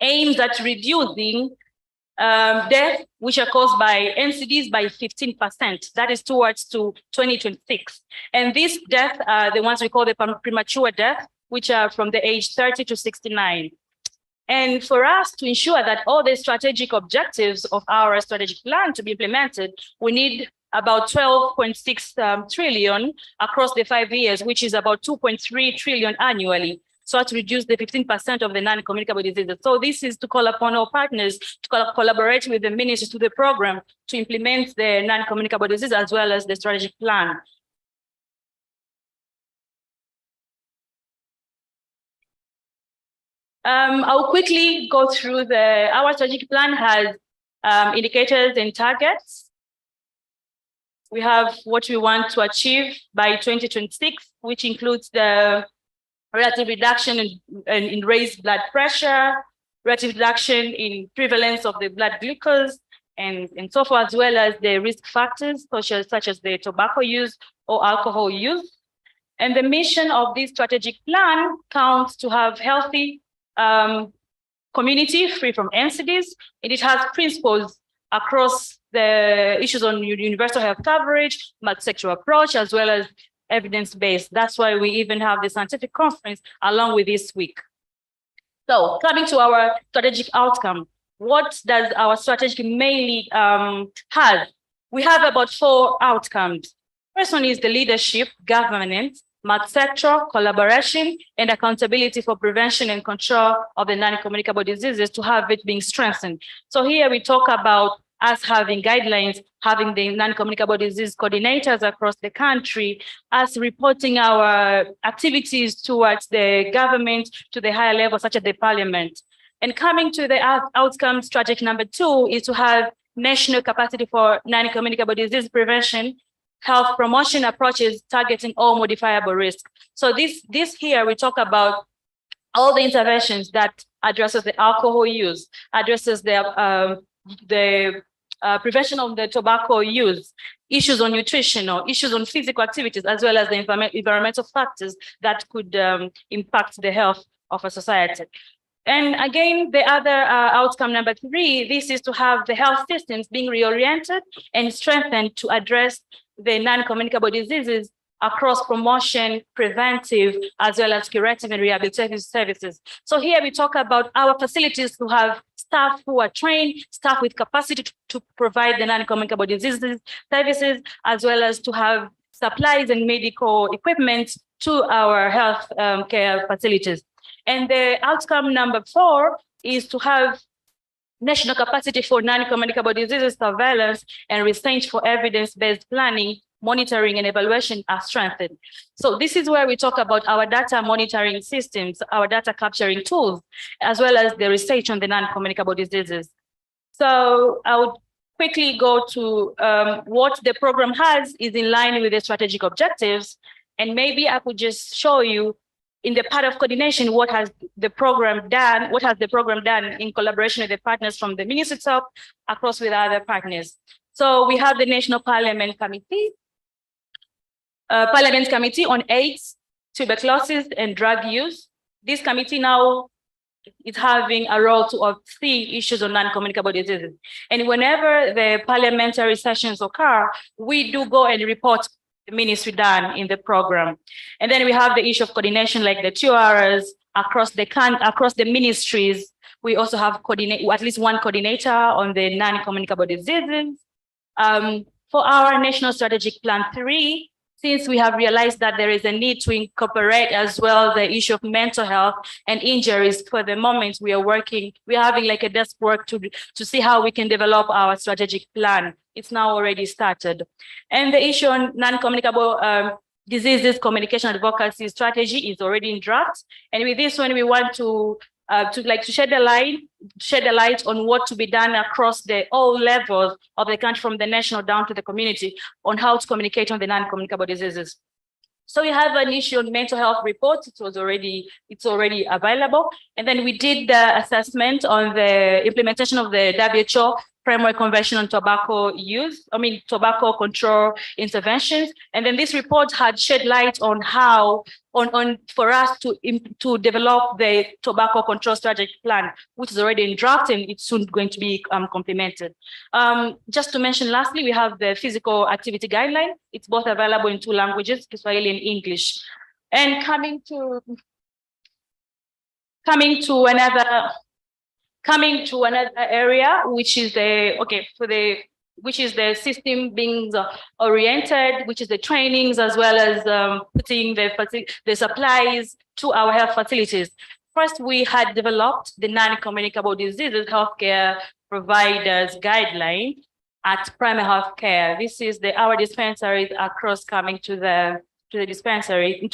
aims at reducing deaths which are caused by NCDs by 15%. That is towards to 2026. And these deaths are the ones we call the premature death, which are from the age 30 to 69. And for us to ensure that all the strategic objectives of our strategic plan to be implemented, we need about 12.6 trillion across the 5 years, which is about 2.3 trillion annually. So to reduce the 15% of the non-communicable diseases. So this is to call upon our partners to collaborate with the ministry to the program to implement the non-communicable disease as well as the strategic plan. I'll quickly go through our strategic plan has indicators and targets. We have what we want to achieve by 2026, which includes the relative reduction in raised blood pressure, relative reduction in prevalence of the blood glucose, and so forth, as well as the risk factors such as the tobacco use or alcohol use. And the mission of this strategic plan counts to have healthy community free from NCDs, and it has principles across the issues on universal health coverage, multi-sectoral approach, as well as evidence-based. That's why we even have the scientific conference along with this week. So coming to our strategic outcome, what does our strategy mainly have? We have about 4 outcomes. First one is the leadership, governance, multi-sectoral collaboration, and accountability for prevention and control of the non-communicable diseases to have it being strengthened. So here we talk about us having guidelines, having the non-communicable disease coordinators across the country, us reporting our activities towards the government to the higher level, such as the parliament. And coming to the outcome strategy number 2 is to have national capacity for non-communicable disease prevention, health promotion approaches targeting all modifiable risk. So this here, we talk about all the interventions that addresses the alcohol use, addresses the prevention of the tobacco use, issues on nutritional, issues on physical activities, as well as the environmental factors that could impact the health of a society. And again, the other outcome number 3, this is to have the health systems being reoriented and strengthened to address the non-communicable diseases across promotion, preventive, as well as curative and rehabilitative services. So here we talk about our facilities to have staff who are trained, staff with capacity to provide the non-communicable diseases services, as well as to have supplies and medical equipment to our health care facilities. And the outcome number 4 is to have national capacity for non-communicable diseases surveillance and research for evidence-based planning, monitoring and evaluation are strengthened. So this is where we talk about our data monitoring systems, our data capturing tools, as well as the research on the non-communicable diseases. So I would quickly go to what the program has is in line with the strategic objectives. And maybe I could just show you in the part of coordination, what has the program done in collaboration with the partners from the ministry itself across with other partners. So we have the National Parliament Committee on AIDS, tuberculosis, and drug use. This committee now is having a role to oversee issues on non-communicable diseases. And whenever the parliamentary sessions occur, we do go and report the ministry done in the program. And then we have the issue of coordination, like the 2 hours across the ministries. We also have at least one coordinator on the non-communicable diseases. For our National Strategic Plan 3, since we have realized that there is a need to incorporate as well the issue of mental health and injuries, for the moment we're having like a desk work to see how we can develop our strategic plan. It's now already started. And the issue on non-communicable diseases communication advocacy strategy is already in draft. And with this one, we want to shed a light on what to be done across all levels of the country, from the national down to the community, on how to communicate on the non-communicable diseases. So we have an issue on mental health report. It's already available. And then we did the assessment on the implementation of the WHO Framework Convention on Tobacco Tobacco Control Interventions. And then this report had shed light on how, for us to develop the tobacco control strategic plan, which is already in draft and it's soon going to be complemented. Just to mention lastly, we have the physical activity guideline. It's both available in 2 languages, Kiswahili and English. And coming to another area, which is the system being oriented, which is the trainings, as well as putting the supplies to our health facilities. First, we had developed the non-communicable diseases healthcare providers guideline at primary healthcare. This is our dispensaries across coming to the dispensary,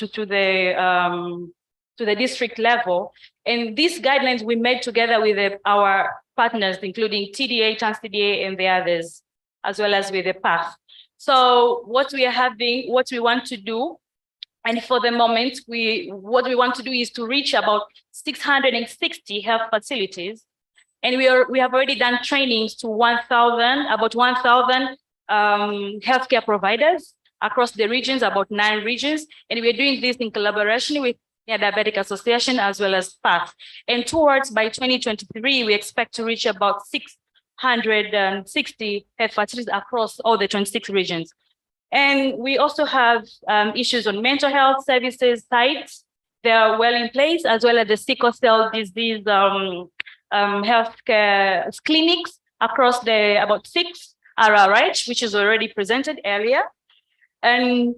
to the district level. And these guidelines we made together with our partners, including TDA, NCD, and the others, as well as with the PATH. So what we want to do, and for the moment, what we want to do is to reach about 660 health facilities. And we have already done trainings to about 1,000 healthcare providers across the regions, about 9 regions. And we're doing this in collaboration with the Diabetic Association as well as PATH. And towards by 2023, we expect to reach about 660 health facilities across all the 26 regions. And we also have issues on mental health services sites. They are well in place, as well as the sickle cell disease healthcare clinics across about 6 RRH, which is already presented earlier. And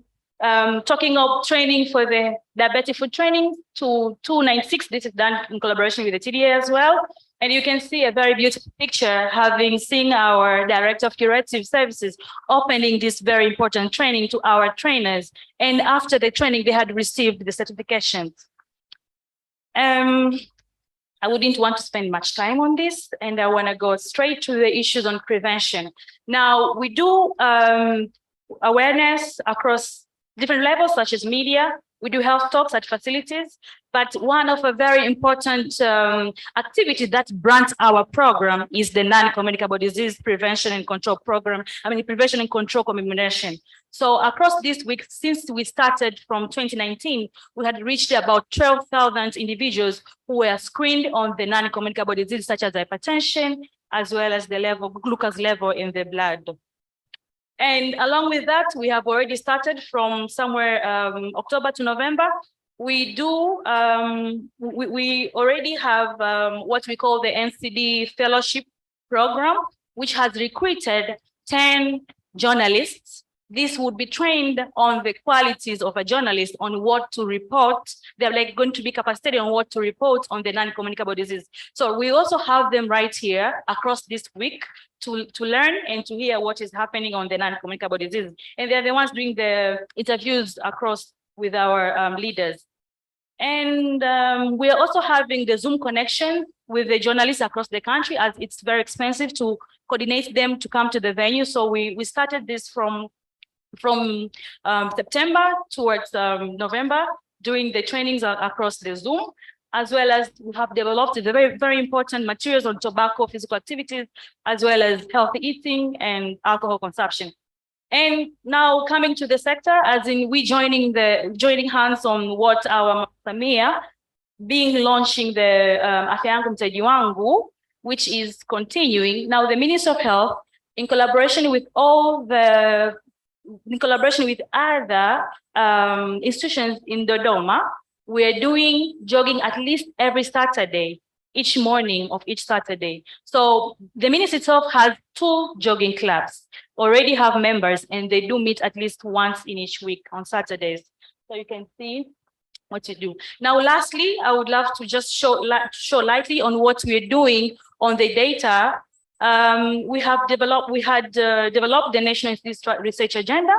talking of training for the diabetic food training to 296, this is done in collaboration with the TDA as well. And you can see a very beautiful picture, having seen our Director of Curative Services opening this very important training to our trainers. And after the training, they had received the certifications. I wouldn't want to spend much time on this, and I want to go straight to the issues on prevention. Now, we do awareness across different levels, such as media. We do health talks at facilities, but one of a very important activity that brands our program is the non-communicable disease prevention and control program. Prevention and control commemoration. So across this week, since we started from 2019, we had reached about 12,000 individuals who were screened on the non-communicable disease, such as hypertension, as well as the glucose level in the blood. And along with that, we have already started from somewhere October to November. We already have what we call the NCD fellowship program, which has recruited 10 journalists. This would be trained on the qualities of a journalist, on what to report. They're going to be capacitated on what to report on the non-communicable disease. So we also have them right here across this week to learn and to hear what is happening on the non-communicable disease. And they're the ones doing the interviews across with our leaders. And we are also having the Zoom connection with the journalists across the country, as it's very expensive to coordinate them to come to the venue. So we started this from September towards November, doing the trainings across the Zoom, as well as we have developed the very, very important materials on tobacco, physical activities, as well as healthy eating and alcohol consumption. And now coming to the sector, as in we joining hands on what our Samia launching the Afya Yangu Mtaji Wangu, which is continuing. Now the Ministry of Health, in collaboration with other institutions in Dodoma, we are doing jogging at least every Saturday, each morning of each Saturday. So the ministry itself has 2 jogging clubs, already have members, and they do meet at least once in each week on Saturdays. So you can see what to do. Now, lastly, I would love to just show lightly on what we're doing on the data. We had developed the National Institute Research Agenda.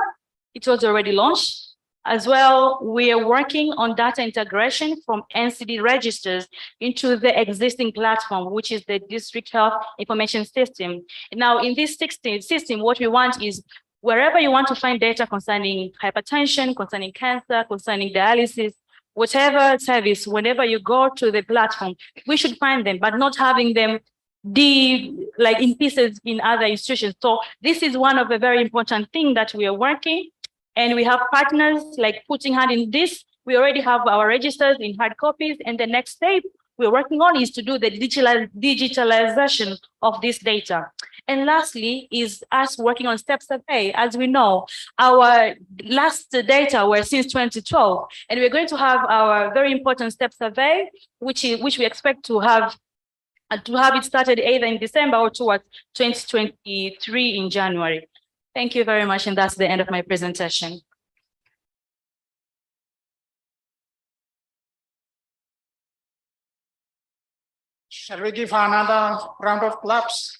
It was already launched. As well, we are working on data integration from NCD registers into the existing platform, which is the District Health Information System. Now, in this system, what we want is wherever you want to find data concerning hypertension, concerning cancer, concerning dialysis, whatever service, whenever you go to the platform, we should find them, but not having them like in pieces in other institutions. So this is one of the very important things that we are working, and we have partners like putting hand in this. We already have our registers in hard copies, and the next step we're working on is to do the digitalization of this data. And lastly is us working on step survey. As we know, our last data were since 2012, and we're going to have our very important step survey, which we expect to have it started either in December or towards 2023 in January. Thank you very much, and that's the end of my presentation. Shall we give her another round of claps?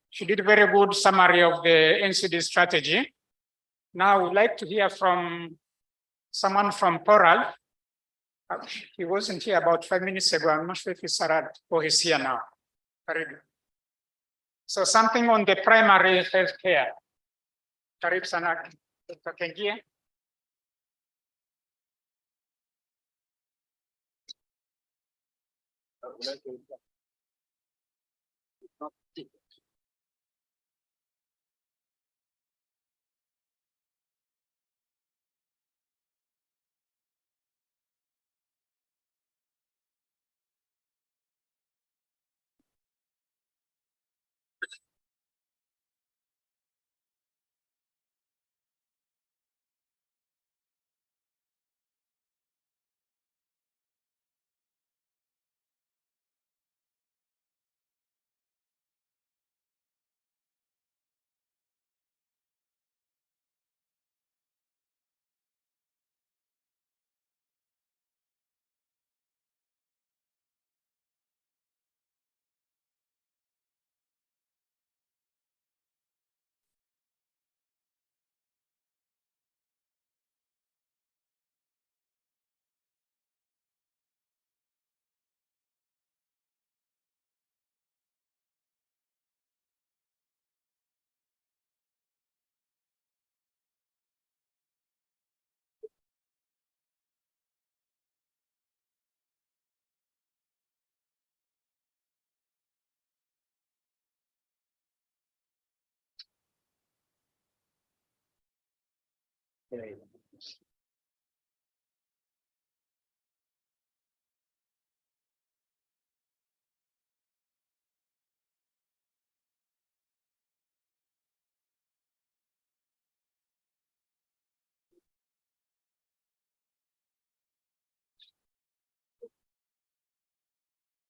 She did a very good summary of the NCD strategy. Now I would like to hear from someone from Poral. He wasn't here about 5 minutes ago. I'm not sure if he's arrived or he's here now. Very good. So something on the primary health care. Karibu sana, Dr. Kengia.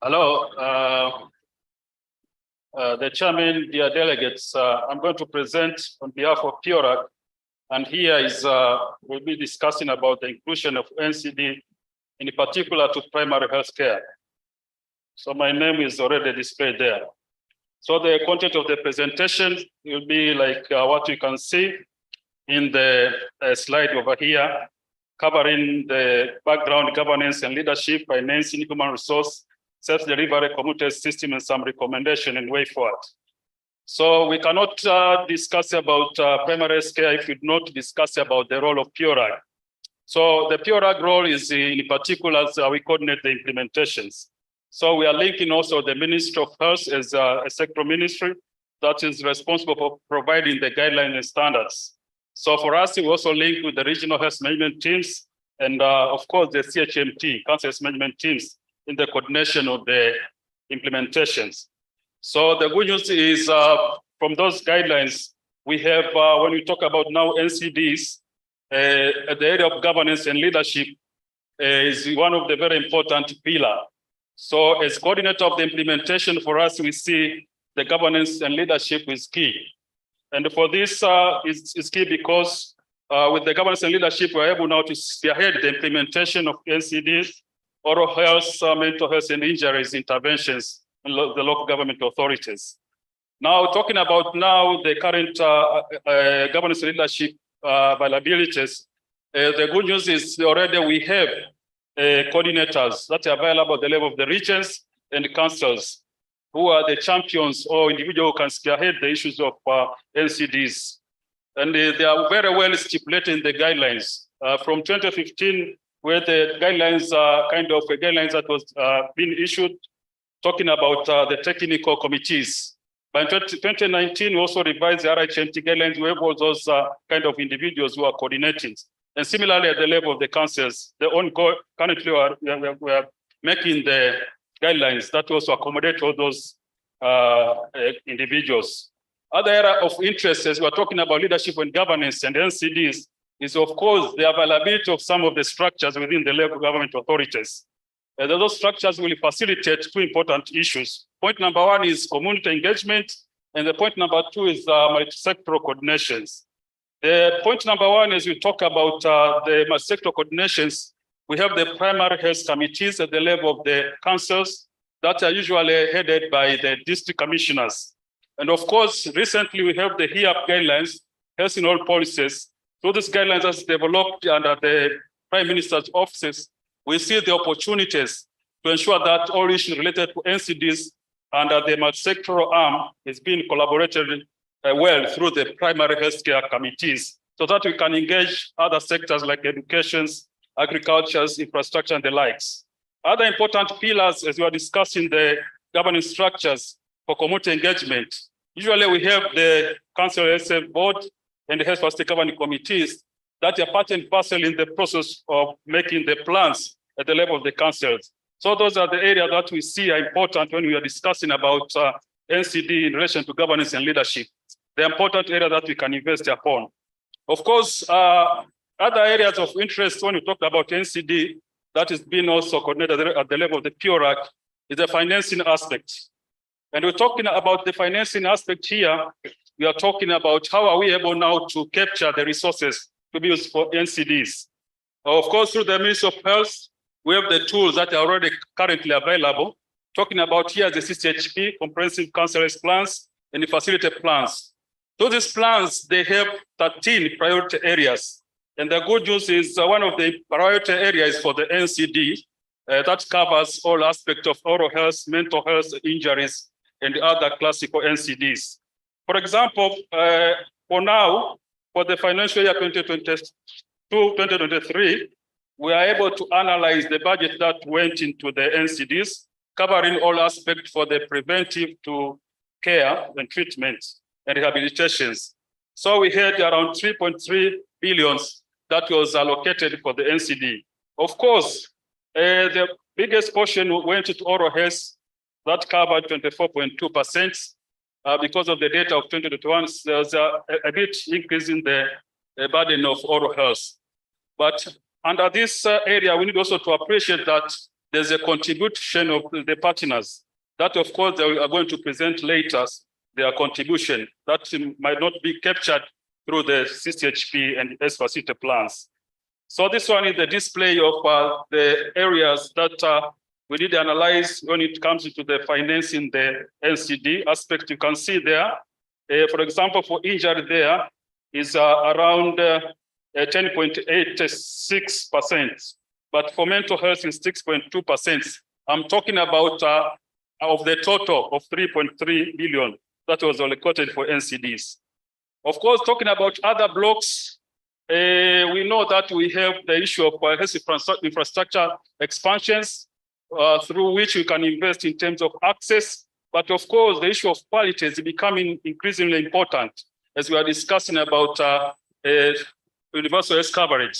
Hello, the chairman, dear delegates. I'm going to present on behalf of PIORAC, and here is we'll be discussing about the inclusion of NCD, in particular to primary health care. So my name is already displayed there. So the content of the presentation will be like what you can see in the slide over here, covering the background, governance, and leadership, financing, human resource, self-delivery, community system, and some recommendation and way forward. So we cannot discuss about primary health care if we do not discuss about the role of PIORAC. So the PIORAC role is in particular, we coordinate the implementations. So we are linking also the Ministry of Health as a sector ministry that is responsible for providing the guidelines and standards. So for us, we also link with the regional health management teams and of course the CHMT, Council Health Management teams, in the coordination of the implementations. So the good news is from those guidelines, we have, when we talk about now NCDs, the area of governance and leadership is one of the very important pillars. So as coordinator of the implementation for us, we see the governance and leadership is key. And for this, it's key because with the governance and leadership, we're able now to spearhead the implementation of NCDs, oral health, mental health, and injuries interventions in the local government authorities. Now, talking about now the current governance and leadership availabilities, the good news is already we have coordinators that are available at the level of the regions and the councils, who are the champions or individuals who can spearhead the issues of NCDs. And they are very well stipulated in the guidelines. From 2015, where the guidelines are kind of guidelines that was being issued talking about the technical committees. By 2019, we also revised the RHMT guidelines. We have all those kind of individuals who are coordinating. And similarly, at the level of the councils, currently we are making the guidelines that also accommodate all those individuals. Other area of interest, as we're talking about leadership and governance and NCDs, is of course the availability of some of the structures within the local government authorities. Those structures will facilitate two important issues. Point number one is community engagement, and the point number two is multi-sectoral coordinations. The point number one is we talk about the multi-sectoral coordinations. We have the primary health committees at the level of the councils that are usually headed by the district commissioners. And of course, recently we have the HEAP guidelines, health in all policies. Through these guidelines as developed under the Prime Minister's offices, we see the opportunities to ensure that all issues related to NCDs under the multi-sectoral arm is being collaborated well through the primary healthcare committees, so that we can engage other sectors like education, agriculture, infrastructure, and the likes. Other important pillars, as we are discussing the governance structures for community engagement, usually we have the Council Health Board and the Health Facility Governing Committees that are part and parcel in the process of making the plans at the level of the councils. So those are the areas that we see are important when we are discussing about NCD in relation to governance and leadership. The important area that we can invest upon. Of course, other areas of interest when we talk about NCD that is being also coordinated at the level of the PORAC is the financing aspect. And we're talking about the financing aspect here. We are talking about how are we able now to capture the resources to be used for NCDs. Of course, through the Ministry of Health, we have the tools that are already currently available. Talking about here the CCHP, comprehensive council plans, and the facility plans. So these plans, they have 13 priority areas. And the good news is one of the priority areas for the NCD that covers all aspects of oral health, mental health, injuries, and other classical NCDs. For example, for now, for the financial year 2022-2023, we are able to analyze the budget that went into the NCDs, covering all aspects for the preventive to care and treatment and rehabilitations. So we had around 3.3 billion that was allocated for the NCD. Of course, the biggest portion went to oral health that covered 24.2%. Because of the data of 2021, there's a bit increase in the burden of oral health. But under this area, we need also to appreciate that there's a contribution of the partners that, of course, they are going to present later their contribution that might not be captured through the CCHP and S facility plans. So this one is the display of the areas that we did analyze when it comes to the financing the NCD aspect. You can see there, for example, for injury there is around 10.86%, but for mental health is 6.2%. I'm talking about of the total of 3.3 billion that was allocated for NCDs. Of course, talking about other blocks, we know that we have the issue of health infrastructure expansions through which we can invest in terms of access. But of course, the issue of quality is becoming increasingly important as we are discussing about universal health coverage,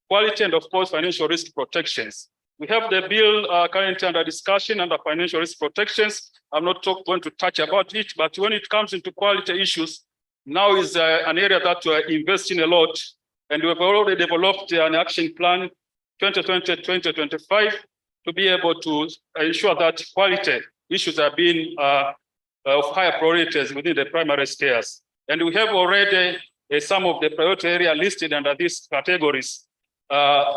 quality, and of course, financial risk protections. We have the bill currently under discussion under financial risk protections. I'm not going to touch about it, but when it comes into quality issues, now is an area that we're investing a lot, and we've already developed an action plan 2020-2025 to be able to ensure that quality issues are being of higher priorities within the primary cares. And we have already some of the priority area listed under these categories,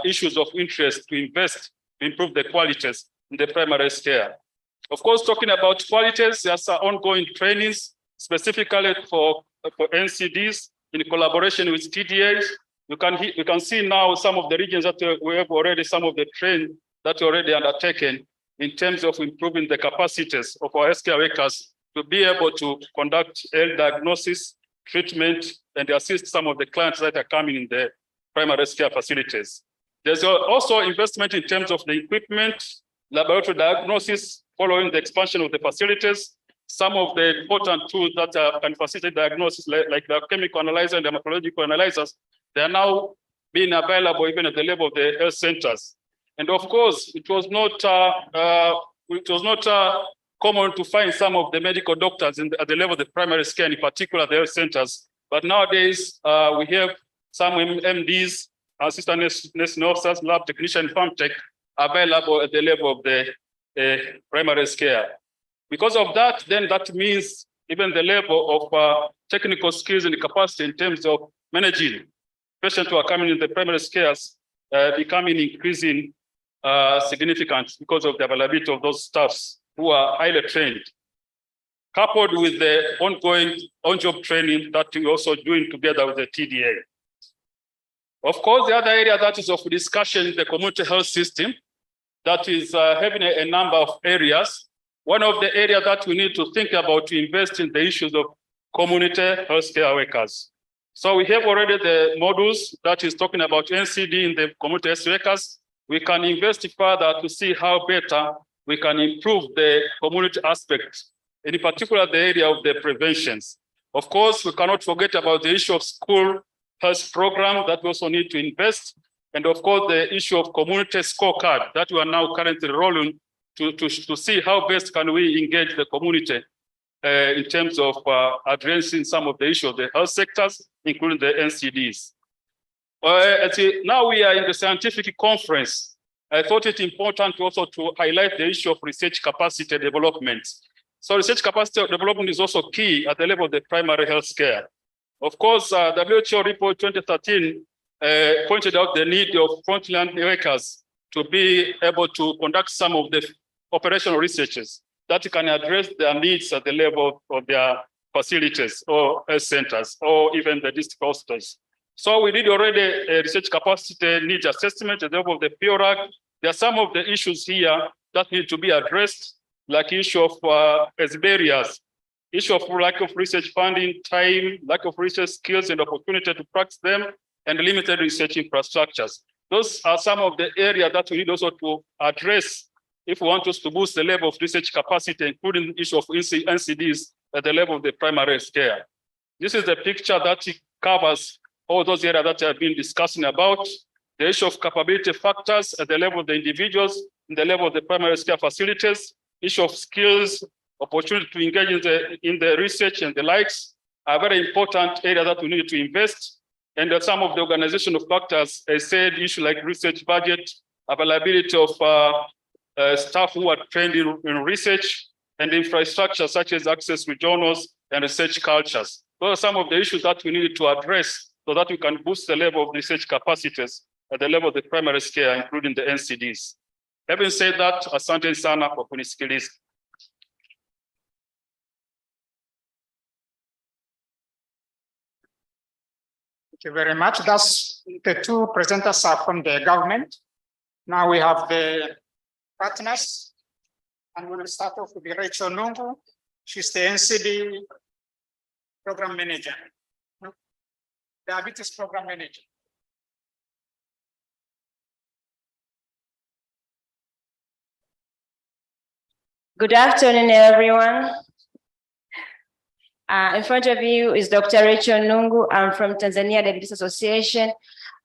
issues of interest to invest to improve the qualities in the primary care. Of course, talking about qualities, there's ongoing trainings specifically for NCDs in collaboration with TDAs. You can see now some of the regions that we have already, some of the training that are already undertaken in terms of improving the capacities of our healthcare workers to be able to conduct early diagnosis, treatment, and assist some of the clients that are coming in the primary care facilities. There's also investment in terms of the equipment, laboratory diagnosis following the expansion of the facilities. Some of the important tools that can facilitate diagnosis, like the chemical analyzer and the dermatological analyzers, they are now being available even at the level of the health centers. And of course, it was not common to find some of the medical doctors at the level of the primary care, in particular the health centers. But nowadays, we have some MDs, assistant nursing officers, lab technician, farm tech available at the level of the primary care. Because of that, then that means even the level of technical skills and capacity in terms of managing patients who are coming in the primary cares becoming increasing significant because of the availability of those staffs who are highly trained, coupled with the ongoing on-job training that we're also doing together with the TDA. Of course, the other area that is of discussion is the community health system that is having a number of areas. One of the areas that we need to think about to invest in the issues of community healthcare workers. So we have already the modules that is talking about NCD in the community health workers. We can invest further to see how better we can improve the community aspect, in particular the area of the preventions. Of course, we cannot forget about the issue of school health program that we also need to invest. And of course, the issue of community scorecard that we are now currently rolling to see how best can we engage the community in terms of addressing some of the issues of the health sectors, including the NCDs. Now we are in the scientific conference. I thought it important also to highlight the issue of research capacity development. So research capacity development is also key at the level of the primary health care. Of course, WHO report 2013 pointed out the need of frontline workers to be able to conduct some of the operational researches that can address their needs at the level of their facilities or health centers or even the district hospitals. So we did already a research capacity needs assessment at the level of the PORAC. There are some of the issues here that need to be addressed, like issue of as barriers, issue of lack of research funding, time, lack of research skills and opportunity to practice them, and limited research infrastructures. Those are some of the areas that we need also to address if we want us to boost the level of research capacity, including the issue of NCDs at the level of the primary care. This is the picture that covers all those areas that I've been discussing about. The issue of capability factors at the level of the individuals, in the level of the primary care facilities, issue of skills, opportunity to engage in the research and the likes are very important areas that we need to invest. And some of the organizational factors, I said, issue like research budget, availability of staff who are trained in research, and infrastructure such as access to journals and research cultures. Those are some of the issues that we need to address so that we can boost the level of research capacities at the level of the primary care, including the NCDs. Having said that, asante sana kwa kunisikiliza. Thank you very much. That's the two presenters are from the government. Now we have the partners, and we will start off with Rachel Nungu. She's the NCD program manager, diabetes program manager. Good afternoon, everyone. In front of you is Dr. Rachel Nungu. I'm from Tanzania Diabetes Association.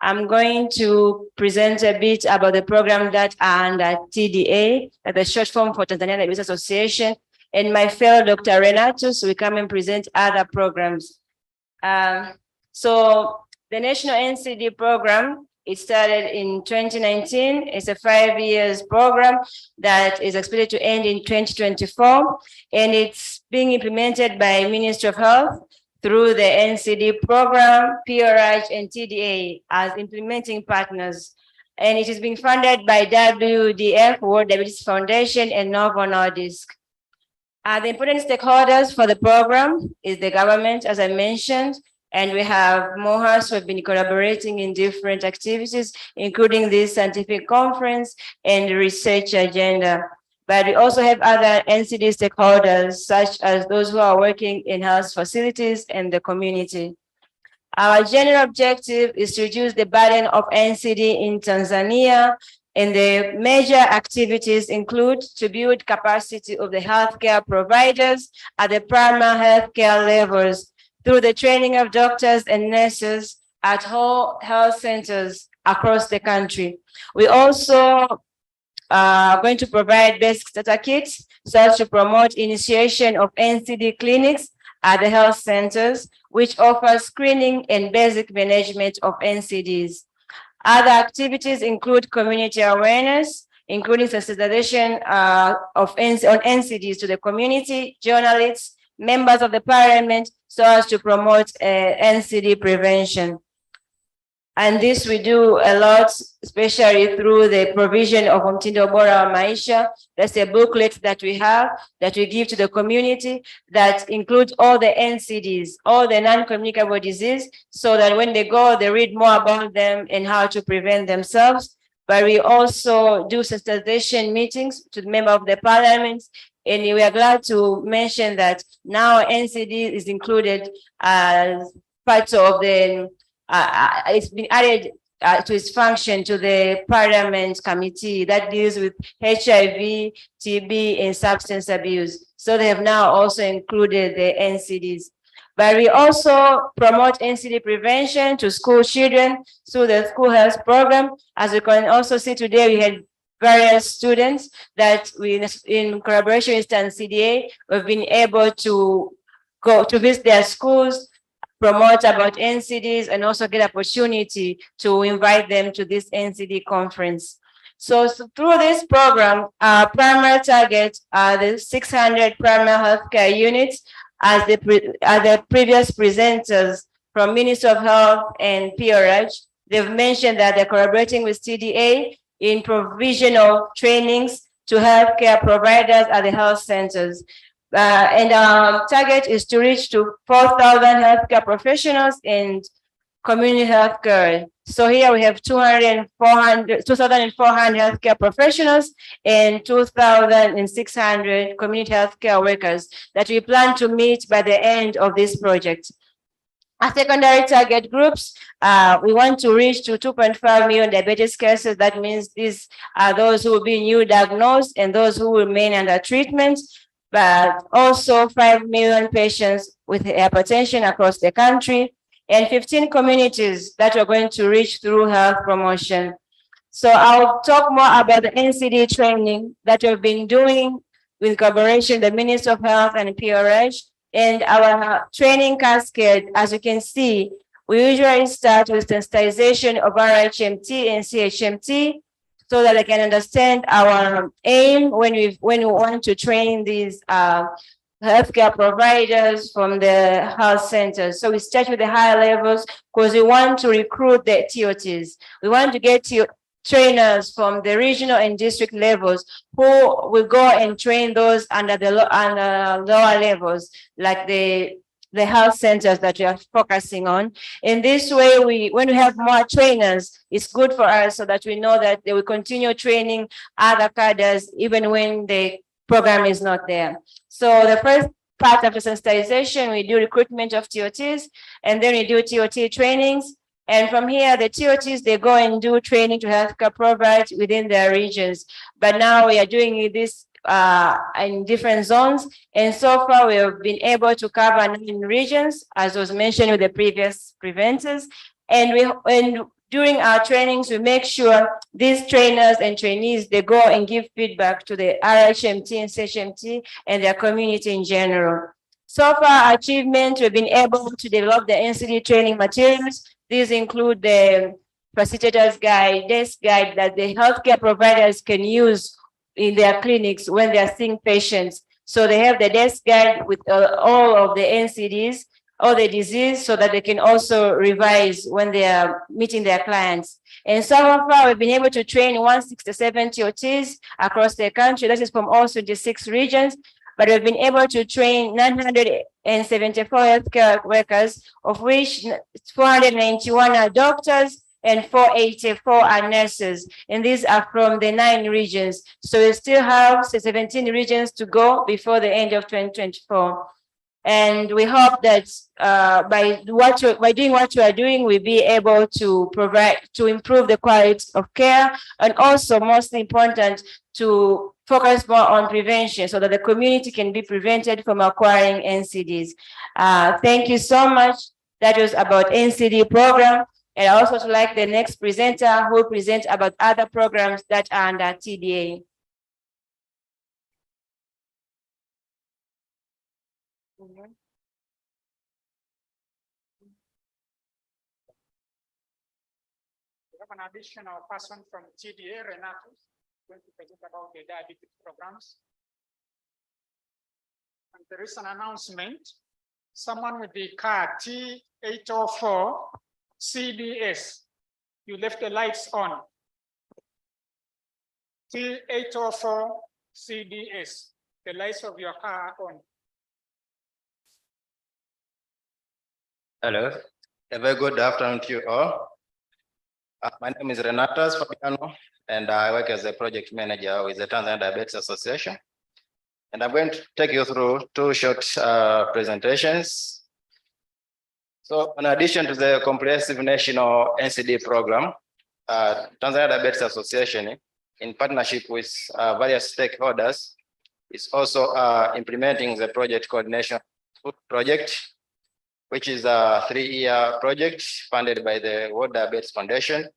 I'm going to present a bit about the program that are under TDA, the short form for Tanzania Diabetes Association, and my fellow Dr. Renatus will come and present other programs. So the National NCD program, it started in 2019. It's a 5 years program that is expected to end in 2024, and it's being implemented by Ministry of Health through the NCD program, PRH, and TDA as implementing partners. And it is being funded by WDF, World Diabetes Foundation, and Novo Nordisk. The important stakeholders for the program is the government, as I mentioned, and we have MOHAS who have been collaborating in different activities, including this scientific conference and research agenda. But we also have other NCD stakeholders, such as those who are working in health facilities and the community. Our general objective is to reduce the burden of NCD in Tanzania And the major activities include to build capacity of the healthcare providers at the primary healthcare levels through the training of doctors and nurses at all health centers across the country. We also are going to provide basic starter kits so as to promote initiation of NCD clinics at the health centers, which offers screening and basic management of NCDs. Other activities include community awareness, including sensitization on NCDs to the community, journalists, members of the parliament, so as to promote NCD prevention. And this we do a lot, especially through the provision of Mtindo Bora wa Maisha. That's a booklet that we have, that we give to the community, that includes all the NCDs, all the non-communicable disease, so that when they go, they read more about them and how to prevent themselves. But we also do sensitization meetings to the member of the parliament. And we are glad to mention that now NCD is included as part of the it's been added to its function to the Parliament Committee that deals with HIV, TB, and substance abuse. So they have now also included the NCDs. But we also promote NCD prevention to school children through the school health program. As you can also see today, we had various students that we, in collaboration with NCD, we've been able to go to visit their schools, promote about NCDs, and also get opportunity to invite them to this NCD conference. So through this program, our primary target are the 600 primary healthcare units, as the previous presenters from Ministry of Health and PRH. They've mentioned that they're collaborating with TDA in provision of trainings to healthcare providers at the health centers. And our target is to reach to 4,000 healthcare professionals in community healthcare. So here we have 2,400 healthcare professionals and 2,600 community healthcare workers that we plan to meet by the end of this project. Our secondary target groups, we want to reach to 2.5 million diabetes cases. That means these are those who will be new diagnosed and those who will remain under treatment, but also 5 million patients with hypertension across the country, and 15 communities that we're going to reach through health promotion. So I'll talk more about the NCD training that we've been doing with collaboration, the Ministry of Health and PRH, and our training cascade. As you can see, we usually start with sensitization of RHMT and CHMT, so that they can understand our aim when we want to train these healthcare providers from the health centers. So we start with the higher levels because we want to recruit the TOTs. We want to get trainers from the regional and district levels who will go and train those under the lower levels, like the health centers that we are focusing on. In this way, when we have more trainers, it's good for us so that we know that they will continue training other cadres even when the program is not there. So the first part of the sensitization, we do recruitment of TOTs, and then we do TOT trainings. And from here, the TOTs, they go and do training to healthcare providers within their regions. But now we are doing this in different zones. And so far, we have been able to cover 9 regions, as was mentioned with the previous presenters. And during our trainings, we make sure these trainers and trainees, they go and give feedback to the RHMT and CHMT and their community in general. So far, achievement, we've been able to develop the NCD training materials. These include the facilitator's guide, desk guide that the healthcare providers can use in their clinics when they are seeing patients. So they have the desk guide with all of the NCDs, all the disease, so that they can also revise when they are meeting their clients. And so far, we've been able to train 167 TOTs across the country. That is from all 26 regions. But we've been able to train 974 healthcare workers, of which 491 are doctors and 484 are nurses. And these are from the 9 regions. So we still have 17 regions to go before the end of 2024. And we hope that by doing what you are doing, we'll be able to improve the quality of care, and also most important, to focus more on prevention so that the community can be prevented from acquiring NCDs. Thank you so much. That was about NCD program. And I also would like the next presenter who will present about other programs that are under TDA. We have an additional person from TDA, Renato, going to present about the diabetes programs. And there is an announcement. Someone with the card T804 CDS, you left the lights on. T804 CDS, the lights of your car are on. Hello, a very good afternoon to you all. My name is Renatas Fabiano, and I work as a project manager with the Tanzania Diabetes Association. And I'm going to take you through two short presentations. So in addition to the comprehensive national NCD program, Tanzania Diabetes Association, in partnership with various stakeholders, is also implementing the project coordination project, which is a 3-year project funded by the World Diabetes Foundation.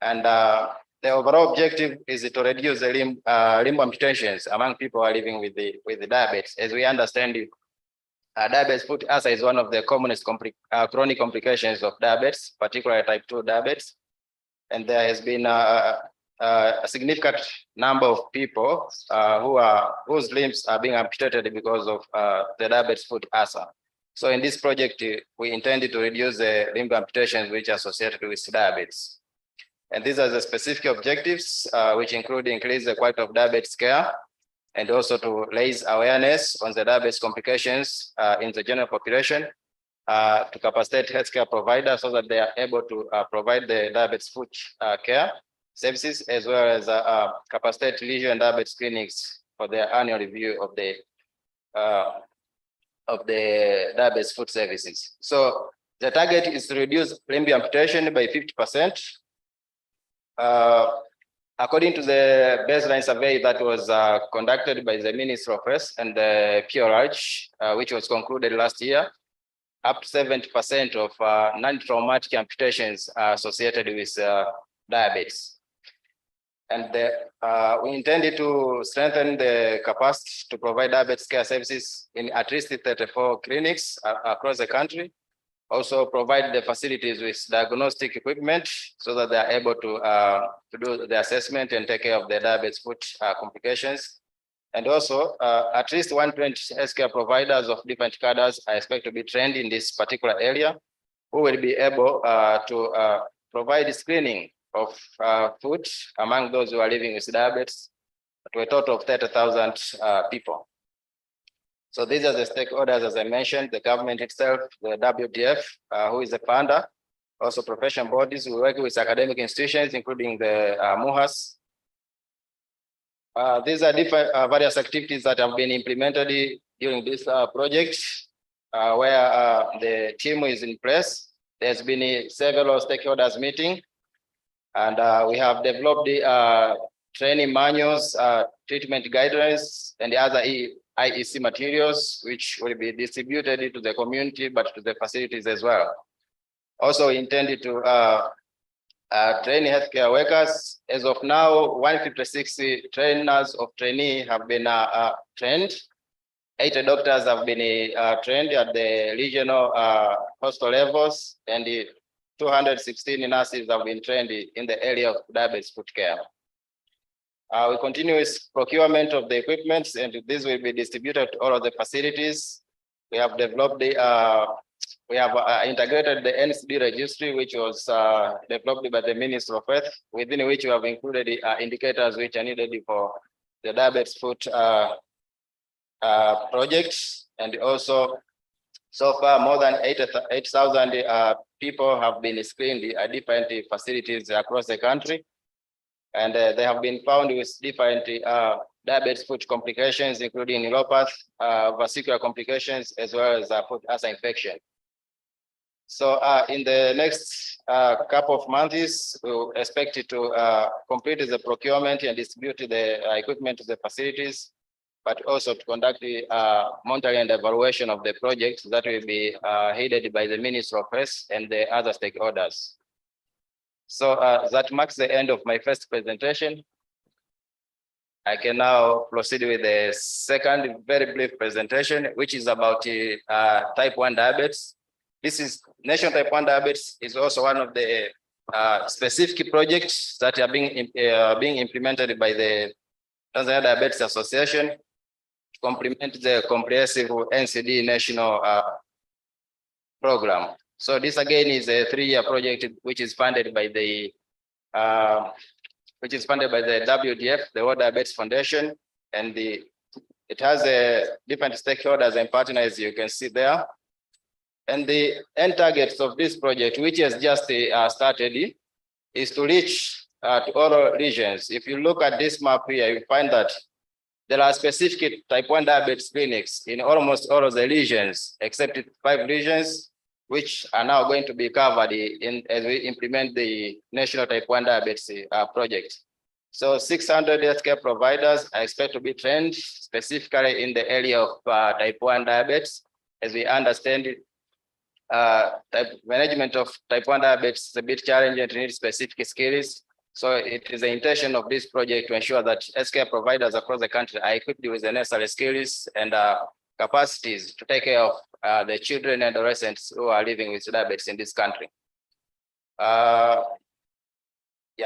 And the overall objective is to reduce the limb amputations among people who are living with the diabetes. As we understand, diabetes foot ulcer is one of the commonest chronic complications of diabetes, particularly type 2 diabetes. And there has been a significant number of people whose limbs are being amputated because of the diabetes foot ulcer. So in this project, we intended to reduce the limb amputations which are associated with diabetes. And these are the specific objectives, which include increase the quality of diabetes care, and also to raise awareness on the diabetes complications in the general population, to capacitate healthcare providers so that they are able to provide the diabetes foot care services, as well as capacitate leisure and diabetes clinics for their annual review of the diabetes foot services. So the target is to reduce limb amputation by 50%. According to the baseline survey that was conducted by the Ministry of Health and the PRH, which was concluded last year, up to 70% of non-traumatic amputations are associated with diabetes. And we intended to strengthen the capacity to provide diabetes care services in at least 34 clinics across the country. Also provide the facilities with diagnostic equipment so that they are able to do the assessment and take care of the diabetes foot complications. And also at least 120 healthcare providers of different cadres are expected to be trained in this particular area, who will be able to provide screening of foot among those who are living with diabetes to a total of 30,000 people. So these are the stakeholders, as I mentioned, the government itself, the WTF, who is the funder, also professional bodies. We work with academic institutions, including the MUHAS. These are different various activities that have been implemented during this project, where the team is in place. There's been several stakeholders meeting, and we have developed the training manuals, treatment guidelines, and the other IEC materials, which will be distributed to the community, but to the facilities as well. Also intended to train healthcare workers. As of now, 156 trainers of trainee have been trained. 80 doctors have been trained at the regional hospital levels, and 216 nurses have been trained in the area of diabetes foot care. We continue with procurement of the equipment, and this will be distributed to all of the facilities. We have developed we have integrated the NCD registry, which was developed by the Ministry of Health, within which we have included the indicators which are needed for the diabetes foot project. And also, so far, more than 8,000 people have been screened at different facilities across the country. And they have been found with different diabetes foot complications, including neuropathy, vascular complications, as well as foot ulcer infection. So in the next couple of months, we expect to complete the procurement and distribute the equipment to the facilities, but also to conduct the monitoring and evaluation of the project that will be headed by the Minister of Health and the other stakeholders. So that marks the end of my first presentation. I can now proceed with the second very brief presentation, which is about type 1 diabetes. This is National Type 1 Diabetes is also one of the specific projects that are being implemented by the Tanzania Diabetes Association to complement the comprehensive NCD national program. So this again is a 3-year project which is funded by the WDF, the World Diabetes Foundation, and it has different stakeholders and partners you can see there. And the end targets of this project, which has just started, is to reach to all regions. If you look at this map here, you find that there are specific type 1 diabetes clinics in almost all of the regions, except 5 regions, which are now going to be covered as we implement the National Type 1 Diabetes project. So 600 healthcare providers are expected to be trained specifically in the area of type 1 diabetes. As we understand it, management of type 1 diabetes is a bit challenging and needs specific skills. So it is the intention of this project to ensure that healthcare providers across the country are equipped with the necessary skills and capacities to take care of the children and adolescents who are living with diabetes in this country.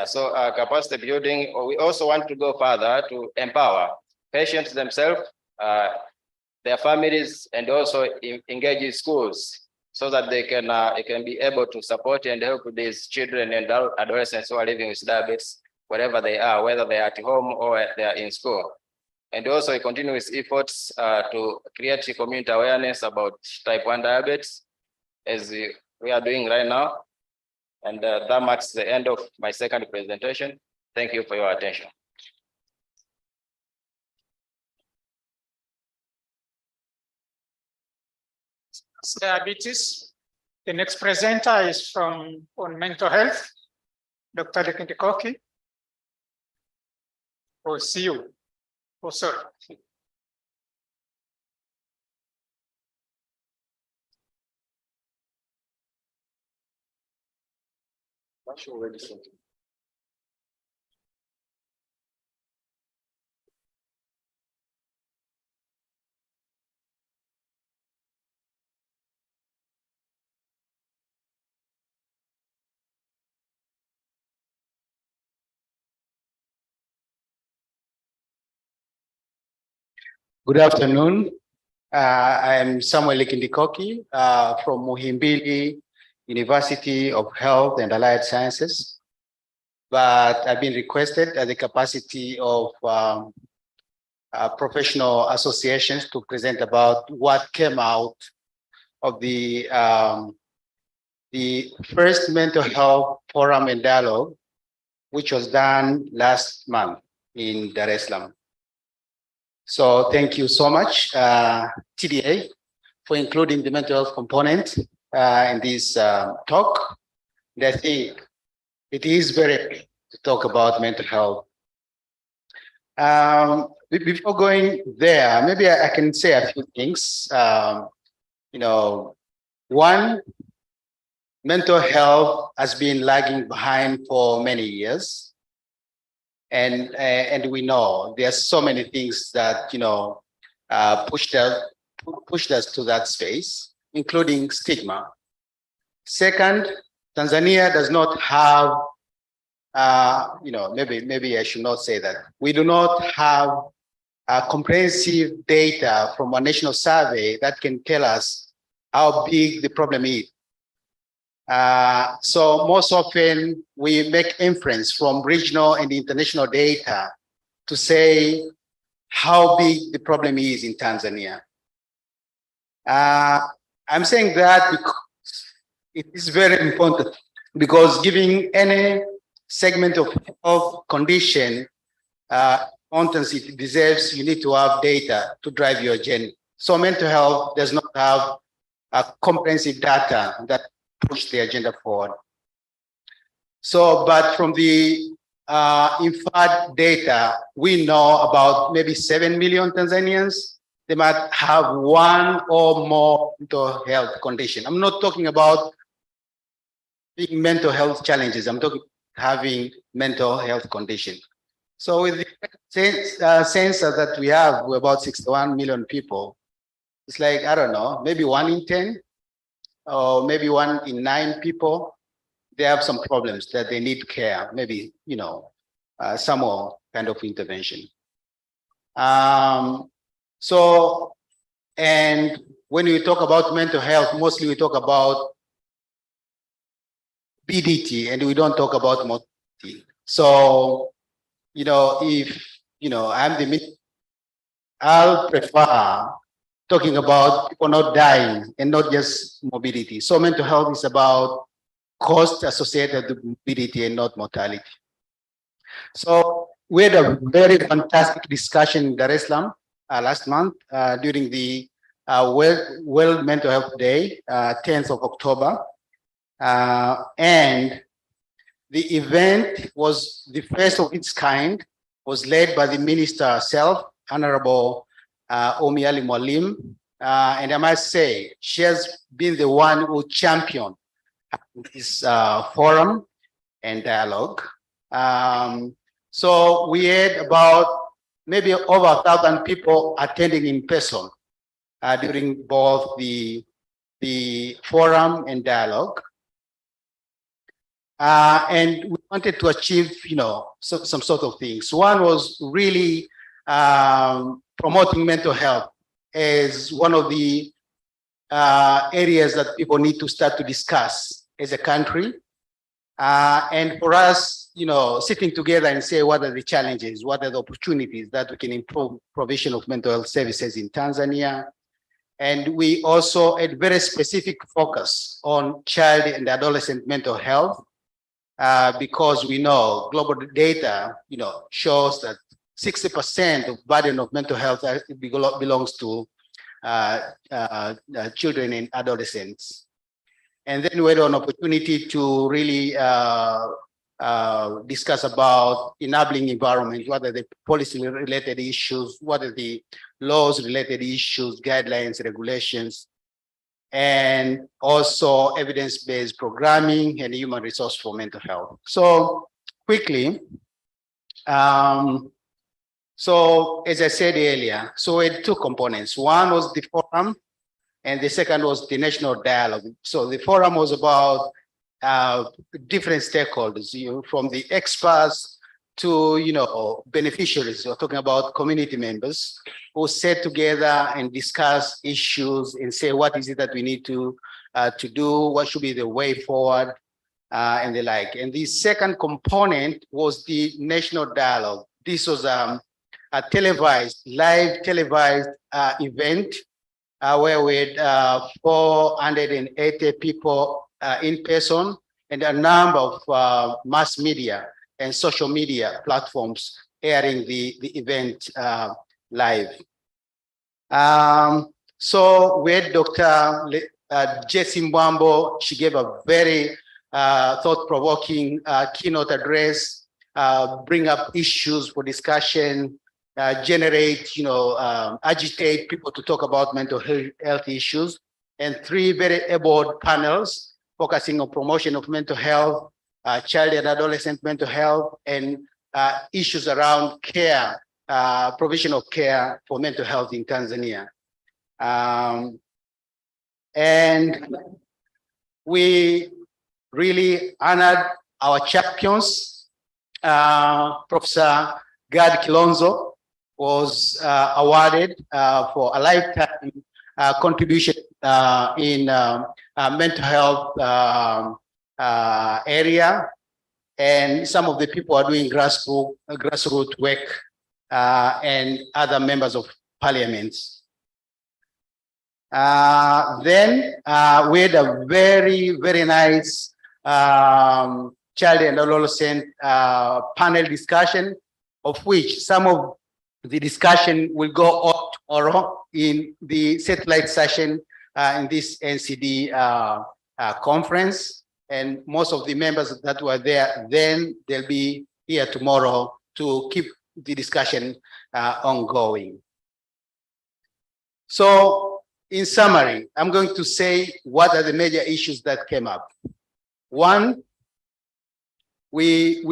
So capacity building, we also want to go further to empower patients themselves, their families, and also engage in schools so that they can be able to support and help these children and adolescents who are living with diabetes wherever they are, whether they are at home or they are in school. And also we continue with efforts to create community awareness about type 1 diabetes, as we are doing right now. And that marks the end of my second presentation. Thank you for your attention. Diabetes. The next presenter is on mental health, Dr. Lekindikoki. Or see you. Oh, sorry. Good afternoon. I am Samuel Lekindikoki from Muhimbili University of Health and Allied Sciences. But I've been requested at the capacity of professional associations to present about what came out of the first mental health forum and dialogue, which was done last month in Dar es Salaam. So thank you so much, TDA, for including the mental health component in this talk. And I think it is very important to talk about mental health. Before going there, maybe I can say a few things. One, mental health has been lagging behind for many years. And we know there are so many things that pushed us to that space, including stigma. Second, Tanzania does not have, maybe I should not say that. We do not have comprehensive data from a national survey that can tell us how big the problem is. So most often we make inference from regional and international data to say how big the problem is in Tanzania. I'm saying that because it is very important, because giving any segment of condition mountains it deserves, you need to have data to drive your journey. So mental health does not have a comprehensive data that push the agenda forward. So, but from the inferred data, we know about maybe 7 million Tanzanians, they might have one or more mental health condition. I'm not talking about big mental health challenges. I'm talking having mental health condition. So with the census that we have, we're about 61 million people. It's like, I don't know, maybe 1 in 10 or maybe 1 in 9 people, they have some problems that they need care, maybe, you know, some more kind of intervention. So, and when we talk about mental health, mostly we talk about BDT and we don't talk about mortality. So, you know, if, you know, I'll prefer talking about people not dying and not just morbidity. So mental health is about cost associated with morbidity and not mortality. So we had a very fantastic discussion in Dar es Salaam last month during the World Mental Health Day, 10th of October. And the event was the first of its kind, was led by the minister herself, Honorable Omiali Mwalim. And I must say, she has been the one who championed this forum and dialogue. So we had about maybe over 1,000 people attending in person during both the forum and dialogue. And we wanted to achieve, you know, some sort of things. One was really promoting mental health as one of the areas that people need to start to discuss as a country. And for us, you know, sitting together and say, what are the challenges? What are the opportunities that we can improve provision of mental health services in Tanzania? And we also had very specific focus on child and adolescent mental health. Because we know global data, you know, shows that 60% of burden of mental health belongs to children and adolescents. And then we had an opportunity to really discuss about enabling environment, what are the policy-related issues, what are the laws-related issues, guidelines, regulations, and also evidence-based programming and human resource for mental health. So quickly, so as I said earlier, so we had two components. One was the forum and the second was the national dialogue. So the forum was about different stakeholders, you know, from the experts to, you know, beneficiaries. We're talking about community members who sat together and discuss issues and say, what is it that we need to do? What should be the way forward and the like. And the second component was the national dialogue. This was a televised, live televised event where we had 480 people in person and a number of mass media and social media platforms airing the event live. So we had Dr. Jessie Mbwambo. She gave a very thought-provoking keynote address, bring up issues for discussion, generate, you know, agitate people to talk about mental health issues, and 3 very able panels focusing on promotion of mental health, child and adolescent mental health, and issues around care, provision of care for mental health in Tanzania. And we really honored our champions. Professor Gad Kilonzo was awarded for a lifetime contribution in mental health area, and some of the people are doing grassroots work and other members of parliament. Then we had a very, very nice child and adolescent panel discussion, of which some of The discussion will go on tomorrow in the satellite session in this NCD conference. And most of the members that were there, then they'll be here tomorrow to keep the discussion ongoing. So in summary, I'm going to say what are the major issues that came up. One, we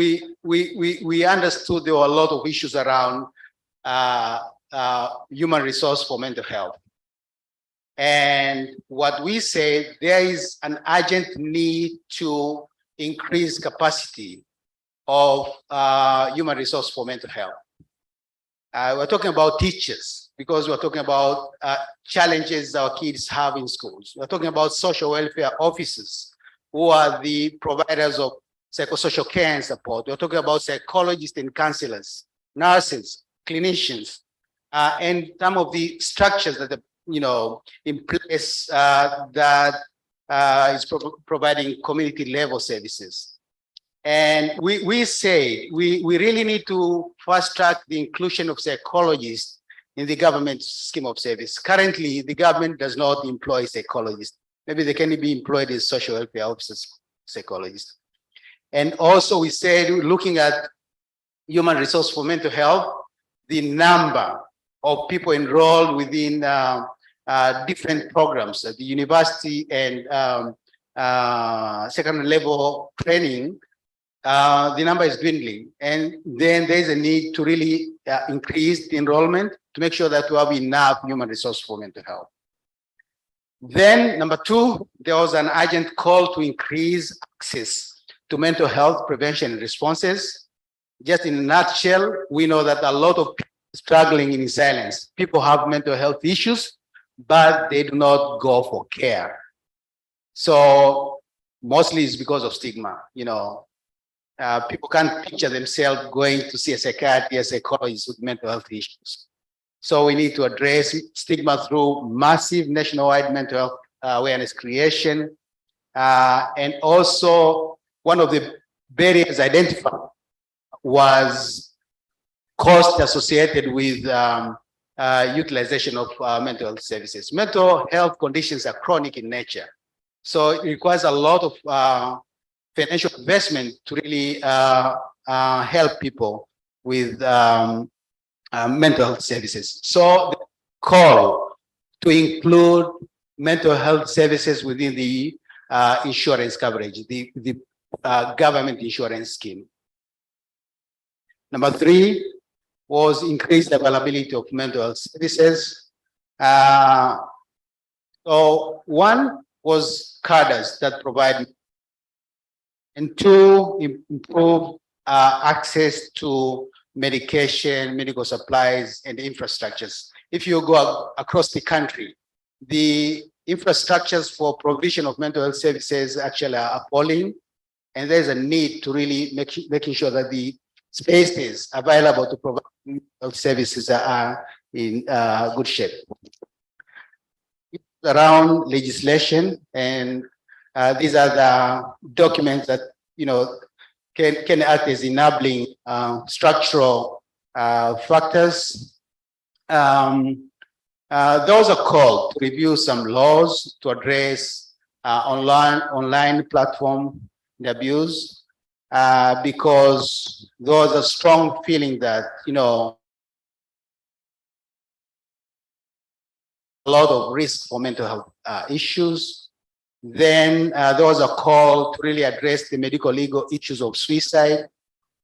understood there were a lot of issues around human resource for mental health. And what we said, there is an urgent need to increase capacity of human resource for mental health. We're talking about teachers because we're talking about challenges our kids have in schools. We're talking about social welfare officers who are the providers of psychosocial care and support. We're talking about psychologists and counselors, nurses, clinicians, and some of the structures that are, in place that is providing community level services. And we say we really need to fast track the inclusion of psychologists in the government scheme of service. Currently, the government does not employ psychologists. Maybe they can be employed as social welfare officers, psychologists. And also we said, looking at human resource for mental health, the number of people enrolled within different programs at the university and secondary level training, the number is dwindling. And then there's a need to really increase the enrollment to make sure that we have enough human resource for mental health. Then number two, there was an urgent call to increase access to mental health prevention and responses. Just in a nutshell, we know that a lot of people struggling in silence. People have mental health issues, but they do not go for care. So mostly it's because of stigma. People can't picture themselves going to see a psychiatrist, a psychologist with mental health issues. So we need to address stigma through massive nationwide mental health awareness creation. And also one of the barriers identified was cost associated with utilization of mental health services. Mental health conditions are chronic in nature. So it requires a lot of financial investment to really help people with mental health services. So the call to include mental health services within the insurance coverage, the government insurance scheme. Number three was increased availability of mental health services. So one was cadres that provide, and two, improve access to medication, medical supplies, and infrastructures. If you go across the country, the infrastructures for provision of mental health services actually are appalling, and there's a need to really making sure that the spaces available to provide health services are in good shape. Around legislation, and these are the documents that can act as enabling structural factors. Those are called to review some laws to address online platform abuse, because there was a strong feeling that a lot of risk for mental health issues. Then there was a call to really address the medical legal issues of suicide.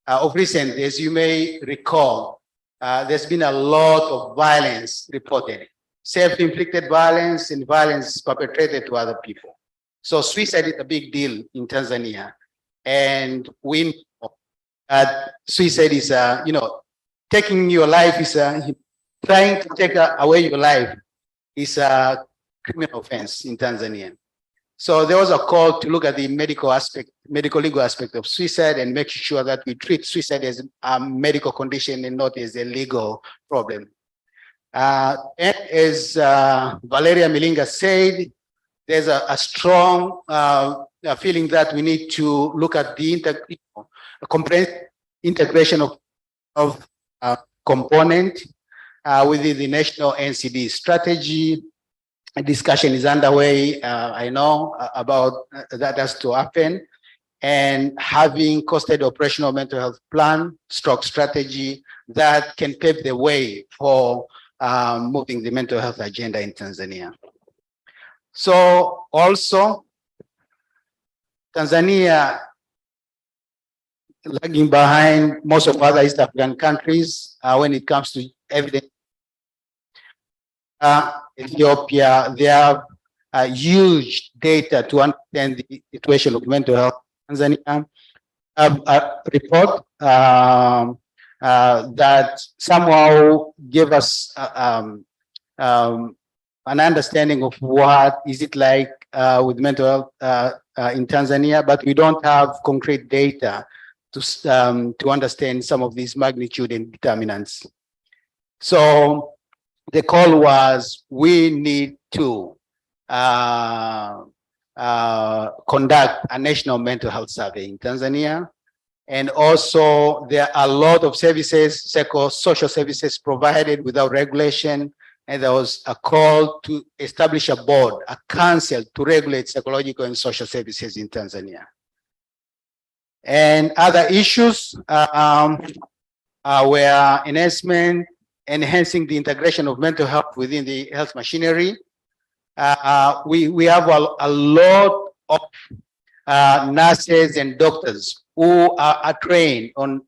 Of recent, as you may recall, there's been a lot of violence reported, self-inflicted violence and violence perpetrated to other people. So suicide is a big deal in Tanzania. And we know that suicide is, taking your life is, trying to take away your life is a criminal offense in Tanzania. So there was a call to look at the medical legal aspect of suicide and make sure that we treat suicide as a medical condition and not as a legal problem. And as Valeria Milinga said, there's a strong feeling that we need to look at the comprehensive integration of component within the national NCD strategy. A discussion is underway, I know about that has to happen, and having costed operational mental health plan, stroke strategy that can pave the way for moving the mental health agenda in Tanzania. So also, Tanzania lagging behind most of other East African countries when it comes to evidence. Ethiopia, they have huge data to understand the situation of mental health. Tanzania have a report that somehow gave us an understanding of what is it like with mental health in Tanzania, but we don't have concrete data to understand some of these magnitude and determinants. So the call was, we need to conduct a national mental health survey in Tanzania. And also there are a lot of services, social services provided without regulation. And there was a call to establish a board, a council to regulate psychological and social services in Tanzania. And other issues were enhancing the integration of mental health within the health machinery. We have a lot of nurses and doctors who are trained on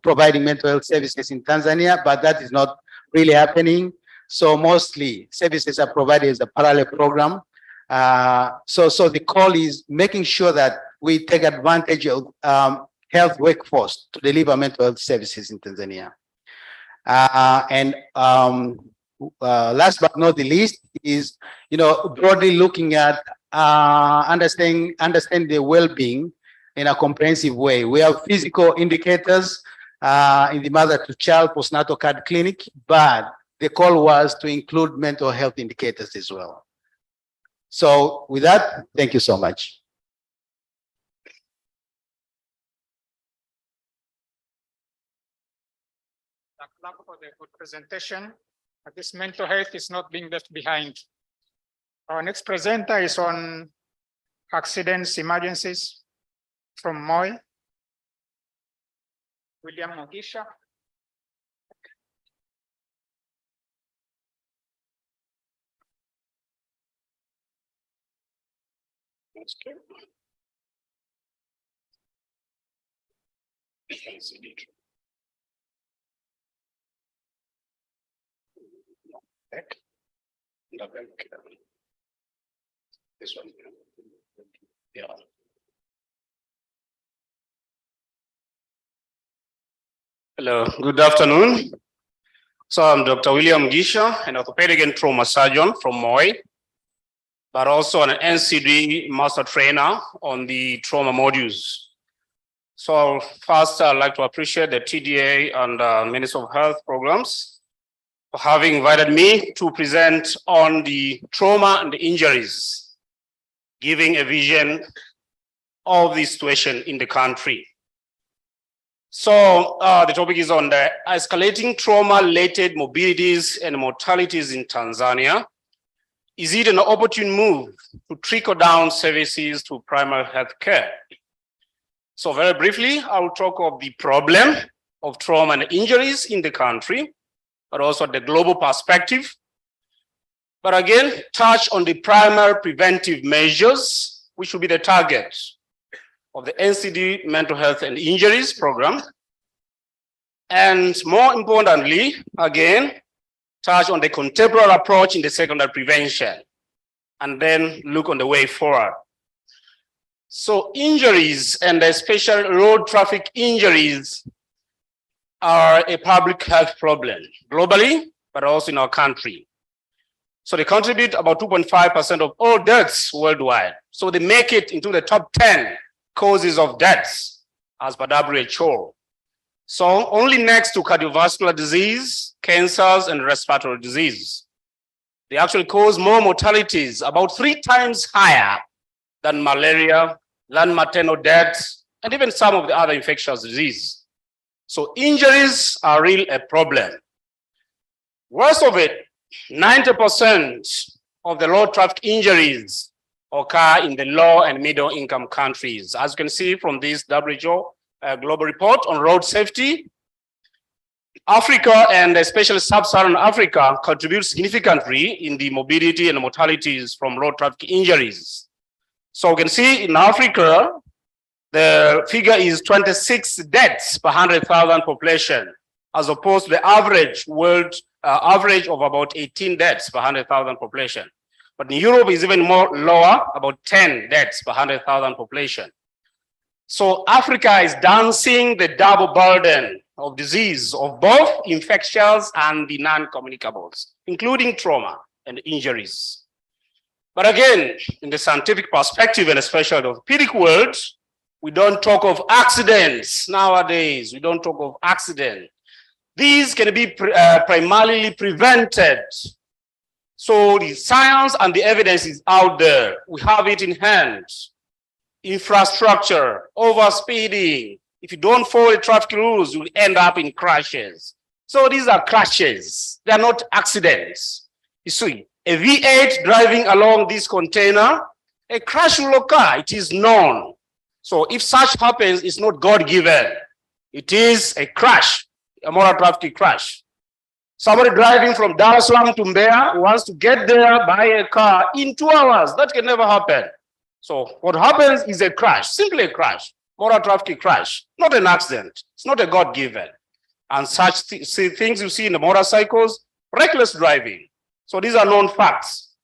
providing mental health services in Tanzania, but that is not really happening. So mostly services are provided as a parallel program. So the call is making sure that we take advantage of health workforce to deliver mental health services in Tanzania. Last but not the least is, broadly looking at understand the well-being in a comprehensive way. We have physical indicators in the mother-to-child postnatal card clinic, but the call was to include mental health indicators as well. So with that, thank you so much. Thank you for the good presentation. This mental health is not being left behind. Our next presenter is on accidents, emergencies from Moi. William Mugisha. This one. Yeah. Hello, good afternoon. So I'm Dr. William Gisha, an orthopedic and trauma surgeon from Moi, but also an NCD master trainer on the trauma modules. So first, I'd like to appreciate the TDA and Ministry of Health programs for having invited me to present on the trauma and the injuries, giving a vision of the situation in the country. So the topic is on the escalating trauma-related mobilities and mortalities in Tanzania. Is it an opportune move to trickle down services to primary health care? So very briefly, I will talk of the problem of trauma and injuries in the country, but also the global perspective. But again, touch on the primary preventive measures, which will be the target of the NCD Mental Health and Injuries Program. And more importantly, again, touch on the contemporary approach in the secondary prevention, and then look on the way forward. So injuries, and especially road traffic injuries, are a public health problem globally, but also in our country. So they contribute about 2.5% of all deaths worldwide. So they make it into the top 10 causes of deaths as per WHO. So only next to cardiovascular disease, cancers, and respiratory disease. They actually cause more mortalities, about 3 times higher than malaria, than maternal deaths, and even some of the other infectious diseases. So injuries are really a problem. Worst of it, 90% of the road traffic injuries occur in the low and middle income countries. As you can see from this WHO global report on road safety, Africa and especially sub-Saharan Africa contribute significantly in the morbidity and mortalities from road traffic injuries. So we can see in Africa, the figure is 26 deaths per 100,000 population, as opposed to the average world average of about 18 deaths per 100,000 population. But in Europe is even more lower, about 10 deaths per 100,000 population. So Africa is dancing the double burden of disease of both infectious and the non-communicables, including trauma and injuries. But again, in the scientific perspective, and especially the orthopedic world, we don't talk of accidents nowadays. We don't talk of accidents. These can be primarily prevented. So the science and the evidence is out there. We have it in hand. Infrastructure, overspeeding. If you don't follow the traffic rules, you'll end up in crashes. So these are crashes. They are not accidents. You see, a V8 driving along this container, a crash will occur. It is known. So if such happens, it's not God-given. It is a crash, a motor traffic crash. Somebody driving from Dar es Salaam to Mbeya wants to get there by a car in 2 hours. That can never happen. So what happens is a crash, simply a crash, motor traffic crash, not an accident. It's not a God-given. And such things you see in the motorcycles, reckless driving. So these are known facts.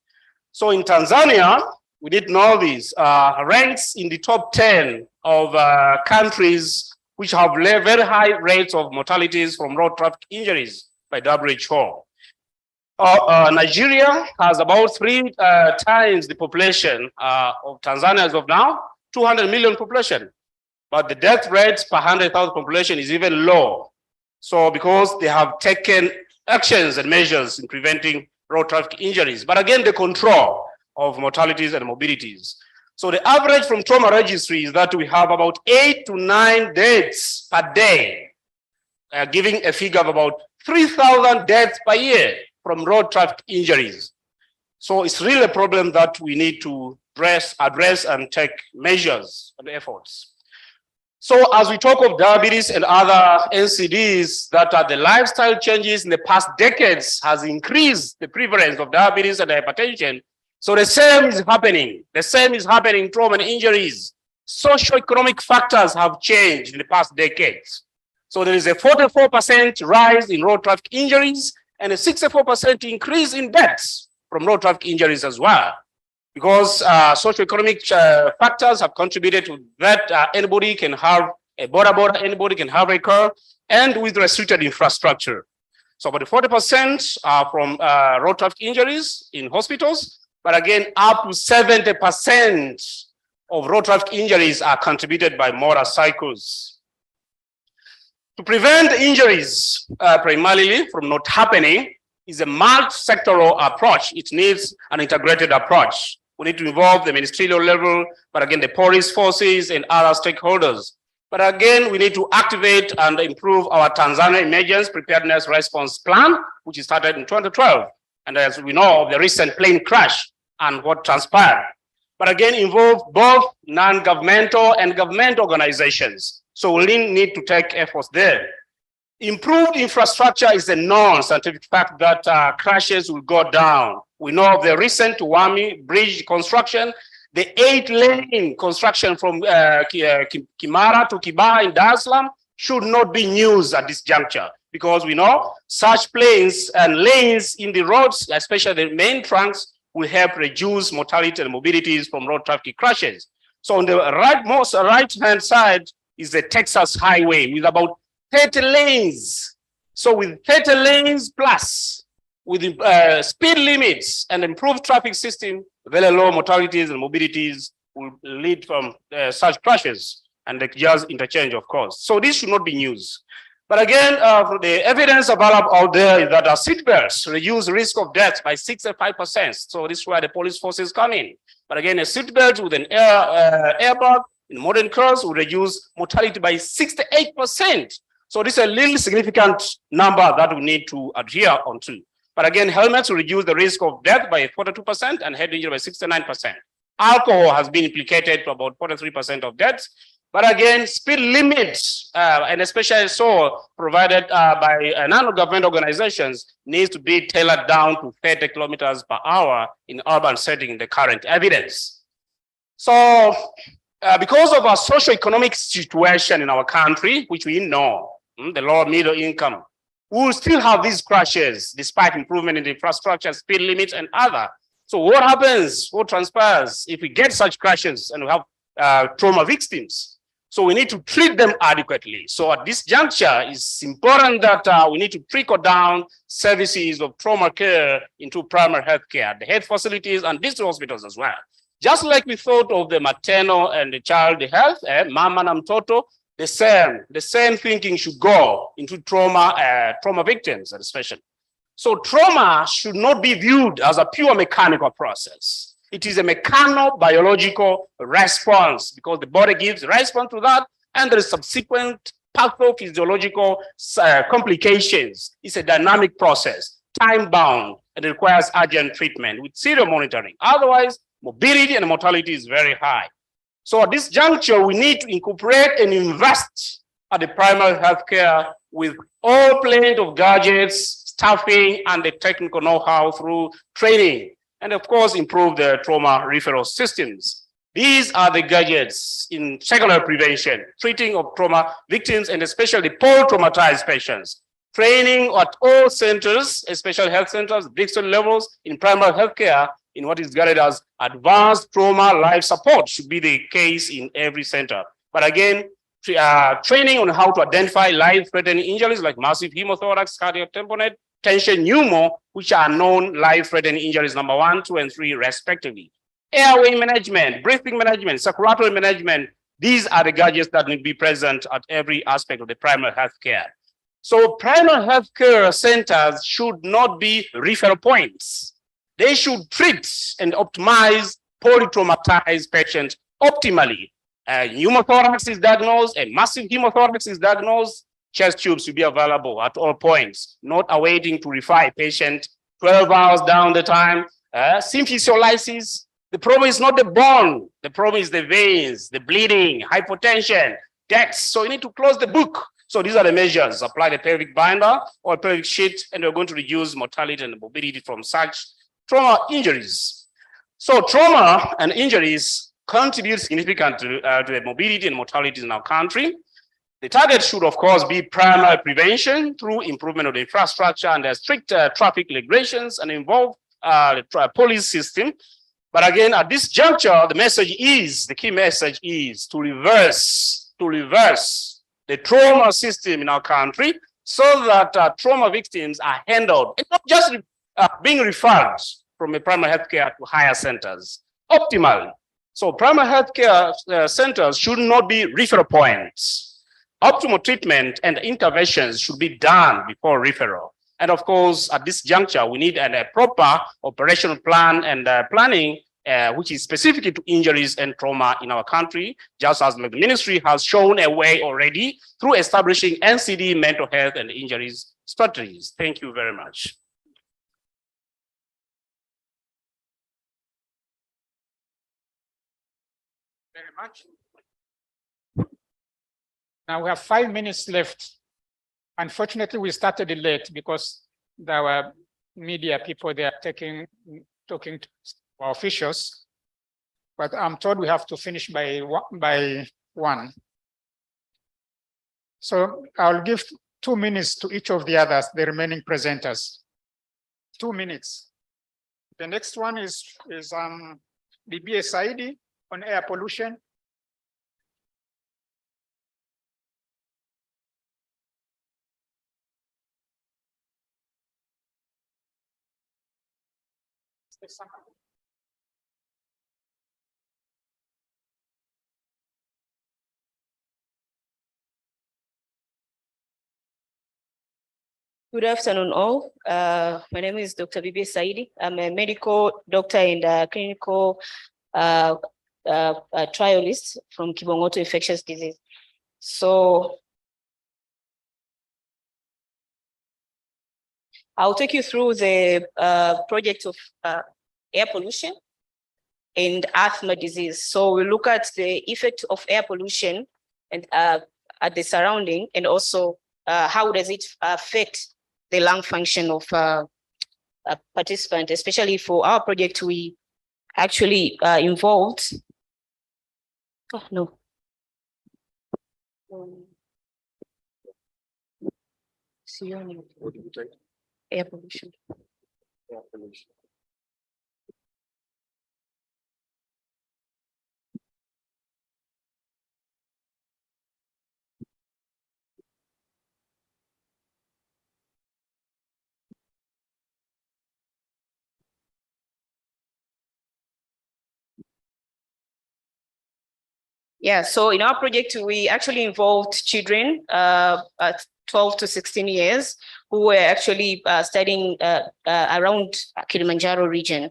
So in Tanzania, we did know this, ranks in the top 10 of countries which have very high rates of mortalities from road traffic injuries by WHO. Nigeria has about 3 times the population of Tanzania as of now, 200 million population. But the death rates per 100,000 population is even low. So because they have taken actions and measures in preventing road traffic injuries. But again, the control of mortalities and morbidities. So the average from trauma registry is that we have about 8 to 9 deaths per day, giving a figure of about 3,000 deaths per year from road traffic injuries. So it's really a problem that we need to address and take measures and efforts. So as we talk of diabetes and other NCDs, that are the lifestyle changes in the past decades has increased the prevalence of diabetes and hypertension. So the same is happening. The same is happening in trauma and injuries. Socioeconomic factors have changed in the past decades. So there is a 44% rise in road traffic injuries and a 64% increase in deaths from road traffic injuries as well. Because socioeconomic factors have contributed to that. Anybody can have a border, anybody can have a car, and with restricted infrastructure. So about 40% are from road traffic injuries in hospitals, but again, up to 70% of road traffic injuries are contributed by motorcycles. To prevent injuries primarily from not happening is a multi-sectoral approach. It needs an integrated approach. We need to involve the ministerial level, but again, the police forces and other stakeholders. But again, we need to activate and improve our Tanzania Emergency Preparedness Response Plan, which started in 2012. And as we know of the recent plane crash and what transpired. But again, involve both non-governmental and government organizations. So we need to take efforts there. Improved infrastructure is a known scientific fact that crashes will go down. We know of the recent Wami Bridge construction, the 8-lane construction from Kimara to Kibaha in Dar es Salaam should not be news at this juncture, because we know such planes and lanes in the roads, especially the main trunks, will help reduce mortality and morbidities from road traffic crashes. So on the right-hand side is the Texas highway with about 30 lanes. So with 30 lanes plus, with speed limits and improved traffic system, very low mortalities and morbidities will lead from such crashes and the just interchange, of course. So this should not be news. But again, the evidence available out there is that our seatbelts reduce risk of death by 65%. So this is where the police forces come in. But again, a seatbelt with an airbag in modern cars will reduce mortality by 68%. So this is a little significant number that we need to adhere onto. But again, helmets will reduce the risk of death by 42% and head injury by 69%. Alcohol has been implicated to about 43% of deaths. But again, speed limits, and especially so provided by non-government organizations, needs to be tailored down to 30 kilometers per hour in urban setting in the current evidence. So because of our socio-economic situation in our country, which we know, the low middle income, we will still have these crashes despite improvement in the infrastructure, speed limits, and other. So what happens, what transpires if we get such crashes and we have trauma victims? So we need to treat them adequately. So at this juncture, it's important that we need to trickle down services of trauma care into primary health care, the health facilities and district hospitals as well. Just like we thought of the maternal and the child health, mama na mtoto, the same thinking should go into trauma victims especially. So trauma should not be viewed as a pure mechanical process. It is a mechano-biological response because the body gives response to that and there is subsequent pathophysiological complications. It's a dynamic process, time-bound, and it requires urgent treatment with serial monitoring. Otherwise, morbidity and mortality is very high. So at this juncture, we need to incorporate and invest at the primary healthcare with all plenty of gadgets, staffing, and the technical know-how through training, and of course, improve the trauma referral systems. These are the gadgets in secondary prevention, treating of trauma victims, and especially post-traumatized patients. Training at all centers, especially health centers, district levels in primary healthcare, in what is guided as advanced trauma life support should be the case in every center. But again, training on how to identify life-threatening injuries like massive hemothorax, cardiac tamponade, tension pneumo, which are known life-threatening injuries number 1, 2, and 3, respectively. Airway management, breathing management, circulatory management, these are the gadgets that need to be present at every aspect of the primary health care. So primary health care centers should not be referral points. They should treat and optimize polytraumatized patients optimally. Pneumothorax is diagnosed, a massive hemothorax is diagnosed, chest tubes should be available at all points, not awaiting to refer a patient 12 hours down the time. Symphysiolysis, the problem is not the bone, the problem is the veins, the bleeding, hypotension, deaths. So you need to close the book. So these are the measures: apply the pelvic binder or pelvic sheet, and we're going to reduce mortality and morbidity from such trauma injuries. So trauma and injuries contribute significantly to the morbidity and mortality in our country. The target should, of course, be primary prevention through improvement of the infrastructure and strict traffic regulations and involve the police system. But again, at this juncture, the key message is to reverse the trauma system in our country so that trauma victims are handled and not just being referred from a primary healthcare to higher centers optimally. So primary healthcare centers should not be referral points. Optimal treatment and interventions should be done before referral. And of course, at this juncture, we need a proper operational plan and planning which is specific to injuries and trauma in our country, just as the ministry has shown a way already through establishing NCD mental health and injuries strategies. Thank you very much. Very much. Now we have 5 minutes left. Unfortunately, we started late because there were media people there talking to our officials, but I'm told we have to finish by 1. So I'll give 2 minutes to each of the others, the remaining presenters. 2 minutes. The next one is BBA Saidi on air pollution. Good afternoon, all. My name is Dr. Bibi Saidi. I'm a medical doctor and clinical trialist from Kibongoto Infectious Disease. So I'll take you through the project of air pollution and asthma disease. So we look at the effect of air pollution and at the surrounding, and also how does it affect the lung function of a participant, especially for our project, we actually involved. Oh, no. Air pollution. Yeah, so in our project, we actually involved children at 12 to 16 years who were actually studying around Kilimanjaro region.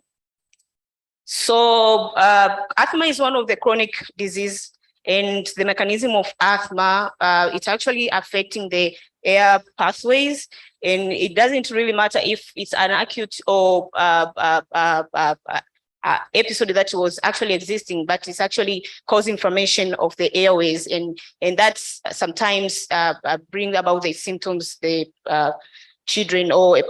So asthma is one of the chronic disease, and the mechanism of asthma, it's actually affecting the air pathways, and it doesn't really matter if it's an acute or episode that was actually existing, but it's actually causing inflammation of the airways, and that's sometimes bring about the symptoms the children or a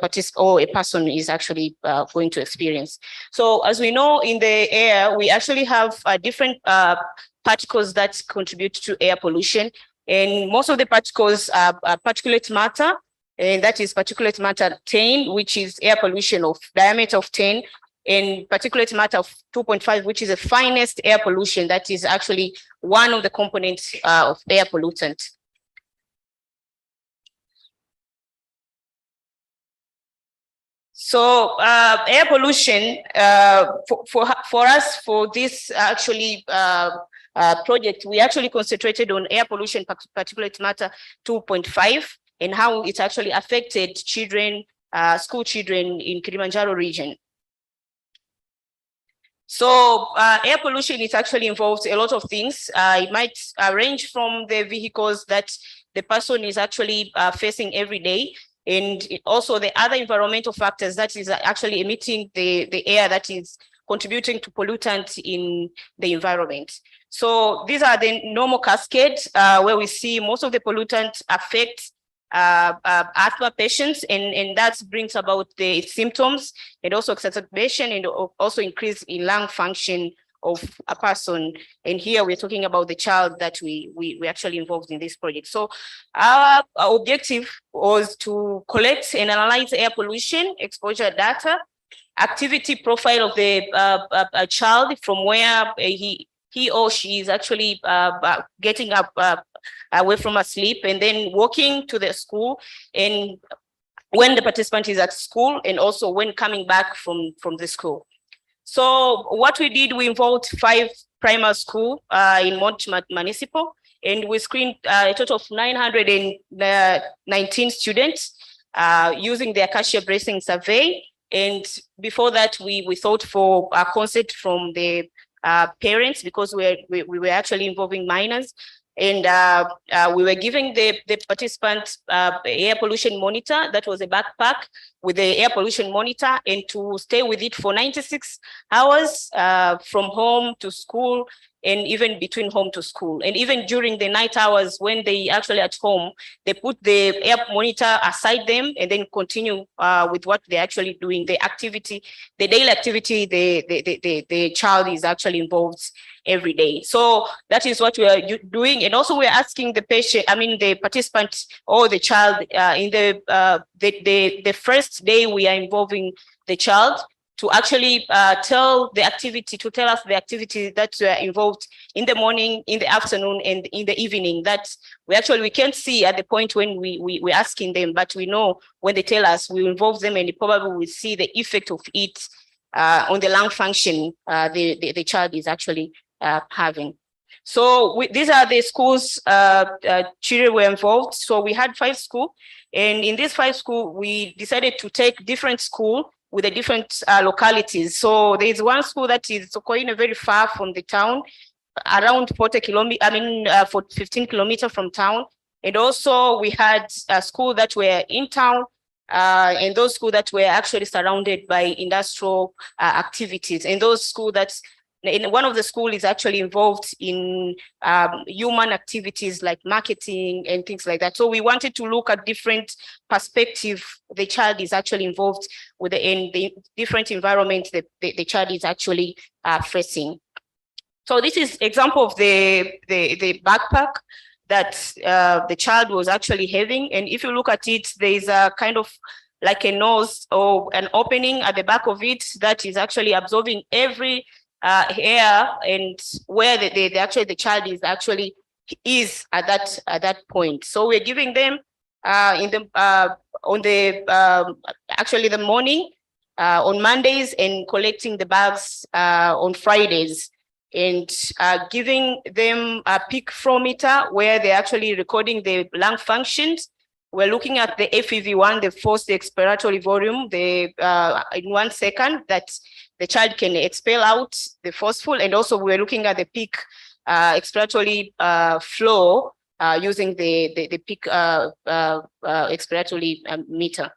person is actually going to experience. So as we know, in the air, we actually have different particles that contribute to air pollution, and most of the particles are particulate matter, and that is particulate matter 10, which is air pollution of diameter of 10, and particulate matter of 2.5, which is the finest air pollution. That is actually one of the components of air pollutant. So air pollution for us, for this actually project, we actually concentrated on air pollution particulate matter 2.5 and how it actually affected children, school children in Kilimanjaro region. So air pollution, it actually involves a lot of things. It might range from the vehicles that the person is actually facing every day, and also the other environmental factors that is actually emitting the air that is contributing to pollutants in the environment. So these are the normal cascades where we see most of the pollutants affect asthma patients, and that brings about the symptoms and also exacerbation and also increase in lung function of a person. And here we're talking about the child that we actually involved in this project. So our objective was to collect and analyze air pollution exposure data, activity profile of the child from where he or she is actually getting up away from sleep, and then walking to the school, and when the participant is at school, and also when coming back from the school. So what we did, we involved 5 primary schools in Mont Municipal, and we screened a total of 919 students using the Acacia Bracing Survey. And before that, we thought for a consent from the parents, because we were actually involving minors. And we were giving the participants air pollution monitor, that was a backpack with the air pollution monitor, and to stay with it for 96 hours from home to school, and even between home to school. And even during the night hours when they actually at home, they put the air monitor aside them and then continue with what they're actually doing, the activity, the daily activity the child is actually involved every day. So that is what we are doing. And also we're asking the patient, the participant or the child in the first day we are involving the child to actually tell us the activity that we are involved in the morning, in the afternoon, and in the evening, that we can't see at the point when we're asking them, but we know when they tell us, we involve them, and probably will see the effect of it on the lung function the child is actually having. So these are the schools children were involved. So we had 5 schools, and in these 5 schools, we decided to take different schools with the different localities. So there's one school that is very far from the town, around 40 kilometers, for 15 kilometers from town. And also we had a school that were in town, and those schools that were actually surrounded by industrial activities, and those schools that in one of the school is actually involved in human activities like marketing and things like that. So we wanted to look at different perspective the child is actually involved with in the different environment that the child is actually facing. So this is example of the backpack that the child was actually having. And if you look at it, there is a kind of like a nose or an opening at the back of it that is actually absorbing every air and where the child is actually at that point. So we're giving them actually the morning on Mondays and collecting the bags on Fridays, and giving them a peak flow meter where they're actually recording the lung functions. We're looking at the FEV1, the forced expiratory volume, in 1 second that the child can expel out the forceful, and also we're looking at the peak expiratory flow using the peak expiratory meter.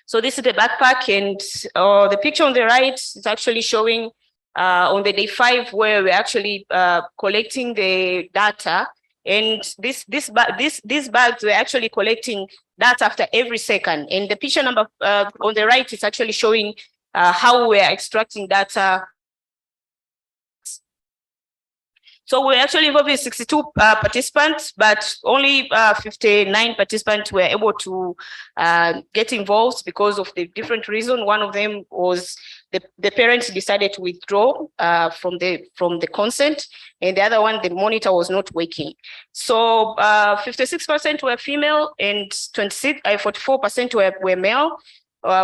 So this is the backpack, and the picture on the right is actually showing on the day 5 where we're actually collecting the data. And these bags were actually collecting data after every second. And the picture number on the right is actually showing how we're extracting data. So we're actually involved with 62 participants, but only 59 participants were able to get involved because of the different reasons. One of them was the parents decided to withdraw from the consent, and the other one, the monitor was not working. So 56% were female and 44% were male,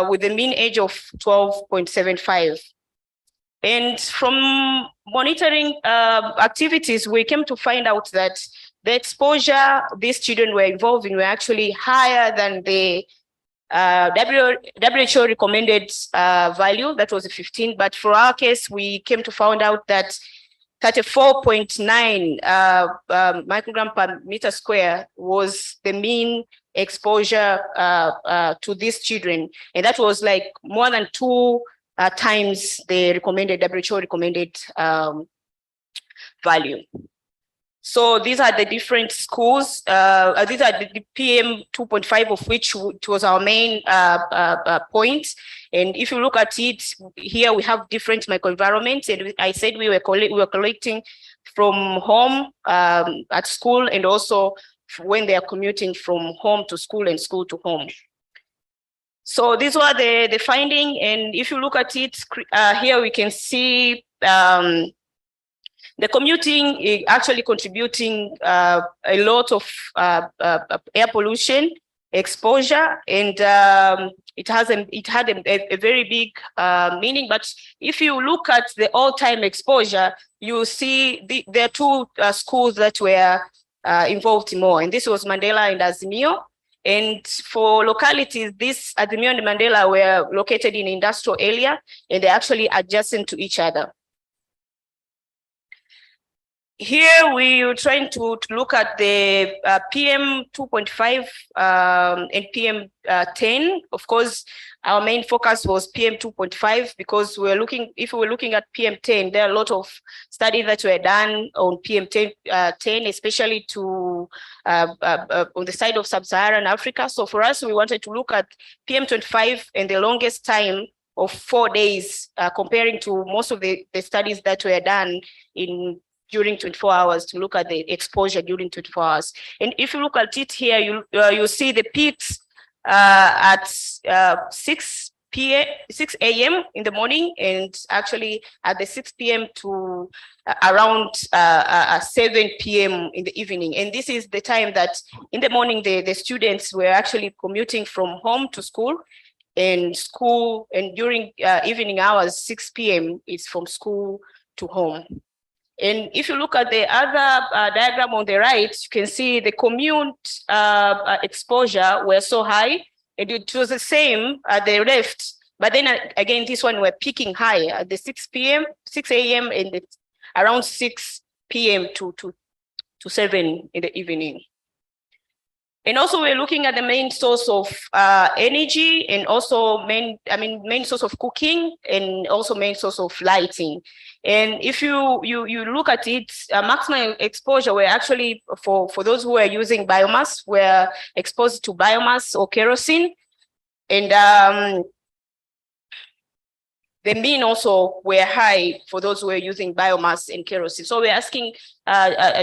with a mean age of 12.75. And from monitoring activities, we came to find out that the exposure these children were involved in were actually higher than the WHO recommended value, that was 15. But for our case, we came to find out that 34.9 microgram per meter square was the mean exposure to these children. And that was like more than 2 times the WHO recommended value. So these are the different schools. These are the PM 2.5, of which was our main point. And if you look at it here, we have different microenvironments. And I said we were collecting from home at school, and also when they are commuting from home to school and school to home. So these were the finding, and if you look at it here, we can see the commuting is actually contributing a lot of air pollution exposure, and it had a very big meaning. But if you look at the all-time exposure, you see there are 2 schools that were involved more, and this was Mandela and Azimio. And for localities, this Azimio and Mandela were located in industrial area, and they're actually adjacent to each other. Here we were trying to look at the PM 2.5 and PM 10. Of course, our main focus was PM 2.5 because if we were looking at PM 10, there are a lot of studies that were done on PM 10, especially to on the side of sub-Saharan Africa. So for us, we wanted to look at PM 25 and the longest time of 4 days, comparing to most of the studies that were done during 24 hours, to look at the exposure during 24 hours. And if you look at it here, you see the peaks at 6 a.m. in the morning, and actually at the 6 p.m. to around 7 p.m. in the evening. And this is the time that in the morning, the students were actually commuting from home to school, and during evening hours, 6 p.m. is from school to home. And if you look at the other diagram on the right, you can see the commute exposure were so high, and it was the same at the left. But then again, this one were peaking high at the 6 a.m. and around 6 p.m. to 7 in the evening. And also we're looking at the main source of energy, and also main source of cooking, and also main source of lighting. And if you look at it, maximum exposure, we're actually, for those who are using biomass, we're exposed to biomass or kerosene. And the mean also were high for those who are using biomass and kerosene. So we're asking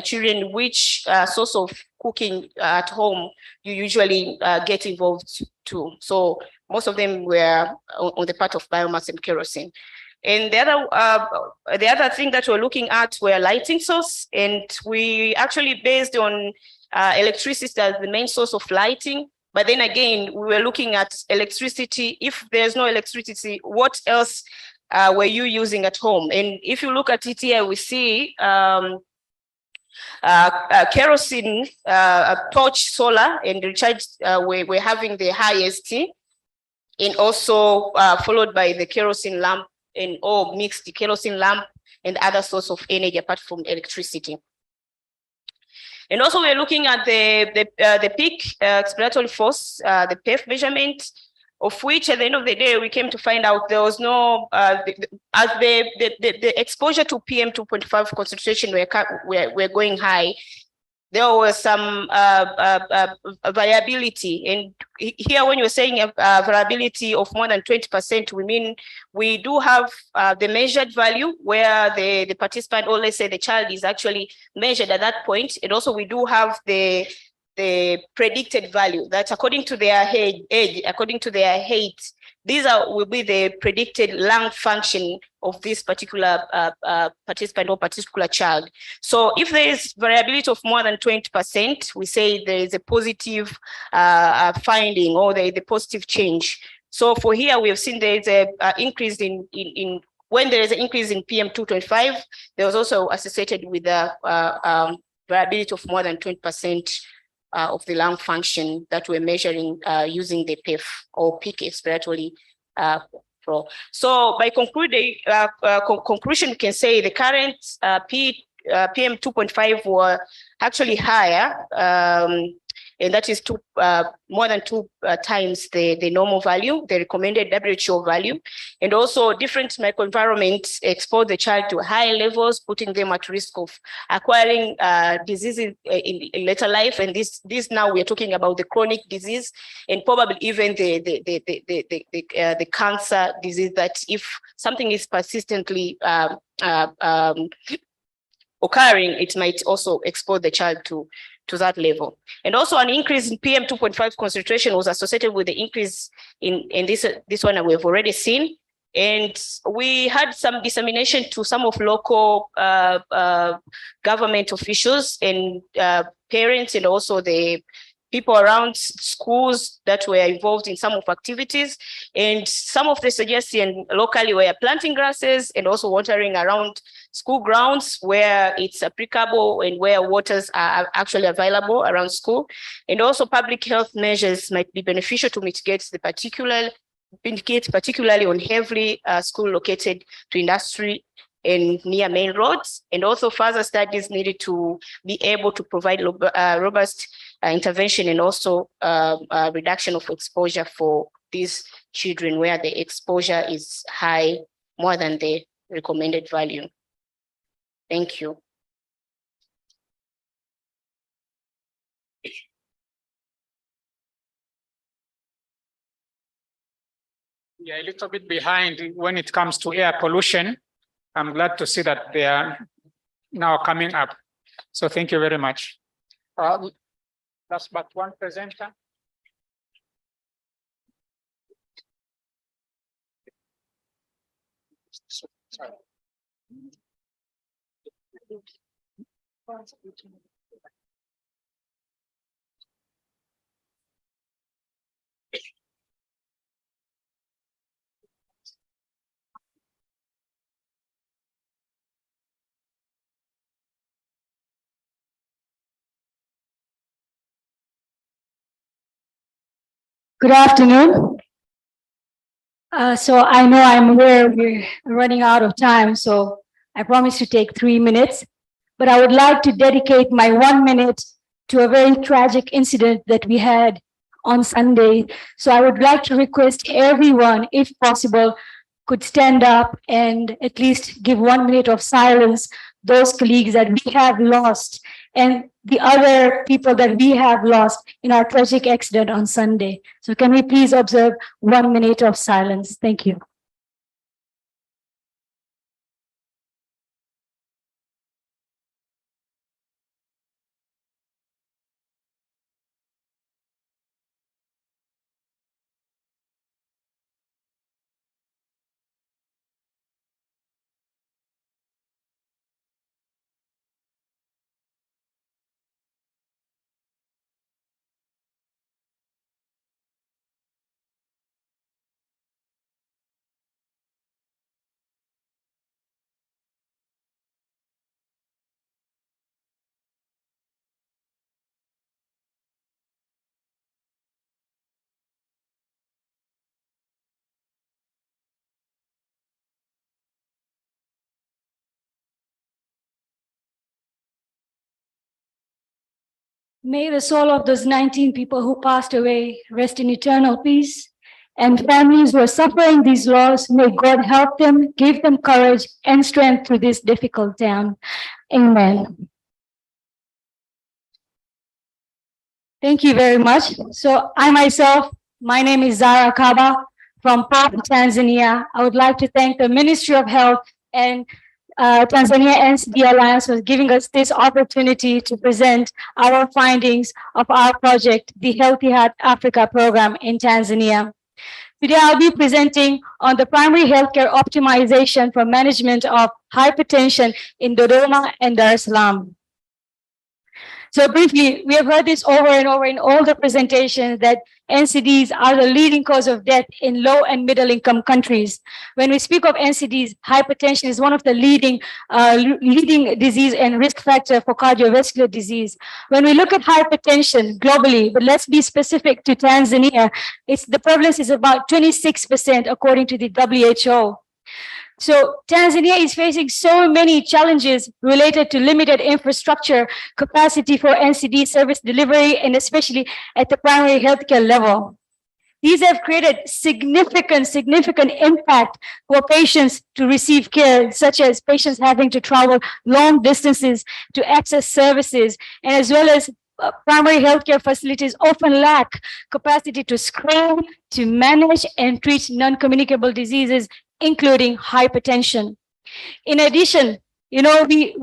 children which source of cooking at home you usually get involved to. So most of them were on the part of biomass and kerosene. And the other thing that we're looking at were lighting source, and we actually based on electricity as the main source of lighting. But then again, we were looking at electricity. If there's no electricity, what else were you using at home? And if you look at it here, we see kerosene, torch, solar, and recharge. We're having the highest, and also followed by the kerosene lamp, and or mixed kerosene lamp and other source of energy apart from electricity. And also we're looking at the peak expiratory force, the PEF measurement, of which at the end of the day, we came to find out there was no, as the exposure to PM 2.5 concentration were going high, there was some variability. And here, when you're saying a variability of more than 20%, we mean we do have the measured value where the participant, or let's say the child, is actually measured at that point. And also we do have the predicted value that according to their age, according to their height, these will be the predicted lung function of this particular participant or particular child. So if there is variability of more than 20%, we say there is a positive finding, or the positive change. So for here, we have seen there is a increase in when there is an increase in PM 2.5, there was also associated with the variability of more than 20% of the lung function that we're measuring using the PEF, or peak expiratory flow. So by concluding, conclusion, we can say the current PM 2.5 were actually higher, and that is more than 2 times the normal value, the recommended WHO value. And also different microenvironments expose the child to high levels, putting them at risk of acquiring diseases in later life. And this now we are talking about the chronic disease, and probably even the cancer disease, that if something is persistently occurring, it might also expose the child to that level. And also an increase in PM 2.5 concentration was associated with the increase in this one that we have already seen. And we had some dissemination to some of local government officials and parents, and also the people around schools that were involved in some of activities. And some of the suggestions locally were planting grasses and also watering around school grounds where it's applicable and where waters are actually available around school. And also public health measures might be beneficial to mitigate particularly on heavily school located to industry and near main roads. And also further studies needed to be able to provide robust intervention, and also reduction of exposure for these children where the exposure is high, more than the recommended value. Thank you. Yeah, a little bit behind when it comes to air pollution. I'm glad to see that they are now coming up. So thank you very much. Last but one presenter. Sorry. Good afternoon. So I know I'm aware we're running out of time, so I promise to take 3 minutes, but I would like to dedicate my 1 minute to a very tragic incident that we had on Sunday. So I would like to request everyone, if possible, could stand up and at least give 1 minute of silence, those colleagues that we have lost and the other people that we have lost in our tragic accident on Sunday. So can we please observe 1 minute of silence? Thank you. May the soul of those 19 people who passed away rest in eternal peace. And families who are suffering these loss, may God help them, give them courage and strength through this difficult time. Amen. Thank you very much. So I myself, my name is Zara Kaba from Port, Tanzania. I would like to thank the Ministry of Health and Tanzania NCD Alliance for giving us this opportunity to present our findings of our project, the Healthy Heart Africa program in Tanzania. Today, I'll be presenting on the primary healthcare optimization for management of hypertension in Dodoma and Dar es Salaam. So briefly, we have heard this over and over in all the presentations that NCDs are the leading cause of death in low and middle income countries. When we speak of NCDs, hypertension is one of the leading disease and risk factor for cardiovascular disease. When we look at hypertension globally, but let's be specific to Tanzania, the prevalence is about 26% according to the WHO. So Tanzania is facing so many challenges related to limited infrastructure capacity for NCD service delivery, and especially at the primary healthcare level. These have created significant impact for patients to receive care, such as patients having to travel long distances to access services, and as well as primary healthcare facilities often lack capacity to screen, to manage, and treat non-communicable diseases, including hypertension. In addition, you know, we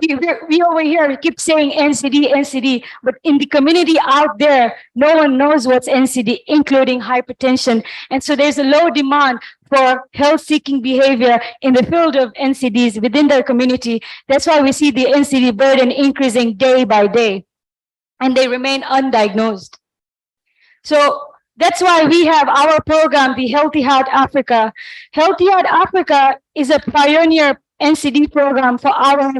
over here, we keep saying NCD, but in the community out there, no one knows what's NCD, including hypertension. And so there's a low demand for health-seeking behavior in the field of NCDs within their community. That's why we see the NCD burden increasing day by day, and they remain undiagnosed. So that's why we have our program, the Healthy Heart Africa. Healthy Heart Africa is a pioneer NCD program for our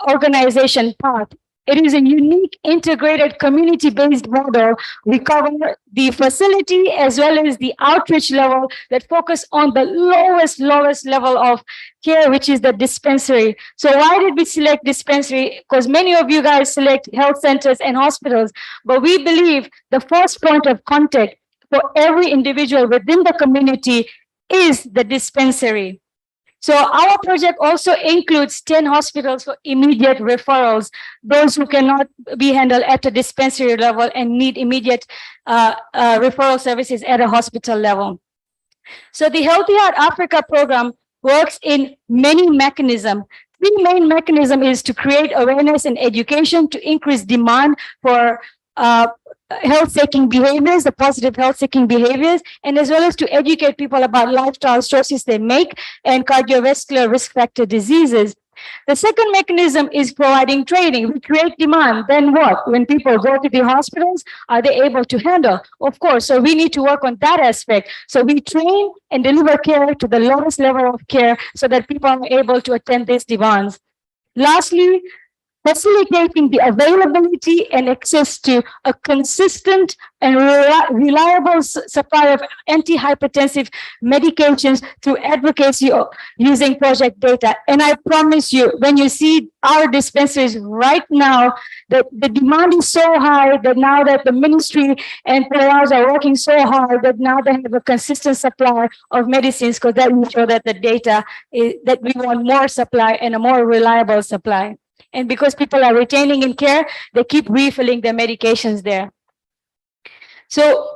organization PATH. It is a unique integrated community-based model. We cover the facility as well as the outreach level that focus on the lowest level of care, which is the dispensary. So why did we select dispensary? Because many of you guys select health centers and hospitals, but we believe the first point of contact for every individual within the community is the dispensary. So our project also includes 10 hospitals for immediate referrals, those who cannot be handled at the dispensary level and need immediate referral services at a hospital level. So the Healthy Heart Africa program works in many mechanisms. The main mechanism is to create awareness and education to increase demand for health-seeking behaviors, the positive health-seeking behaviors, and as well as to educate people about lifestyle choices they make and cardiovascular risk factor diseases. The second mechanism is providing training. We create demand. Then what? When people go to the hospitals, are they able to handle? Of course. So we need to work on that aspect. So we train and deliver care to the lowest level of care so that people are able to attend these demands. Lastly, facilitating the availability and access to a consistent and reliable supply of antihypertensive medications through advocacy using project data. And I promise you, when you see our dispensaries right now, that the demand is so high that now that the ministry and PRRs are working so hard that now they have a consistent supply of medicines, because that will show that the data is that we want more supply and a more reliable supply. And because people are retaining in care, they keep refilling their medications there. So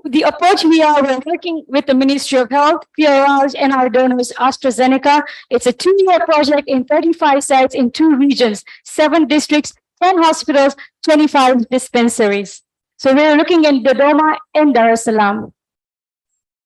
the approach we're working with the Ministry of Health, PRRs, and our donors, AstraZeneca. It's a 2-year project in 35 sites in 2 regions, 7 districts, 10 hospitals, 25 dispensaries. So we're looking in Dodoma and Dar es Salaam.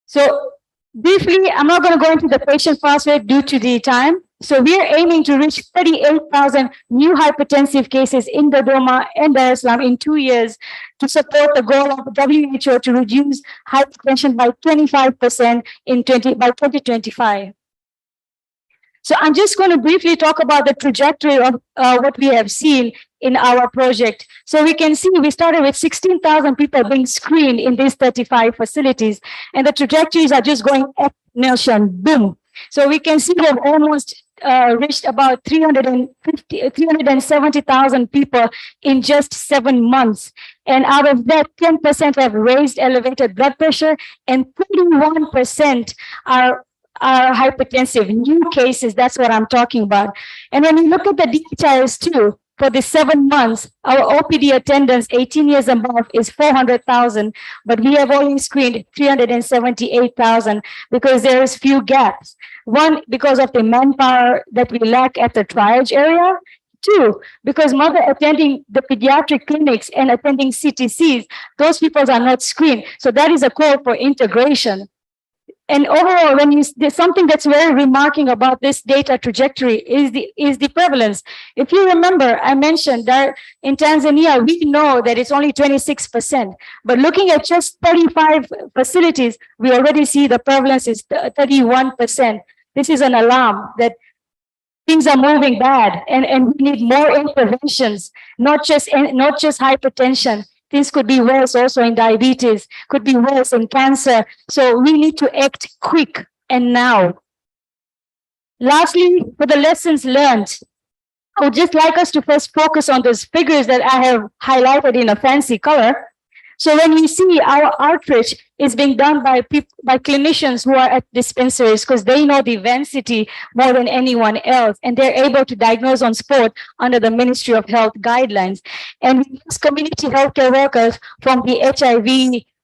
So briefly, I'm not going to go into the patient pathway due to the time. So we are aiming to reach 38,000 new hypertensive cases in Dodoma and Dar es Salaam in 2 years to support the goal of WHO to reduce hypertension by 25% by 2025. So I'm just going to briefly talk about the trajectory of what we have seen in our project. So we can see we started with 16,000 people being screened in these 35 facilities, and the trajectories are just going exponential, boom. So we can see we've almost reached about 370,000 people in just 7 months. And out of that, 10% have raised elevated blood pressure and 31% are hypertensive, new cases. That's what I'm talking about. And when you look at the DHIS2, for the 7 months, our OPD attendance 18 years above is 400,000, but we have only screened 378,000 because there is few gaps. 1, because of the manpower that we lack at the triage area. 2, because mother attending the pediatric clinics and attending CTCs, those people are not screened. So that is a call for integration. And overall, there's something that's very remarkable about this data trajectory is the prevalence. If you remember, I mentioned that in Tanzania, we know that it's only 26%, but looking at just 35 facilities, we already see the prevalence is 31%. This is an alarm that things are moving bad, and we need more interventions, not just hypertension. Things could be worse also in diabetes, could be worse in cancer. So we need to act quick and now. Lastly, for the lessons learned, I would just like us to first focus on those figures that I have highlighted in a fancy color. So when we see our outreach is being done by clinicians who are at dispensaries, because they know the Vancity more than anyone else, and they're able to diagnose on spot under the Ministry of Health guidelines. And we use community healthcare workers from the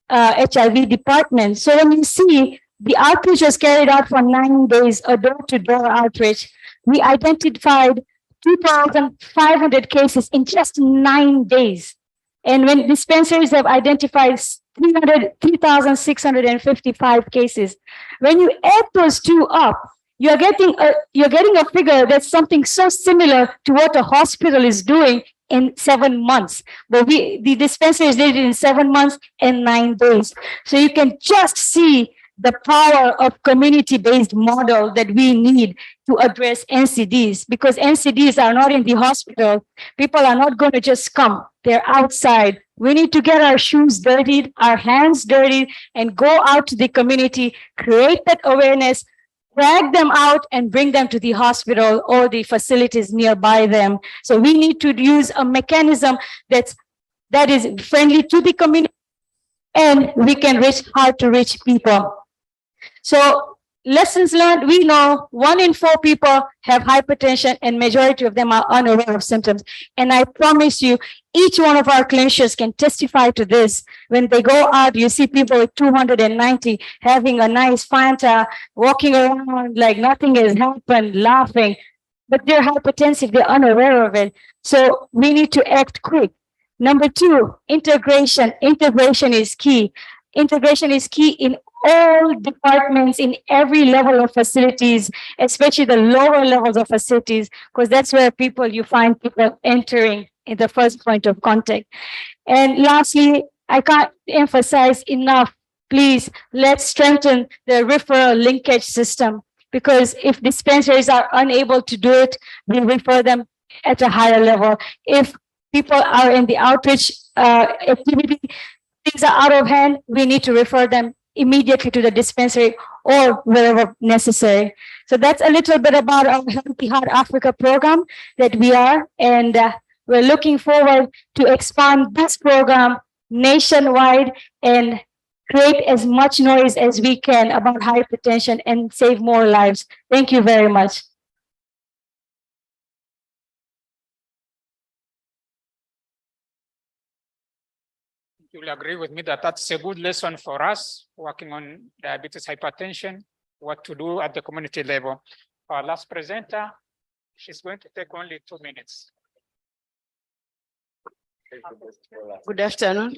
HIV department. So when you see the outreach was carried out for 9 days, a door-to-door outreach, we identified 2,500 cases in just 9 days. And when dispensaries have identified 3,655 cases, when you add those two up, you're getting a figure that's something so similar to what a hospital is doing in 7 months. But the dispensaries did it in 7 months and 9 days. So you can just see the power of community-based model that we need to address NCDs, because NCDs are not in the hospital. People are not going to just come. They're outside. We need to get our shoes dirtied, our hands dirtied, and go out to the community, create that awareness, drag them out and bring them to the hospital or the facilities nearby them. So we need to use a mechanism that is friendly to the community, and we can reach hard to reach people. So lessons learned, we know 1 in 4 people have hypertension and majority of them are unaware of symptoms. And I promise you, each one of our clinicians can testify to this. When they go out, you see people with 290 having a nice Fanta, walking around like nothing has happened, laughing, but they're hypertensive, they're unaware of it. So we need to act quick. Number 2, integration. Integration is key. Integration is key in all departments, in every level of facilities, especially the lower levels of facilities, because that's where you find people entering in the first point of contact. And lastly, I can't emphasize enough, please, let's strengthen the referral linkage system, because if dispensaries are unable to do it, we refer them at a higher level. If people are in the outreach activity, things are out of hand, we need to refer them immediately to the dispensary or wherever necessary. So that's a little bit about our Healthy Heart Africa program that we are, and we're looking forward to expand this program nationwide and create as much noise as we can about hypertension and save more lives. Thank you very much. You will agree with me that that's a good lesson for us working on diabetes, hypertension, what to do at the community level. Our last presenter, she's going to take only 2 minutes. Good afternoon.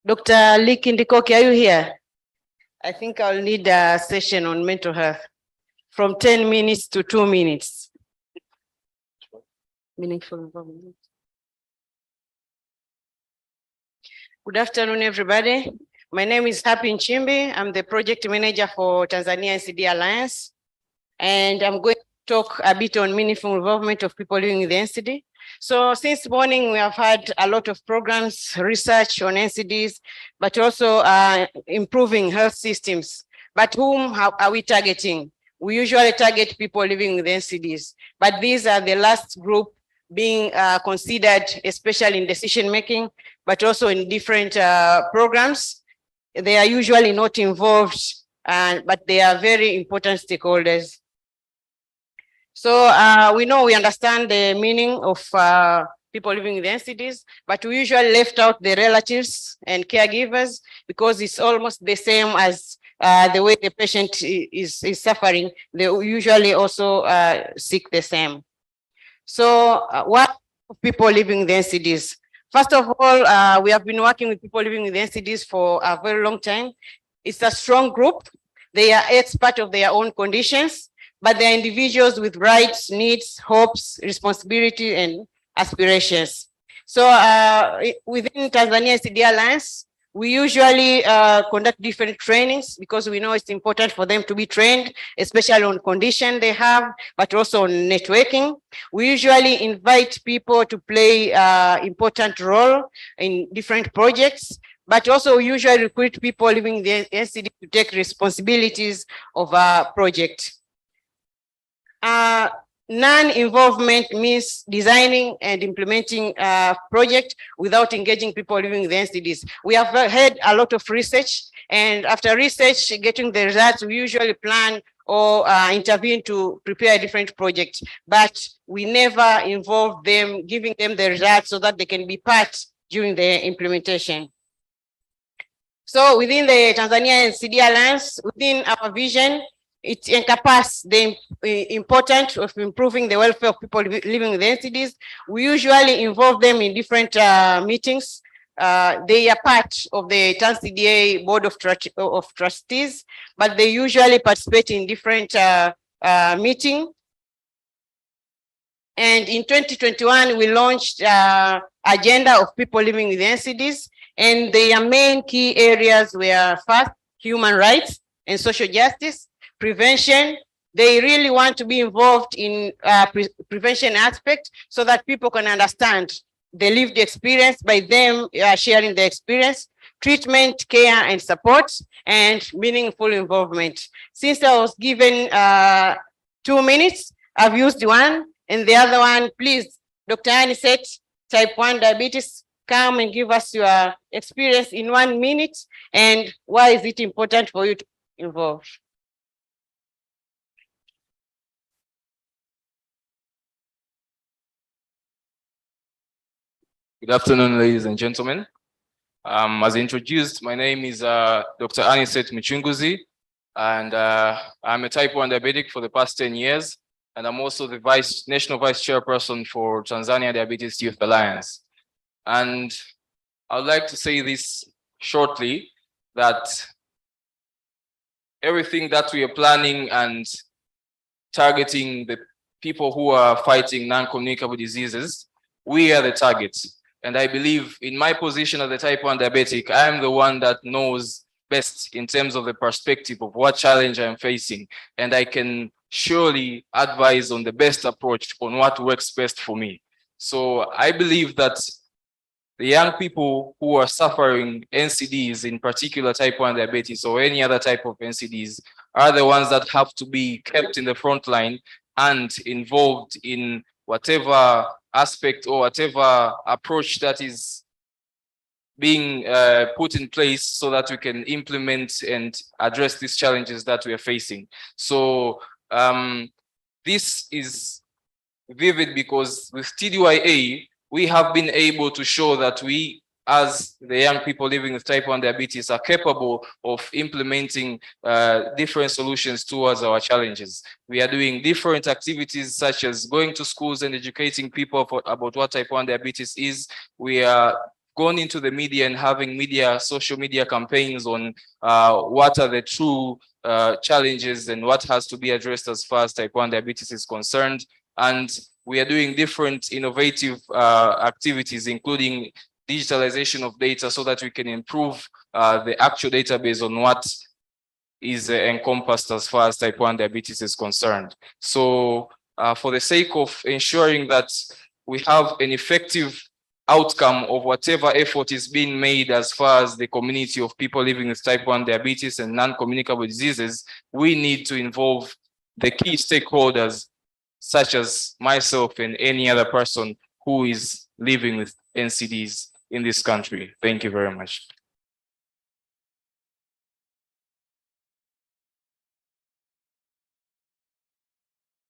Dr. Lee Kindikoki, are you here? I think I'll need a session on mental health from 10 minutes to 2 minutes. Meaningful involvement. Good afternoon, everybody. My name is Happy Nchimbi. I'm the project manager for Tanzania NCD Alliance. And I'm going to talk a bit on meaningful involvement of people living in the NCD. So since morning, we have had a lot of programs, research on NCDs, but also improving health systems. But whom are we targeting? We usually target people living with NCDs, but these are the last group being considered, especially in decision-making, but also in different programs. They are usually not involved, but they are very important stakeholders. So we understand the meaning of people living with NCDs, but we usually left out the relatives and caregivers because it's almost the same as the way the patient is suffering. They usually also seek the same. So what people living with NCDs? First of all, we have been working with people living with NCDs for a very long time. It's a strong group. They are experts of their own conditions, but they are individuals with rights, needs, hopes, responsibility, and aspirations. So within Tanzania NCD Alliance, we usually conduct different trainings because we know it's important for them to be trained, especially on condition they have, but also on networking. We usually invite people to play important role in different projects, but also we usually recruit people living in the NCD to take responsibilities of a project. Non-involvement means designing and implementing a project without engaging people living with NCDs. We have had a lot of research, and after research, getting the results, we usually plan or intervene to prepare a different project, but we never involve them, giving them the results so that they can be part during the implementation. So within the Tanzania NCD Alliance, within our vision, it encompasses the importance of improving the welfare of people living with NCDs. We usually involve them in different meetings. They are part of the TANCDA Board of Trustees, but they usually participate in different meetings. And in 2021, we launched agenda of people living with NCDs, and their main key areas were first, human rights and social justice, prevention. They really want to be involved in prevention aspect so that people can understand the lived experience by them sharing the experience, treatment, care, and support, and meaningful involvement. Since I was given 2 minutes, I've used one, and the other one, please, Dr. Anisette, type 1 diabetes, come and give us your experience in 1 minute, and why is it important for you to involve? Good afternoon, ladies and gentlemen. As introduced, my name is Dr. Anisette Muchunguzi, and I'm a type 1 diabetic for the past 10 years, and I'm also the national vice chairperson for Tanzania Diabetes Youth Alliance. And I would like to say this shortly, that everything that we are planning and targeting the people who are fighting non-communicable diseases, we are the targets. And I believe in my position as a type 1 diabetic, I am the one that knows best in terms of the perspective of what challenge I'm facing. And I can surely advise on the best approach on what works best for me. So I believe that the young people who are suffering NCDs, in particular type 1 diabetes or any other type of NCDs, are the ones that have to be kept in the front line and involved in whatever aspect or whatever approach that is being put in place so that we can implement and address these challenges that we are facing. So this is vivid because with TDYA, we have been able to show that we, as the young people living with type 1 diabetes, are capable of implementing different solutions towards our challenges. We are doing different activities such as going to schools and educating people about what type 1 diabetes is. We are going into the media and having social media campaigns on what are the true challenges and what has to be addressed as far as type 1 diabetes is concerned. And we are doing different innovative activities, including digitalization of data so that we can improve the actual database on what is encompassed as far as type 1 diabetes is concerned. So for the sake of ensuring that we have an effective outcome of whatever effort is being made as far as the community of people living with type 1 diabetes and non-communicable diseases, we need to involve the key stakeholders such as myself and any other person who is living with NCDs in this country. Thank you very much.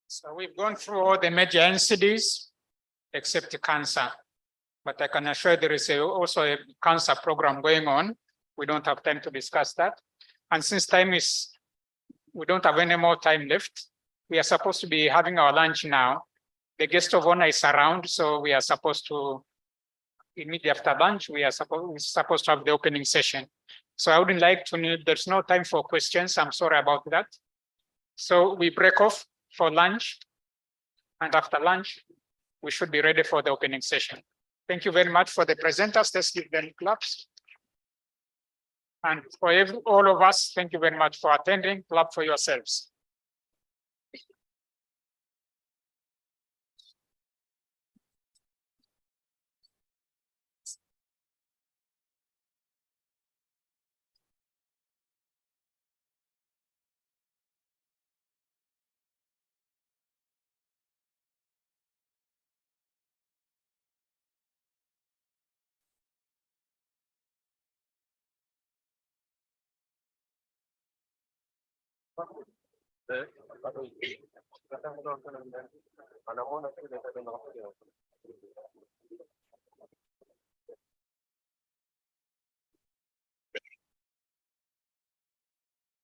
So we've gone through all the major NCDs except cancer. But I can assure there is also a cancer program going on. We don't have time to discuss that. And since we don't have any more time left, we are supposed to be having our lunch now. The guest of honor is around, so we are supposed to, immediately after lunch, we're supposed to have the opening session. So I wouldn't like to, there's no time for questions. I'm sorry about that. So we break off for lunch. And after lunch, we should be ready for the opening session. Thank you very much for the presenters. Let's give them claps. And for all of us, thank you very much for attending. Clap for yourselves.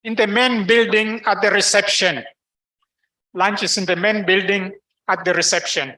In the main building at the reception. Lunch is in the main building at the reception.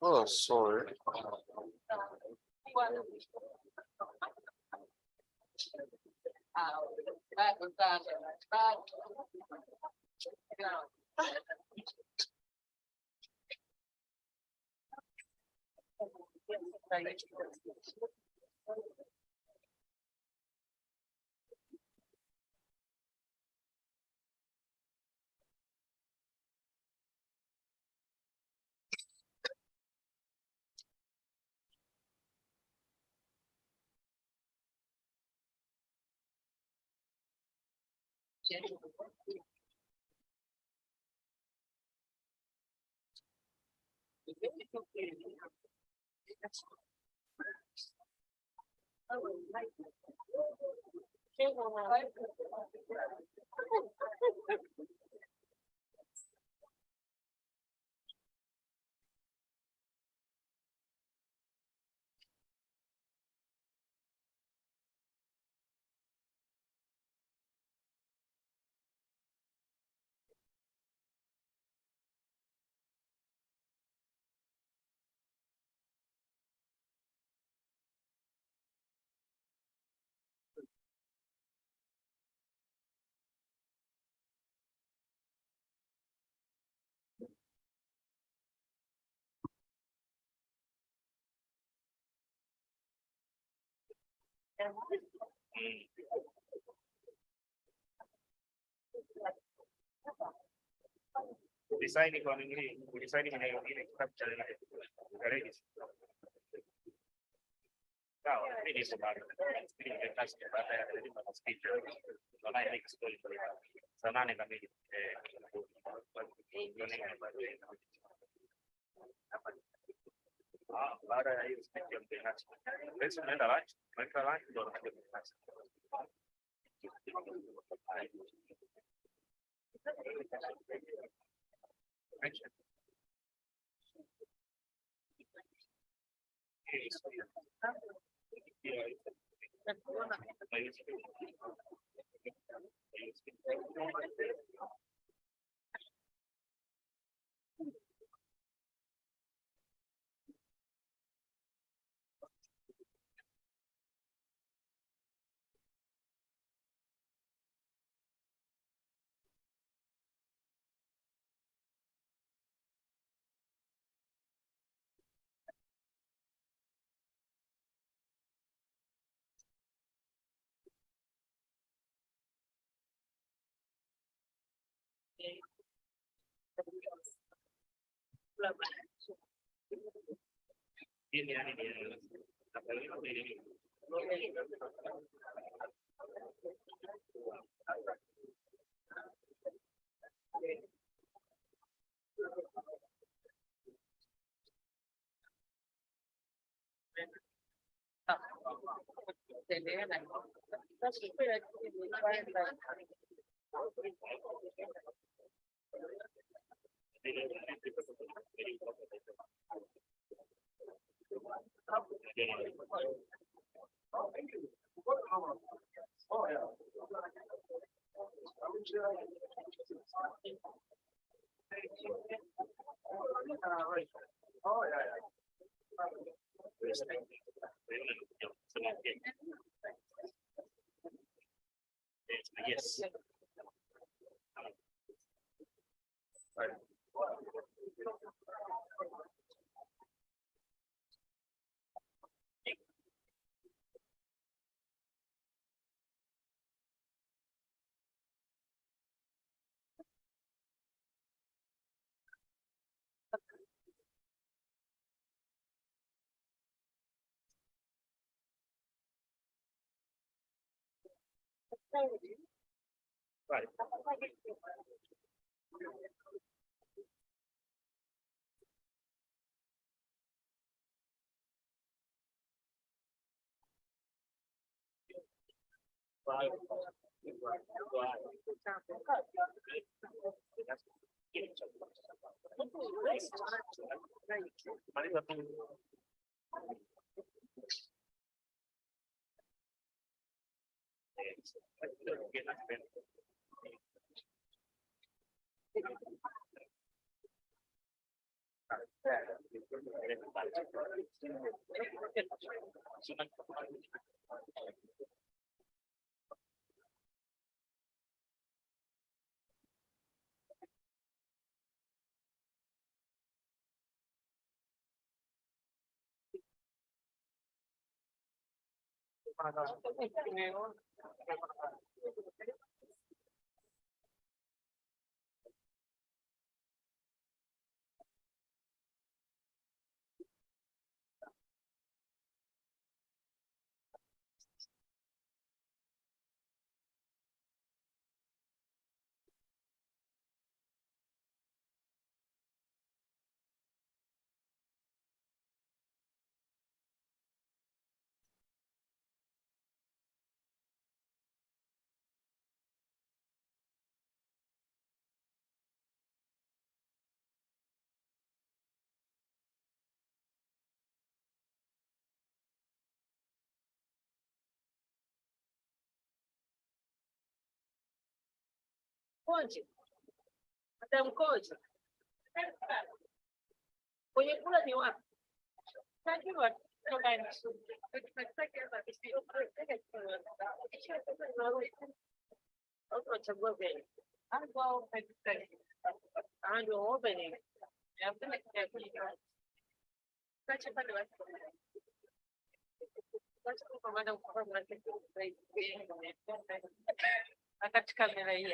Oh, sorry. Designing on ini, designing ini kitabu cha Garegi. Sawa, mimi ni sababu. Mimi ni kazi ya baada ya elimu na speech. Naona ile story kwa saa 8 kamili. Baada ya hiyo speech ya mtendaji. Basi tunaenda lunch, tunaenda lunch ndio tunakwenda kazi. Yes. Right. Koje. Madam Koje. Kwenye kula ni wapi? Najua wachagua vile. Ndio opening. Wakati kamera hii.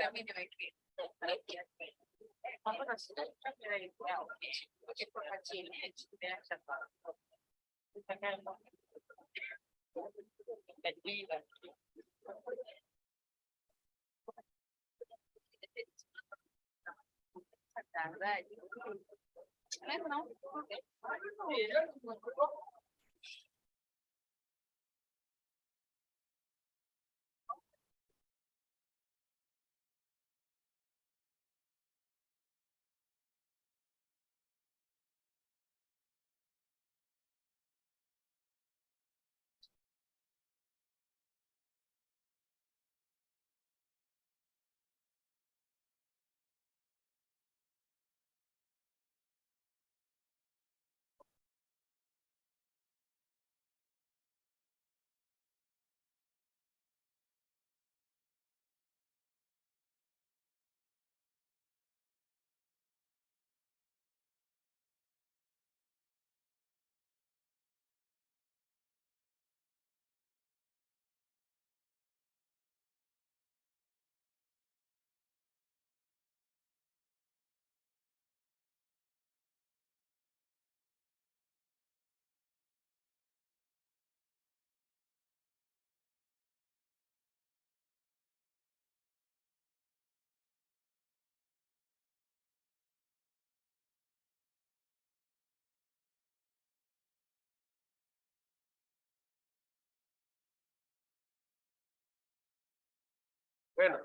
Bueno.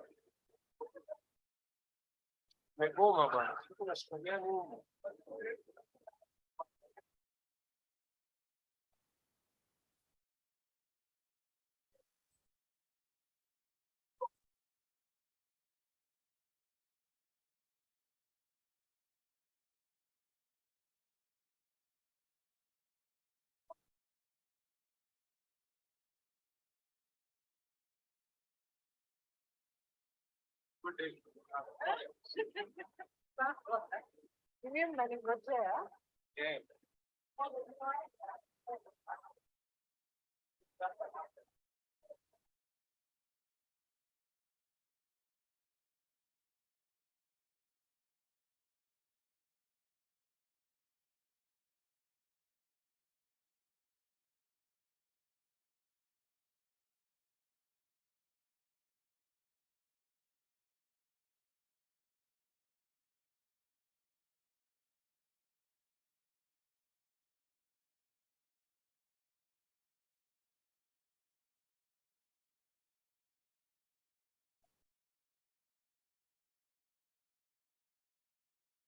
Me goma bwana. Kuna siku gani huko? Mimi mnaningojea?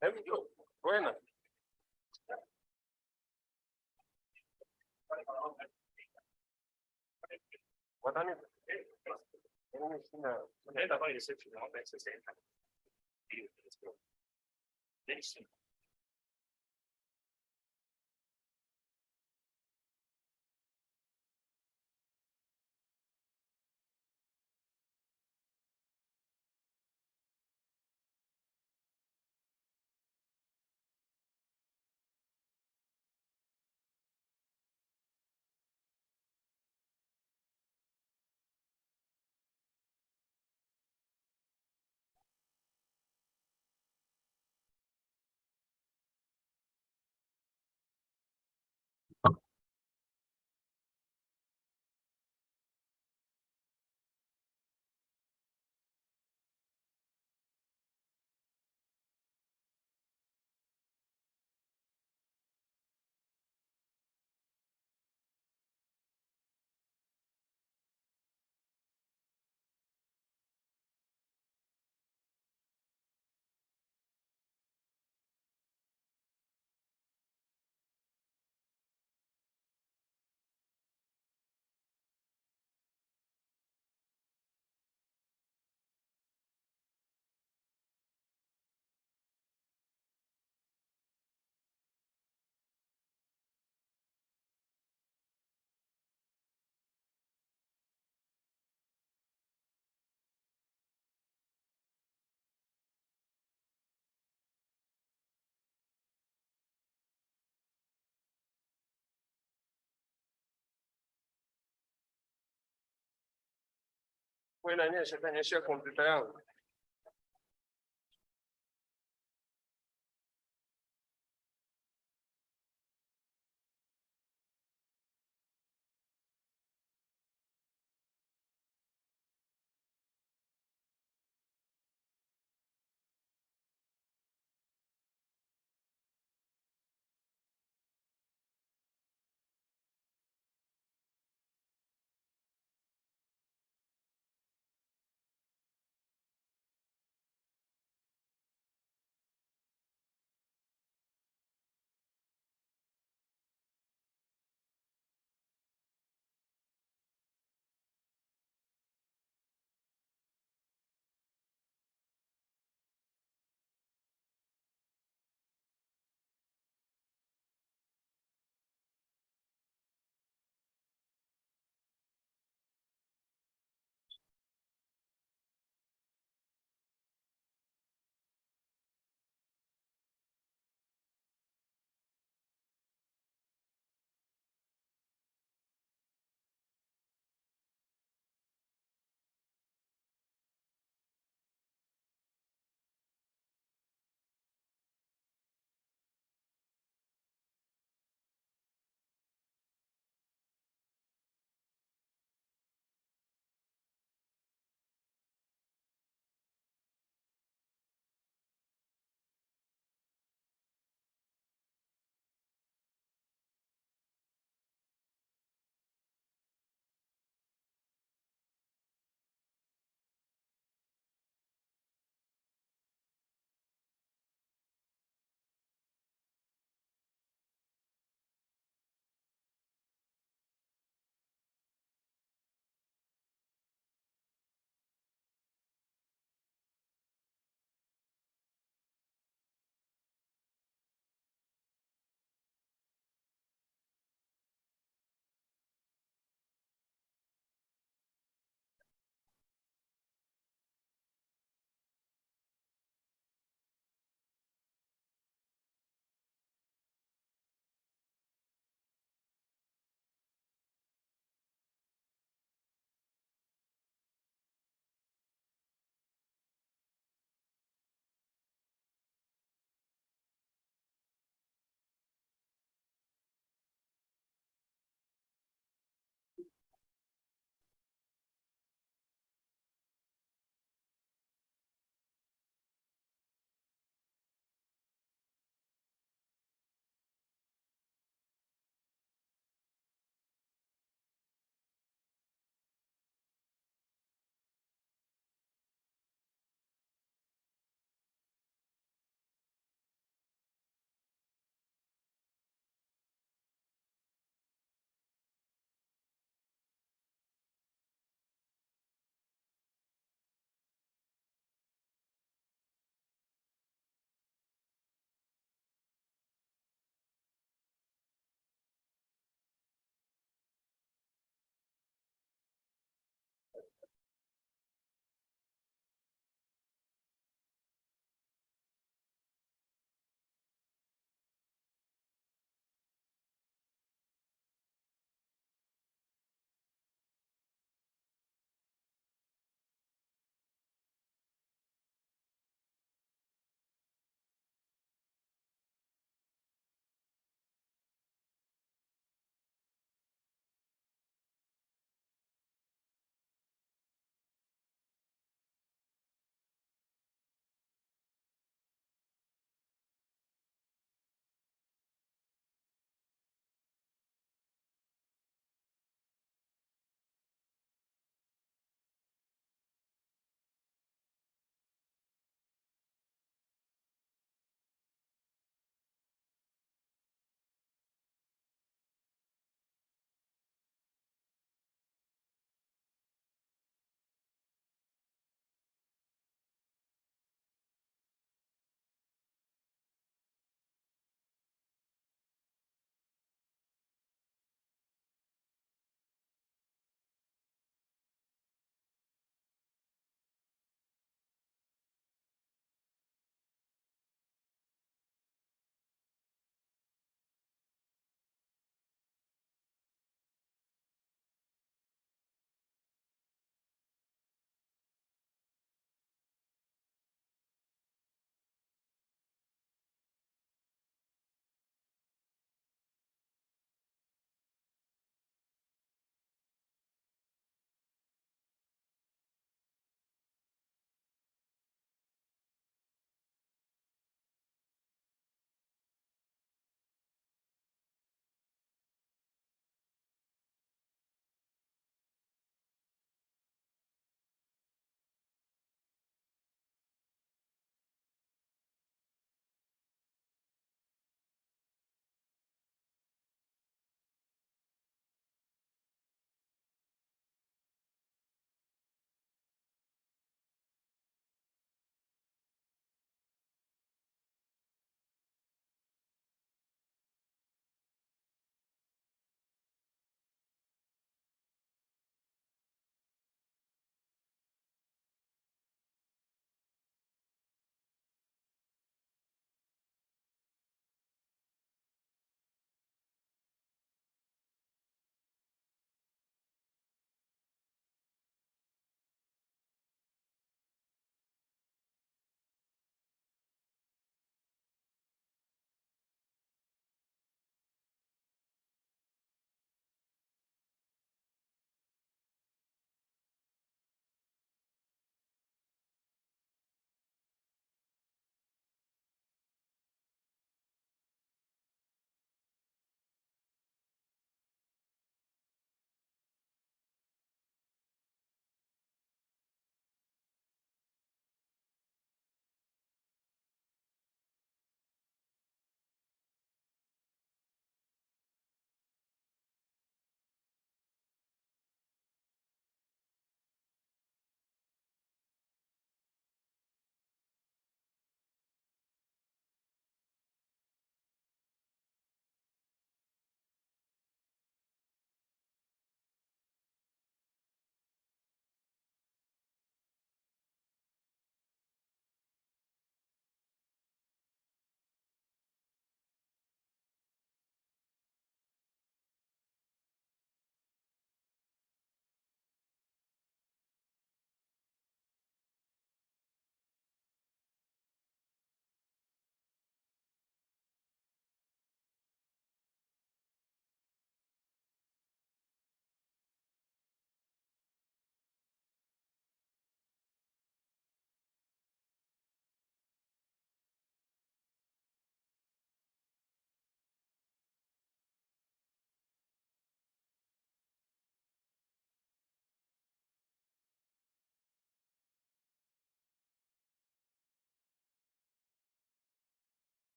Hebu njoo. Bwana. Watani. Mimi sina. Naenda pale reception naomba exercise. Ndio. Wewe inanyesha, itanyeshia kompyuta yangu.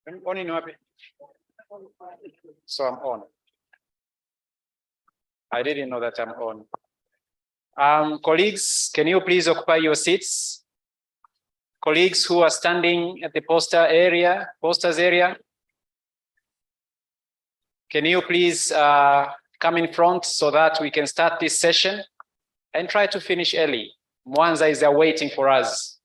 On in wapi? So I'm on. I didn't know that I'm on. Colleagues, can you please occupy your seats? Colleagues who are standing at the posters area. Can you please come in front so that we can start this session and try to finish early? Mwanza is there waiting for us.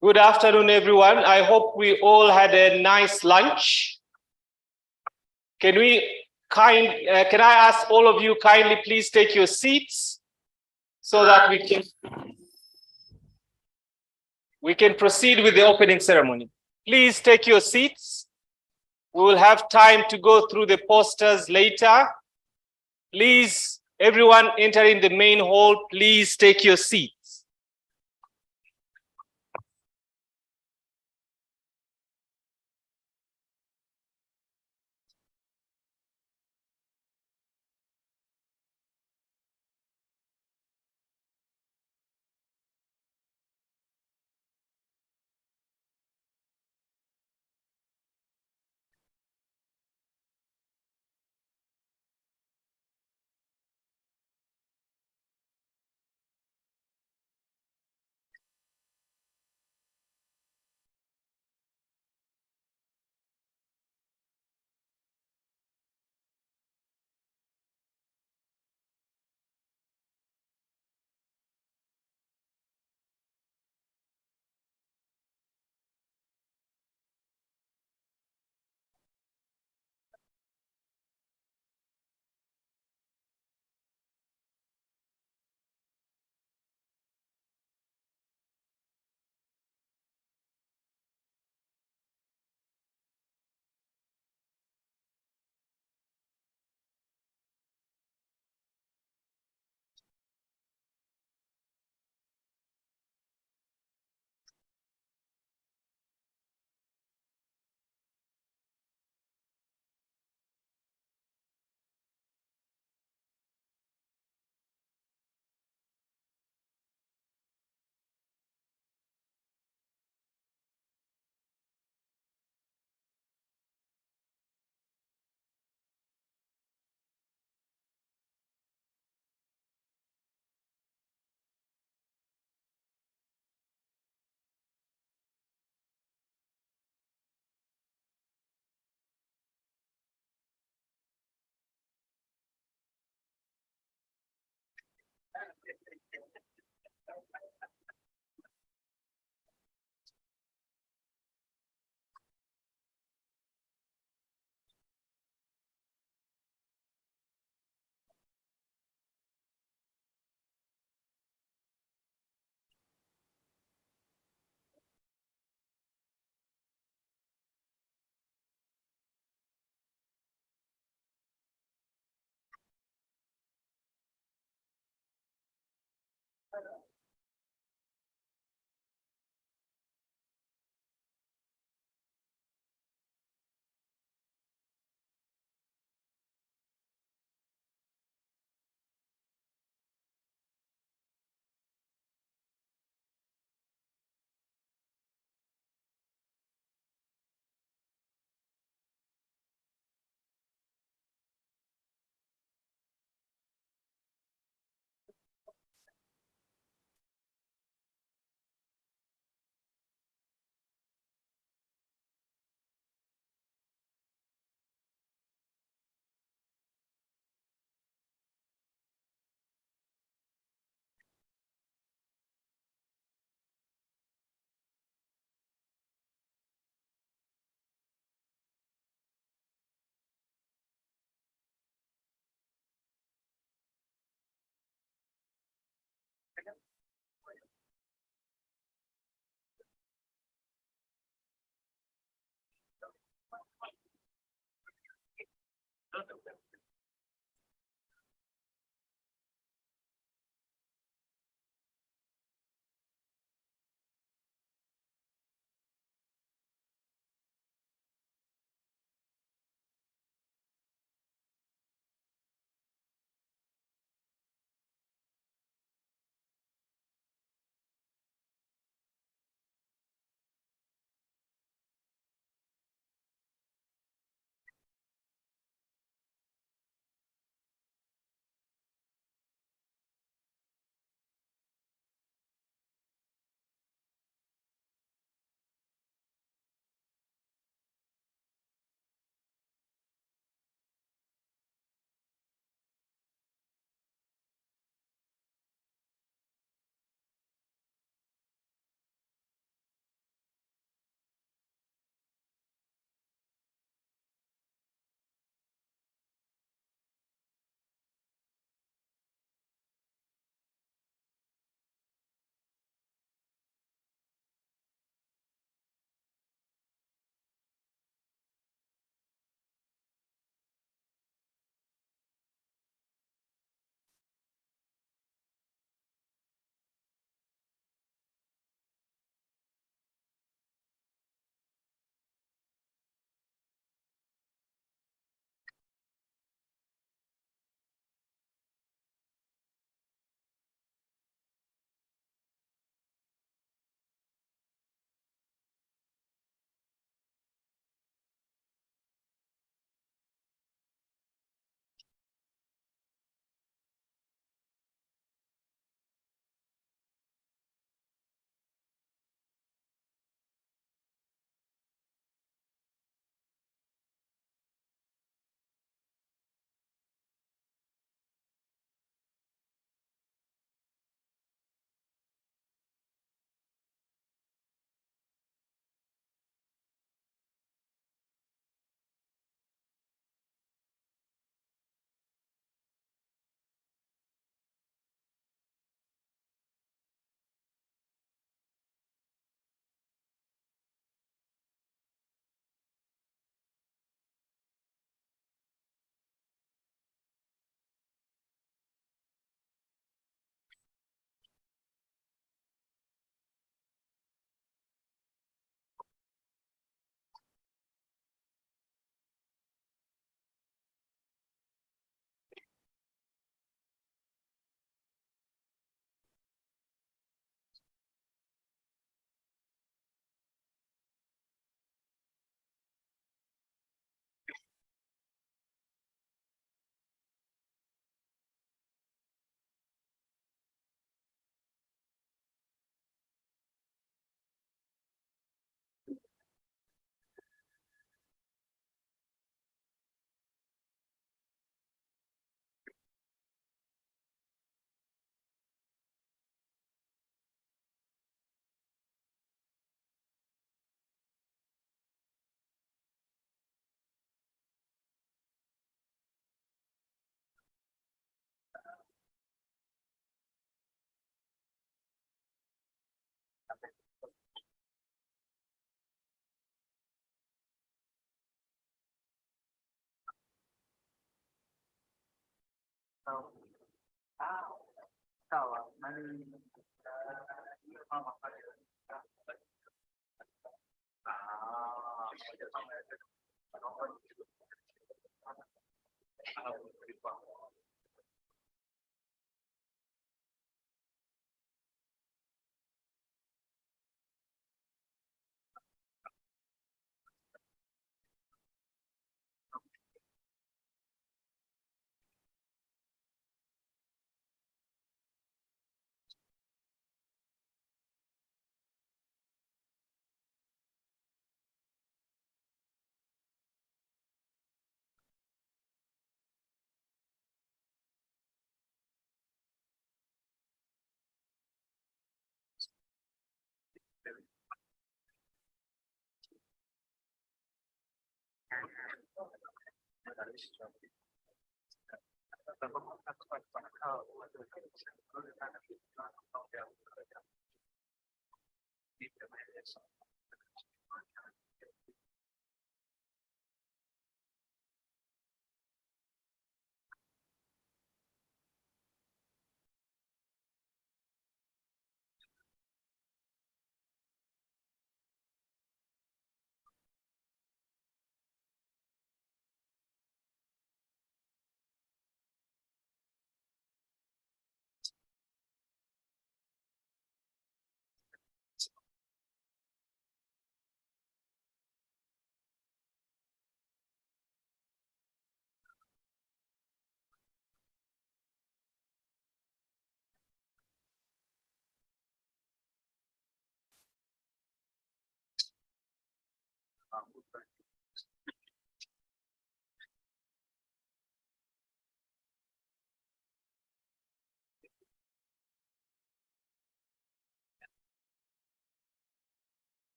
Good afternoon, everyone. I hope we all had a nice lunch. Can I ask all of you kindly please take your seats so that we can proceed with the opening ceremony. Please take your seats. We will have time to go through the posters later. Please, everyone entering the main hall, please take your seat.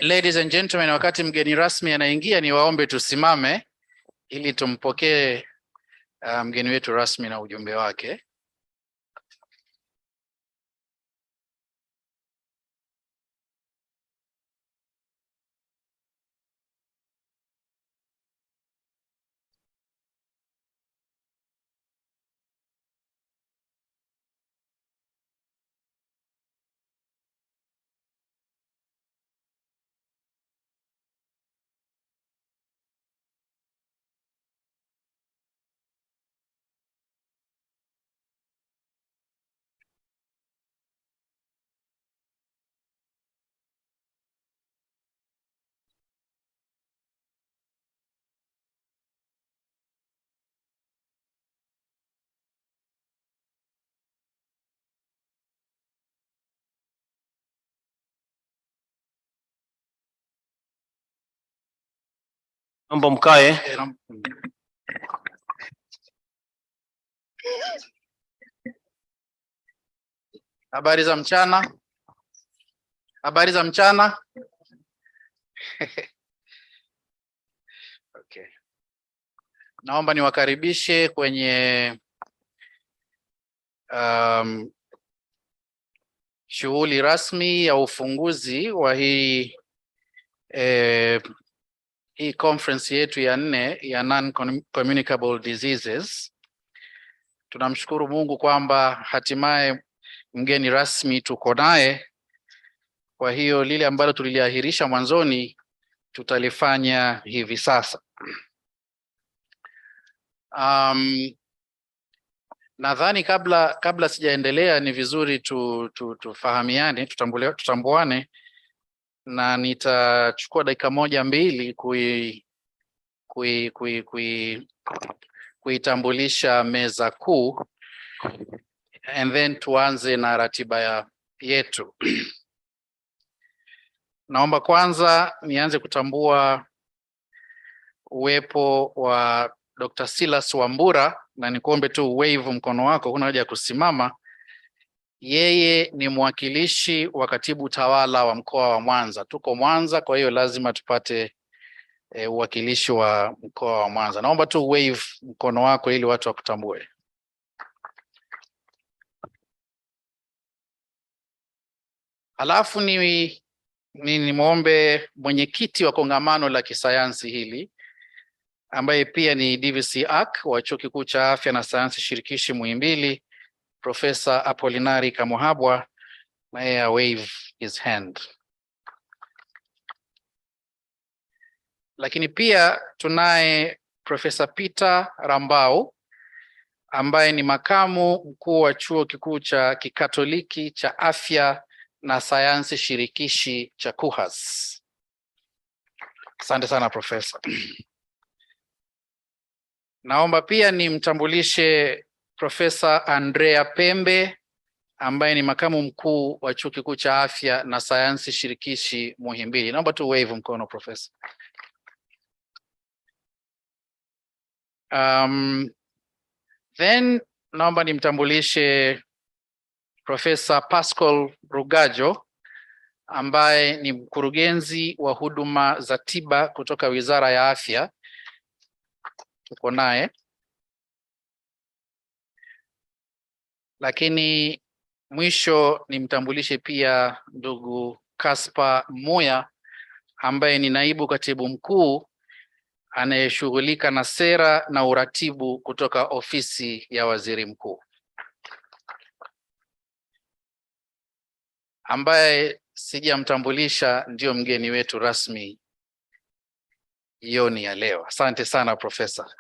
Ladies and gentlemen, wakati mgeni rasmi anaingia, ni waombe tusimame ili tumpokee mgeni wetu rasmi na ujumbe wake. Naomba mkae. Habari za mchana. Habari za mchana. Okay. Naomba niwakaribishe kwenye shughuli rasmi ya ufunguzi wa hii conference yetu ya 4 ya non-communicable diseases. Tunamshukuru Mungu kwamba hatimaye mgeni rasmi tuko naye. Kwa hiyo lile ambalo tuliliahirisha mwanzoni tutalifanya hivi sasa. Nadhani kabla sijaendelea ni vizuri tufahamiane, tutambuane, na nitachukua dakika 1-2 kuitambulisha meza kuu, and then tuanze na ratiba yetu. Naomba kwanza nianze kutambua uwepo wa Dr. Silas Wambura, na nikuombe tu wave mkono wako, huna haja ya kusimama. Yeye ni mwakilishi wa katibu tawala wa mkoa wa Mwanza. Tuko Mwanza, kwa hiyo lazima tupate uwakilishi wa mkoa wa Mwanza. Naomba tu wave mkono wako ili watu wakutambue. Alafu ni muombe mwenyekiti wa kongamano la kisayansi hili, ambaye pia ni DVC ACK wa Chuo Kikuu cha Afya na Sayansi Shirikishi Muhimbili, Profesa Apolinari Kamuhabwa, na yeye wave his hand. Lakini pia tunaye Profesa Peter Rambau, ambaye ni makamu mkuu wa Chuo Kikuu cha Kikatoliki cha Afya na Sayansi Shirikishi cha KUHAS. Asante sana Profesa. Naomba pia nimtambulishe Profesa Andrea Pembe, ambaye ni makamu mkuu wa Chuo Kikuu cha Afya na Sayansi Shirikishi Muhimbili. Naomba tu wave mkono Profesa. Then naomba nimtambulishe Profesa Pascal Rugajo, ambaye ni mkurugenzi wa huduma za tiba kutoka Wizara ya Afya. Tuko naye. Lakini mwisho nimtambulishe pia ndugu Kaspa Muya, ambaye ni naibu katibu mkuu anayeshughulika na sera na uratibu kutoka ofisi ya waziri mkuu, ambaye sijamtambulisha ndio mgeni wetu rasmi jioni ya leo. Asante sana Profesa.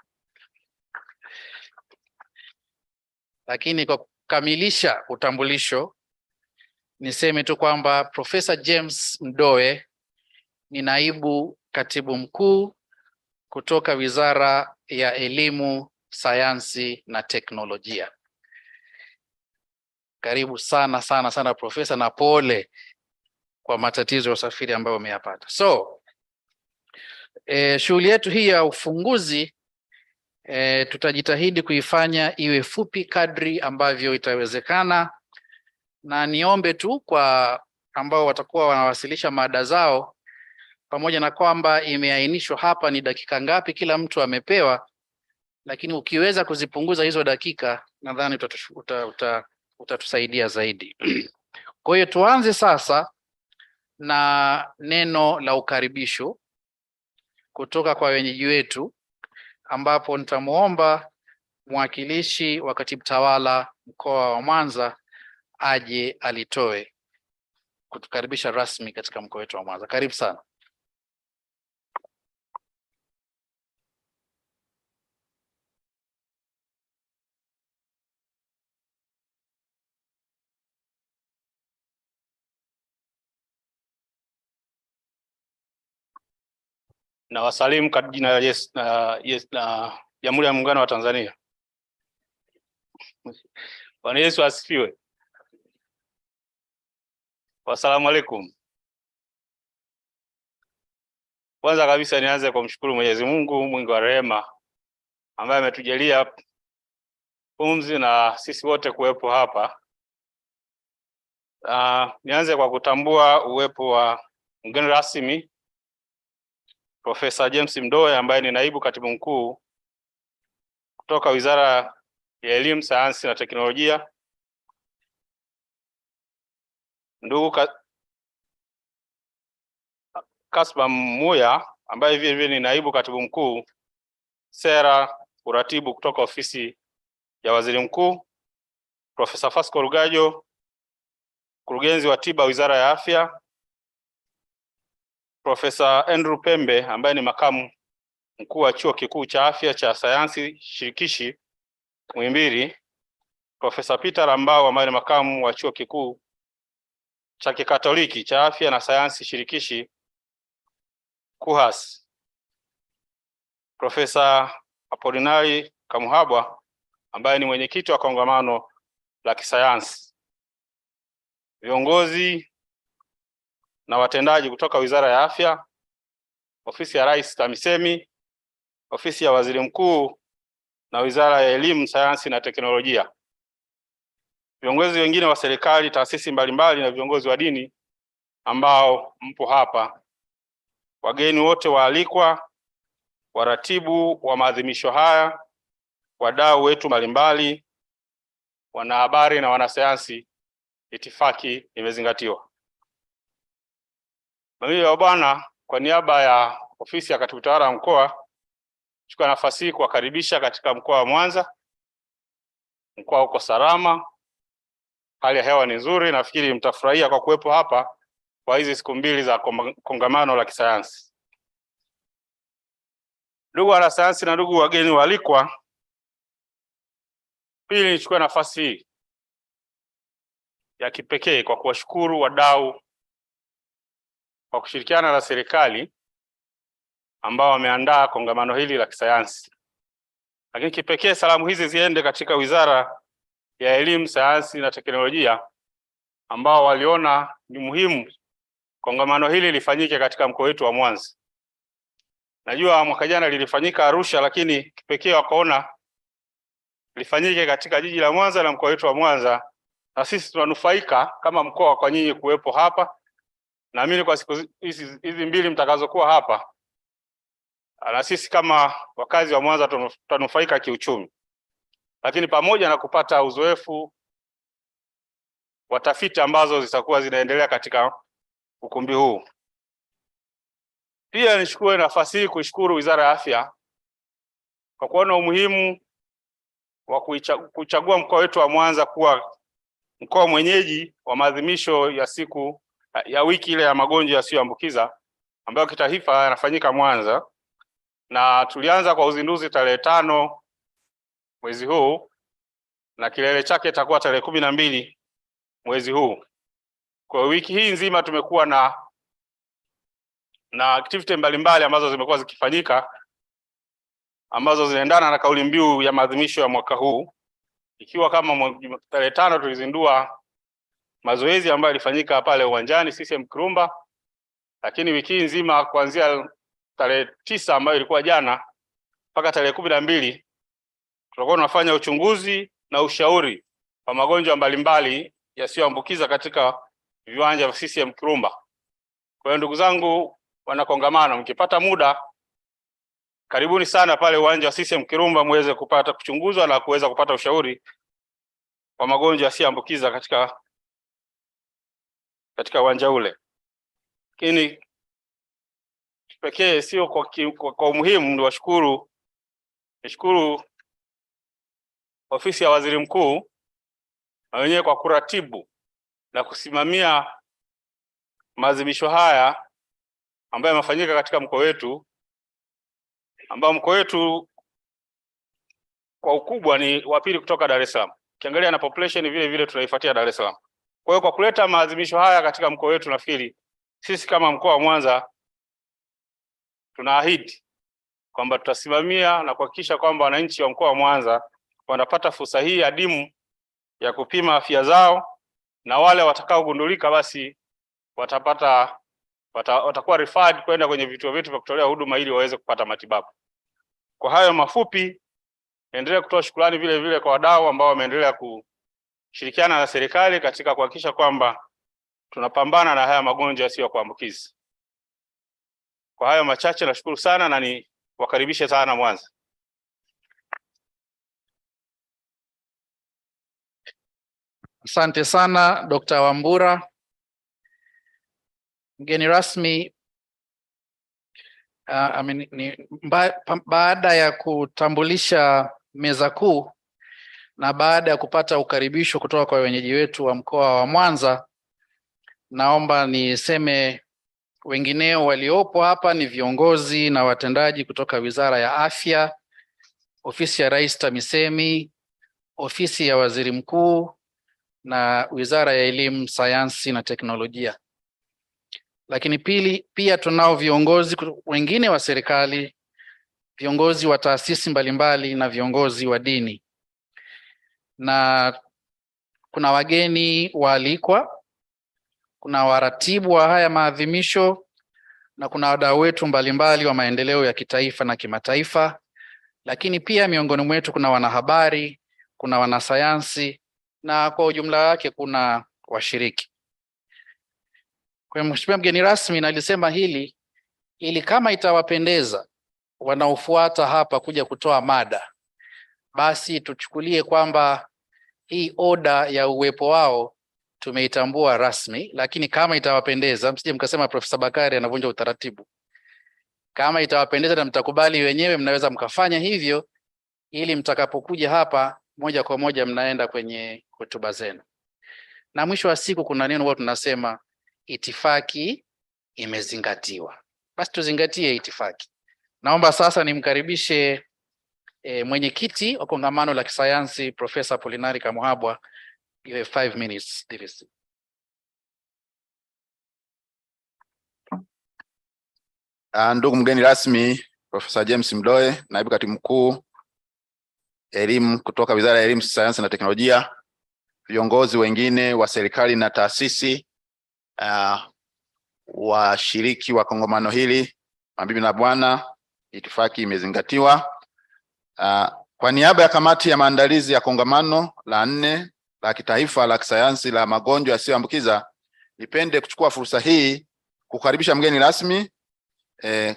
Lakini kwa kukamilisha utambulisho, niseme tu kwamba Profesa James Mdoe ni naibu katibu mkuu kutoka Wizara ya Elimu, Sayansi na Teknolojia. Karibu sana sana sana Profesa, na pole kwa matatizo ya usafiri ambayo umeyapata. So, shughuli yetu hii ya ufunguzi tutajitahidi kuifanya iwe fupi kadri ambavyo itawezekana, na niombe tu kwa ambao watakuwa wanawasilisha mada zao, pamoja na kwamba imeainishwa hapa ni dakika ngapi kila mtu amepewa, lakini ukiweza kuzipunguza hizo dakika, nadhani utatusaidia zaidi. Kwa hiyo tuanze sasa na neno la ukaribisho kutoka kwa wenyeji wetu, ambapo nitamuomba mwakilishi wa katibu tawala mkoa wa Mwanza aje alitoe kutukaribisha rasmi katika mkoa wetu wa Mwanza. Karibu sana. Na wasalimu kwa jina la Yesu na Jamhuri ya Muungano wa Tanzania. Bwana Yesu asifiwe. Wasalamu alaikum. Kwanza kabisa nianze kumshukuru Mwenyezi Mungu mwingi wa rehema ambaye ametujalia pumzi na sisi wote kuwepo hapa. Nianze kwa kutambua uwepo wa mgeni rasmi Profesa James Mdoe ambaye ni naibu katibu mkuu kutoka Wizara ya Elimu, Sayansi na Teknolojia. Ndugu Kasba Muya ambaye vile vile ni naibu katibu mkuu Sera Uratibu kutoka Ofisi ya Waziri Mkuu. Profesa Fasco Rugajo, mkurugenzi wa tiba Wizara ya Afya. Profesa Andrew Pembe ambaye ni makamu mkuu wa Chuo Kikuu cha Afya cha Sayansi Shirikishi Muhimbili. Profesa Peter Lambao ambaye ni makamu wa Chuo Kikuu cha Kikatoliki cha Afya na Sayansi Shirikishi KUHAS. Profesa Apolinari Kamuhabwa ambaye ni mwenyekiti wa kongamano la kisayansi. Viongozi na watendaji kutoka Wizara ya Afya, Ofisi ya Rais TAMISEMI, Ofisi ya Waziri Mkuu na Wizara ya Elimu, Sayansi na Teknolojia. Viongozi wengine wa serikali, taasisi mbalimbali na viongozi wa dini ambao mpo hapa. Wageni wote waalikwa, waratibu wa maadhimisho haya, wadau wetu mbalimbali, wanahabari na wanasayansi, itifaki imezingatiwa. Mimi wa bwana, kwa niaba ya ofisi ya katibu tawala mkoa, chukua nafasi hii kuwakaribisha katika mkoa wa Mwanza. Mkoa uko salama, hali ya hewa ni nzuri, nafikiri mtafurahia kwa kuwepo hapa kwa hizi siku mbili za kongamano la kisayansi. Ndugu wanasayansi na ndugu wageni waalikwa, pili nichukue nafasi hii ya kipekee kwa kuwashukuru wadau kwa kushirikiana na serikali ambao wameandaa kongamano hili la kisayansi. Lakini kipekee salamu hizi ziende katika Wizara ya Elimu, Sayansi na Teknolojia ambao waliona ni muhimu kongamano hili lifanyike katika mkoa wetu wa Mwanza. Najua mwaka jana lilifanyika Arusha, lakini kipekee wakaona lifanyike katika jiji la Mwanza na mkoa wetu wa Mwanza, na sisi tunanufaika kama mkoa kwa nyinyi kuwepo hapa. Naamini kwa siku hizi mbili mtakazokuwa hapa, na sisi kama wakazi wa Mwanza tutanufaika kiuchumi, lakini pamoja na kupata uzoefu wa tafiti ambazo zitakuwa zinaendelea katika ukumbi huu. Pia nichukue nafasi hii kuishukuru Wizara ya Afya kwa kuona umuhimu wa kuchagua mkoa wetu wa Mwanza kuwa mkoa mwenyeji wa maadhimisho ya siku ya wiki ile ya magonjwa yasiyoambukiza ambayo kitaifa yanafanyika Mwanza, na tulianza kwa uzinduzi tarehe 5 mwezi huu na kilele chake itakuwa tarehe 12 mwezi huu. Kwa wiki hii nzima tumekuwa na activity mbalimbali ambazo zimekuwa zikifanyika ambazo zinaendana na kauli mbiu ya maadhimisho ya mwaka huu, ikiwa kama tarehe 5 tulizindua mazoezi ambayo yalifanyika pale uwanjani CCM Kirumba, lakini wiki nzima kuanzia tarehe 9 ambayo ilikuwa jana mpaka tarehe 12 tutakuwa tunafanya uchunguzi na ushauri wa magonjwa mbalimbali yasiyoambukiza katika viwanja vya CCM Kirumba. Kwa hiyo ndugu zangu wana kongamano, mkipata muda karibuni sana pale uwanja wa CCM Kirumba muweze kupata kuchunguzwa na kuweza kupata ushauri wa magonjwa yasiyoambukiza katika uwanja ule. Lakini pekee sio kwa umuhimu, nishukuru ofisi ya Waziri Mkuu na wenyewe kwa kuratibu na kusimamia maadhimisho haya ambayo yamefanyika katika mkoa wetu, ambao mkoa wetu kwa ukubwa ni wa pili kutoka Dar es Salaam. Ukiangalia na population vile vile tunaifuatia Dar es Salaam. Kwa hiyo kwa kuleta maadhimisho haya katika mkoa wetu, nafikiri sisi kama mkoa wa Mwanza tunaahidi kwamba tutasimamia na kuhakikisha kwamba wananchi wa mkoa wa Mwanza wanapata fursa hii adimu ya kupima afya zao, na wale watakaogundulika basi watakuwa referred kwenda kwenye vituo vyetu vya kutolea huduma ili waweze kupata matibabu. Kwa hayo mafupi, endelea kutoa shukrani vile vile kwa wadau ambao wameendelea kushirikiana na serikali katika kuhakikisha kwamba tunapambana na haya magonjwa yasiyo kuambukiza. Kwa hayo machache nashukuru sana na ni wakaribishe sana Mwanza. Asante sana Dr. Wambura. Mgeni rasmi, baada ya kutambulisha meza kuu na baada ya kupata ukaribisho kutoka kwa wenyeji wetu wa mkoa wa Mwanza, naomba niseme wengineo waliopo hapa ni viongozi na watendaji kutoka Wizara ya Afya, Ofisi ya Rais TAMISEMI, Ofisi ya Waziri Mkuu na Wizara ya Elimu, Sayansi na Teknolojia. Lakini pia tunao viongozi wengine wa serikali, viongozi wa taasisi mbalimbali na viongozi wa dini. Na kuna wageni waalikwa, kuna waratibu wa haya maadhimisho na kuna wadau wetu mbalimbali wa maendeleo ya kitaifa na kimataifa. Lakini pia miongoni mwetu kuna wanahabari, kuna wanasayansi na kwa ujumla wake kuna washiriki. Kwa mheshimiwa mgeni rasmi, nalisema hili ili kama itawapendeza wanaofuata hapa kuja kutoa mada, basi tuchukulie kwamba hii oda ya uwepo wao tumeitambua rasmi, lakini kama itawapendeza msije mkasema Profesa Bakari anavunja utaratibu. Kama itawapendeza na mtakubali wenyewe, mnaweza mkafanya hivyo ili mtakapokuja hapa moja kwa moja mnaenda kwenye hotuba zenu. Na mwisho wa siku kuna neno huwa tunasema itifaki imezingatiwa. Basi tuzingatie itifaki. Naomba sasa nimkaribishe mwenyekiti wa kongamano la kisayansi Profesa Polinari Kamuhabwa. You have 5 minutes. Ndugu mgeni rasmi, Profesa James Mdoe, naibu katibu mkuu elimu kutoka Wizara ya Elimu, Sayansi na Teknolojia, viongozi wengine wa serikali na taasisi, washiriki wa kongamano hili, mabibi na bwana, itifaki imezingatiwa. Kwa niaba ya kamati ya maandalizi ya kongamano la 4 la kitaifa la kisayansi la magonjwa yasiyoambukiza, nipende kuchukua fursa hii kukaribisha mgeni rasmi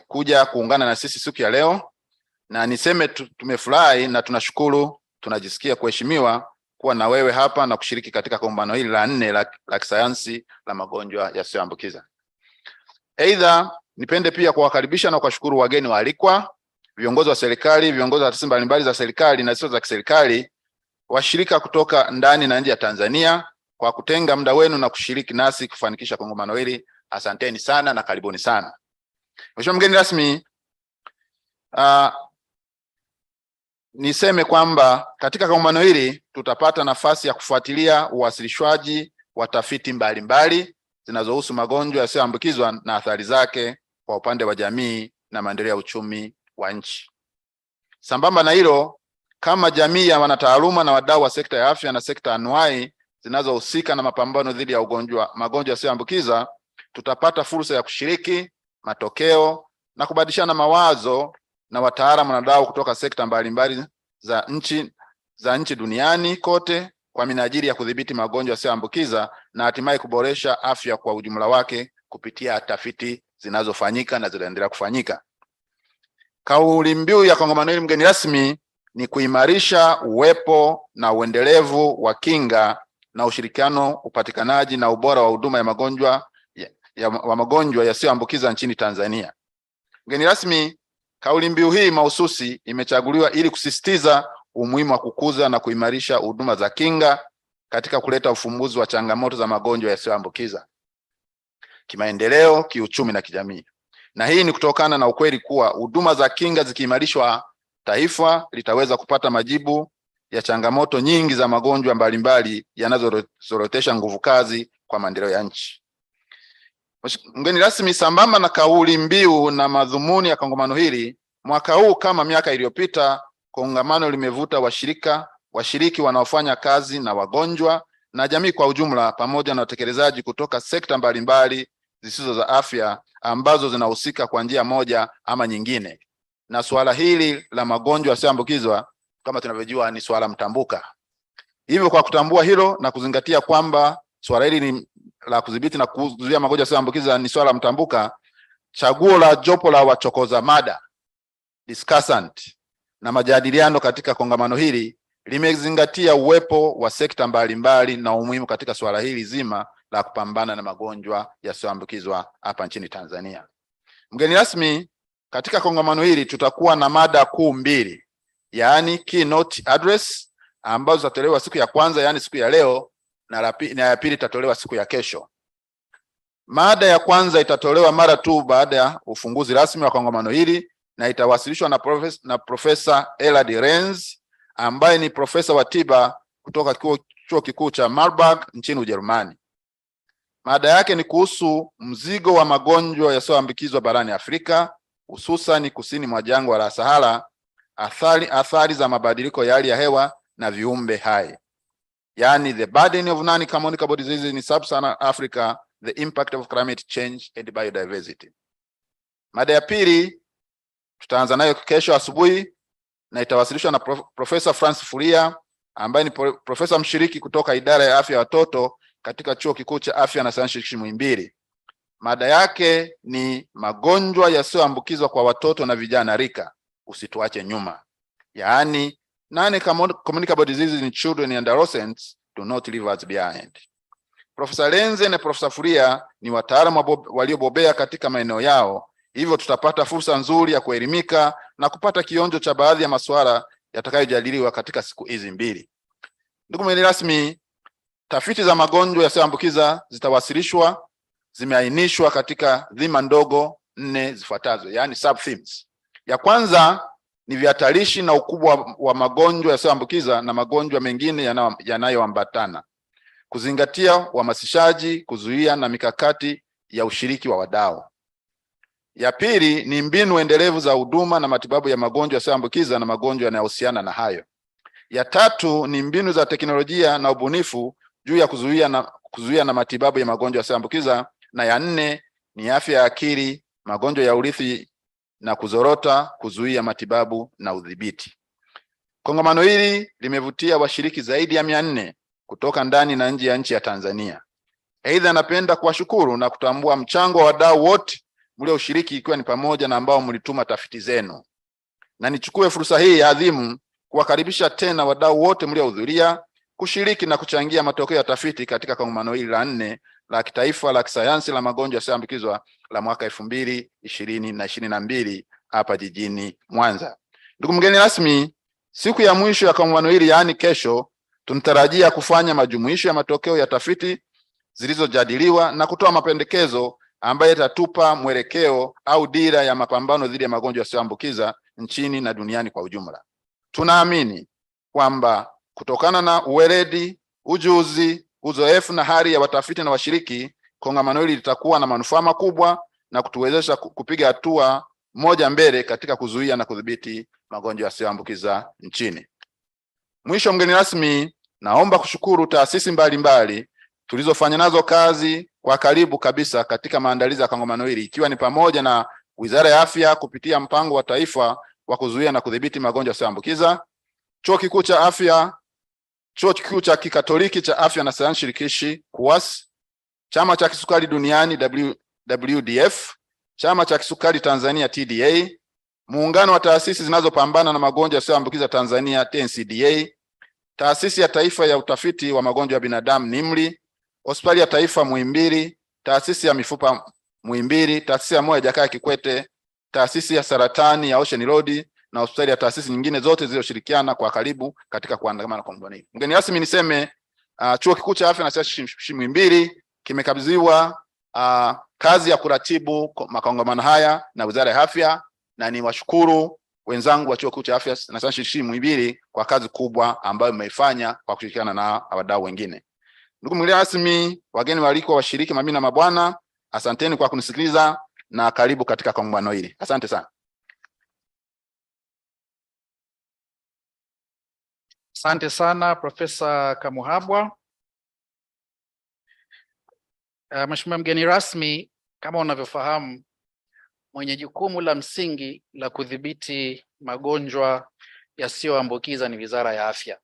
kuja kuungana na sisi siku ya leo, na niseme tumefurahi na tunashukuru, tunajisikia kuheshimiwa kuwa na wewe hapa na kushiriki katika kongamano hili la 4 la kisayansi la magonjwa yasiyoambukiza. Aidha, nipende pia kuwakaribisha na kuwashukuru wageni waalikwa, viongozi wa serikali, viongozi wa taasisi mbalimbali za serikali na zisizo za kiserikali, washirika kutoka ndani na nje ya Tanzania kwa kutenga muda wenu na kushiriki nasi kufanikisha kongamano hili. Asanteni sana na karibuni sana. Mheshimiwa mgeni rasmi, niseme kwamba katika kongamano hili tutapata nafasi ya kufuatilia uwasilishwaji wa tafiti mbalimbali zinazohusu magonjwa yasiyoambukizwa na athari zake kwa upande wa jamii na maendeleo ya uchumi wa nchi. Sambamba na hilo, kama jamii ya wanataaluma na wadau wa sekta ya afya na sekta anuai zinazohusika na mapambano dhidi ya magonjwa yasiyoambukiza, tutapata fursa ya kushiriki matokeo na kubadilishana mawazo na wataalamu na wadau kutoka sekta mbalimbali za nchi duniani kote kwa minajili ya kudhibiti magonjwa yasiyoambukiza na hatimaye kuboresha afya kwa ujumla wake kupitia tafiti zinazofanyika na zinaendelea kufanyika. Kauli mbiu ya kongamano hili mgeni rasmi ni kuimarisha uwepo na uendelevu wa kinga na ushirikiano, upatikanaji na ubora wa huduma ya magonjwa yasiyoambukiza nchini Tanzania. Mgeni rasmi, kauli mbiu hii mahususi imechaguliwa ili kusisitiza umuhimu wa kukuza na kuimarisha huduma za kinga katika kuleta ufumbuzi wa changamoto za magonjwa yasiyoambukiza kimaendeleo, kiuchumi na kijamii. Na hii ni kutokana na ukweli kuwa huduma za kinga zikiimarishwa, taifa litaweza kupata majibu ya changamoto nyingi za magonjwa mbalimbali yanazorotesha nguvu kazi kwa maendeleo ya nchi. Mgeni rasmi, sambamba na kauli mbiu na madhumuni ya kongamano hili, mwaka huu kama miaka iliyopita, kongamano limevuta washiriki wanaofanya kazi na wagonjwa na jamii kwa ujumla, pamoja na watekelezaji kutoka sekta mbalimbali zisizo za afya ambazo zinahusika kwa njia moja ama nyingine na suala hili la magonjwa yasiyoambukizwa. Kama tunavyojua ni suala mtambuka. Hivyo kwa kutambua hilo na kuzingatia kwamba suala hili ni la kudhibiti na kuzuia magonjwa yasiyoambukiza ni suala mtambuka, chaguo la jopo la wachokoza mada, discussant na majadiliano katika kongamano hili limezingatia uwepo wa sekta mbalimbali na umuhimu katika suala hili zima la kupambana na magonjwa yasiyoambukizwa hapa nchini Tanzania. Mgeni rasmi, katika kongamano hili tutakuwa na mada kuu mbili, yaani keynote address ambazo zitatolewa siku ya kwanza, yaani siku ya leo, na ya pili itatolewa siku ya kesho. Mada ya kwanza itatolewa mara tu baada ya ufunguzi rasmi wa kongamano hili na itawasilishwa na Profesa Elad Renz ambaye ni profesa wa tiba kutoka chuo kikuu cha Marburg nchini Ujerumani. Mada yake ni kuhusu mzigo wa magonjwa yasiyoambukizwa barani Afrika, hususan kusini mwa jangwa la Sahara, athari za mabadiliko ya hali ya hewa na viumbe hai, yani the burden of non-communicable diseases in sub-Saharan Africa, the impact of climate change and biodiversity. Mada ya pili tutaanza nayo kesho asubuhi na itawasilishwa na Profesa Francis Furia ambaye ni profesa mshiriki kutoka idara ya afya ya watoto katika chuo kikuu cha afya na sayansi Muhimbili. Mada yake ni magonjwa yasiyoambukizwa kwa watoto na vijana rika, usituache nyuma, yaani non-communicable diseases in children and adolescents, do not leave us behind. Profesa Lenze na Profesa Furia ni wataalamu waliobobea katika maeneo yao, hivyo tutapata fursa nzuri ya kuelimika na kupata kionjo cha baadhi ya masuala yatakayojadiliwa katika siku hizi mbili. Ndugu mgeni rasmi, tafiti za magonjwa yasiyoambukiza zitawasilishwa, zimeainishwa katika dhima ndogo 4 zifuatazo, yani sub themes. Ya kwanza ni vihatarishi na ukubwa wa magonjwa yasiyoambukiza na magonjwa mengine yanayoambatana, kuzingatia uhamasishaji, kuzuia na mikakati ya ushiriki wa wadau. Ya pili ni mbinu endelevu za huduma na matibabu ya magonjwa yasiyoambukiza na magonjwa yanayohusiana na hayo. Ya tatu ni mbinu za teknolojia na ubunifu juu ya kuzuia na matibabu ya magonjwa yasiyoambukiza, na ya 4 ni afya ya akili, magonjwa ya urithi na kuzorota, kuzuia matibabu na udhibiti. Kongamano hili limevutia washiriki zaidi ya 400 kutoka ndani na nje ya nchi ya Tanzania. Aidha, napenda kuwashukuru na kutambua mchango wa wadau wote mlioshiriki, ikiwa ni pamoja na ambao mlituma tafiti zenu. Na nichukue fursa hii adhimu kuwakaribisha tena wadau wote mliohudhuria kushiriki na kuchangia matokeo ya tafiti katika kongamano hili la 4 la kitaifa la kisayansi la magonjwa yasiyoambukizwa la mwaka 2020 na 2022 hapa jijini Mwanza. Ndugu mgeni rasmi, siku ya mwisho ya kongamano hili, yaani kesho, tunatarajia kufanya majumuisho ya matokeo ya tafiti zilizojadiliwa na kutoa mapendekezo ambaye itatupa mwelekeo au dira ya mapambano dhidi ya magonjwa yasiyoambukiza nchini na duniani kwa ujumla. Tunaamini kwamba kutokana na uweledi, ujuzi, uzoefu na hali ya watafiti na washiriki, kongamano hili litakuwa na manufaa makubwa na kutuwezesha kupiga hatua moja mbele katika kuzuia na kudhibiti magonjwa yasiyoambukiza nchini. Mwisho, mgeni rasmi, naomba kushukuru taasisi mbalimbali tulizofanya nazo kazi kwa karibu kabisa katika maandalizi ya kongamano hili, ikiwa ni pamoja na Wizara ya Afya kupitia mpango wa taifa wa kuzuia na kudhibiti magonjwa yasiyoambukiza, Chuo Kikuu cha Afya Chuo Kikuu cha Kikatoliki cha Afya na Sayansi Shirikishi KUHAS, Chama cha Kisukari Duniani WDF, Chama cha Kisukari Tanzania TDA, Muungano wa Taasisi Zinazopambana na Magonjwa Yasiyoambukiza Tanzania NCD, Taasisi ya Taifa ya Utafiti wa Magonjwa ya Binadamu NIMRI, Hospitali ya Taifa Muhimbili, Taasisi ya Mifupa Muhimbili, Taasisi ya Moyo ya Jakaya Kikwete, Taasisi ya Saratani ya Ocean Road na hospitali ya taasisi nyingine zote zilizoshirikiana kwa karibu katika kuandamana kwa kongamano hili. Mgeni rasmi niseme Chuo Kikuu cha Afya na Sayansi Muhimbili kimekabidhiwa kazi ya kuratibu makongamano haya na Wizara ya Afya, na ni washukuru wenzangu wa Chuo Kikuu cha Afya na Sayansi Muhimbili kwa kazi kubwa ambayo mmeifanya kwa kushirikiana na wadau wengine. Ndugu mgeni rasmi, wageni waalikwa, washiriki, mabibi na mabwana, asanteni kwa kunisikiliza na karibu katika kongamano hili. Asante sana. Asante sana Profesa Kamuhabwa. Mheshimiwa mgeni rasmi, kama unavyofahamu, mwenye jukumu la msingi la kudhibiti magonjwa yasiyoambukiza ni Wizara ya Afya,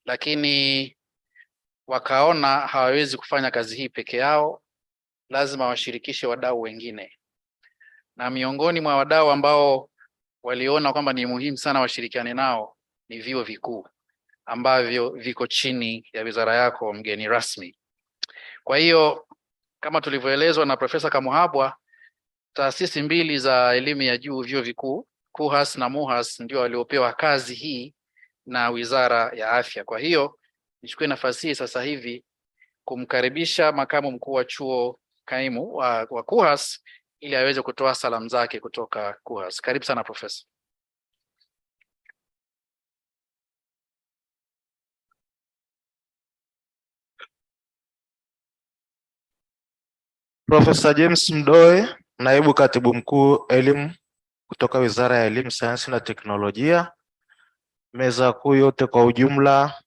lakini wakaona hawawezi kufanya kazi hii peke yao, lazima washirikishe wadau wengine, na miongoni mwa wadau ambao waliona kwamba ni muhimu sana washirikiane nao ni vyuo vikuu ambavyo viko chini ya wizara yako mgeni rasmi. Kwa hiyo kama tulivyoelezwa na Profesa Kamuhabwa, taasisi mbili za elimu ya juu, vyuo vikuu KUHAS na MUHAS, ndio waliopewa kazi hii na Wizara ya Afya. Kwa hiyo nichukue nafasi hii sasa hivi kumkaribisha makamu mkuu wa chuo kaimu wa KUHAS ili aweze kutoa salamu zake kutoka KUHAS. Karibu sana Profesa. Profesa James Mdoe, naibu katibu mkuu elimu kutoka Wizara ya Elimu, Sayansi na Teknolojia, meza kuu yote kwa ujumla,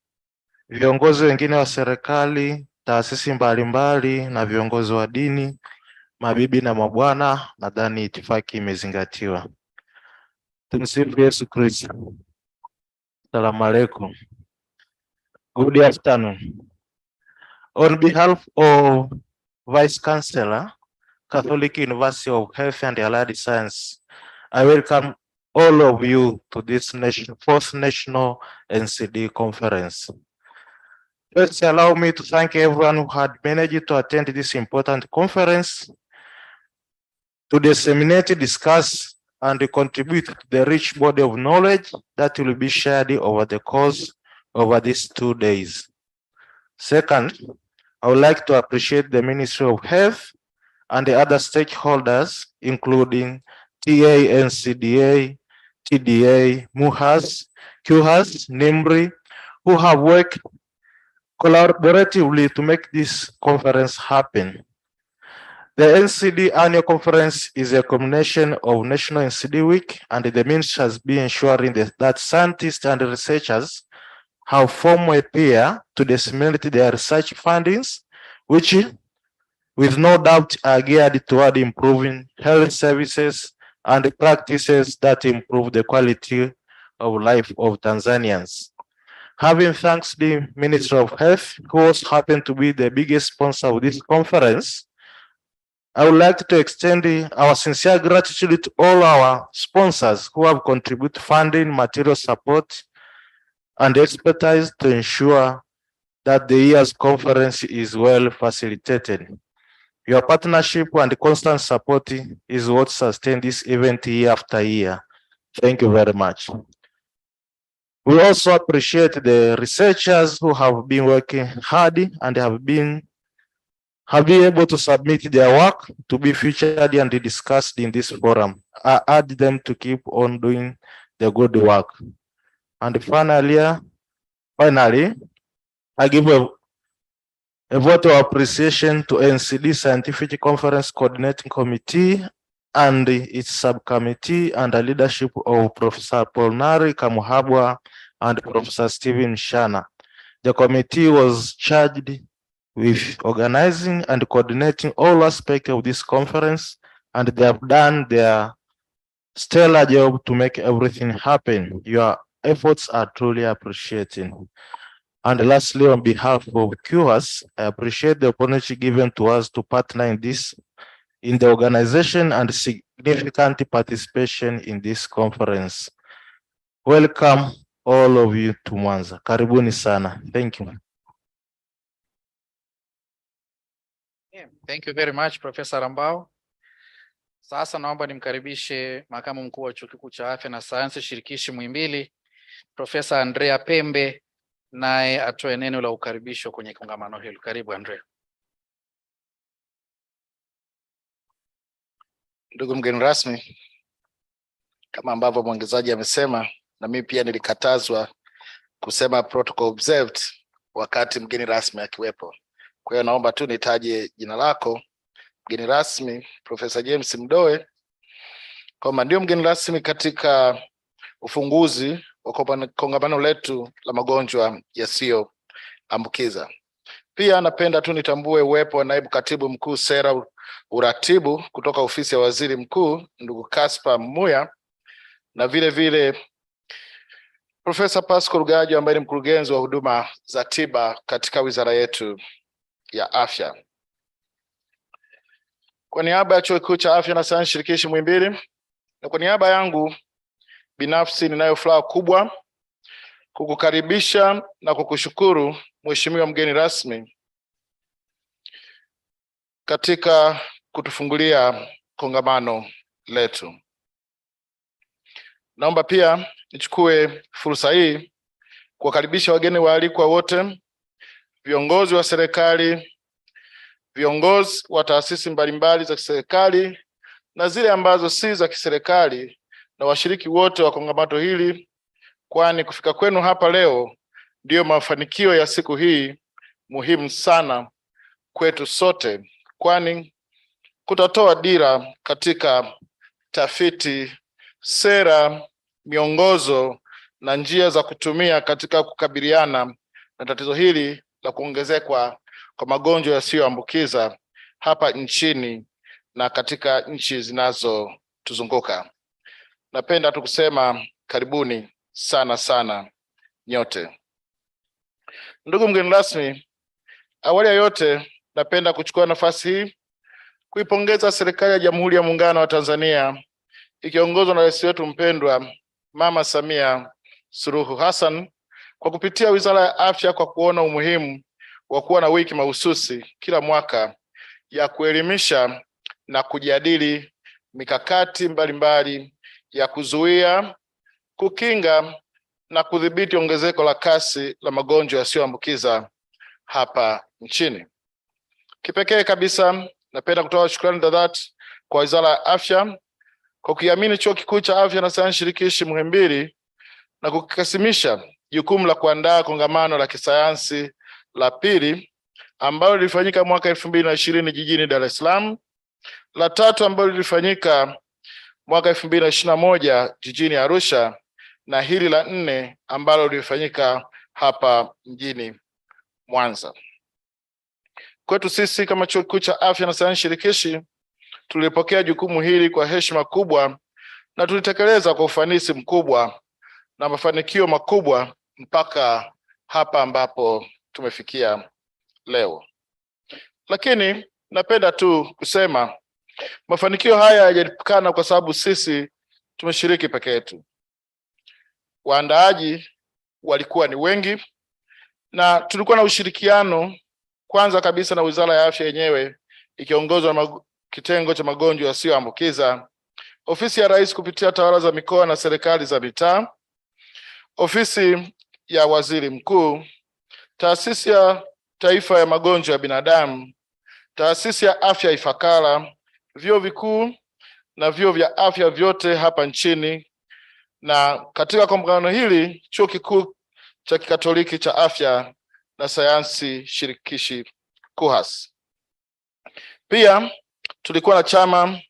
viongozi wengine wa serikali, taasisi mbalimbali na viongozi wa dini, mabibi na mabwana, nadhani itifaki imezingatiwa. Tumsifu Yesu Kristo. Asalamu alaykum. Good afternoon. On behalf of Vice Chancellor, Catholic University of Health and Allied Science, I welcome all of you to this fourth National NCD Conference. First, allow me to thank everyone who had managed to attend this important conference to disseminate, discuss, and contribute to the rich body of knowledge that will be shared over the course of these 2 days. Second, I would like to appreciate the Ministry of Health and the other stakeholders, including TA, NCDA, TDA, MUHAS, KUHAS, NIMRI, who have worked collaboratively to make this conference happen. The NCD annual conference is a combination of National NCD Week, and the ministry has been ensuring that scientists and researchers have formed a peer to disseminate their research findings, which with no doubt are geared toward improving health services and practices that improve the quality of life of Tanzanians. Having thanked the Ministry of Health, who also happened to be the biggest sponsor of this conference, I would like to extend our sincere gratitude to all our sponsors who have contributed funding, material support, and expertise to ensure that the year's conference is well facilitated. Your partnership and constant support is what sustains this event year after year. Thank you very much. We also appreciate the researchers who have been working hard and have been able to submit their work to be featured and discussed in this forum. I urge them to keep on doing the good work. And finally, I give a vote of appreciation to NCD Scientific Conference Coordinating Committee and its subcommittee and the leadership of Professor Polnari Kamuhabwa and Professor Stephen Shana. The committee was charged with organizing and coordinating all aspects of this conference, and they have done their stellar job to make everything happen. Your efforts are truly appreciated. And lastly, on behalf of QAS, I appreciate the opportunity given to us to partner in the organization and significant participation in this conference. Welcome all of you to Mwanza. Karibuni sana. Thank you. Yeah, thank you very much, Professor Rambao. Sasa naomba nimkaribishe makamu mkuu wa Chuo Kikuu cha Afya na Sayansi Shirikishi Muhimbili, Professor Andrea Pembe, naye atoe neno la ukaribisho kwenye kongamano hilo. Karibu Andrea. Ndugu mgeni rasmi, kama ambavyo mwongezaji amesema, na mimi pia nilikatazwa kusema protocol observed wakati mgeni rasmi akiwepo. Kwa hiyo naomba tu nitaje jina lako, mgeni rasmi Professor James Mdoe, kama ndio mgeni rasmi katika ufunguzi wa kongamano letu la magonjwa yasiyoambukiza. Pia napenda tu nitambue uwepo wa naibu katibu mkuu sera uratibu kutoka ofisi ya waziri mkuu, ndugu Kaspa Muya, na vile vile Professor Pascal Rugajo ambaye ni mkurugenzi wa huduma za tiba katika wizara yetu ya afya. Kwa niaba ya Chuo Kikuu cha Afya na Sayansi Shirikishi Muhimbili na kwa niaba yangu binafsi, ninayo furaha kubwa kukukaribisha na kukushukuru Mheshimiwa mgeni rasmi katika kutufungulia kongamano letu. Naomba pia nichukue fursa hii kuwakaribisha wageni waalikwa wote, viongozi wa serikali, viongozi wa taasisi mbalimbali za kiserikali na zile ambazo si za kiserikali, na washiriki wote wa kongamano hili, kwani kufika kwenu hapa leo ndiyo mafanikio ya siku hii muhimu sana kwetu sote, kwani kutatoa dira katika tafiti, sera, miongozo na njia za kutumia katika kukabiliana na tatizo hili la kuongezeka kwa magonjwa yasiyoambukiza hapa nchini na katika nchi zinazotuzunguka. Napenda tu kusema karibuni sana sana nyote. Ndugu mgeni rasmi, awali ya yote napenda kuchukua nafasi hii kuipongeza serikali ya Jamhuri ya Muungano wa Tanzania ikiongozwa na rais wetu mpendwa Mama Samia Suluhu Hassan kwa kupitia Wizara ya Afya kwa kuona umuhimu wa kuwa na wiki mahususi kila mwaka ya kuelimisha na kujadili mikakati mbalimbali ya kuzuia, kukinga na kudhibiti ongezeko la kasi la magonjwa yasiyoambukiza hapa nchini. Kipekee kabisa napenda kutoa shukrani za dhati kwa Wizara ya Afya kwa kukiamini Chuo Kikuu cha Afya na Sayansi Shirikishi Muhimbili na kukasimisha jukumu la kuandaa kongamano la kisayansi la pili ambalo lilifanyika mwaka 2020 jijini Dar es Salaam, la tatu ambalo lilifanyika mwaka 2021 jijini Arusha, na hili la 4 ambalo lilifanyika hapa mjini Mwanza. Kwetu sisi kama Chuo Kikuu cha Afya na Sayansi Shirikishi tulipokea jukumu hili kwa heshima kubwa na tulitekeleza kwa ufanisi mkubwa na mafanikio makubwa mpaka hapa ambapo tumefikia leo. Lakini napenda tu kusema mafanikio haya hayajapatikana kwa sababu sisi tumeshiriki peke yetu. Waandaaji walikuwa ni wengi na tulikuwa na ushirikiano kwanza kabisa na Wizara ya Afya yenyewe ikiongozwa na kitengo cha magonjwa yasiyoambukiza, ofisi ya Rais kupitia tawala za mikoa na serikali za mitaa, ofisi ya Waziri Mkuu, taasisi ya taifa ya magonjwa ya binadamu, taasisi ya afya Ifakara, vyuo vikuu na vyuo vya afya vyote hapa nchini, na katika kongamano hili Chuo Kikuu cha Kikatoliki cha Afya na Sayansi Shirikishi KUHAS. Pia tulikuwa na chama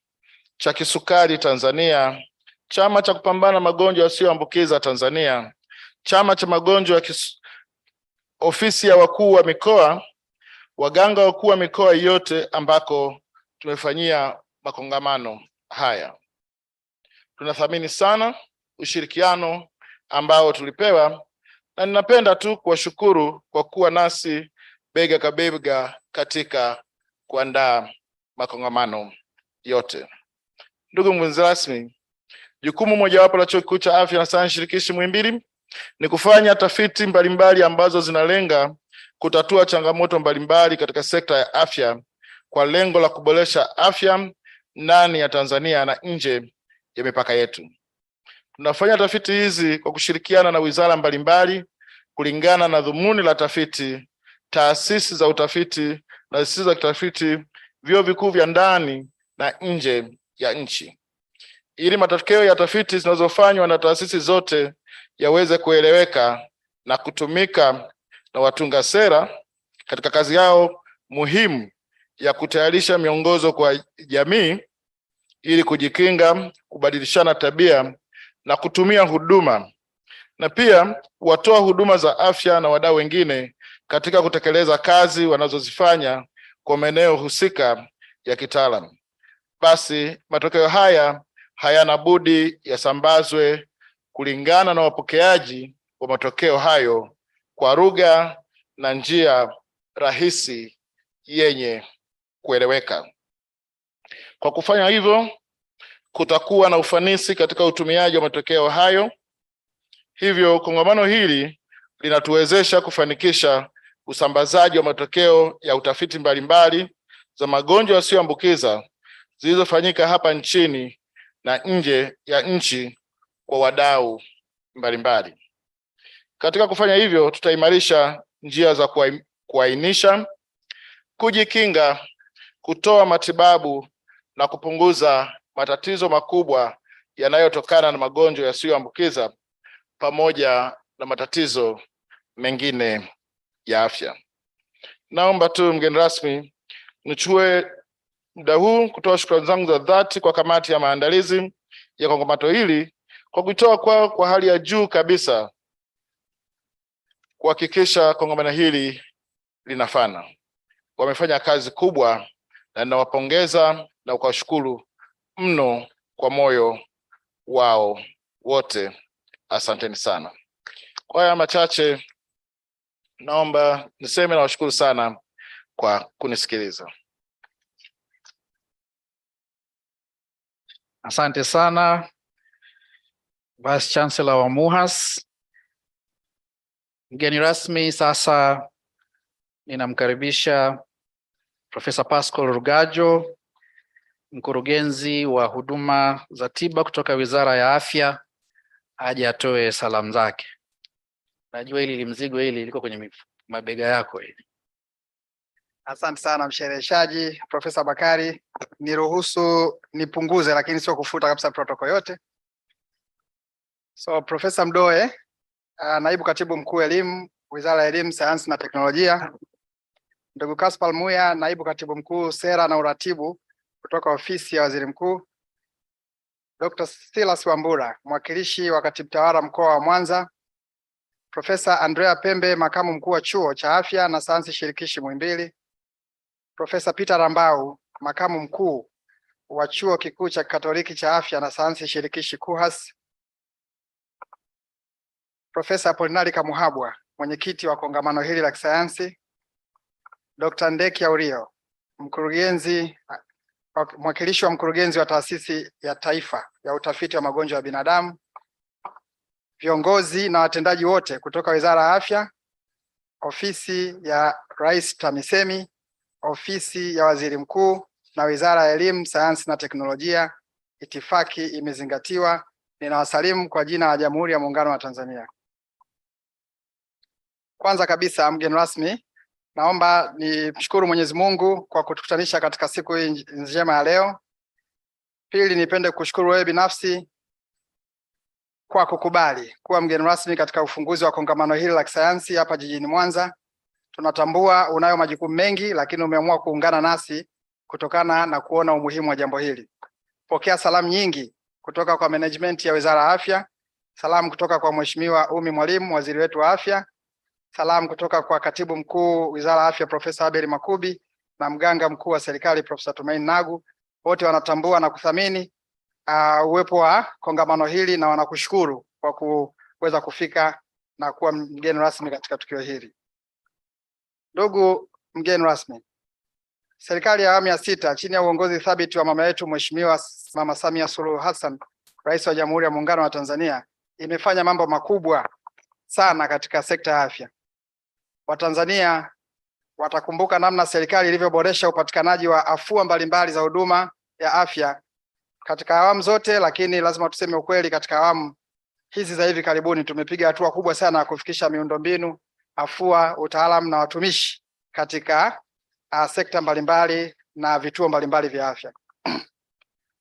cha kisukari Tanzania, chama cha kupambana magonjwa yasiyoambukiza Tanzania, chama cha magonjwa ya ofisi ya wakuu wa mikoa, waganga wakuu wa mikoa yote ambako tumefanyia makongamano haya. Tunathamini sana ushirikiano ambao tulipewa, na ninapenda tu kuwashukuru kwa kuwa nasi bega kwa bega katika kuandaa makongamano yote. Ndugu mwenzi rasmi, jukumu mojawapo la Chuo Kikuu cha Afya na Sayansi Shirikishi Muhimbili ni kufanya tafiti mbalimbali ambazo zinalenga kutatua changamoto mbalimbali katika sekta ya afya kwa lengo la kuboresha afya ndani ya Tanzania na nje ya mipaka yetu. Tunafanya tafiti hizi kwa kushirikiana na wizara mbalimbali kulingana na dhumuni la tafiti, taasisi za utafiti na zisizo za kitafiti, vyuo vikuu vya ndani na nje ya nchi, ili matokeo ya tafiti zinazofanywa na taasisi zote yaweze kueleweka na kutumika na watunga sera katika kazi yao muhimu ya kutayarisha miongozo kwa jamii ili kujikinga, kubadilishana tabia na kutumia huduma, na pia watoa huduma za afya na wadau wengine katika kutekeleza kazi wanazozifanya kwa maeneo husika ya kitaalamu. Basi matokeo haya hayana budi yasambazwe kulingana na wapokeaji wa matokeo hayo kwa lugha na njia rahisi yenye kueleweka. Kwa kufanya hivyo, kutakuwa na ufanisi katika utumiaji wa matokeo hayo. Hivyo kongamano hili linatuwezesha kufanikisha usambazaji wa matokeo ya utafiti mbalimbali za magonjwa yasiyoambukiza zilizofanyika hapa nchini na nje ya nchi kwa wadau mbalimbali. Katika kufanya hivyo, tutaimarisha njia za kuainisha, kujikinga, kutoa matibabu na kupunguza matatizo makubwa yanayotokana na magonjwa yasiyoambukiza pamoja na matatizo mengine ya afya. Naomba tu mgeni rasmi nichukue muda huu kutoa shukrani zangu za dhati kwa kamati ya maandalizi ya kongamano hili kwa kuitoa kwao kwa hali ya juu kabisa kuhakikisha kongamano hili linafana. Wamefanya kazi kubwa na ninawapongeza na kuwashukuru mno kwa moyo wao wote. Asanteni sana. Kwa haya machache, naomba niseme nawashukuru sana kwa kunisikiliza. Asante sana Vice Chancellor wa MUHAS. Mgeni rasmi sasa ninamkaribisha Profesa Pascal Rugajo, mkurugenzi wa huduma za tiba kutoka Wizara ya Afya, aje atoe salamu zake. Najua hili mzigo hili liko kwenye mabega yako hili. Asante sana mshereheshaji Profesa Bakari, niruhusu nipunguze lakini sio kufuta kabisa protokoli yote. So Profesa Mdoe, naibu katibu mkuu elimu, Wizara ya Elimu, Sayansi na Teknolojia. Ndugu Kaspar Muya, naibu katibu mkuu sera na uratibu kutoka ofisi ya Waziri Mkuu. Dr. Silas Wambura, mwakilishi wa katibu tawala mkoa wa Mwanza. Profesa Andrea Pembe, makamu mkuu wa Chuo cha Afya na Sayansi Shirikishi Muhimbili. Profesa Peter Rambau, makamu mkuu wa Chuo Kikuu cha Katoliki cha Afya na Sayansi Shirikishi KUHAS. Profesa Apolinari Kamuhabwa, mwenyekiti wa kongamano hili la kisayansi. Dr. Ndeki Aurio, mwakilishi wa mkurugenzi wa Taasisi ya Taifa ya Utafiti wa Magonjwa ya Binadamu. Viongozi na watendaji wote kutoka Wizara ya Afya, Ofisi ya Rais TAMISEMI, Ofisi ya Waziri Mkuu na Wizara ya Elimu, Sayansi na Teknolojia. Itifaki imezingatiwa. Ninawasalimu kwa jina la Jamhuri ya Muungano wa Tanzania. Kwanza kabisa, mgeni rasmi, naomba nimshukuru Mwenyezi Mungu kwa kutukutanisha katika siku hii njema ya leo. Pili, nipende kushukuru wewe binafsi kwa kukubali kuwa mgeni rasmi katika ufunguzi wa kongamano hili la kisayansi hapa jijini Mwanza. Tunatambua unayo majukumu mengi, lakini umeamua kuungana nasi kutokana na kuona umuhimu wa jambo hili. Pokea salamu nyingi kutoka kwa management ya Wizara ya Afya, salamu kutoka kwa Mheshimiwa Umi Mwalimu, waziri wetu wa afya, salamu kutoka kwa katibu mkuu Wizara ya Afya Profesa Abel Makubi na mganga mkuu wa serikali Profesa Tumaini Nagu. Wote wanatambua na kuthamini uwepo wa kongamano hili na wanakushukuru kwa kuweza kufika na kuwa mgeni rasmi katika tukio hili. Ndugu mgeni rasmi, serikali ya awamu ya sita chini ya uongozi thabiti wa mama yetu Mheshimiwa Mama Samia Suluhu Hassan, Rais wa Jamhuri ya Muungano wa Tanzania, imefanya mambo makubwa sana katika sekta ya afya. Watanzania watakumbuka namna serikali ilivyoboresha upatikanaji wa afua mbalimbali za huduma ya afya katika awamu zote, lakini lazima tuseme ukweli, katika awamu hizi za hivi karibuni tumepiga hatua kubwa sana ya kufikisha miundombinu, afua, utaalamu na watumishi katika sekta mbalimbali na vituo mbalimbali vya afya.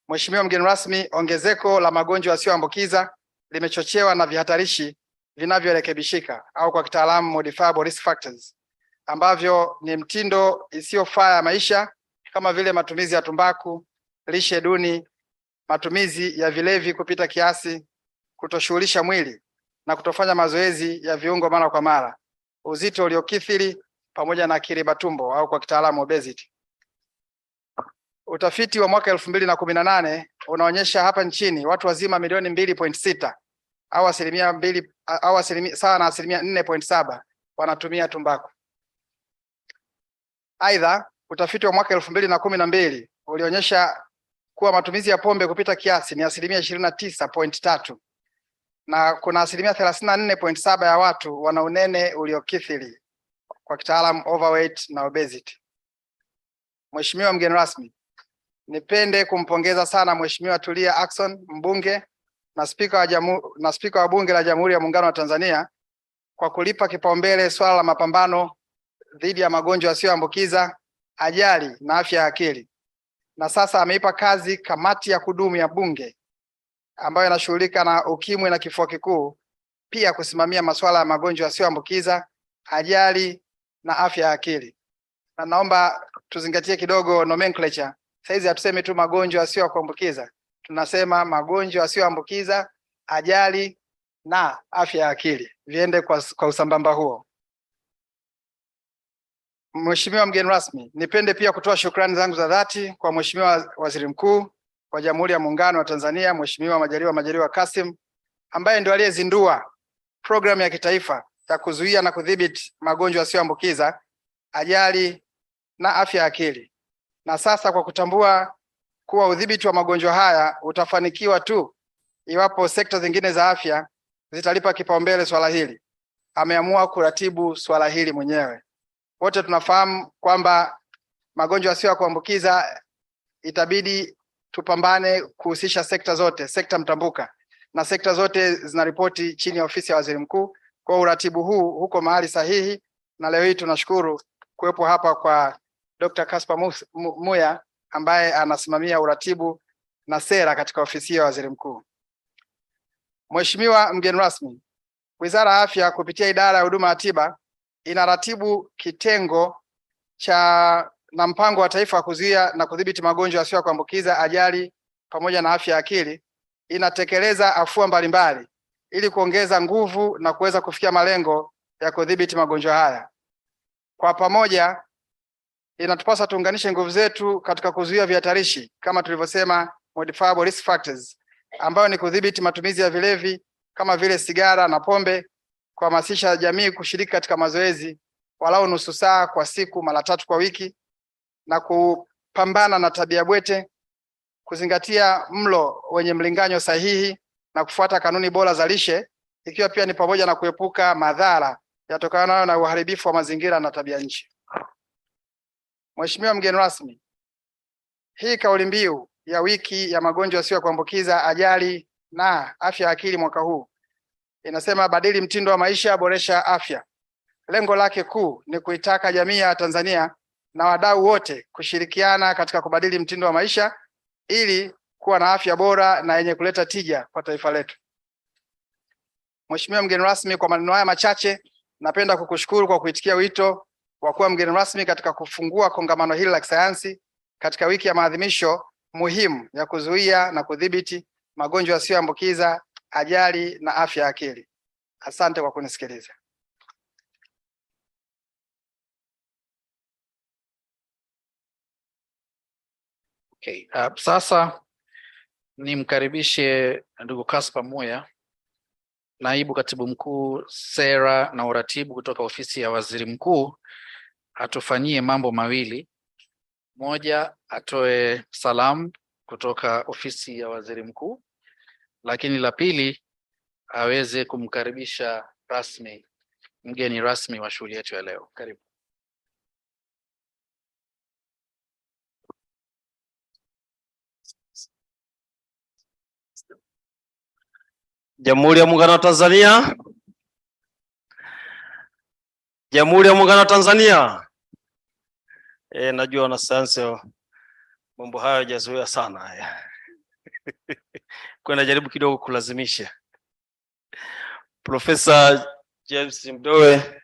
Mheshimiwa mgeni rasmi, ongezeko la magonjwa yasiyoambukiza limechochewa na vihatarishi vinavyorekebishika au kwa kitaalamu modifiable risk factors, ambavyo ni mtindo isiyofaa ya maisha kama vile matumizi ya tumbaku, lishe duni, matumizi ya vilevi kupita kiasi, kutoshughulisha mwili na kutofanya mazoezi ya viungo mara kwa mara, uzito uliokithiri pamoja na kiriba tumbo au kwa kitaalamu obesity. Utafiti wa mwaka 2018 unaonyesha hapa nchini watu wazima milioni 2.6 au asilimia 4.7 wanatumia tumbaku. Aidha, utafiti wa mwaka 2012 ulionyesha kuwa matumizi ya pombe kupita kiasi ni asilimia 29.3 na kuna asilimia 34.7 ya watu wana unene uliokithiri, kwa kitaalamu overweight na obesity. Mheshimiwa mgeni rasmi, nipende kumpongeza sana Mheshimiwa Tulia Ackson, mbunge na spika wa Bunge la Jamhuri ya Muungano wa Tanzania, kwa kulipa kipaumbele swala la mapambano dhidi ya magonjwa yasiyoambukiza, ajali na afya ya akili. Na sasa ameipa kazi kamati ya kudumu ya Bunge ambayo inashughulika na ukimwi na kifua kikuu, pia kusimamia masuala ya magonjwa yasiyoambukiza, ajali na afya ya akili. Na naomba tuzingatie kidogo nomenclature. Saizi hatusemi tu magonjwa yasiyoambukiza, tunasema magonjwa yasiyoambukiza, ajali na afya ya akili, viende kwa usambamba huo. Mheshimiwa mgeni rasmi, nipende pia kutoa shukrani zangu za dhati kwa Mheshimiwa Waziri Mkuu wa Jamhuri ya Muungano wa Tanzania, Mheshimiwa Majaliwa Kassim, ambaye ndio aliyezindua programu ya kitaifa ya kuzuia na kudhibiti magonjwa yasiyoambukiza, ajali na afya ya akili. Na sasa kwa kutambua kuwa udhibiti wa magonjwa haya utafanikiwa tu iwapo sekta zingine za afya zitalipa kipaumbele swala hili, ameamua kuratibu swala hili mwenyewe. Wote tunafahamu kwamba magonjwa yasiyo ya kuambukiza itabidi tupambane kuhusisha sekta zote, sekta mtambuka, na sekta zote zinaripoti chini ya ofisi ya Waziri Mkuu. Kwa uratibu huu huko mahali sahihi, na leo hii tunashukuru kuwepo hapa kwa Dr. Kaspa Muya ambaye anasimamia uratibu na sera katika ofisi ya Waziri Mkuu. Mheshimiwa mgeni rasmi, Wizara ya Afya kupitia idara ya huduma ya tiba inaratibu kitengo na mpango wa taifa wa kuzuia na kudhibiti magonjwa yasiyo ya kuambukiza, ajali pamoja na afya ya akili. Inatekeleza afua mbalimbali ili kuongeza nguvu na kuweza kufikia malengo ya kudhibiti magonjwa haya. Kwa pamoja, inatupasa tuunganishe nguvu zetu katika kuzuia vihatarishi kama tulivyosema modifiable risk factors, ambayo ni kudhibiti matumizi ya vilevi kama vile sigara na pombe, kuhamasisha jamii kushiriki katika mazoezi walau nusu saa kwa siku mara 3 kwa wiki, na kupambana na tabia bwete, kuzingatia mlo wenye mlinganyo sahihi na kufuata kanuni bora za lishe, ikiwa pia ni pamoja na kuepuka madhara yatokanayo na uharibifu wa mazingira na tabia nchi. Mheshimiwa mgeni rasmi, hii kauli mbiu ya wiki ya magonjwa yasiyo ya kuambukiza, ajali na afya ya akili mwaka huu inasema badili mtindo wa maisha, boresha afya. Lengo lake kuu ni kuitaka jamii ya Tanzania na wadau wote kushirikiana katika kubadili mtindo wa maisha ili kuwa na afya bora na yenye kuleta tija kwa taifa letu. Mheshimiwa mgeni rasmi, kwa maneno haya machache, napenda kukushukuru kwa kuitikia wito wa kuwa mgeni rasmi katika kufungua kongamano hili la kisayansi katika wiki ya maadhimisho muhimu ya kuzuia na kudhibiti magonjwa yasiyoambukiza, ajali na afya ya akili. Asante kwa kunisikiliza. Okay. Sasa nimkaribishe ndugu Kaspa Muya naibu katibu mkuu sera na uratibu kutoka ofisi ya waziri mkuu atufanyie mambo mawili. Moja, atoe salamu kutoka ofisi ya waziri mkuu, lakini la pili aweze kumkaribisha rasmi mgeni rasmi wa shughuli yetu ya leo. Karibu. Jamhuri ya Muungano wa Tanzania. Jamhuri ya Muungano wa Tanzania. Najua wanasayansi mambo haya hayajazoea sana haya. Kwa najaribu kidogo kulazimisha. Profesa James Mdowe,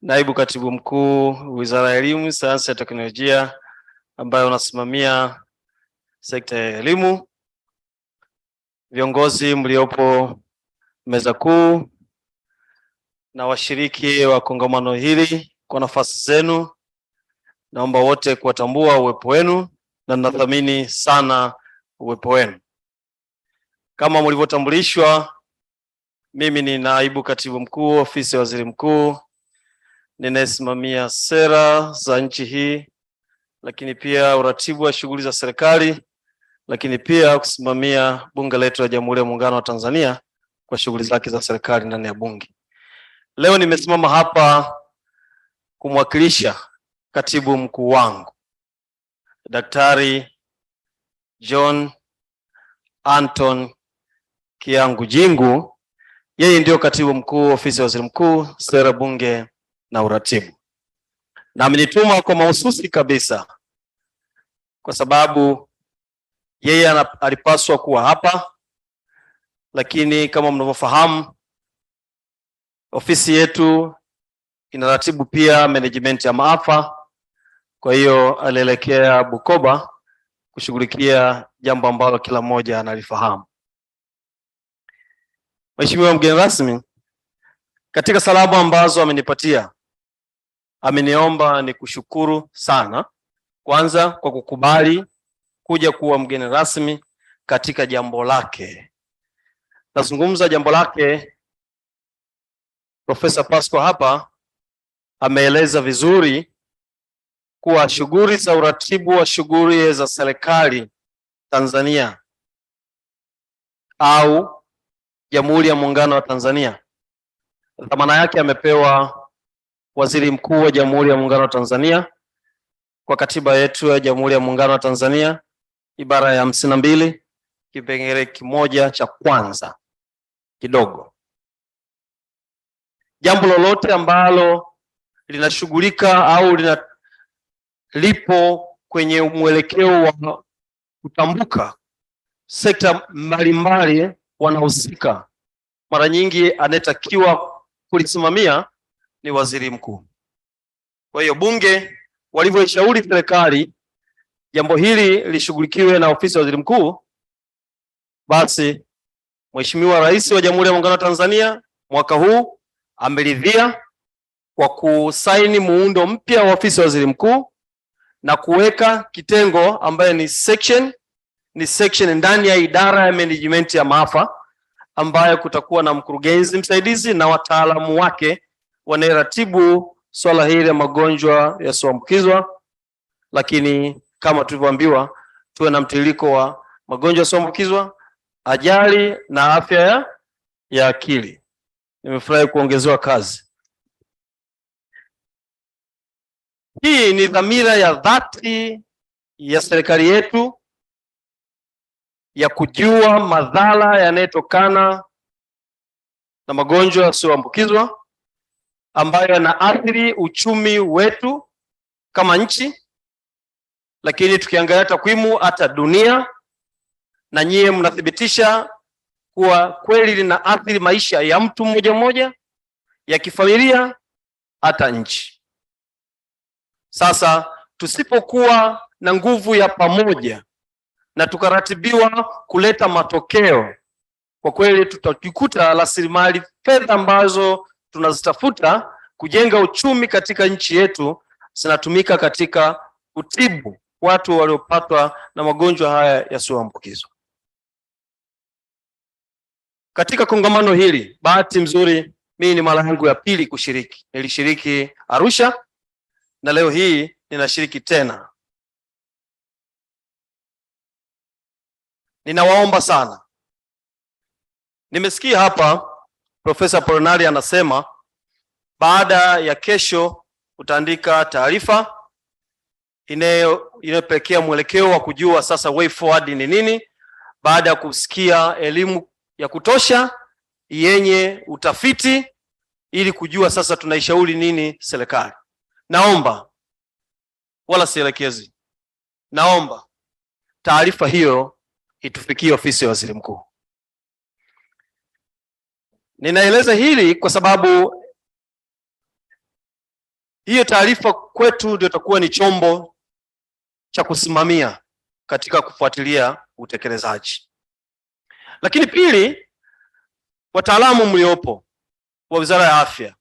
naibu katibu mkuu Wizara ya Elimu, Sayansi na Teknolojia, ambaye unasimamia sekta ya elimu. Viongozi mliopo meza kuu na washiriki wa kongamano hili kwa nafasi zenu, naomba wote kuwatambua uwepo wenu na ninathamini sana uwepo wenu. Kama mlivyotambulishwa, mimi ni naibu katibu mkuu ofisi ya waziri mkuu, ninayesimamia sera za nchi hii, lakini pia uratibu wa shughuli za serikali, lakini pia kusimamia bunge letu la Jamhuri ya Muungano wa Tanzania kwa shughuli zake za serikali ndani ya bunge. Leo nimesimama hapa kumwakilisha katibu mkuu wangu Daktari John Anton Kiangu Jingu. Yeye ndio katibu mkuu ofisi ya waziri mkuu, sera, bunge na uratibu, na amenituma kwa mahususi kabisa kwa sababu yeye alipaswa kuwa hapa, lakini kama mnavyofahamu ofisi yetu inaratibu pia management ya maafa. Kwa hiyo alielekea Bukoba kushughulikia jambo ambalo kila mmoja analifahamu. Mheshimiwa mgeni rasmi, katika salamu ambazo amenipatia, ameniomba nikushukuru sana kwanza kwa kukubali kuja kuwa mgeni rasmi katika jambo lake. Nazungumza jambo lake, Profesa Pasco hapa ameeleza vizuri kuwa shughuli za uratibu wa shughuli za serikali Tanzania au Jamhuri ya Muungano wa Tanzania, dhamana yake amepewa Waziri Mkuu wa Jamhuri ya Muungano wa Tanzania kwa katiba yetu ya Jamhuri ya Muungano wa Tanzania, ibara ya 52 kipengele kimoja cha kwanza kidogo. Jambo lolote ambalo linashughulika au lipo kwenye mwelekeo wa kutambuka sekta mbalimbali wanahusika, mara nyingi anayetakiwa kulisimamia ni waziri mkuu. Kwa hiyo bunge walivyoishauri serikali jambo hili lishughulikiwe na ofisi ya waziri mkuu, basi Mheshimiwa Rais wa Jamhuri ya Muungano wa Tanzania mwaka huu ameridhia kwa kusaini muundo mpya wa ofisi ya waziri mkuu na kuweka kitengo ambaye ni section ndani ya idara ya management ya maafa, ambayo kutakuwa na mkurugenzi msaidizi na wataalamu wake wanayeratibu swala hili la magonjwa yasiyoambukizwa. Lakini kama tulivyoambiwa, tuwe na mtiririko wa magonjwa yasiyoambukizwa, ajali na afya ya akili. Nimefurahi kuongezewa kazi. Hii ni dhamira ya dhati ya serikali yetu ya kujua madhara yanayotokana na magonjwa yasiyoambukizwa ambayo yanaathiri uchumi wetu kama nchi, lakini tukiangalia takwimu hata dunia, na nyie mnathibitisha kuwa kweli linaathiri maisha ya mtu mmoja mmoja, ya kifamilia, hata nchi. Sasa tusipokuwa na nguvu ya pamoja na tukaratibiwa kuleta matokeo, kwa kweli tutajikuta rasilimali fedha ambazo tunazitafuta kujenga uchumi katika nchi yetu zinatumika katika kutibu watu waliopatwa na magonjwa haya yasiyoambukizwa. Katika kongamano hili, bahati mzuri, mimi ni mara yangu ya pili kushiriki. Nilishiriki Arusha na leo hii ninashiriki tena. Ninawaomba sana. Nimesikia hapa Profesa Poronari anasema baada ya kesho utaandika taarifa inayopelekea mwelekeo wa kujua sasa way forward ni nini, baada ya kusikia elimu ya kutosha yenye utafiti, ili kujua sasa tunaishauri nini serikali. Naomba, wala sielekezi, naomba taarifa hiyo itufikie ofisi ya waziri mkuu. Ninaeleza hili kwa sababu hiyo taarifa kwetu ndio itakuwa ni chombo cha kusimamia katika kufuatilia utekelezaji. Lakini pili, wataalamu mliopo wa Wizara ya Afya,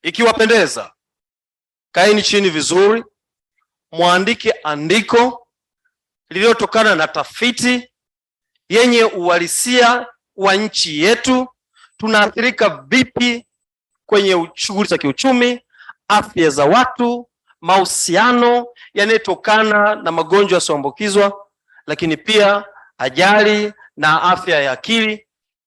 ikiwapendeza, kaeni chini vizuri, muandike andiko lililotokana na tafiti yenye uhalisia wa nchi yetu. Tunaathirika vipi kwenye shughuli za kiuchumi, afya za watu, mahusiano yanayotokana na magonjwa yasiyoambukizwa, lakini pia ajali na afya ya akili,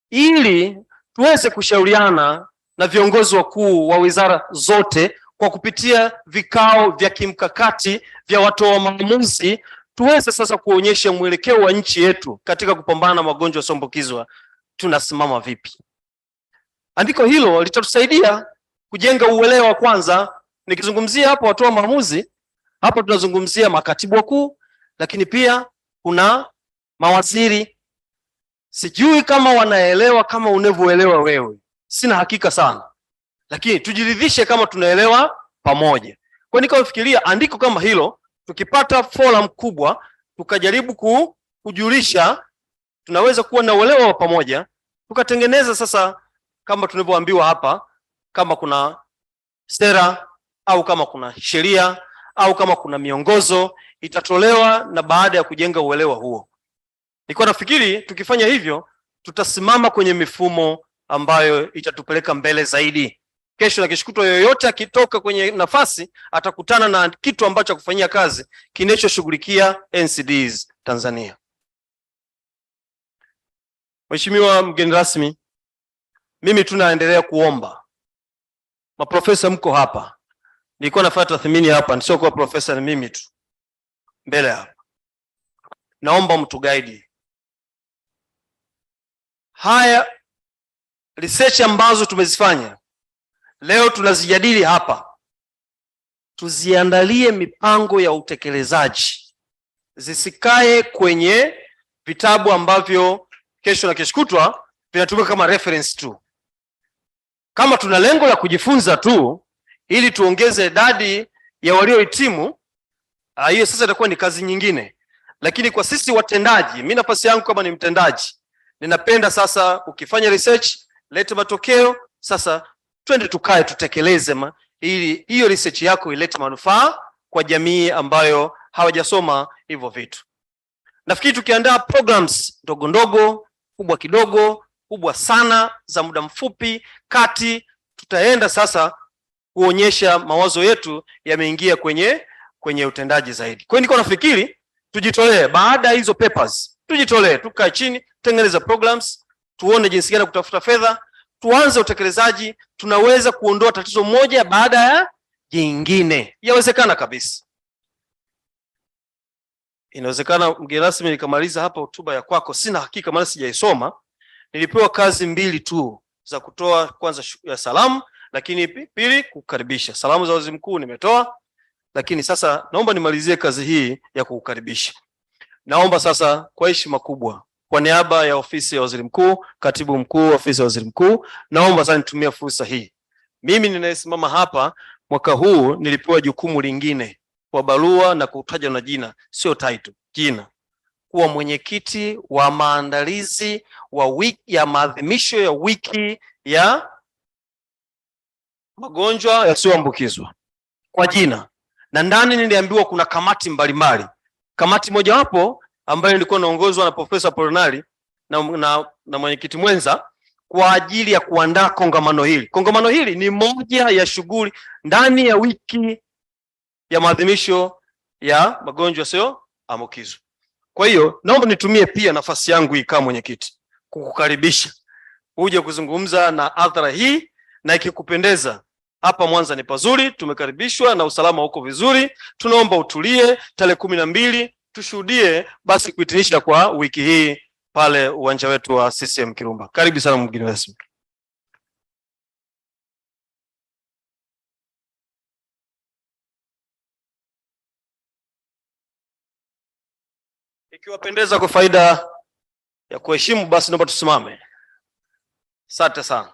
ili tuweze kushauriana na viongozi wakuu wa wizara zote kwa kupitia vikao vya kimkakati vya watoa maamuzi, tuweze sasa kuonyesha mwelekeo wa nchi yetu katika kupambana na magonjwa yasiyoambukizwa tunasimama vipi. Andiko hilo litatusaidia kujenga uelewa kwanza. Nikizungumzia hapo watoa maamuzi, hapa tunazungumzia makatibu wakuu, lakini pia kuna mawaziri. Sijui kama wanaelewa kama unavyoelewa wewe, sina hakika sana, lakini tujiridhishe kama tunaelewa pamoja. Kwa nikafikiria andiko kama hilo, tukipata forum kubwa, tukajaribu kujulisha, tunaweza kuwa na uelewa wa pamoja, tukatengeneza sasa kama tunavyoambiwa hapa, kama kuna sera au kama kuna sheria au kama kuna miongozo itatolewa, na baada ya kujenga uelewa huo, nilikuwa nafikiri tukifanya hivyo tutasimama kwenye mifumo ambayo itatupeleka mbele zaidi. Kesho na kishukutwa, yoyote akitoka kwenye nafasi atakutana na kitu ambacho kufanyia kazi kinachoshughulikia NCDs Tanzania. Mheshimiwa mgeni rasmi, mimi tunaendelea kuomba maprofesa mko hapa. Nilikuwa nafanya tathmini hapa, sio kwa profesa ni mimi tu mbele hapa. Naomba mtu guide haya research ambazo tumezifanya leo tunazijadili hapa, tuziandalie mipango ya utekelezaji, zisikae kwenye vitabu ambavyo kesho na keshokutwa vinatumika kama reference tu. Kama tuna lengo la kujifunza tu ili tuongeze idadi ya waliohitimu, hiyo sasa itakuwa ni kazi nyingine. Lakini kwa sisi watendaji, mimi nafasi yangu kama ni mtendaji, ninapenda sasa ukifanya research, lete matokeo, sasa twende tukae tutekeleze ili hiyo research yako ilete manufaa kwa jamii ambayo hawajasoma hivyo vitu. Nafikiri tukiandaa programs ndogo ndogo, kubwa kidogo, kubwa sana, za muda mfupi, kati, tutaenda sasa kuonyesha mawazo yetu yameingia kwenye utendaji zaidi. Kwa hiyo niko nafikiri tujitolee, baada ya hizo papers tujitolee, tukae chini, tengeneza programs, tuone jinsi gani kutafuta fedha, tuanze utekelezaji. Tunaweza kuondoa tatizo moja baada ya jingine, yawezekana kabisa. Inawezekana mgeni rasmi nikamaliza hapa hotuba ya kwako, sina hakika maana sijaisoma. Nilipewa kazi mbili tu za kutoa, kwanza ya salamu, lakini pili kukaribisha. Salamu za waziri mkuu nimetoa, lakini sasa naomba nimalizie kazi hii ya kukaribisha. Naomba sasa kwa heshima kubwa, kwa niaba ya ofisi ya waziri mkuu, katibu mkuu ofisi ya waziri mkuu, naomba sasa nitumie fursa hii. Mimi ninayesimama hapa mwaka huu nilipewa jukumu lingine kwa barua na kutaja na jina, sio title, jina, kuwa mwenyekiti wa maandalizi wa wiki ya maadhimisho ya wiki ya magonjwa yasiyoambukizwa kwa jina. Na ndani niliambiwa kuna kamati mbalimbali. Kamati mojawapo ambayo ilikuwa inaongozwa na Profesa Poronari na mwenyekiti mwenza kwa ajili ya kuandaa kongamano hili. Kongamano hili ni moja ya shughuli ndani ya wiki ya maadhimisho ya magonjwa yasiyoambukizwa. Kwa hiyo naomba nitumie pia nafasi yangu hii kama mwenyekiti kukukaribisha uje kuzungumza na hadhara hii, na ikikupendeza hapa Mwanza ni pazuri, tumekaribishwa na usalama uko vizuri. Tunaomba utulie tarehe 12 tushuhudie basi kuhitimisha kwa wiki hii pale uwanja wetu wa CCM Kirumba. Karibu sana mgeni rasmi. Ikiwapendeza kwa faida ya kuheshimu basi naomba tusimame. Asante sana.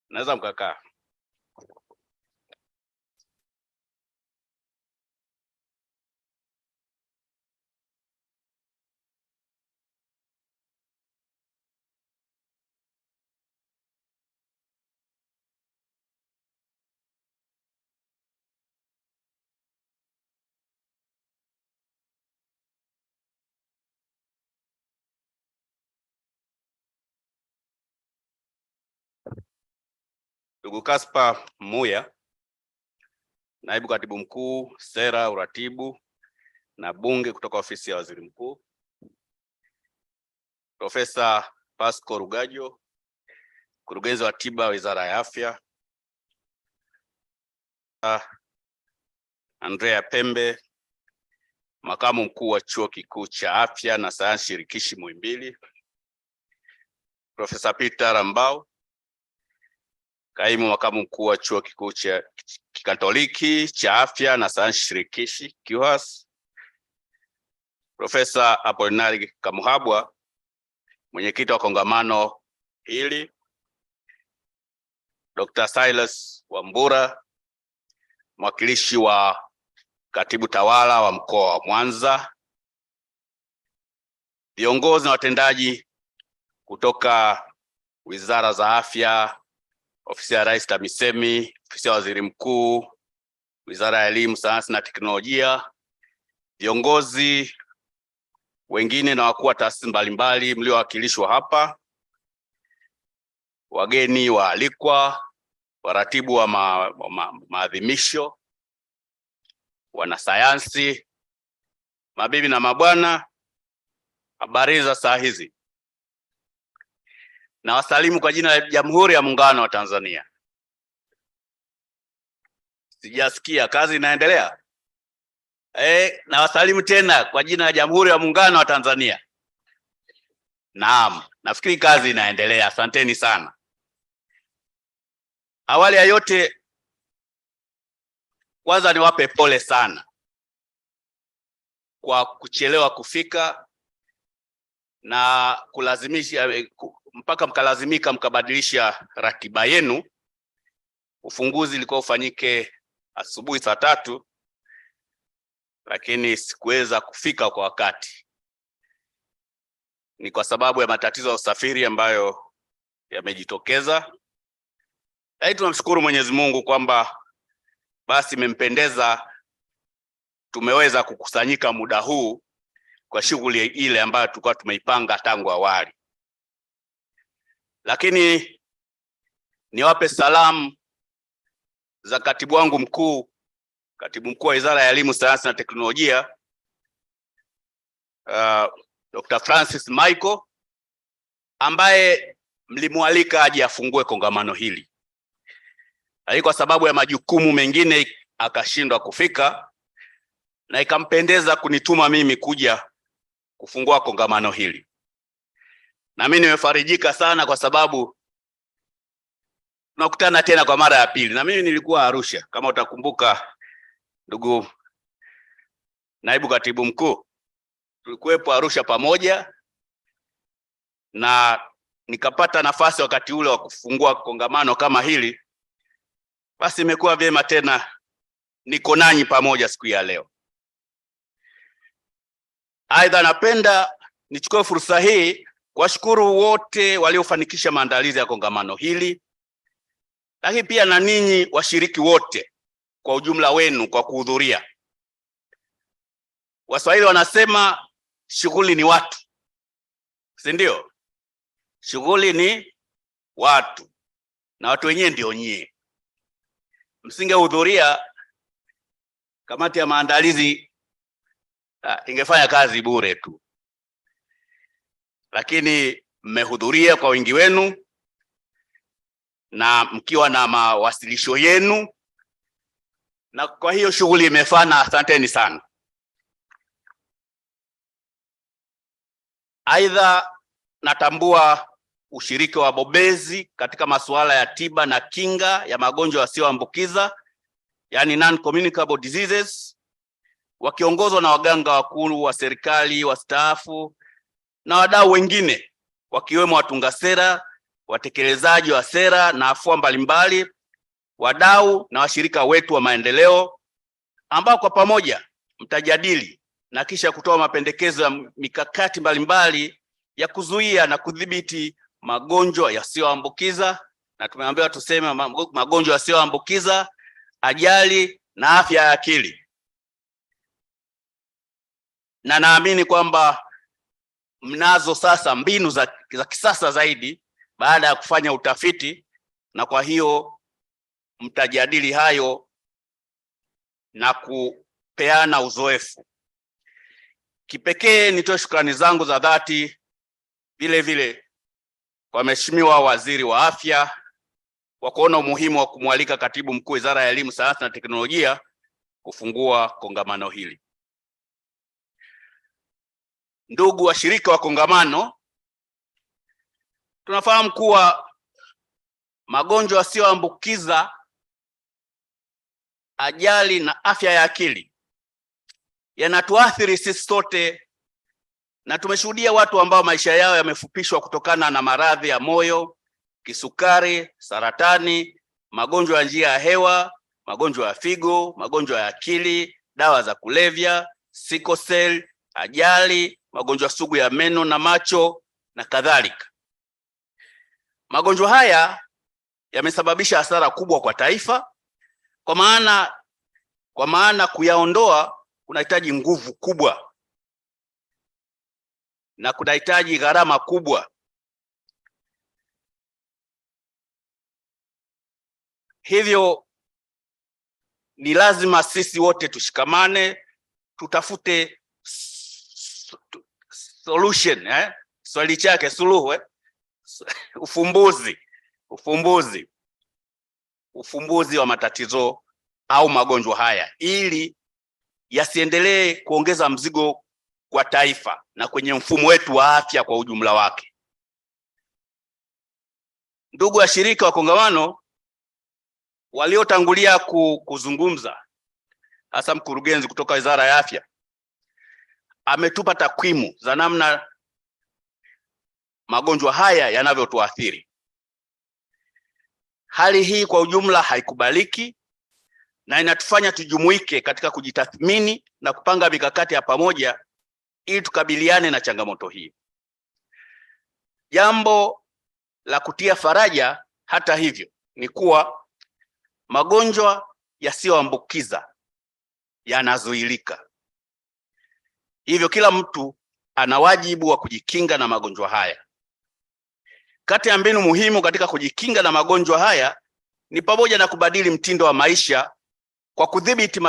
Naweza mkakaa. Ndugu Kaspa Muya, naibu katibu mkuu sera, uratibu na bunge kutoka ofisi ya waziri mkuu. Profesa Pasco Rugajo, mkurugenzi wa tiba wizara ya afya. Andrea Pembe, makamu mkuu wa chuo kikuu cha afya na sayansi shirikishi Muhimbili. Profesa Peter Rambau, kaimu makamu mkuu wa chuo kikuu cha Kikatoliki cha afya na sayansi shirikishi KUHAS. Profesa Apolinari Kamuhabwa, mwenyekiti wa kongamano hili. Dr. Silas Wambura, mwakilishi wa katibu tawala wa mkoa wa Mwanza. Viongozi na watendaji kutoka wizara za afya, ofisi ya Rais TAMISEMI, ofisi ya waziri mkuu, wizara ya elimu, sayansi na teknolojia, viongozi wengine na wakuu wa taasisi mbalimbali mliowakilishwa hapa, wageni waalikwa, waratibu wa maadhimisho, wanasayansi, mabibi na mabwana, habari za saa hizi. Na wasalimu kwa jina la Jamhuri ya Muungano wa Tanzania. Sijasikia, kazi inaendelea. Na wasalimu tena kwa jina la Jamhuri ya Muungano wa Tanzania. Naam, nafikiri kazi inaendelea. Asanteni sana. Awali ya yote, kwanza niwape pole sana kwa kuchelewa kufika na kulazimisha mpaka mkalazimika mkabadilisha ratiba yenu. Ufunguzi ulikuwa ufanyike asubuhi saa 3, lakini sikuweza kufika kwa wakati. Ni kwa sababu ya matatizo ya usafiri ambayo yamejitokeza. Lakini tunamshukuru Mwenyezi Mungu kwamba basi imempendeza tumeweza kukusanyika muda huu kwa shughuli ile ambayo tulikuwa tumeipanga tangu awali. Lakini niwape salamu za katibu wangu mkuu, katibu mkuu wa Wizara ya Elimu, Sayansi na Teknolojia, Dr. Francis Michael, ambaye mlimwalika aje afungue kongamano hili. Lakini kwa sababu ya majukumu mengine akashindwa kufika, na ikampendeza kunituma mimi kuja kufungua kongamano hili. Na mimi nimefarijika sana kwa sababu tunakutana tena kwa mara ya pili. Na mimi nilikuwa Arusha, kama utakumbuka ndugu naibu katibu mkuu, tulikuwepo Arusha pamoja, na nikapata nafasi wakati ule wa kufungua kongamano kama hili. Basi imekuwa vyema tena niko nanyi pamoja siku ya leo. Aidha, napenda nichukue fursa hii kuwashukuru wote waliofanikisha maandalizi ya kongamano hili, lakini pia na ninyi washiriki wote kwa ujumla wenu kwa kuhudhuria. Waswahili wanasema shughuli ni watu, si ndio? Shughuli ni watu na watu wenyewe ndio nyie. Msingehudhuria, kamati ya maandalizi ingefanya kazi bure tu, lakini mmehudhuria kwa wingi wenu na mkiwa na mawasilisho yenu, na kwa hiyo shughuli imefana. Asanteni sana. Aidha, natambua ushiriki wa wabobezi katika masuala ya tiba na kinga ya magonjwa yasiyoambukiza, yani non-communicable diseases, wakiongozwa na waganga wakuu wa serikali wastaafu na wadau wengine wakiwemo watunga sera, watekelezaji wa sera na afua mbalimbali, wadau na washirika wetu wa maendeleo, ambao kwa pamoja mtajadili na kisha kutoa mapendekezo ya mikakati mbalimbali ya kuzuia na kudhibiti magonjwa yasiyoambukiza, na tumeambiwa tuseme magonjwa yasiyoambukiza, ajali na afya ya akili. Na naamini kwamba mnazo sasa mbinu za kisasa zaidi baada ya kufanya utafiti, na kwa hiyo mtajadili hayo na kupeana uzoefu. Kipekee nitoe shukrani zangu za dhati vile vile kwa Mheshimiwa Waziri wa Afya kwa kuona umuhimu wa kumwalika Katibu Mkuu Wizara ya Elimu, Sayansi na Teknolojia kufungua kongamano hili. Ndugu washirika wa kongamano, tunafahamu kuwa magonjwa yasiyoambukiza, ajali na afya ya akili yanatuathiri sisi sote, na tumeshuhudia watu ambao maisha yao yamefupishwa kutokana na maradhi ya moyo, kisukari, saratani, magonjwa ya njia ya hewa, magonjwa ya figo, magonjwa ya akili, dawa za kulevya, sickle cell, ajali, magonjwa sugu ya meno na macho na kadhalika. Magonjwa haya yamesababisha hasara kubwa kwa taifa, kwa maana kuyaondoa kunahitaji nguvu kubwa na kunahitaji gharama kubwa. Hivyo ni lazima sisi wote tushikamane, tutafute solution, swali chake suluhu, ufumbuzi wa matatizo au magonjwa haya, ili yasiendelee kuongeza mzigo kwa taifa na kwenye mfumo wetu wa afya kwa ujumla wake. Ndugu washirika wa kongamano waliotangulia kuzungumza, hasa mkurugenzi kutoka Wizara ya Afya ametupa takwimu za namna magonjwa haya yanavyotuathiri. Hali hii kwa ujumla haikubaliki na inatufanya tujumuike katika kujitathmini na kupanga mikakati ya pamoja ili tukabiliane na changamoto hii. Jambo la kutia faraja hata hivyo ni kuwa magonjwa yasiyoambukiza yanazuilika. Hivyo kila mtu ana wajibu wa kujikinga na magonjwa haya. Kati ya mbinu muhimu katika kujikinga na magonjwa haya ni pamoja na kubadili mtindo wa maisha kwa kudhibiti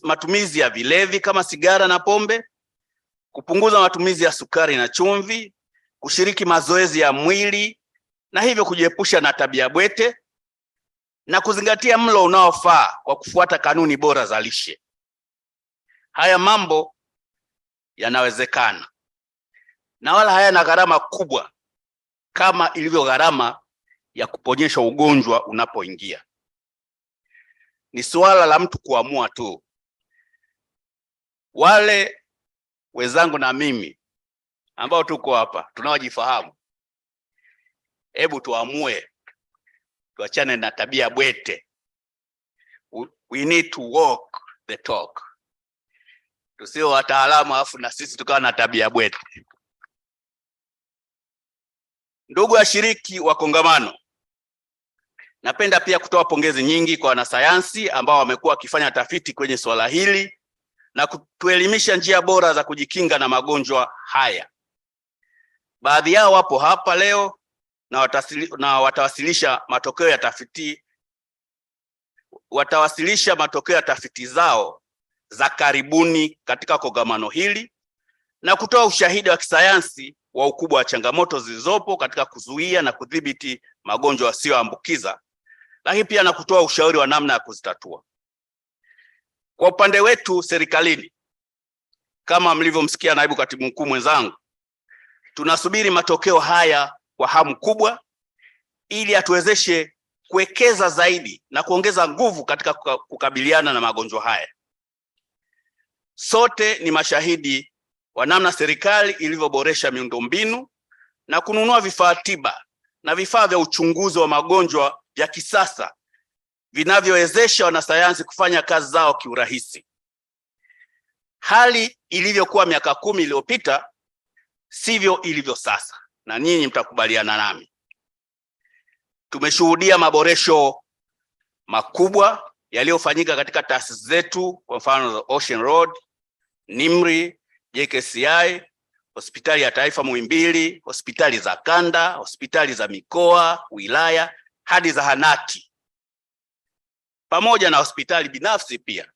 matumizi ya vilevi kama sigara na pombe, kupunguza matumizi ya sukari na chumvi, kushiriki mazoezi ya mwili na hivyo kujiepusha na tabia bwete, na kuzingatia mlo unaofaa kwa kufuata kanuni bora za lishe. Haya mambo yanawezekana na wala hayana gharama kubwa kama ilivyo gharama ya kuponyesha ugonjwa unapoingia. Ni suala la mtu kuamua tu. Wale wenzangu na mimi ambao tuko hapa tunaojifahamu, hebu tuamue, tuachane na tabia bwete. We need to walk the talk. Tusio wataalamu afu na sisi tukawa na tabia bwete. Ndugu washiriki wa kongamano, Napenda pia kutoa pongezi nyingi kwa wanasayansi ambao wamekuwa wakifanya tafiti kwenye swala hili na kutuelimisha njia bora za kujikinga na magonjwa haya. Baadhi yao wapo hapa leo na watawasilisha matokeo ya tafiti zao za karibuni katika kongamano hili na kutoa ushahidi wa kisayansi wa ukubwa wa changamoto zilizopo katika kuzuia na kudhibiti magonjwa yasiyoambukiza, lakini pia na kutoa ushauri wa namna ya kuzitatua. Kwa upande wetu serikalini, kama mlivyomsikia naibu katibu mkuu mwenzangu, tunasubiri matokeo haya kwa hamu kubwa ili atuwezeshe kuwekeza zaidi na kuongeza nguvu katika kukabiliana na magonjwa haya. Sote ni mashahidi wa namna serikali ilivyoboresha miundombinu na kununua vifaa tiba na vifaa vya uchunguzi wa magonjwa vya kisasa vinavyowezesha wanasayansi kufanya kazi zao kiurahisi. Hali ilivyokuwa miaka 10 iliyopita sivyo ilivyo sasa, na nyinyi mtakubaliana nami. Tumeshuhudia maboresho makubwa yaliyofanyika katika taasisi zetu, kwa mfano Ocean Road, NIMRI, JKCI, hospitali ya taifa Muhimbili, hospitali za kanda, hospitali za mikoa, wilaya, hadi zahanati, pamoja na hospitali binafsi pia.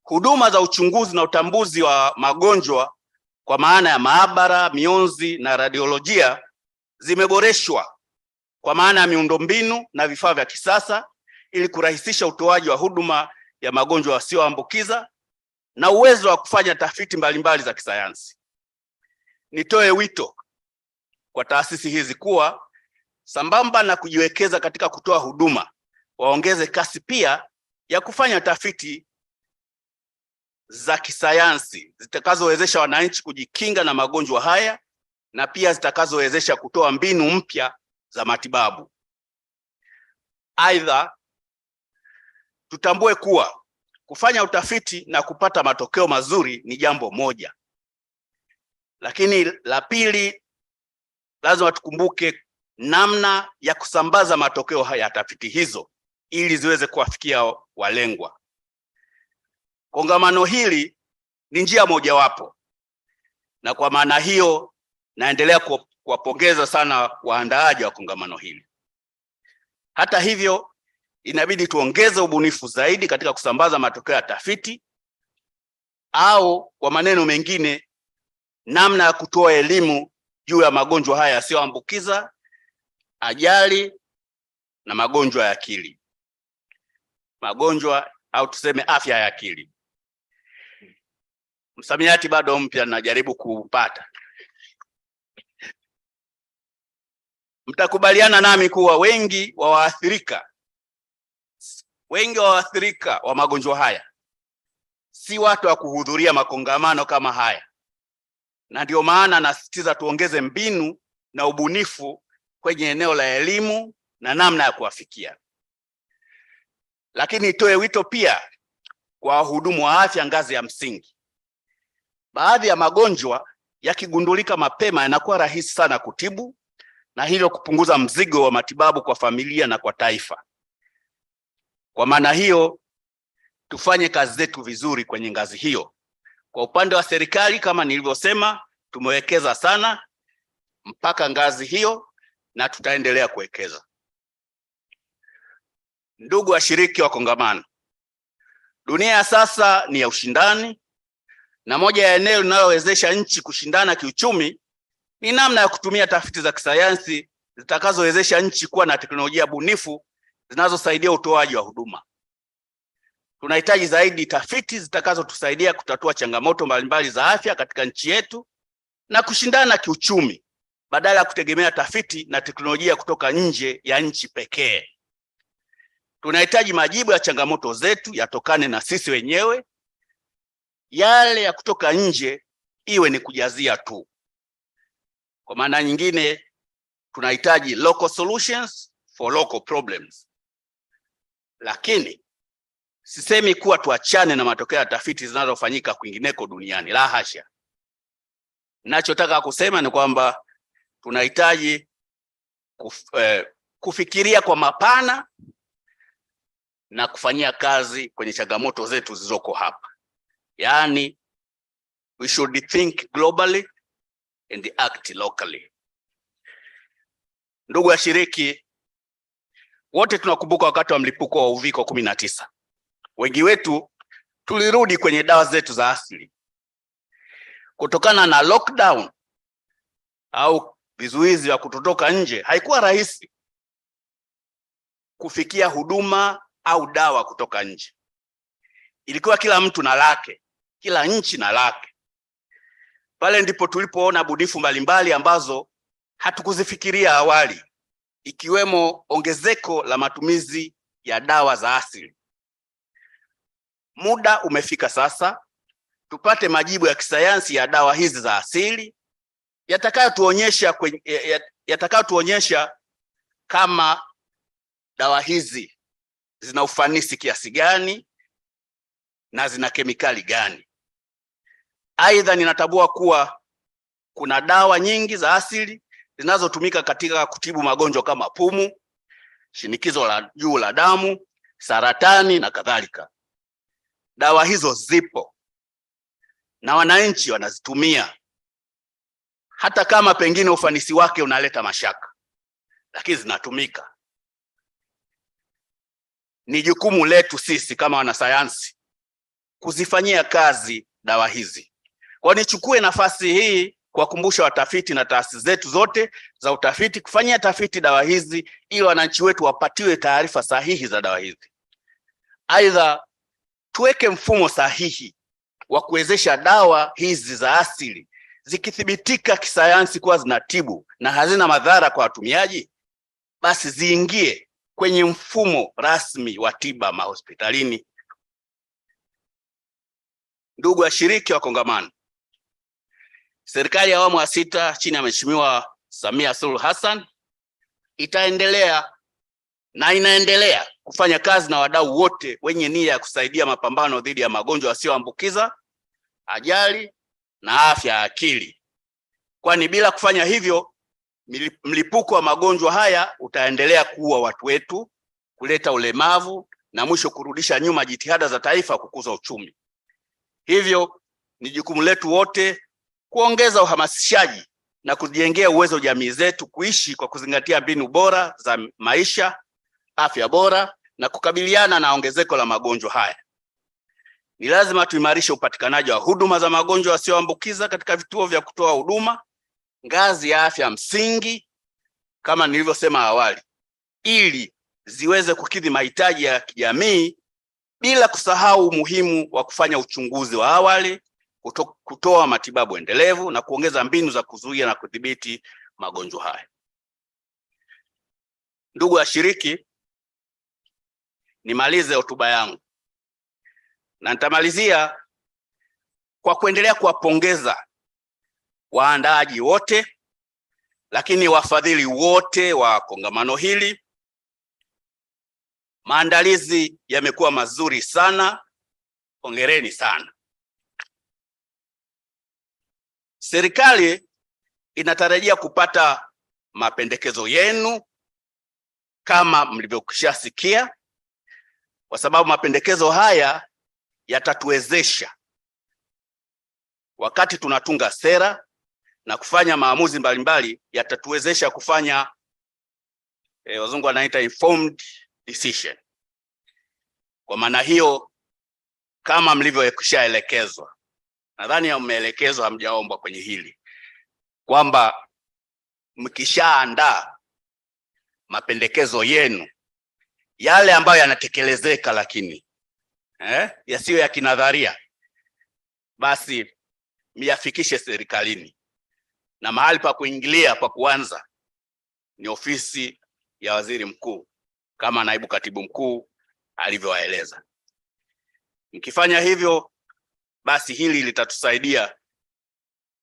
Huduma za uchunguzi na utambuzi wa magonjwa kwa maana ya maabara, mionzi na radiolojia zimeboreshwa kwa maana ya miundombinu na vifaa vya kisasa ili kurahisisha utoaji wa huduma ya magonjwa yasiyoambukiza na uwezo wa kufanya tafiti mbalimbali za kisayansi. Nitoe wito kwa taasisi hizi kuwa sambamba na kujiwekeza katika kutoa huduma, waongeze kasi pia ya kufanya tafiti za kisayansi zitakazowezesha wananchi kujikinga na magonjwa haya na pia zitakazowezesha kutoa mbinu mpya za matibabu. Aidha, tutambue kuwa kufanya utafiti na kupata matokeo mazuri ni jambo moja, lakini la pili, lazima tukumbuke namna ya kusambaza matokeo haya ya tafiti hizo ili ziweze kuwafikia walengwa. Kongamano hili ni njia mojawapo, na kwa maana hiyo naendelea kuwapongeza sana waandaaji wa kongamano hili. Hata hivyo, inabidi tuongeze ubunifu zaidi katika kusambaza matokeo ya tafiti, au kwa maneno mengine, namna ya kutoa elimu juu ya magonjwa haya yasiyoambukiza, ajali na magonjwa ya akili. Magonjwa au tuseme afya ya akili. Msamiati bado mpya najaribu kuupata. Mtakubaliana nami kuwa wengi wa waathirika wa magonjwa haya si watu wa kuhudhuria makongamano kama haya, na ndio maana nasisitiza tuongeze mbinu na ubunifu kwenye eneo la elimu na namna ya kuwafikia. Lakini itoe wito pia kwa wahudumu wa afya ngazi ya msingi. Baadhi ya magonjwa yakigundulika mapema yanakuwa rahisi sana kutibu, na hivyo kupunguza mzigo wa matibabu kwa familia na kwa taifa. Kwa maana hiyo, tufanye kazi zetu vizuri kwenye ngazi hiyo. Kwa upande wa serikali, kama nilivyosema, tumewekeza sana mpaka ngazi hiyo na tutaendelea kuwekeza. Ndugu washiriki wa kongamano, dunia ya sasa ni ya ushindani, na moja ya eneo linalowezesha nchi kushindana kiuchumi ni namna ya kutumia tafiti za kisayansi zitakazowezesha nchi kuwa na teknolojia bunifu zinazosaidia utoaji wa huduma. Tunahitaji zaidi tafiti zitakazotusaidia kutatua changamoto mbalimbali za afya katika nchi yetu na kushindana kiuchumi badala ya kutegemea tafiti na teknolojia kutoka nje ya nchi pekee. Tunahitaji majibu ya changamoto zetu yatokane na sisi wenyewe, yale ya kutoka nje iwe ni kujazia tu. Kwa maana nyingine, tunahitaji local solutions for local problems. Lakini sisemi kuwa tuachane na matokeo ya tafiti zinazofanyika kwingineko duniani, la hasha. Ninachotaka kusema ni kwamba tunahitaji kufikiria kwa mapana na kufanyia kazi kwenye changamoto zetu zilizoko hapa. Yaani, we should think globally and act locally. Ndugu washiriki, wote tunakumbuka wakati wa mlipuko wa uviko 19. Wengi wetu tulirudi kwenye dawa zetu za asili. Kutokana na lockdown au vizuizi vya kutotoka nje, haikuwa rahisi kufikia huduma au dawa kutoka nje. Ilikuwa kila mtu na lake, kila nchi na lake. Pale ndipo tulipoona bunifu mbalimbali ambazo hatukuzifikiria awali, ikiwemo ongezeko la matumizi ya dawa za asili. Muda umefika sasa tupate majibu ya kisayansi ya dawa hizi za asili yatakayotuonyesha kama dawa hizi zina ufanisi kiasi gani na zina kemikali gani. Aidha, ninatambua kuwa kuna dawa nyingi za asili zinazotumika katika kutibu magonjwa kama pumu, shinikizo la juu la damu, saratani na kadhalika. Dawa hizo zipo na wananchi wanazitumia, hata kama pengine ufanisi wake unaleta mashaka, lakini zinatumika. Ni jukumu letu sisi kama wanasayansi kuzifanyia kazi dawa hizi. Kwa nichukue nafasi hii kuwakumbusha watafiti na taasisi zetu zote za utafiti kufanyia tafiti dawa hizi ili wananchi wetu wapatiwe taarifa sahihi za dawa hizi. Aidha, tuweke mfumo sahihi wa kuwezesha dawa hizi za asili zikithibitika kisayansi kuwa zinatibu na hazina madhara kwa watumiaji, basi ziingie kwenye mfumo rasmi wa tiba mahospitalini. Ndugu washiriki wa kongamano, serikali ya awamu ya 6 chini ya Mheshimiwa Samia Suluhu Hassan itaendelea na inaendelea kufanya kazi na wadau wote wenye nia ya kusaidia mapambano dhidi ya magonjwa yasiyoambukiza, ajali na afya ya akili. Kwani bila kufanya hivyo, mlipuko wa magonjwa haya utaendelea kuua watu wetu, kuleta ulemavu na mwisho kurudisha nyuma jitihada za taifa kukuza uchumi. Hivyo ni jukumu letu wote kuongeza uhamasishaji na kujengea uwezo jamii zetu kuishi kwa kuzingatia mbinu bora za maisha, afya bora na kukabiliana na ongezeko la magonjwa haya. Ni lazima tuimarishe upatikanaji wa huduma za magonjwa yasiyoambukiza katika vituo vya kutoa huduma, ngazi ya afya msingi kama nilivyosema awali, ili ziweze kukidhi mahitaji ya kijamii bila kusahau umuhimu wa kufanya uchunguzi wa awali, kutoa matibabu endelevu na kuongeza mbinu za kuzuia na kudhibiti magonjwa haya. Ndugu washiriki, nimalize hotuba yangu na nitamalizia kwa kuendelea kuwapongeza waandaaji wote, lakini wafadhili wote wa kongamano hili. Maandalizi yamekuwa mazuri sana, hongereni sana. Serikali inatarajia kupata mapendekezo yenu kama mlivyokushasikia, kwa sababu mapendekezo haya yatatuwezesha wakati tunatunga sera na kufanya maamuzi mbalimbali, yatatuwezesha kufanya wazungu wanaita informed decision. Kwa maana hiyo, kama mlivyokushaelekezwa, nadhani mmeelekezwa, hamjaomba kwenye hili, kwamba mkishaandaa mapendekezo yenu yale ambayo yanatekelezeka, lakini yasiyo ya kinadharia, basi miyafikishe serikalini, na mahali pa kuingilia pa kuanza ni ofisi ya waziri mkuu kama naibu katibu mkuu alivyowaeleza. Mkifanya hivyo, basi hili litatusaidia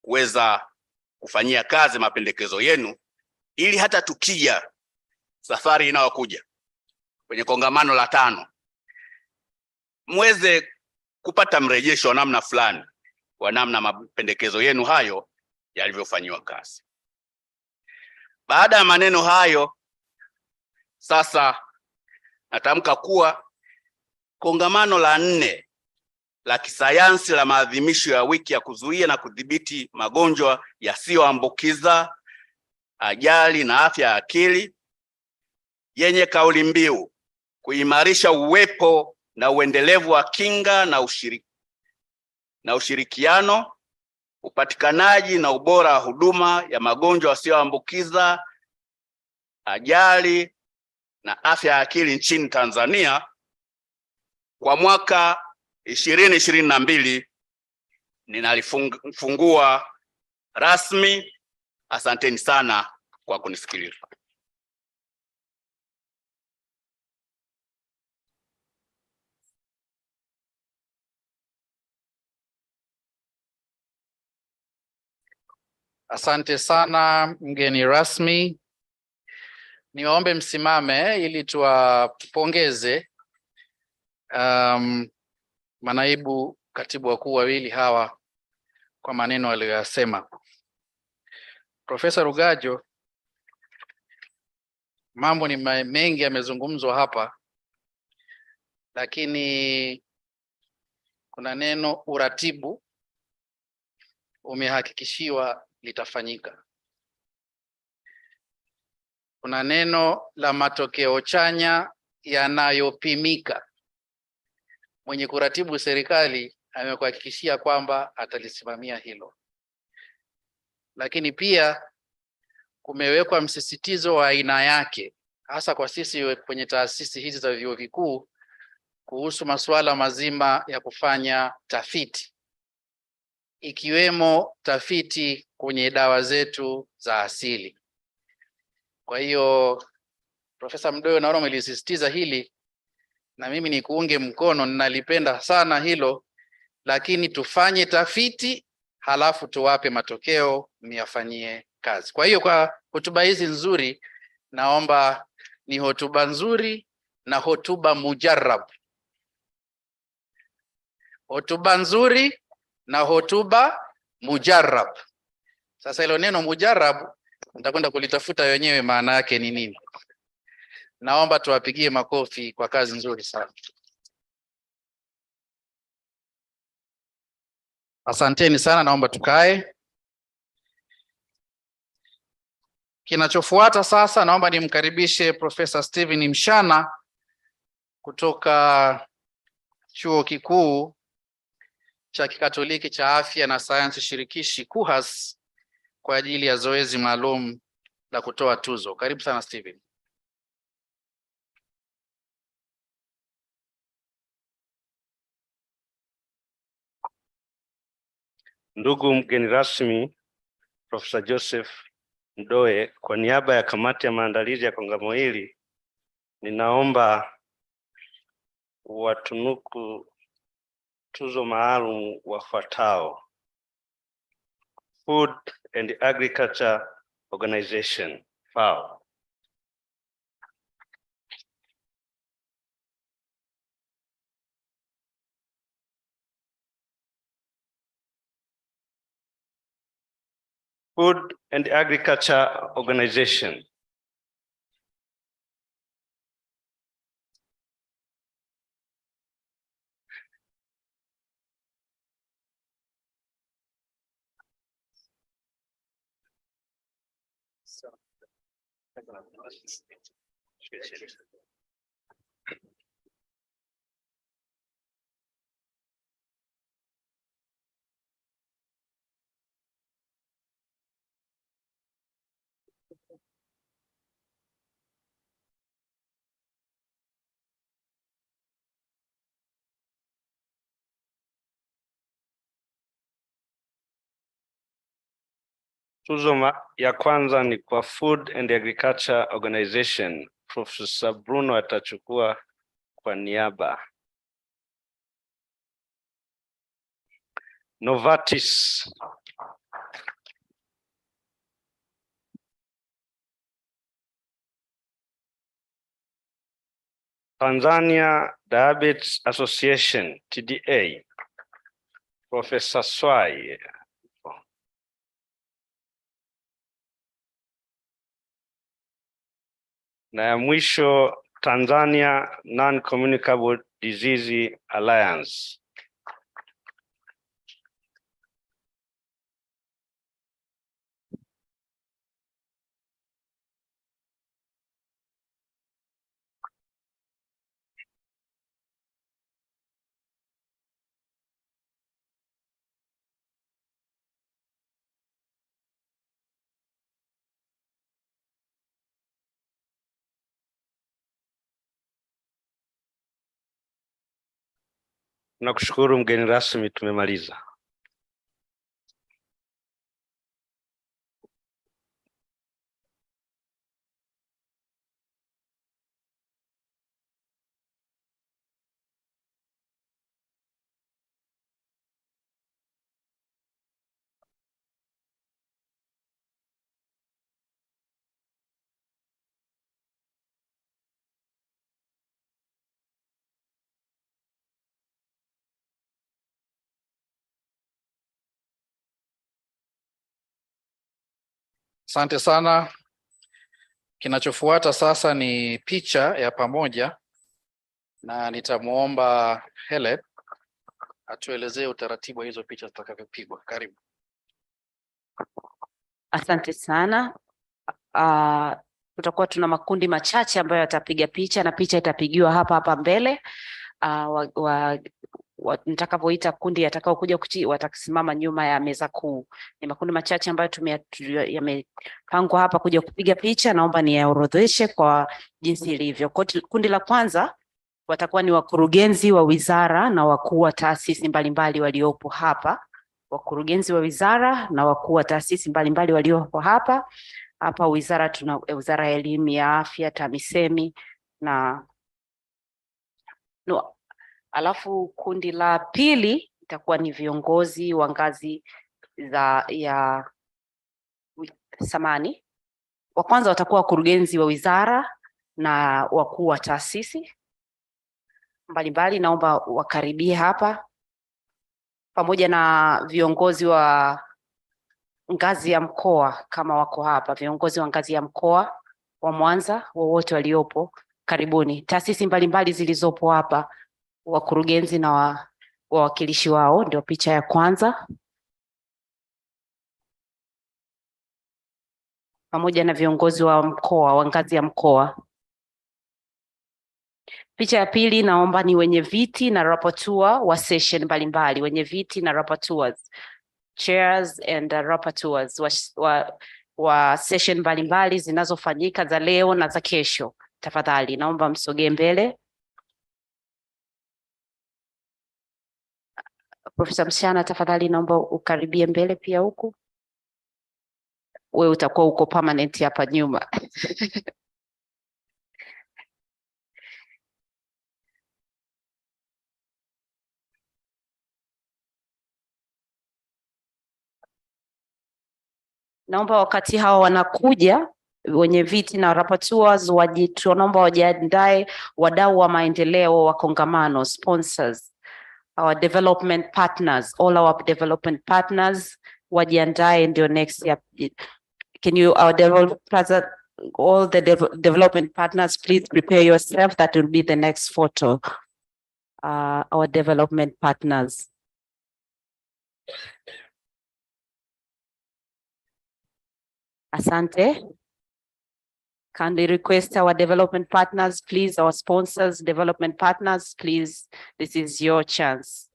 kuweza kufanyia kazi mapendekezo yenu, ili hata tukija safari inayokuja kwenye kongamano la 5 muweze kupata mrejesho wa namna fulani wa namna mapendekezo yenu hayo yalivyofanywa kazi. Baada ya maneno hayo, Sasa natamka kuwa kongamano la 4 la kisayansi la maadhimisho ya wiki ya kuzuia na kudhibiti magonjwa yasiyoambukiza, ajali na afya ya akili yenye kauli mbiu kuimarisha uwepo na uendelevu wa kinga na ushirikiano, upatikanaji na ubora wa huduma ya magonjwa yasiyoambukiza, ajali na afya ya akili nchini Tanzania kwa mwaka 2022 ninalifungua rasmi. Asanteni sana kwa kunisikiliza. Asante sana mgeni rasmi. Niwaombe msimame ili tuwapongeze manaibu katibu wakuu wawili hawa kwa maneno aliyoyasema. Profesa Rugajo, mambo ni mengi yamezungumzwa hapa, lakini kuna neno uratibu umehakikishiwa litafanyika. Kuna neno la matokeo chanya yanayopimika. Mwenye kuratibu serikali amekuhakikishia kwamba atalisimamia hilo. Lakini pia kumewekwa msisitizo wa aina yake, hasa kwa sisi kwenye taasisi hizi za vyuo vikuu, kuhusu masuala mazima ya kufanya tafiti, ikiwemo tafiti kwenye dawa zetu za asili. Kwa hiyo Profesa Mdoyo, naona umelisisitiza hili na mimi ni kuunge mkono, ninalipenda sana hilo, lakini tufanye tafiti halafu tuwape matokeo myafanyie kazi. Kwa hiyo kwa hotuba hizi nzuri, naomba ni hotuba nzuri na hotuba mujarrab. Hotuba nzuri na hotuba mujarrab. Sasa hilo neno mujarrab nitakwenda kulitafuta wenyewe maana yake ni nini. Naomba tuwapigie makofi kwa kazi nzuri sana. Asanteni sana, naomba tukae. Kinachofuata sasa, naomba nimkaribishe Profesa Steven Mshana kutoka Chuo Kikuu cha Kikatoliki cha Afya na Sayansi Shirikishi KUHAS kwa ajili ya zoezi maalum la kutoa tuzo. Karibu sana Steven. Ndugu mgeni rasmi, Profesa Joseph Mdoe, kwa niaba ya kamati ya maandalizi ya kongamano hili, ninaomba watunuku tuzo maalum wafuatao: Food and Agriculture Organization, FAO. Food and Agriculture Organization. Tuzo ya kwanza ni kwa Food and Agriculture Organization. Profesa Bruno atachukua kwa niaba. Novartis. Tanzania Diabetes Association, TDA. Profesa Swai. na ya mwisho Tanzania Non-Communicable Disease Alliance. Nakushukuru mgeni rasmi, tumemaliza. Asante sana. Kinachofuata sasa ni picha ya pamoja na nitamuomba Helen atuelezee utaratibu wa hizo picha zitakavyopigwa. Karibu. Asante sana. Tutakuwa tuna makundi machache ambayo yatapiga picha na picha itapigiwa hapa mbele. Nitakapoita kundi yatakao kuja watasimama nyuma ya meza kuu. Ni makundi machache ambayo yamepangwa hapa kuja kupiga picha. Naomba niyaorodheshe kwa jinsi ilivyo. Kundi la kwanza watakuwa ni wakurugenzi wa wizara na wakuu wa taasisi mbalimbali waliopo hapa. Wakurugenzi wa wizara na wakuu wa taasisi mbalimbali waliopo hapa. Hapa wizara tuna Wizara ya Elimu, ya Afya, TAMISEMI na alafu kundi la pili itakuwa ni viongozi wa ngazi ya samani. Wa kwanza watakuwa wakurugenzi wa wizara na wakuu wa taasisi mbalimbali, naomba wakaribie hapa, pamoja na viongozi wa ngazi ya mkoa kama wako hapa. Viongozi wa ngazi ya mkoa wa Mwanza wowote waliopo, karibuni. Taasisi mbalimbali zilizopo hapa, wakurugenzi na wawakilishi wao, ndio picha ya kwanza, pamoja na viongozi wa mkoa wa ngazi ya mkoa. Picha ya pili naomba ni wenye viti na rapporteur wa session mbalimbali, wenye viti na rapporteurs, chairs and rapporteurs wa session mbalimbali zinazofanyika za leo na za kesho. Tafadhali naomba msogee mbele. Profesa Msichana, tafadhali naomba ukaribie mbele pia huku. Wewe utakuwa uko permanent hapa nyuma. Naomba wakati hawa wanakuja wenye viti na rapporteurs tunaomba wajiandae, wadau wa maendeleo wa kongamano, sponsors, our development partners, all our development partners wajiandae, ndio next year. Can you all the development partners please prepare yourself, that will be the next photo. Our development partners. Asante. Can we request our development partners, please, our sponsors, development partners, please, this is your chance.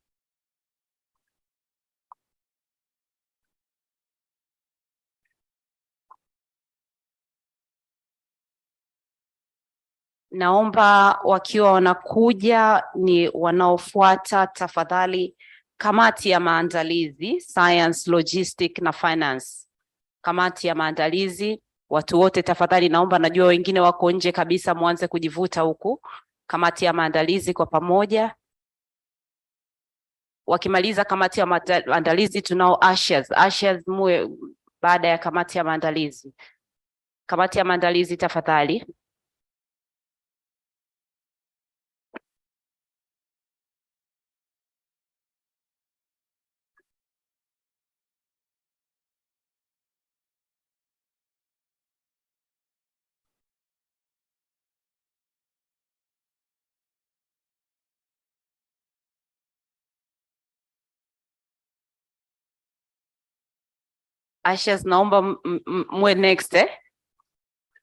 Naomba wakiwa wanakuja ni wanaofuata, tafadhali, kamati ya maandalizi, science, logistic na finance. Kamati ya maandalizi, watu wote tafadhali, naomba, najua wengine wako nje kabisa, mwanze kujivuta huku. Kamati ya maandalizi kwa pamoja. Wakimaliza kamati ya maandalizi tunao ushers muwe baada ya kamati ya maandalizi. Kamati ya maandalizi tafadhali. Ashes, naomba mwe next eh?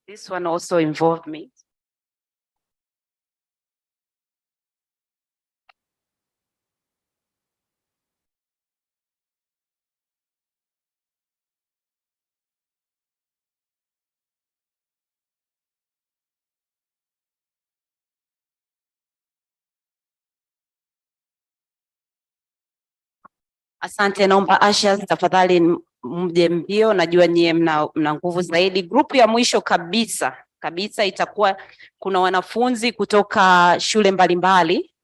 This one also involved me. Asante, naomba Ashes tafadhali mje mbio, najua nyie mna nguvu zaidi. Grupu ya mwisho kabisa itakuwa kuna wanafunzi kutoka shule mbalimbali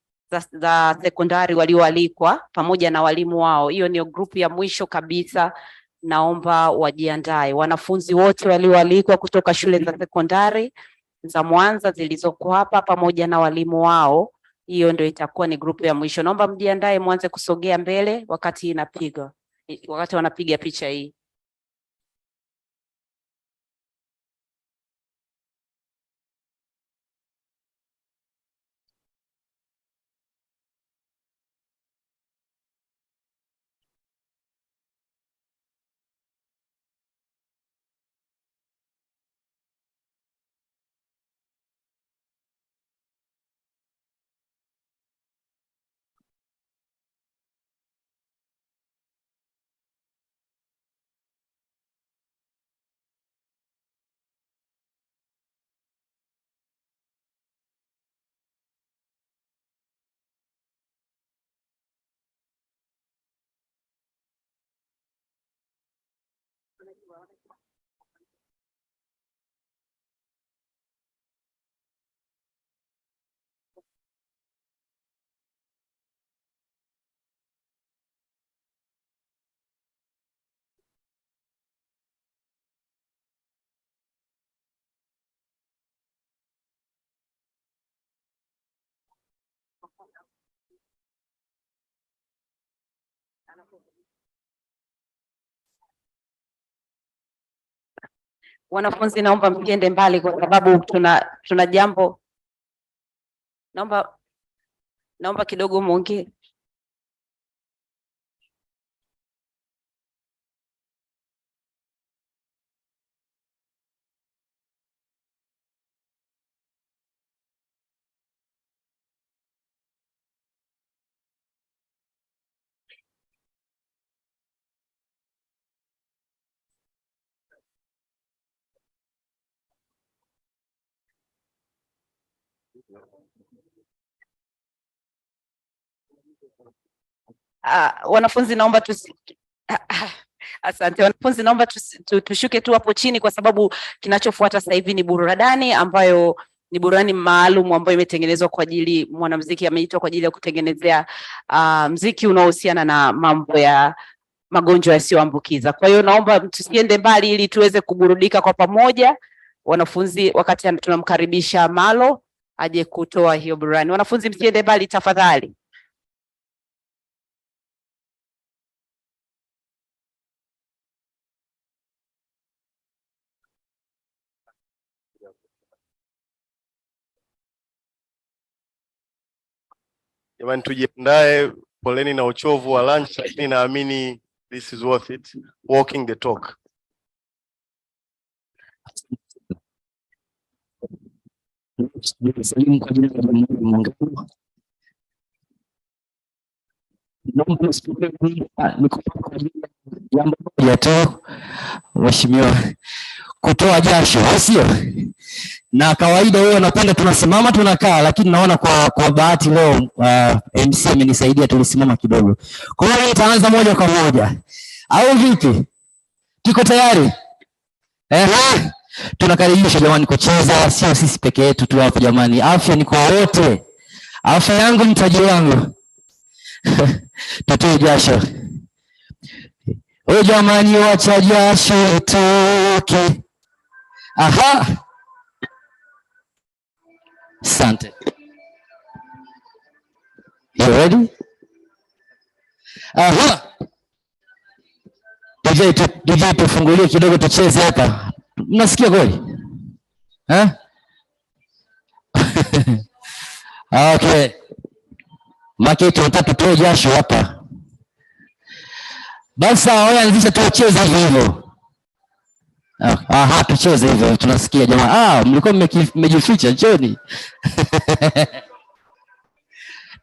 za sekondari walioalikwa pamoja na walimu wao. Hiyo ndio grupu ya mwisho kabisa, naomba wajiandae. Wanafunzi wote walioalikwa kutoka shule za sekondari za Mwanza zilizoko hapa pamoja na walimu wao, hiyo ndio itakuwa ni grupu ya mwisho. Naomba mjiandae, mwanze kusogea mbele wakati wanapiga picha hii. Wanafunzi naomba msiende mbali kwa sababu tuna jambo. Naomba kidogo muongee. Wanafunzi naomba asante. Wanafunzi naomba tushuke tu hapo chini kwa sababu kinachofuata sasa hivi ni burudani ambayo ni burudani maalum ambayo imetengenezwa kwa ajili, mwanamuziki ameitwa kwa ajili ya kutengenezea muziki unaohusiana na mambo ya magonjwa yasiyoambukiza. Kwa hiyo naomba tusiende mbali ili tuweze kuburudika kwa pamoja. Wanafunzi, wakati tunamkaribisha Malo aje kutoa hiyo burudani. Wanafunzi msiende mbali tafadhali. Jamani, tujiandae, poleni na uchovu wa lunch, lakini naamini this is worth it, walking the talk. Jambo moja tu mheshimiwa, kutoa jasho, sio? Na kawaida wewe unapenda tunasimama tunakaa, lakini naona kwa bahati leo MC amenisaidia tulisimama kidogo. Kwa hiyo nitaanza moja kwa moja. Au vipi? Tuko tayari? Tunakaribisha jamani kucheza, sio sisi peke yetu tu hapa jamani. Afya ni kwa wote. Afya yangu mtaji wangu. Tutoe jasho. Jamani, wacha jasho toke. Aha. Asante. You ready? Aha. DJ tufungulie kidogo tucheze hapa. Mnasikia kweli? Okay. Maki tunataka tutoe jasho hapa. Basi wewe anzisha tucheze hivyo. Aha, tucheze hivyo, tunasikia jamaa. Mlikuwa mmejificha, njoni.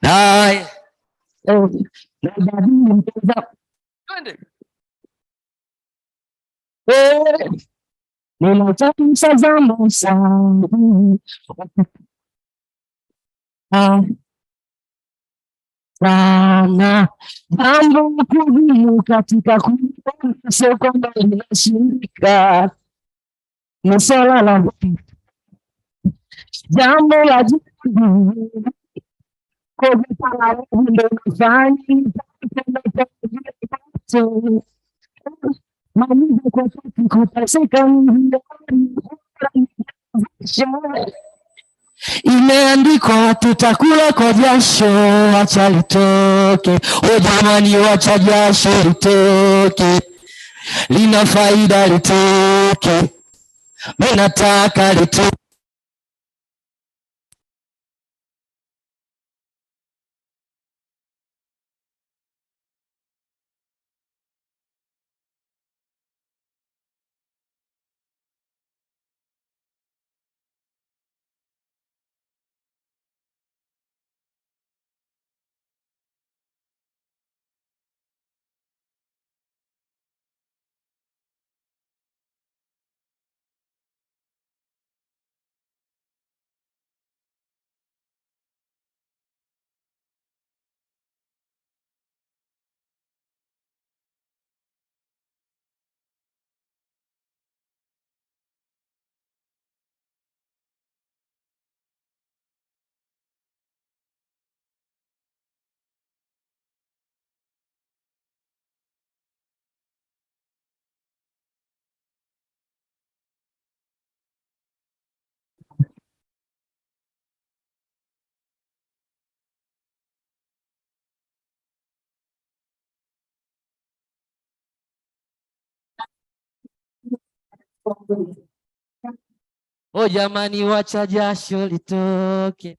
Na ninataka mtazamo sana sana, jambo kugumu katika kuona, sio kwamba inashindika, ni swala la jambo la juu kwa ndo nafanya maliza kwa kuteseka imeandikwa tutakula kwa jasho, wacha litoke. O jamani, wacha jasho litoke, lina faida litoke, mimi nataka litoke. O jamani, wacha jasho litoke.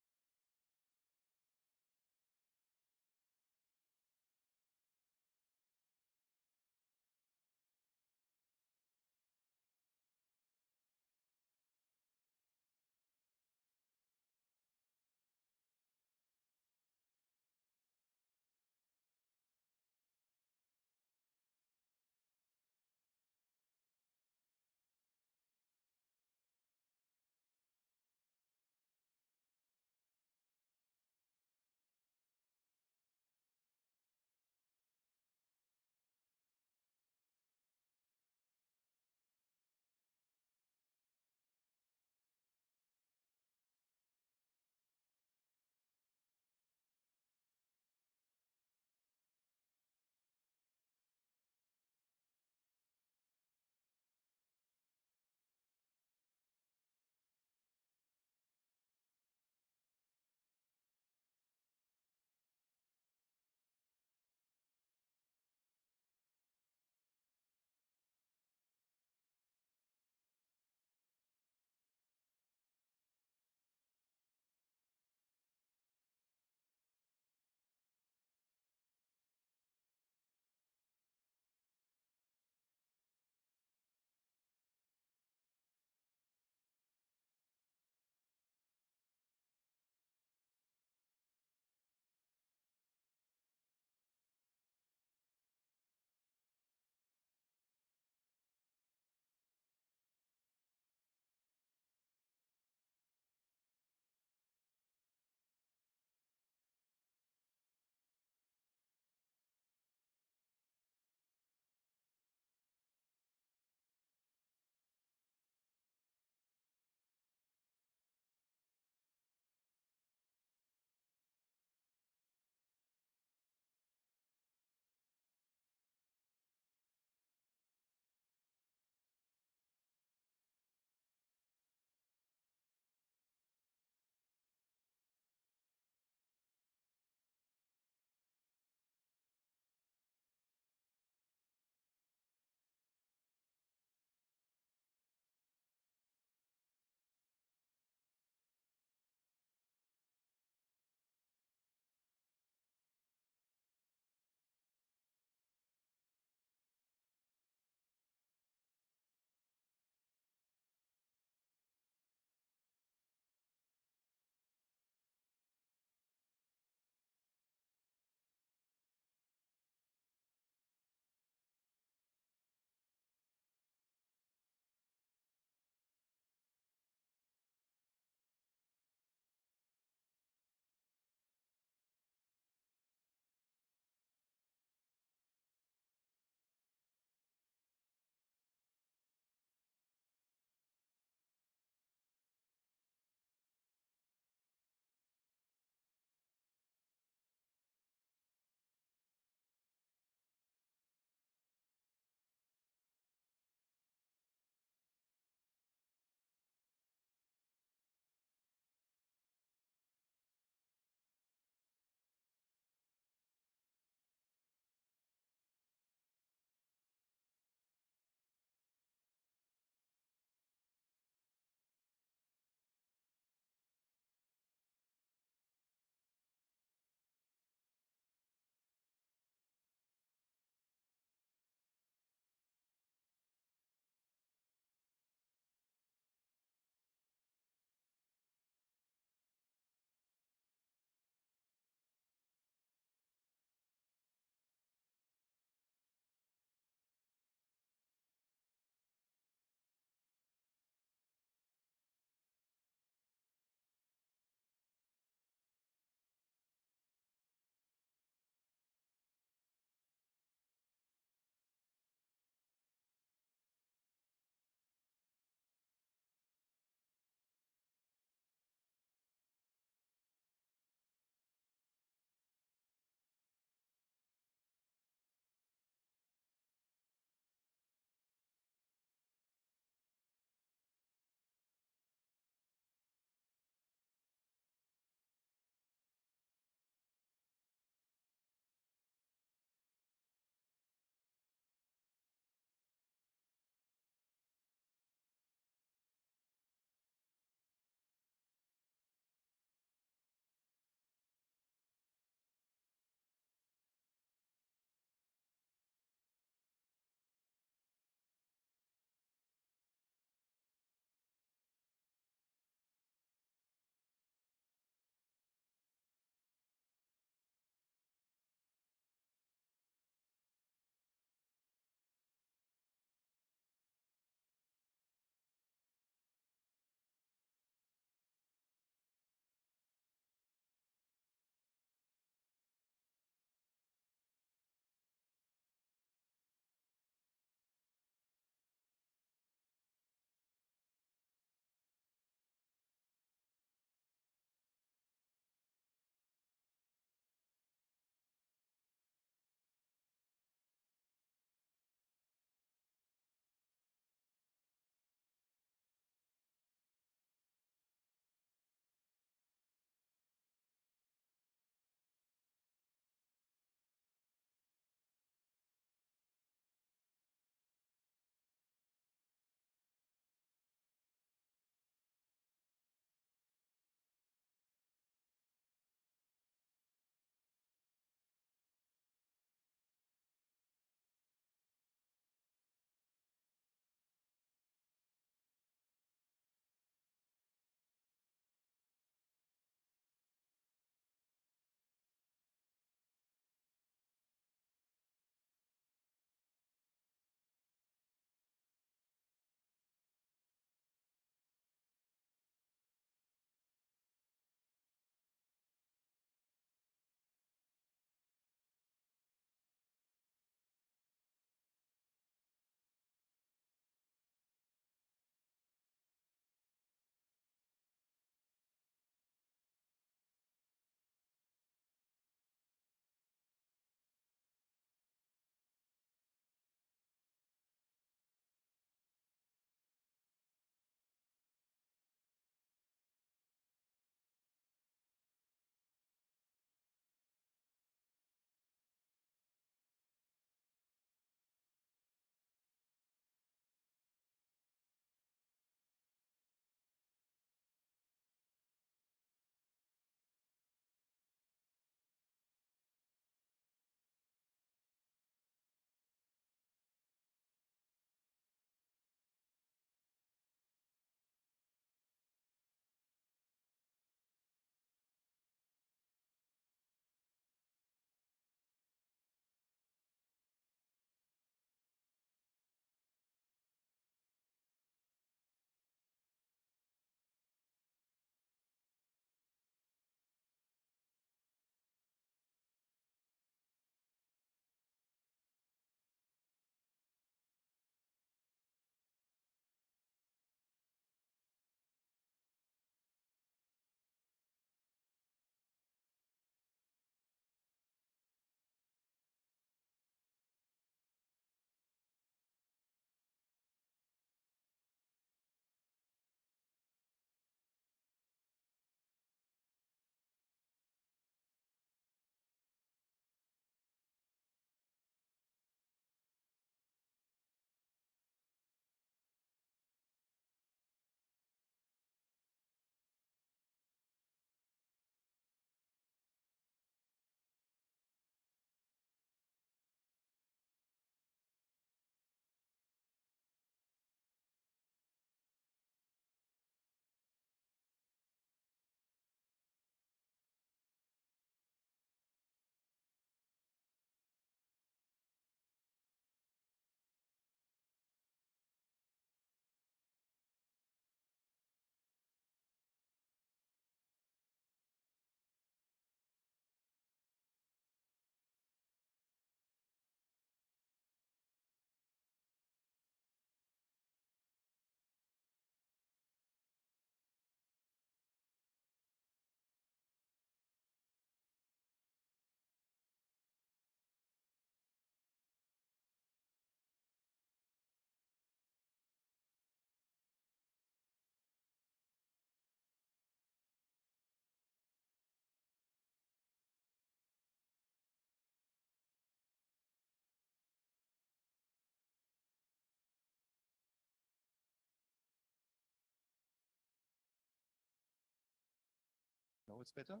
it's better?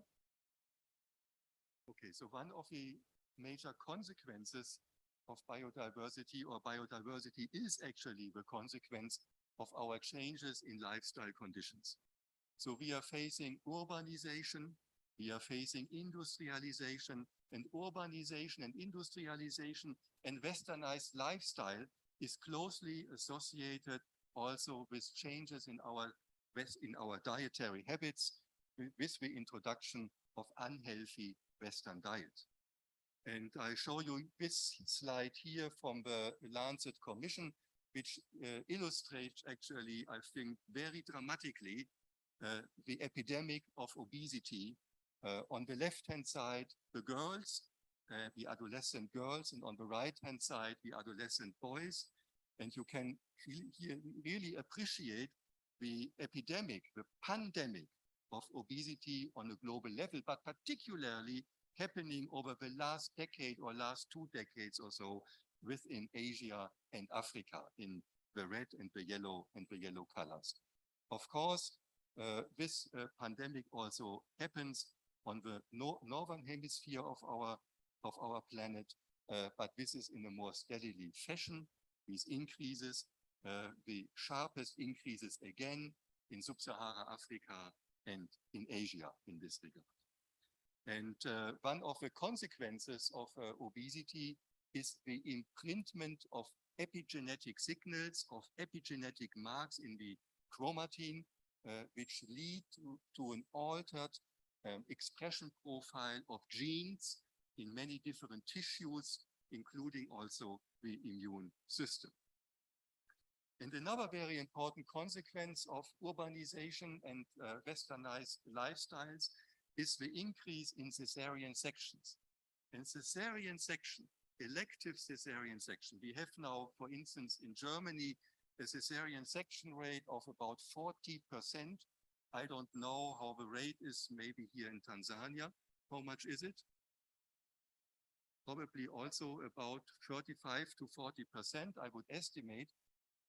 Okay, so one of the major consequences of biodiversity, or biodiversity is actually the consequence of our changes in lifestyle conditions. So we are facing urbanization, we are facing industrialization, and urbanization and industrialization and westernized lifestyle is closely associated also with changes in our dietary habits, with the introduction of unhealthy Western diet. And I show you this slide here from the Lancet Commission, which illustrates actually, I think, very dramatically the epidemic of obesity. On the left-hand side, the girls, the adolescent girls, and on the right-hand side, the adolescent boys. And you can here really appreciate the epidemic, the pandemic of obesity on a global level, but particularly happening over the last decade or last 2 decades or so within Asia and Africa in the red and the yellow colors. Of course, this pandemic also happens on the northern hemisphere of our planet, but this is in a more steadily fashion. These increases, the sharpest increases again in sub-Saharan Africa and in Asia in this regard. And one of the consequences of obesity is the imprintment of epigenetic signals, of epigenetic marks in the chromatin, which lead to an altered expression profile of genes in many different tissues, including also the immune system. And another very important consequence of urbanization and westernized lifestyles is the increase in cesarean sections. And cesarean section, elective cesarean section, we have now, for instance, in Germany, a cesarean section rate of about 40%. I don't know how the rate is maybe here in Tanzania. How much is it? Probably also about 35 to 40%, I would estimate.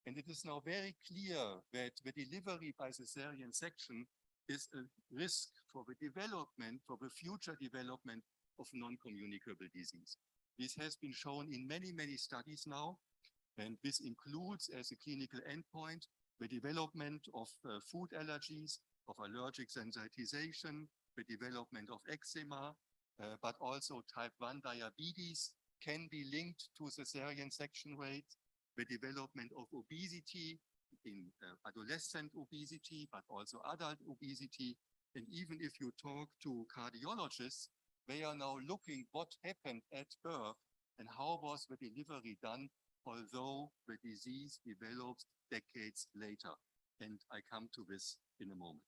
And it is now very clear that the delivery by cesarean section is a risk for the development, for the future development of non-communicable disease. This has been shown in many, many studies now, and this includes as a clinical endpoint the development of food allergies, of allergic sensitization, the development of eczema, but also type 1 diabetes can be linked to cesarean section rate, the development of obesity, in adolescent obesity, but also adult obesity. And even if you talk to cardiologists, they are now looking what happened at birth and how was the delivery done, although the disease develops decades later. And I come to this in a moment.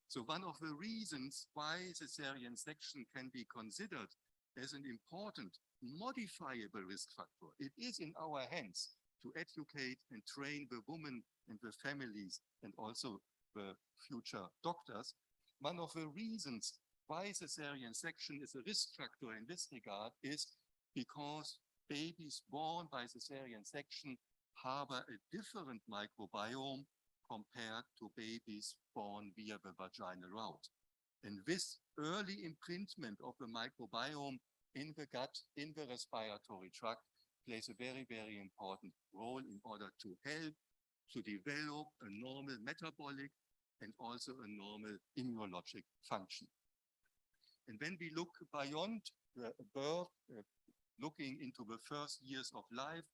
So one of the reasons why cesarean section can be considered as an important modifiable risk factor, it is in our hands to educate and train the women and the families and also the future doctors. One of the reasons why cesarean section is a risk factor in this regard is because babies born by cesarean section harbor a different microbiome compared to babies born via the vaginal route. And this early imprintment of the microbiome in the gut, in the respiratory tract, plays a very, very important role in order to help to develop a normal metabolic and also a normal immunologic function. And when we look beyond birth, looking into the first years of life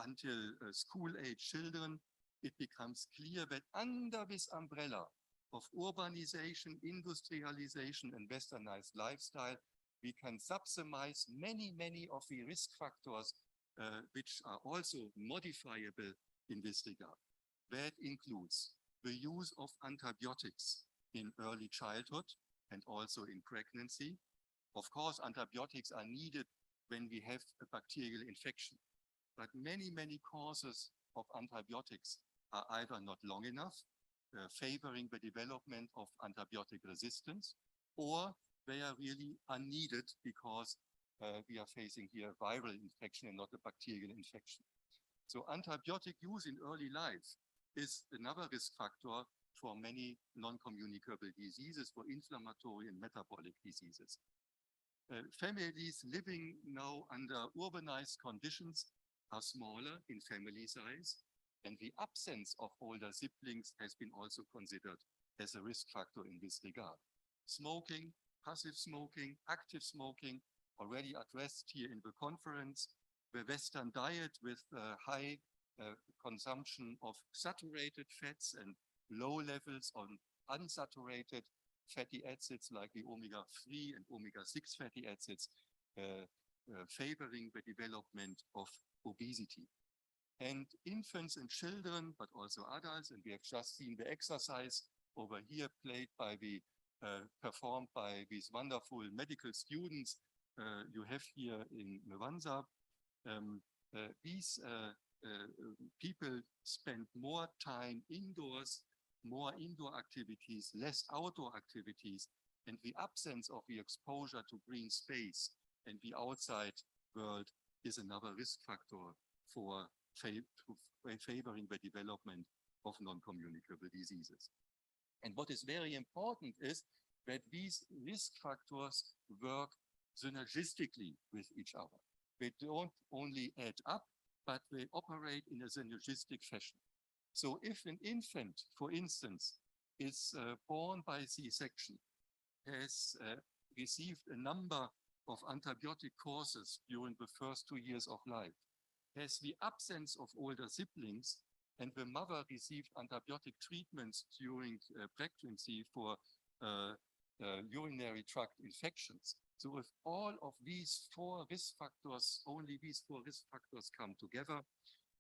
until school-age children, it becomes clear that under this umbrella of urbanization, industrialization, and westernized lifestyle, we can subsumize many, many of the risk factors which are also modifiable in this regard. That includes the use of antibiotics in early childhood and also in pregnancy. Of course, antibiotics are needed when we have a bacterial infection, but many, many causes of antibiotics are either not long enough, favoring the development of antibiotic resistance, or they are really unneeded because we are facing here a viral infection and not a bacterial infection. So antibiotic use in early life is another risk factor for many non-communicable diseases, for inflammatory and metabolic diseases. Families living now under urbanized conditions are smaller in family size, and the absence of older siblings has been also considered as a risk factor in this regard. Smoking, passive smoking, active smoking, already addressed here in the conference. The Western diet with high consumption of saturated fats and low levels on unsaturated fatty acids like the omega-3 and omega-6 fatty acids, favoring the development of obesity. And infants and children, but also adults, and we have just seen the exercise over here performed by these wonderful medical students you have here in Mwanza. These people spend more time indoors, more indoor activities, less outdoor activities, and the absence of the exposure to green space and the outside world is another risk factor for favoring the development of non-communicable diseases. And what is very important is that these risk factors work synergistically with each other. They don't only add up, but they operate in a synergistic fashion. So if an infant, for instance, is born by C-section, has received a number of antibiotic courses during the first 2 years of life, has the absence of older siblings, and the mother received antibiotic treatments during pregnancy for urinary tract infections. So if all of these 4 risk factors, only these 4 risk factors come together,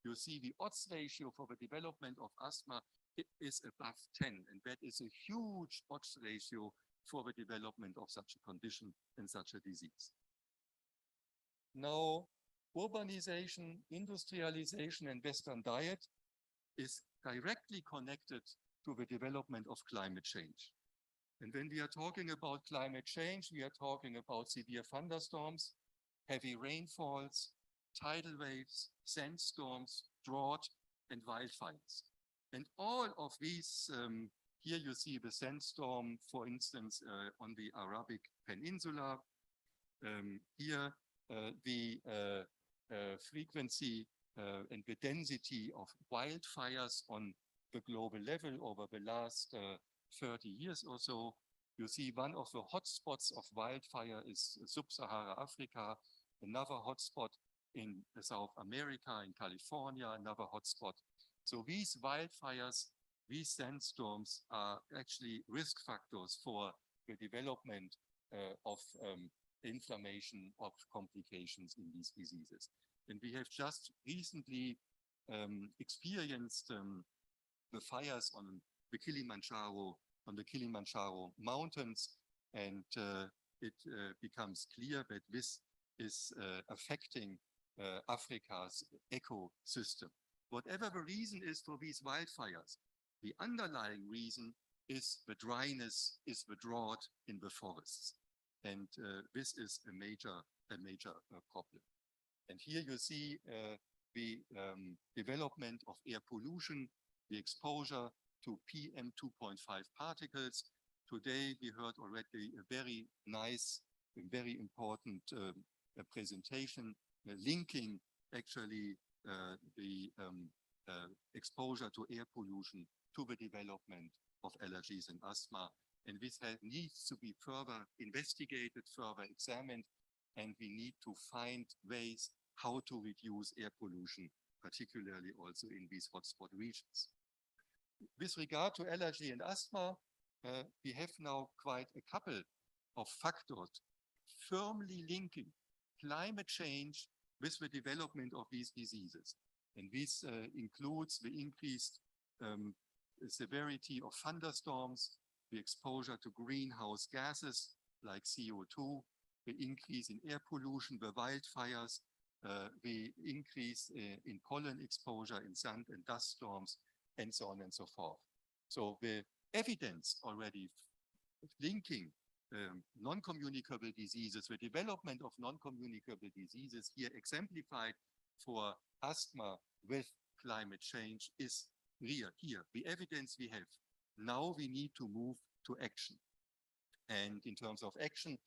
you see the odds ratio for the development of asthma, it is above 10, and that is a huge odds ratio for the development of such a condition and such a disease. Now, urbanization, industrialization, and Western diet is directly connected to the development of climate change. And when we are talking about climate change, we are talking about severe thunderstorms, heavy rainfalls, tidal waves, sandstorms, drought, and wildfires. And all of these, here you see the sandstorm, for instance, on the Arabic Peninsula. Here, the frequency and the density of wildfires on the global level over the last 30 years or so. You see one of the hotspots of wildfire is Sub-Sahara Africa, another hotspot in South America, in California, another hotspot. So these wildfires, these sandstorms are actually risk factors for the development of inflammation, of complications in these diseases. And we have just recently experienced the fires on the Kilimanjaro mountains, and it becomes clear that this is affecting Africa's ecosystem. Whatever the reason is for these wildfires, the underlying reason is the dryness, is the drought in the forests. And this is a major problem. And here you see the development of air pollution, the exposure to PM 2.5 particles. Today we heard already a very nice, a very important presentation linking actually the exposure to air pollution to the development of allergies and asthma. And this needs to be further investigated, further examined, and we need to find ways how to reduce air pollution, particularly also in these hotspot regions. With regard to allergy and asthma, we have now quite a couple of factors firmly linking climate change with the development of these diseases. And this includes the increased severity of thunderstorms, the exposure to greenhouse gases like CO2, the increase in air pollution, the wildfires, the increase in pollen exposure in sand and dust storms, and so on and so forth. So the evidence already linking non-communicable diseases, the development of non-communicable diseases here exemplified for asthma with climate change is real here. The evidence we have Now we need to move to action. And in terms of action,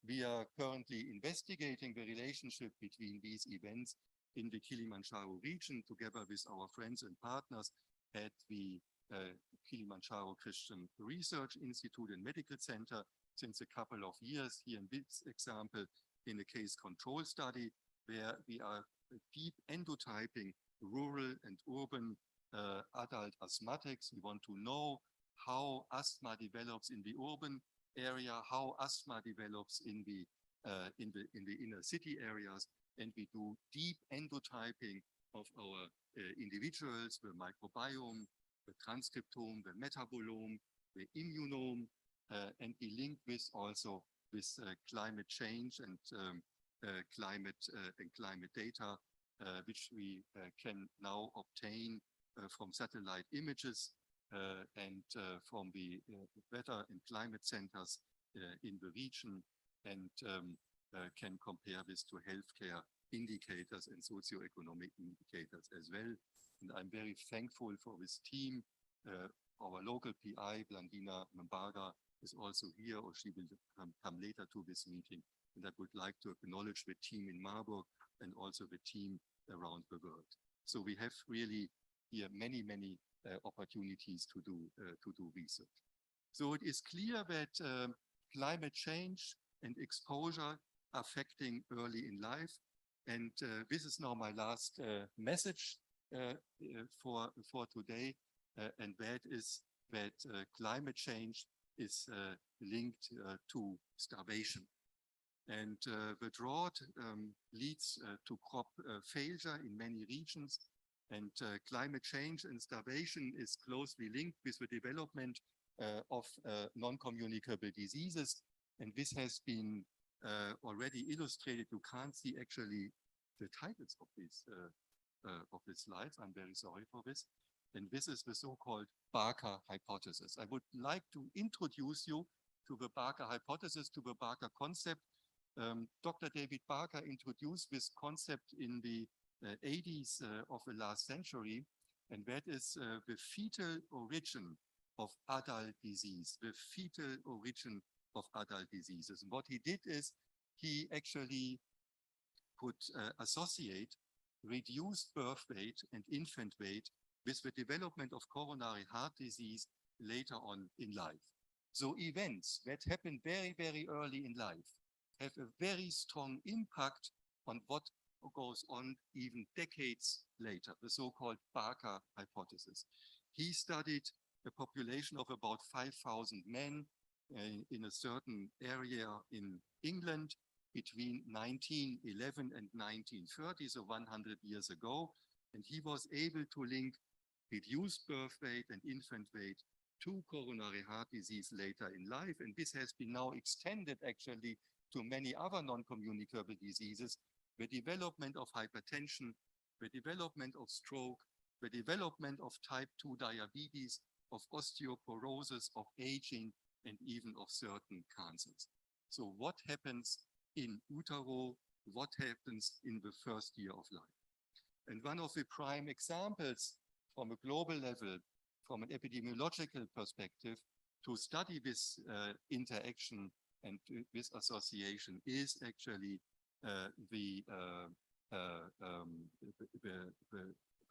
we are currently investigating the relationship between these events in the Kilimanjaro region, together with our friends and partners at the Kilimanjaro Christian Research Institute and Medical Center since a couple of years. Here in this example, in a case control study, where we are deep endotyping rural and urban adult asthmatics. We want to know how asthma develops in the urban area, how asthma develops in the inner city areas, and we do deep endotyping of our individuals, the microbiome, the transcriptome, the metabolome, the immunome, and we link this also with climate change and climate data, which we can now obtain from satellite images and from the weather and climate centers in the region, and can compare this to healthcare indicators and socioeconomic indicators as well. And I'm very thankful for this team. Our local PI, Blandina Mbaga, is also here, or she will come later to this meeting. And I would like to acknowledge the team in Marburg and also the team around the world. So we have really here many opportunities to do research. So it is clear that climate change and exposure affecting early in life. And this is now my last message for today. And that is that climate change is linked to starvation. And the drought leads to crop failure in many regions. And climate change and starvation is closely linked with the development of non-communicable diseases. And this has been already illustrated. You can't see actually the titles of the slides. I'm very sorry for this. And this is the so-called Barker hypothesis. I would like to introduce you to the Barker hypothesis, to the Barker concept. Dr. David Barker introduced this concept in the 80s of the last century, and that is the fetal origin of adult disease, the fetal origin of adult diseases. And what he did is he actually could associate reduced birth weight and infant weight with the development of coronary heart disease later on in life. So events that happen very early in life have a very strong impact on what goes on even decades later, the so-called Barker hypothesis. He studied a population of about 5,000 men in a certain area in England between 1911 and 1930, so 100 years ago. And he was able to link reduced birth weight and infant weight to coronary heart disease later in life. And this has been now extended actually to many other non-communicable diseases, the development of hypertension, the development of stroke, the development of type 2 diabetes, of osteoporosis, of aging, and even of certain cancers. So what happens in utero? What happens in the first year of life? And one of the prime examples from a global level, from an epidemiological perspective, to study this interaction and this association is actually the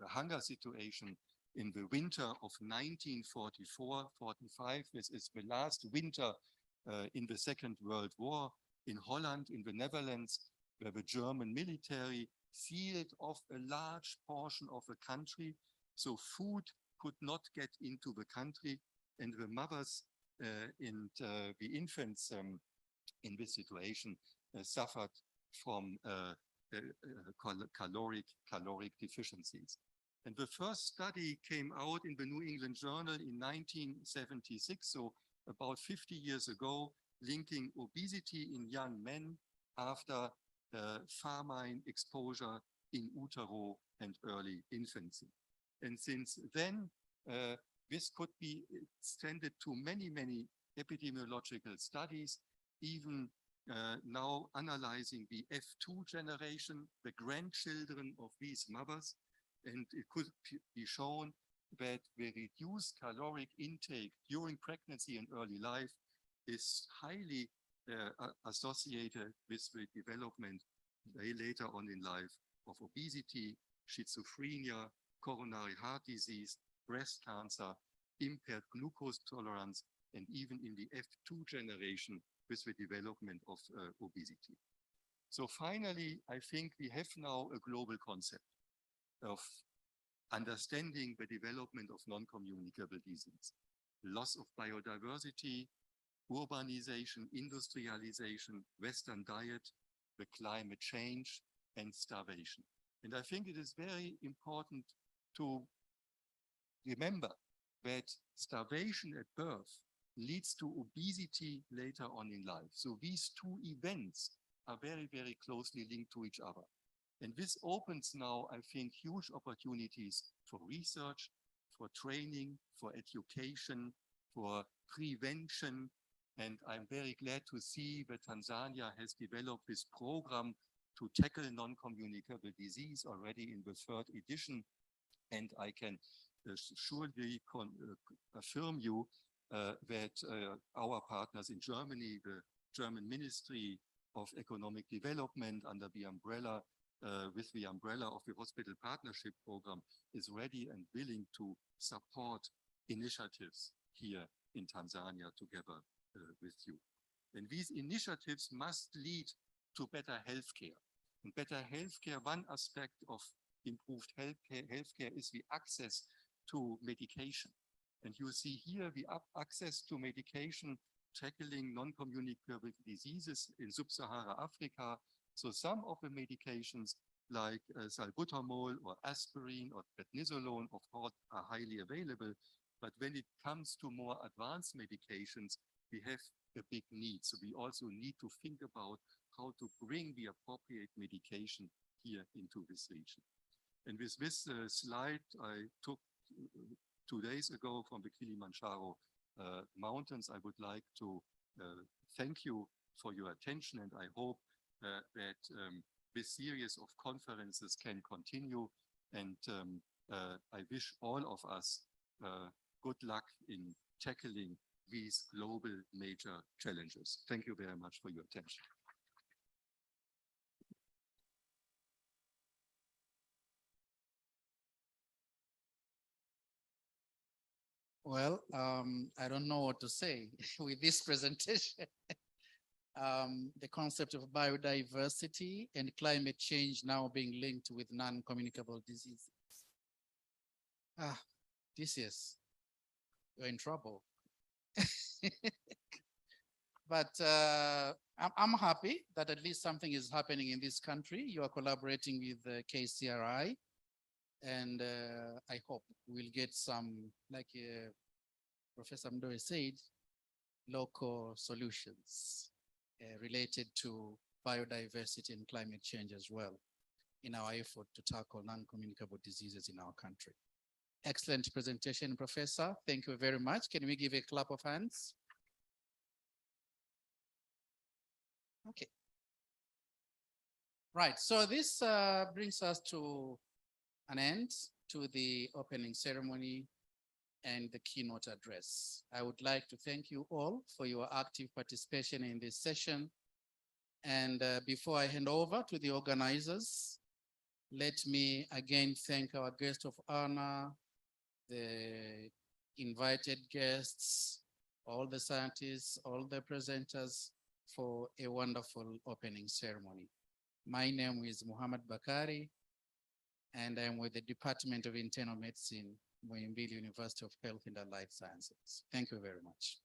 hunger situation in the winter of 1944-45. This is the last winter in the Second World War in Holland, in the Netherlands, where the German military sealed off a large portion of the country. So food could not get into the country, and the mothers and the infants in this situation suffered from caloric deficiencies. And the first study came out in the New England Journal in 1976, so about 50 years ago, linking obesity in young men after famine exposure in utero and early infancy. And since then, this could be extended to many epidemiological studies, even now analyzing the F2 generation, the grandchildren of these mothers. And it could be shown that the reduced caloric intake during pregnancy and early life is highly associated with the development later on in life of obesity, schizophrenia, coronary heart disease, breast cancer, impaired glucose tolerance, and even in the F2 generation with the development of obesity. So finally, I think we have now a global concept of understanding the development of non-communicable disease, loss of biodiversity, urbanization, industrialization, Western diet, the climate change, and starvation. And I think it is very important to remember that starvation at birth leads to obesity later on in life. So these two events are very, very closely linked to each other. And this opens now, I think, huge opportunities for research, for training, for education, for prevention. And I'm very glad to see that Tanzania has developed this program to tackle non-communicable disease already in the 3rd edition. And I can surely affirm you that our partners in Germany, the German Ministry of Economic Development under the umbrella, with the umbrella of the Hospital Partnership Program, is ready and willing to support initiatives here in Tanzania together with you. And these initiatives must lead to better healthcare. And better healthcare, one aspect of improved healthcare is the access to medication. And you see here the access to medication tackling non-communicable diseases in sub-Saharan Africa. So some of the medications like salbutamol or aspirin or prednisolone, of course, are highly available. But when it comes to more advanced medications, we have a big need. So we also need to think about how to bring the appropriate medication here into this region. And with this slide I took 2 days ago from the Kilimanjaro mountains, I would like to thank you for your attention, and I hope that this series of conferences can continue, and I wish all of us good luck in tackling these global major challenges. Thank you very much for your attention. Well, I don't know what to say with this presentation. The concept of biodiversity and climate change now being linked with non-communicable diseases. This is, you're in trouble. But I'm happy that at least something is happening in this country. You are collaborating with KCRI. And I hope we'll get some, like Professor Mdoe said, local solutions related to biodiversity and climate change as well in our effort to tackle non-communicable diseases in our country. Excellent presentation, Professor. Thank you very much. Can we give a clap of hands? Okay. Right, so this brings us to an end to the opening ceremony and the keynote address. I would like to thank you all for your active participation in this session. And before I hand over to the organizers, let me again thank our guest of honor, the invited guests, all the scientists, all the presenters for a wonderful opening ceremony. My name is Muhammad Bakari, and I'm with the Department of Internal Medicine, Muhimbili University of Health and Allied Sciences. Thank you very much.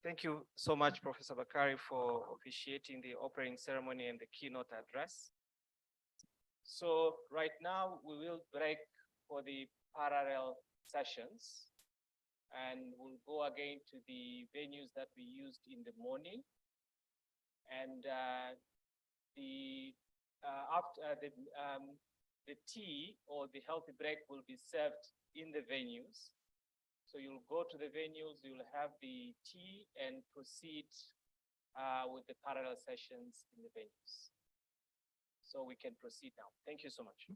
Thank you so much, Professor Bakari, for officiating the opening ceremony and the keynote address. So right now we will break for the parallel sessions, and we'll go again to the venues that we used in the morning. And after the the tea or the healthy break will be served in the venues. So you'll go to the venues, you'll have the tea and proceed with the parallel sessions in the venues. So we can proceed now. Thank you so much.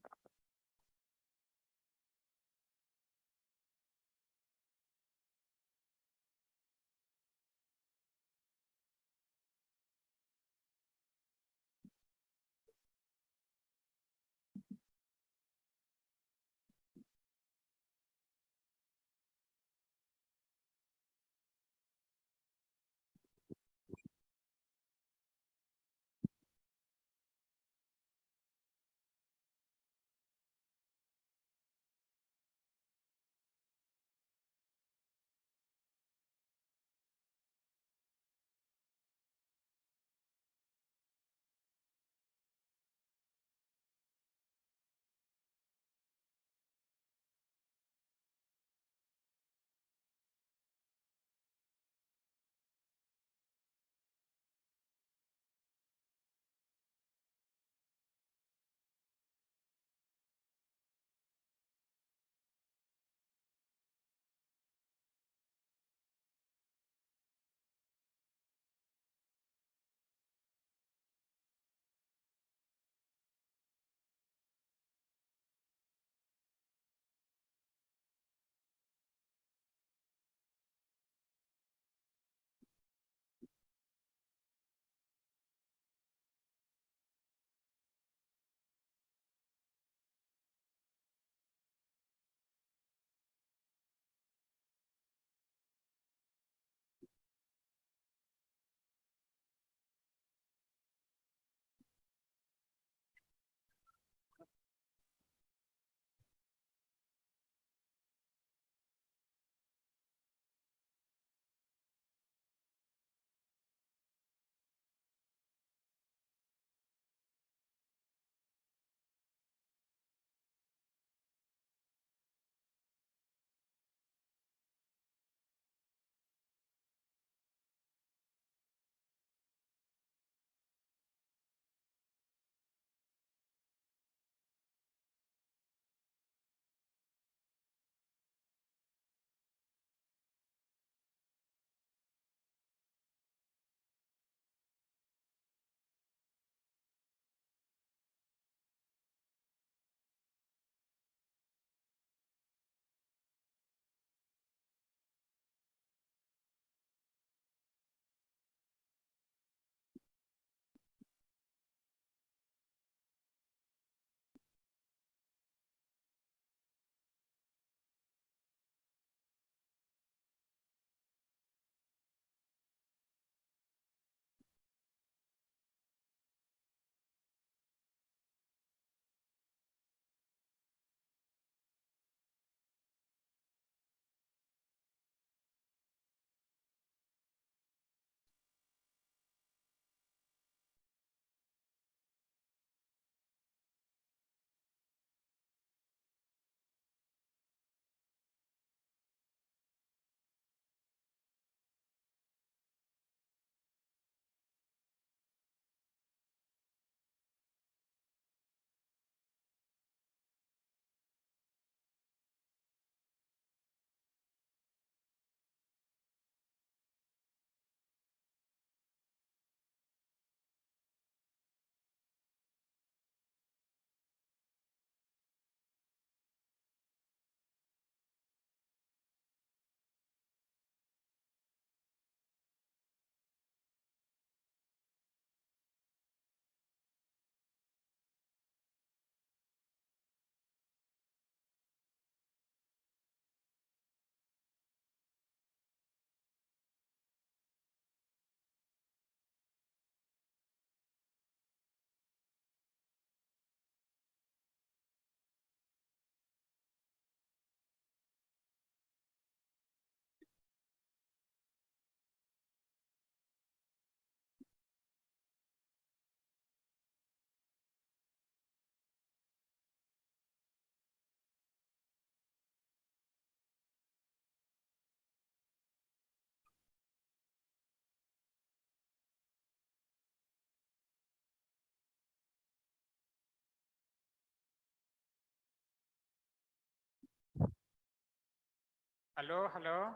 Hello, hello.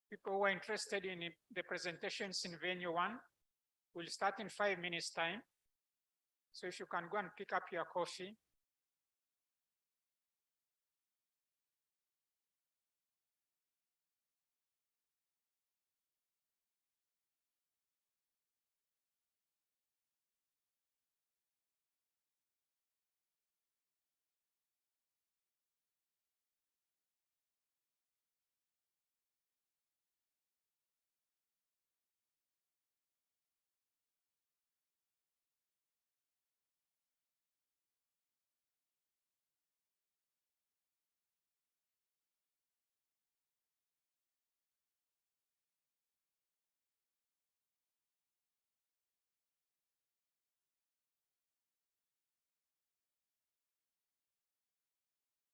People who are interested in the presentations in venue 1 will start in 5 minutes time. So if you can go and pick up your coffee.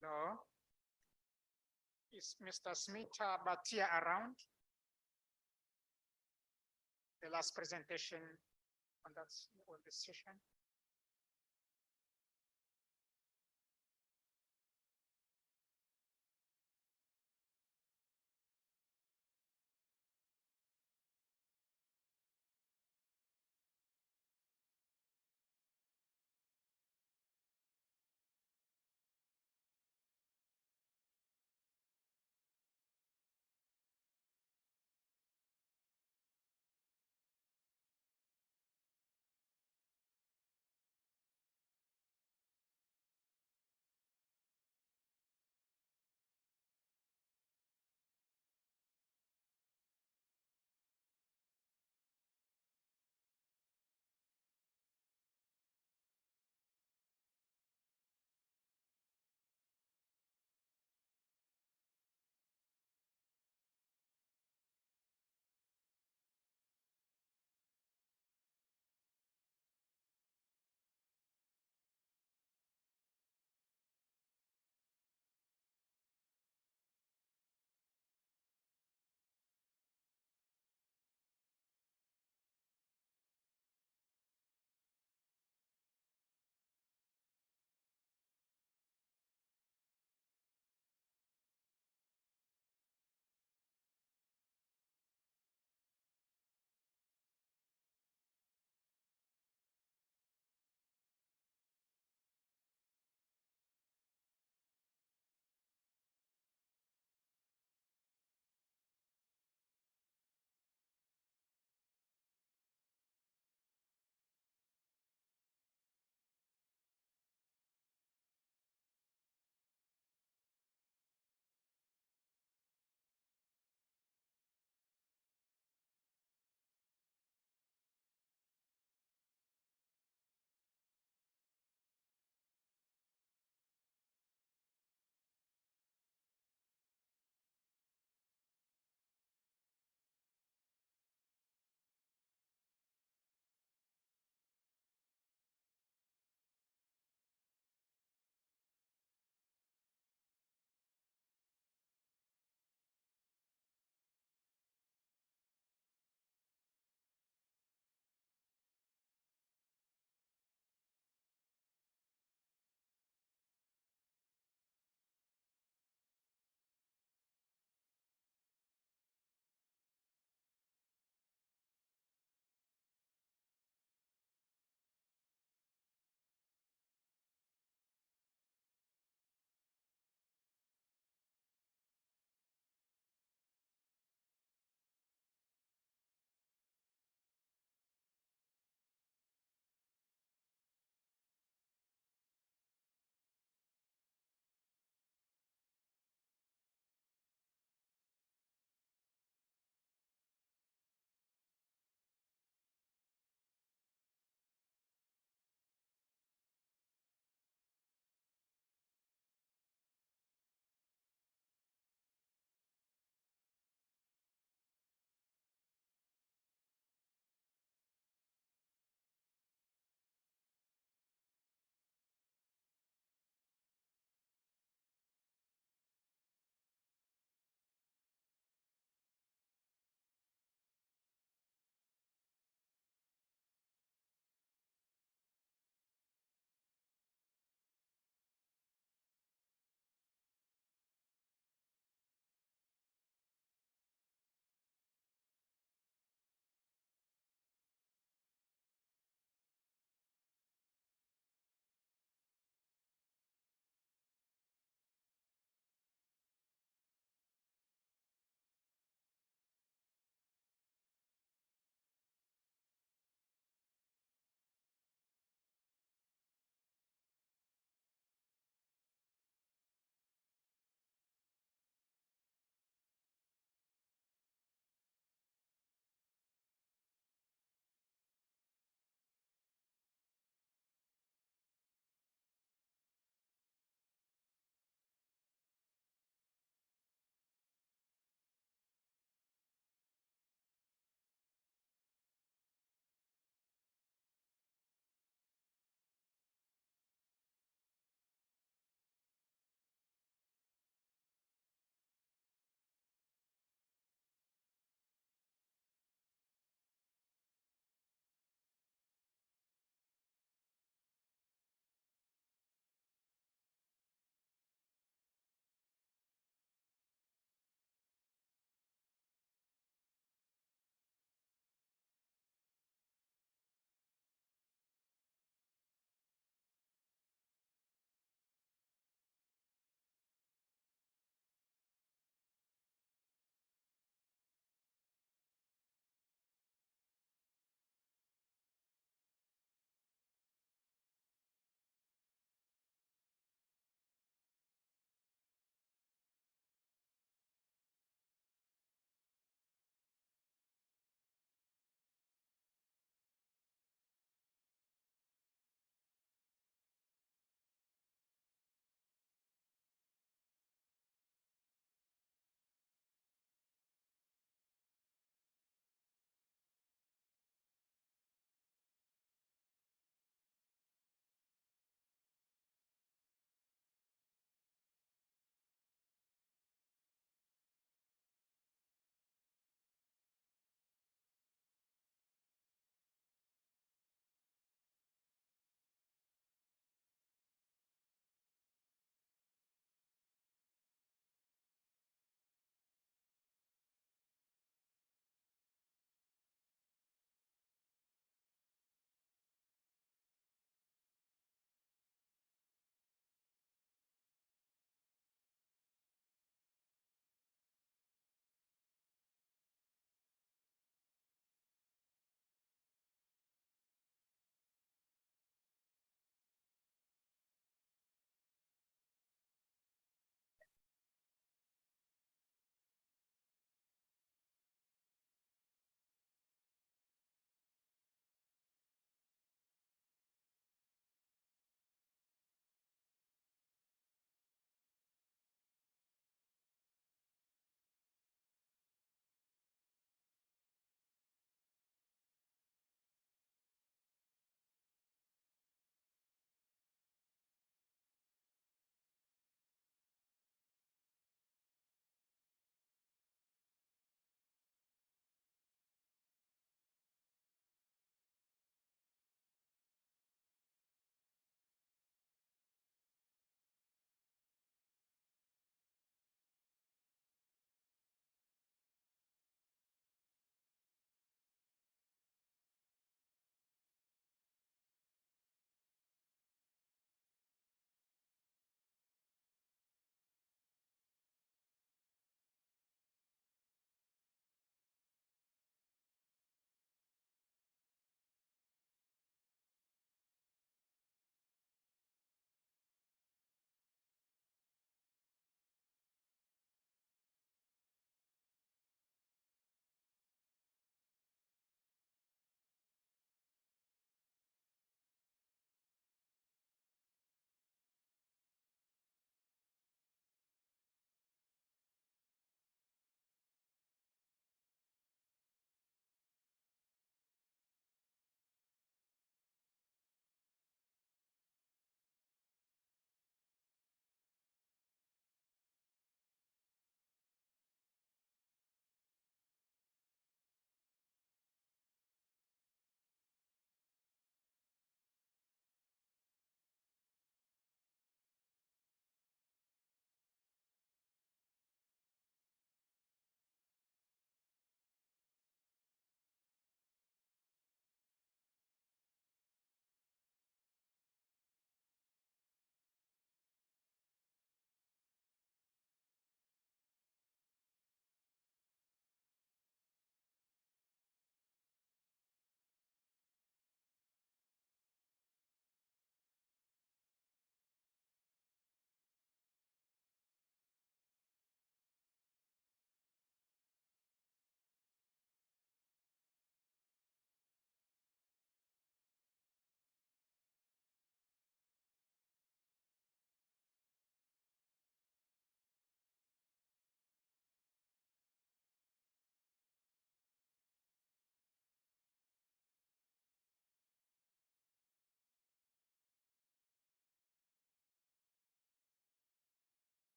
No. Is Mr. Smith Batia around? The last presentation on this session.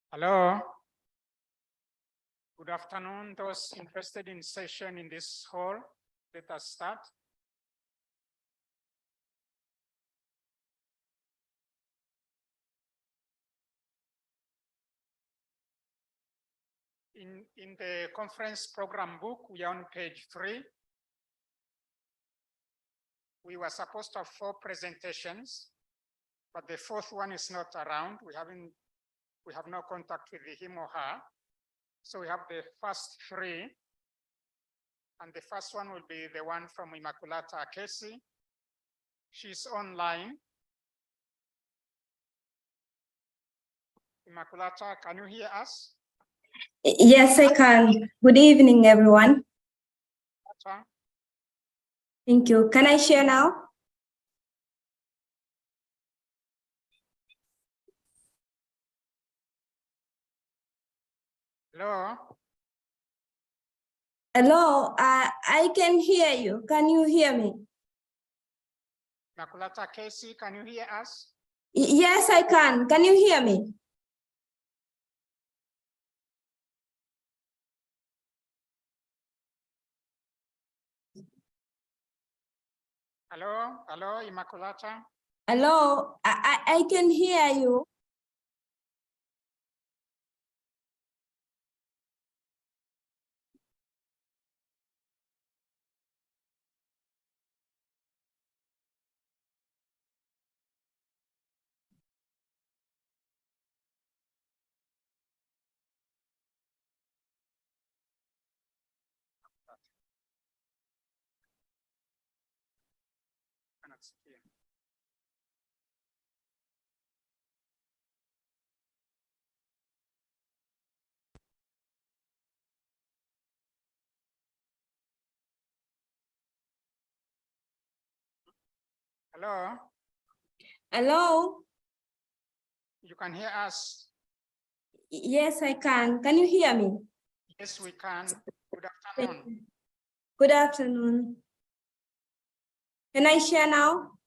Hello. Good afternoon, those interested in session in this hall. Let us start. In the conference program book, we are on page 3. We were supposed to have 4 presentations, but the 4th one is not around. We have no contact with him or her. So we have the first 3. And the first one will be the one from Immaculata Casey. She's online. Immaculata, can you hear us? Yes, I can. Good evening, everyone. Thank you. Can I share now? Hello? Hello, I can hear you. Can you hear me? Immaculata Casey, can you hear us? Yes, I can. Can you hear me? Hello? Hello, Immaculata? Hello, I can hear you. Hello? Hello? You can hear us? Yes, I can. Can you hear me? Yes, we can. Good afternoon. Good afternoon. Can I share now?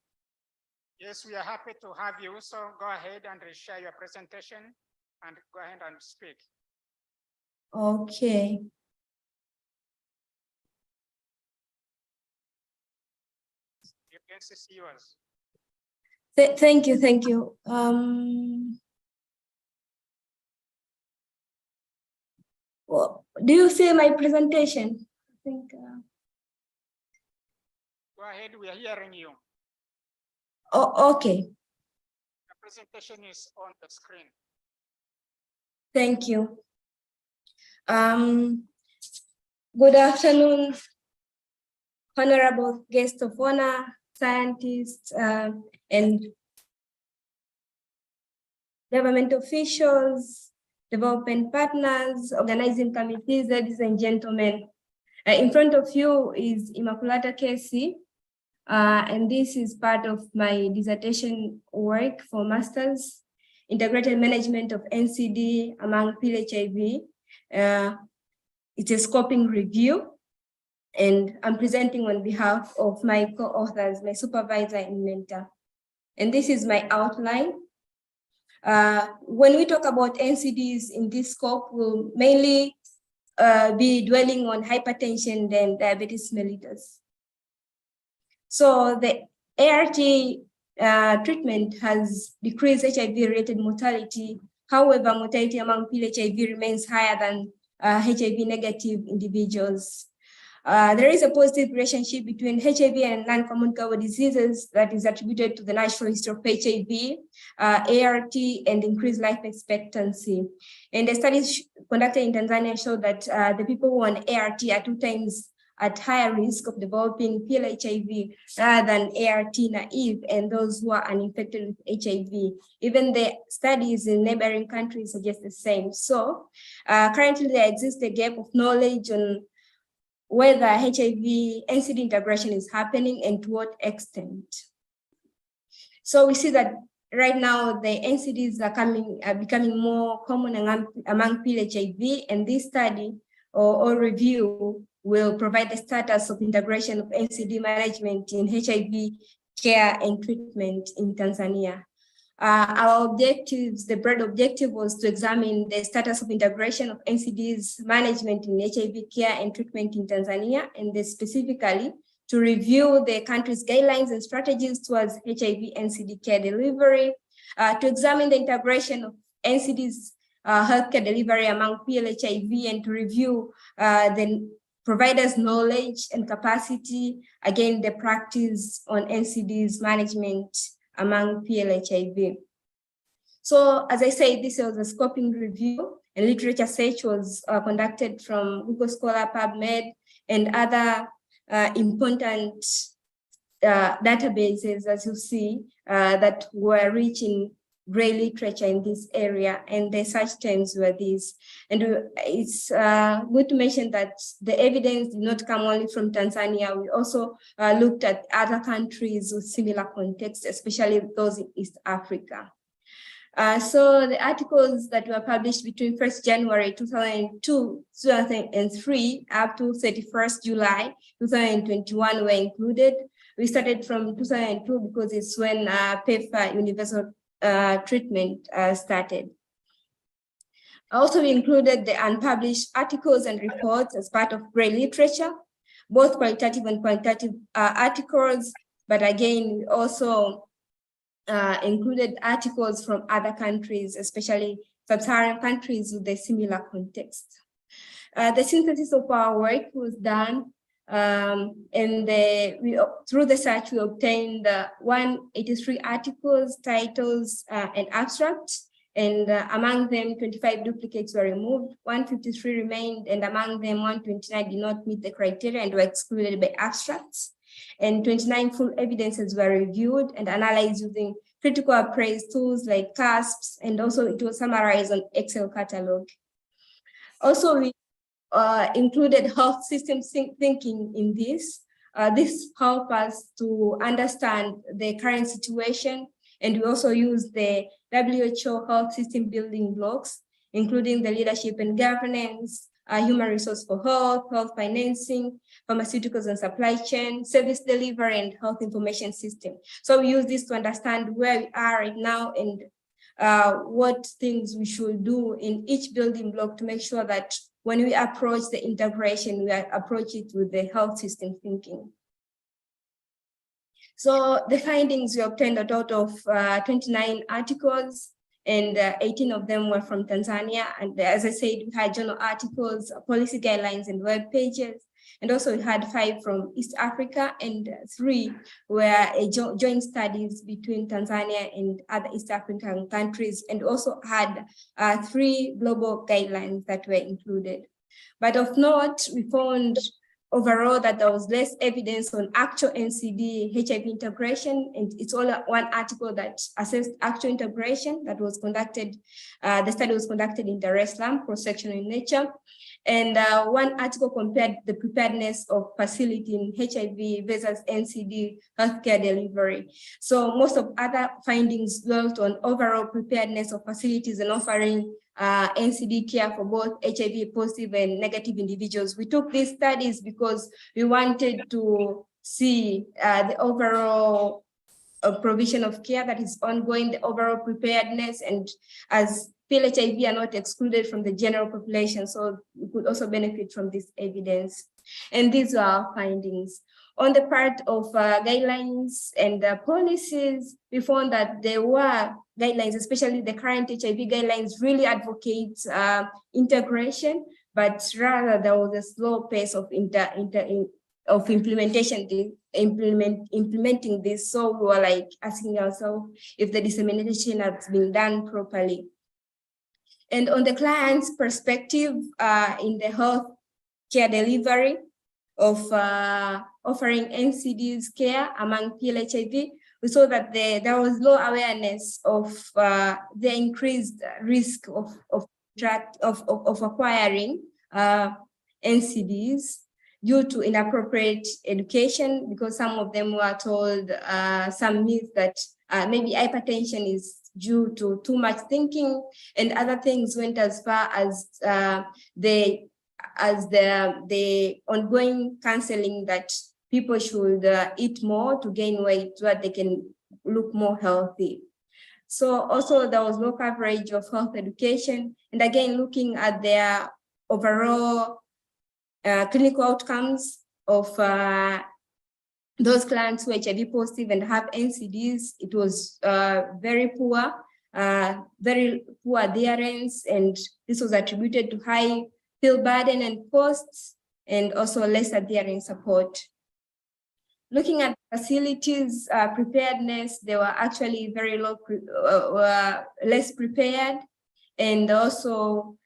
Yes, we are happy to have you. So go ahead and share your presentation and go ahead and speak. Okay. You can see yours. Thank you, thank you. Well, do you see my presentation? I think. Go ahead, we are hearing you. Oh, okay. The presentation is on the screen. Thank you. Good afternoon, honorable guest of honor, scientists, and government officials, development partners, organizing committees, ladies and gentlemen. In front of you is Immaculata Casey, and this is part of my dissertation work for master's, integrated management of NCD among PHIV. It's a scoping review, and I'm presenting on behalf of my co-authors, my supervisor and mentor. And this is my outline. When we talk about NCDs in this scope, we'll mainly be dwelling on hypertension and diabetes mellitus. So the ART treatment has decreased HIV-related mortality. However, mortality among PHIV remains higher than HIV-negative individuals. There is a positive relationship between HIV and non-communicable diseases that is attributed to the natural history of HIV, ART, and increased life expectancy. And the studies conducted in Tanzania show that the people who are on ART are 2 times at higher risk of developing PLHIV rather than ART naive and those who are uninfected with HIV. Even the studies in neighboring countries suggest the same. So currently there exists a gap of knowledge on whether HIV NCD integration is happening and to what extent. So we see that right now the NCDs are becoming more common among PHIV, and this study or review will provide the status of integration of NCD management in HIV care and treatment in Tanzania. Our objectives, the broad objective was to examine the status of integration of NCD's management in HIV care and treatment in Tanzania, and specifically to review the country's guidelines and strategies towards HIV NCD care delivery, to examine the integration of NCD's healthcare delivery among PLHIV, and to review the providers' knowledge and capacity, again, the practice on NCD's management among PLHIV. So as I said, this was a scoping review, and literature search was conducted from Google Scholar, PubMed, and other important databases, as you see, that were rich in gray literature in this area, and the search terms were these. And it's good to mention that the evidence did not come only from Tanzania. We also looked at other countries with similar contexts, especially those in East Africa. So the articles that were published between 1st January 2003 up to 31st July 2021 were included. We started from 2002 because it's when PEPFAR universal treatment started. Also, we included the unpublished articles and reports as part of gray literature, both qualitative and quantitative articles, but again, we also included articles from other countries, especially sub-Saharan countries with a similar context. The synthesis of our work was done, and through the search, we obtained 183 articles, titles, and abstracts, and among them, 25 duplicates were removed, 153 remained, and among them, 129 did not meet the criteria and were excluded by abstracts. And 29 full evidences were reviewed and analyzed using critical appraise tools like CASPs, and also it was summarized on Excel catalog. Also, we included health system thinking in this. This helped us to understand the current situation, and we also used the WHO health system building blocks, including the leadership and governance, human resource for health, health financing, pharmaceuticals and supply chain, service delivery, and health information system. So we use this to understand where we are right now and what things we should do in each building block to make sure that when we approach the integration, we approach it with the health system thinking. So the findings we obtained a total of 29 articles, and 18 of them were from Tanzania. And as I said, we had journal articles, policy guidelines, and web pages. And also we had 5 from East Africa, and 3 were joint studies between Tanzania and other East African countries, and also had 3 global guidelines that were included. But of note, we found overall that there was less evidence on actual NCD HIV integration, and it's only one article that assessed actual integration that was conducted. The study was conducted in Dar es Salaam, cross-sectional in nature, and one article compared the preparedness of facility in HIV versus NCD healthcare delivery. So most of other findings dwelt on overall preparedness of facilities and offering NCD care for both HIV positive and negative individuals. We took these studies because we wanted to see the overall provision of care that is ongoing, the overall preparedness, and as PLHIV are not excluded from the general population, so we could also benefit from this evidence. And these are our findings. On the part of guidelines and policies, we found that there were guidelines, especially the current HIV guidelines, really advocate integration, but rather there was a slow pace of implementing this. So we were like asking ourselves if the dissemination has been done properly. And on the client's perspective, in the health care delivery of offering NCD's care among PLHIV, we saw that there was low awareness of the increased risk of acquiring NCDs due to inappropriate education, because some of them were told some myths that maybe hypertension is due to too much thinking, and other things went as far as the ongoing counseling that people should eat more to gain weight so that they can look more healthy. So also there was no coverage of health education. And again, looking at their overall clinical outcomes of those clients who are HIV positive and have NCDs, it was very poor adherence, and this was attributed to high pill burden and costs, and also less adherence support. Looking at facilities preparedness, they were actually very low, less prepared, and also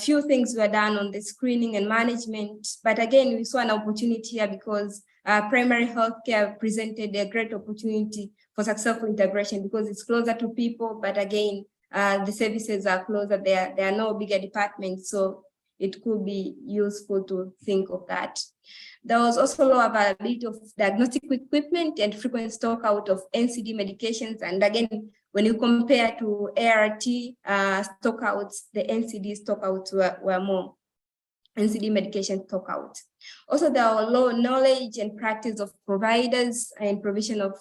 few things were done on the screening and management. But again, we saw an opportunity here because primary healthcare presented a great opportunity for successful integration because it's closer to people. But again, the services are closer. There are no bigger departments, so it could be useful to think of that. There was also low availability of diagnostic equipment and frequent stock out of NCD medications. And again, when you compare to ART stockouts, the NCD stockouts were more NCD medication stockouts. Also, there were low knowledge and practice of providers and provision of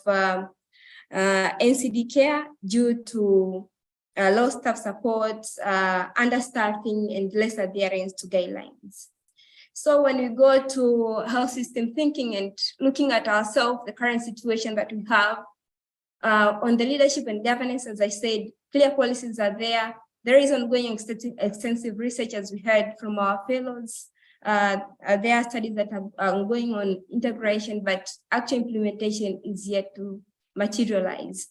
NCD care due to low staff support, understaffing, and less adherence to guidelines. So when we go to health system thinking and looking at ourselves, the current situation that we have, on the leadership and governance, as I said, clear policies are there. There is ongoing extensive research, as we heard from our fellows. There are studies that are ongoing on integration, but actual implementation is yet to materialize.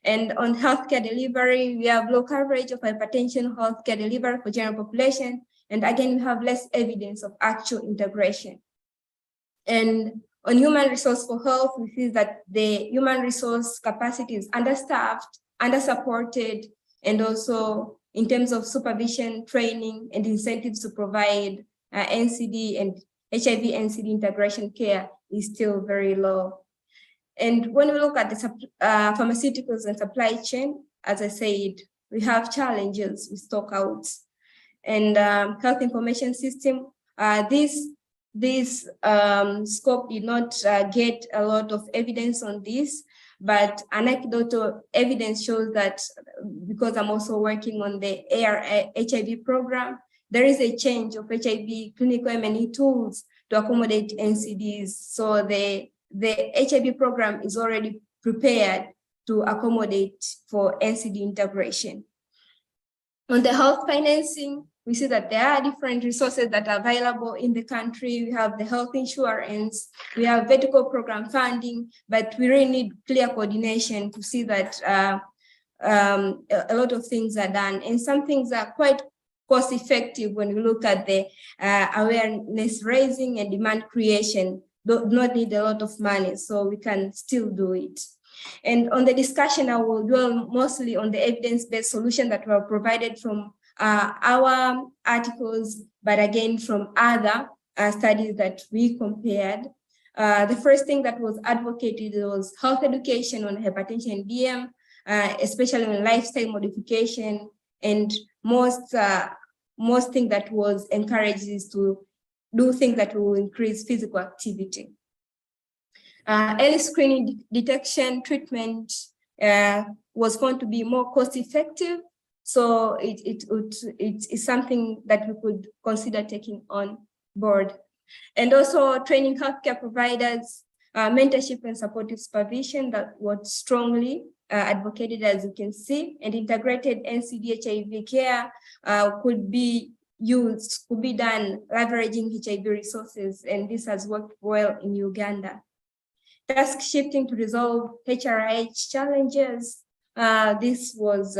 And on healthcare delivery, we have low coverage of hypertension healthcare delivery for general population. And again, we have less evidence of actual integration. And on human resource for health, we see that the human resource capacity is understaffed, undersupported, and also in terms of supervision, training, and incentives to provide NCD and HIV NCD integration care is still very low. And when we look at the pharmaceuticals and supply chain, as I said, we have challenges with stockouts. And health information system, this scope did not get a lot of evidence on this, but anecdotal evidence shows that, because I'm also working on the HIV program, there is a change of HIV clinical M&E tools to accommodate NCDs. So the HIV program is already prepared to accommodate for NCD integration. On the health financing, we see that there are different resources that are available in the country. We have the health insurance, we have vertical program funding, but we really need clear coordination to see that a lot of things are done. And some things are quite cost effective when we look at the awareness raising and demand creation, do not need a lot of money, so we can still do it. And on the discussion, I will dwell mostly on the evidence-based solution that were provided from our articles, but again from other studies that we compared. The first thing that was advocated was health education on hypertension and DM, especially on lifestyle modification, and most thing that was encouraged is to do things that will increase physical activity. Early screening, detection, treatment was found to be more cost effective. So it is something that we could consider taking on board. And also training healthcare providers, mentorship and supportive supervision that was strongly advocated, as you can see, and integrated NCD HIV care could be done leveraging HIV resources, and this has worked well in Uganda. Task shifting to resolve HRH challenges. This was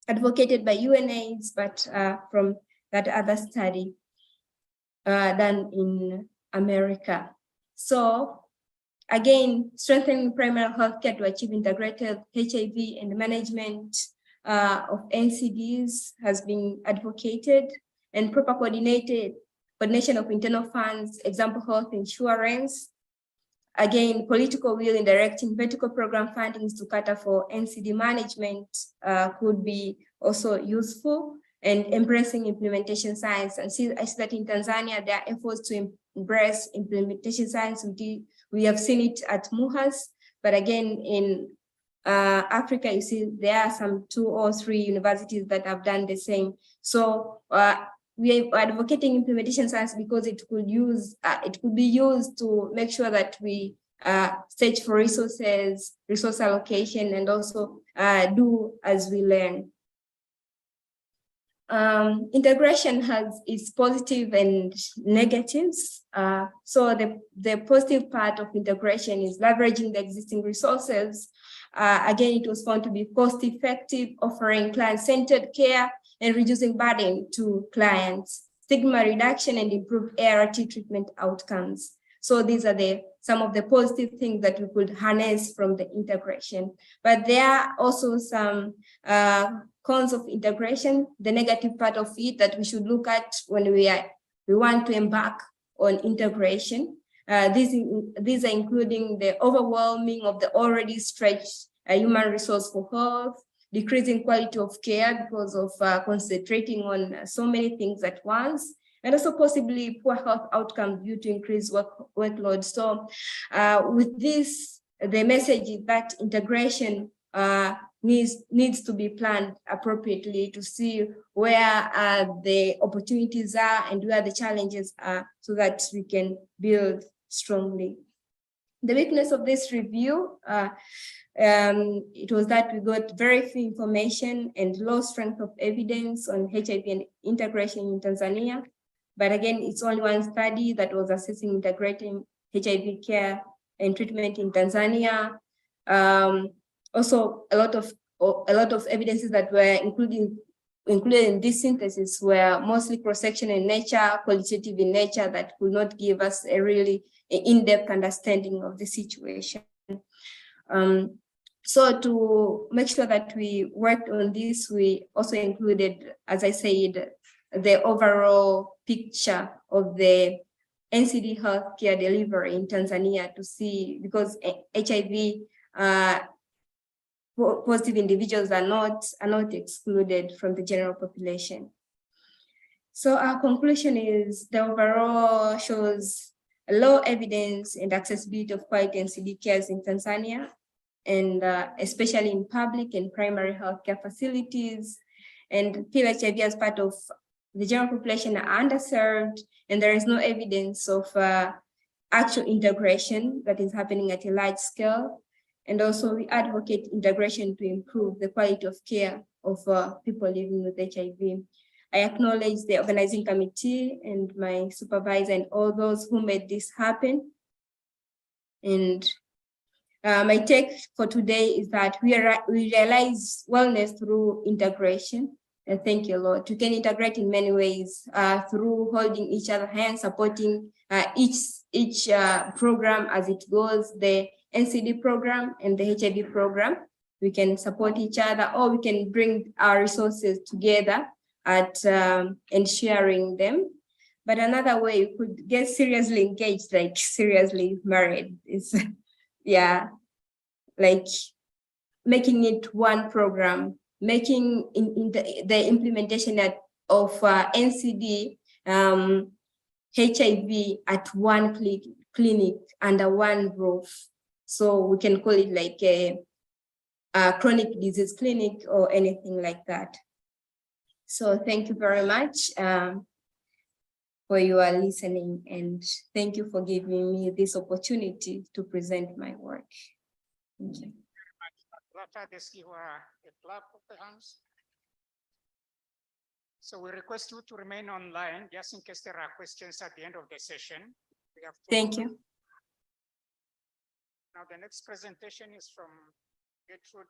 advocated by UNAIDS, but from that other study done in America. So again, strengthening primary healthcare to achieve integrated HIV and management of NCDs has been advocated, and proper coordination of internal funds, example health insurance. Again, political will in directing vertical program fundings to cater for NCD management could be also useful, and embracing implementation science. And I see that in Tanzania, there are efforts to embrace implementation science. We have seen it at MUHAS, but again, in Africa, you see, there are some 2 or 3 universities that have done the same. So we are advocating implementation science because it could be used to make sure that we search for resources, resource allocation, and also do as we learn. Integration has its positive and negatives. So the positive part of integration is leveraging the existing resources. Again, it was found to be cost-effective, offering client-centered care and reducing burden to clients, stigma reduction, and improved ART treatment outcomes. So these are some of the positive things that we could harness from the integration. But there are also some cons of integration, the negative part of it that we should look at when we want to embark on integration. These are including the overwhelming of the already stretched human resource for health, decreasing quality of care because of concentrating on so many things at once, and also possibly poor health outcomes due to increased workload. So with this, the message is that integration needs to be planned appropriately to see where the opportunities are and where the challenges are so that we can build strongly. The weakness of this review, it was that we got very few information and low strength of evidence on HIV and integration in Tanzania. But again, it's only one study that was assessing integrating HIV care and treatment in Tanzania. Also, a lot of evidences that were included in this synthesis were mostly cross-sectional in nature, qualitative in nature, that could not give us a really in-depth understanding of the situation. So to make sure that we worked on this, we also included, as I said, the overall picture of the NCD healthcare delivery in Tanzania to see, because HIV positive individuals are not excluded from the general population. So our conclusion is the overall shows low evidence and accessibility of quality NCD cares in Tanzania, and especially in public and primary healthcare facilities. And HIV as part of the general population are underserved, and there is no evidence of actual integration that is happening at a large scale. And also we advocate integration to improve the quality of care of people living with HIV. I acknowledge the organizing committee and my supervisor and all those who made this happen. And my take for today is that we realize wellness through integration. And thank you, Lord. We can integrate in many ways through holding each other hands, supporting each program as it goes, the NCD program and the HIV program. We can support each other, or we can bring our resources together and sharing them. But another way you could get seriously engaged, like seriously married, is like making it one program, making the implementation of NCD HIV at one clinic under one roof. So we can call it like a chronic disease clinic or anything like that. So thank you very much for your listening, and thank you for giving me this opportunity to present my work. Thank you. Let's give a clap of the hands. So we request you to remain online just in case there are questions at the end of the session. Thank you. Now the next presentation is from Gertrude.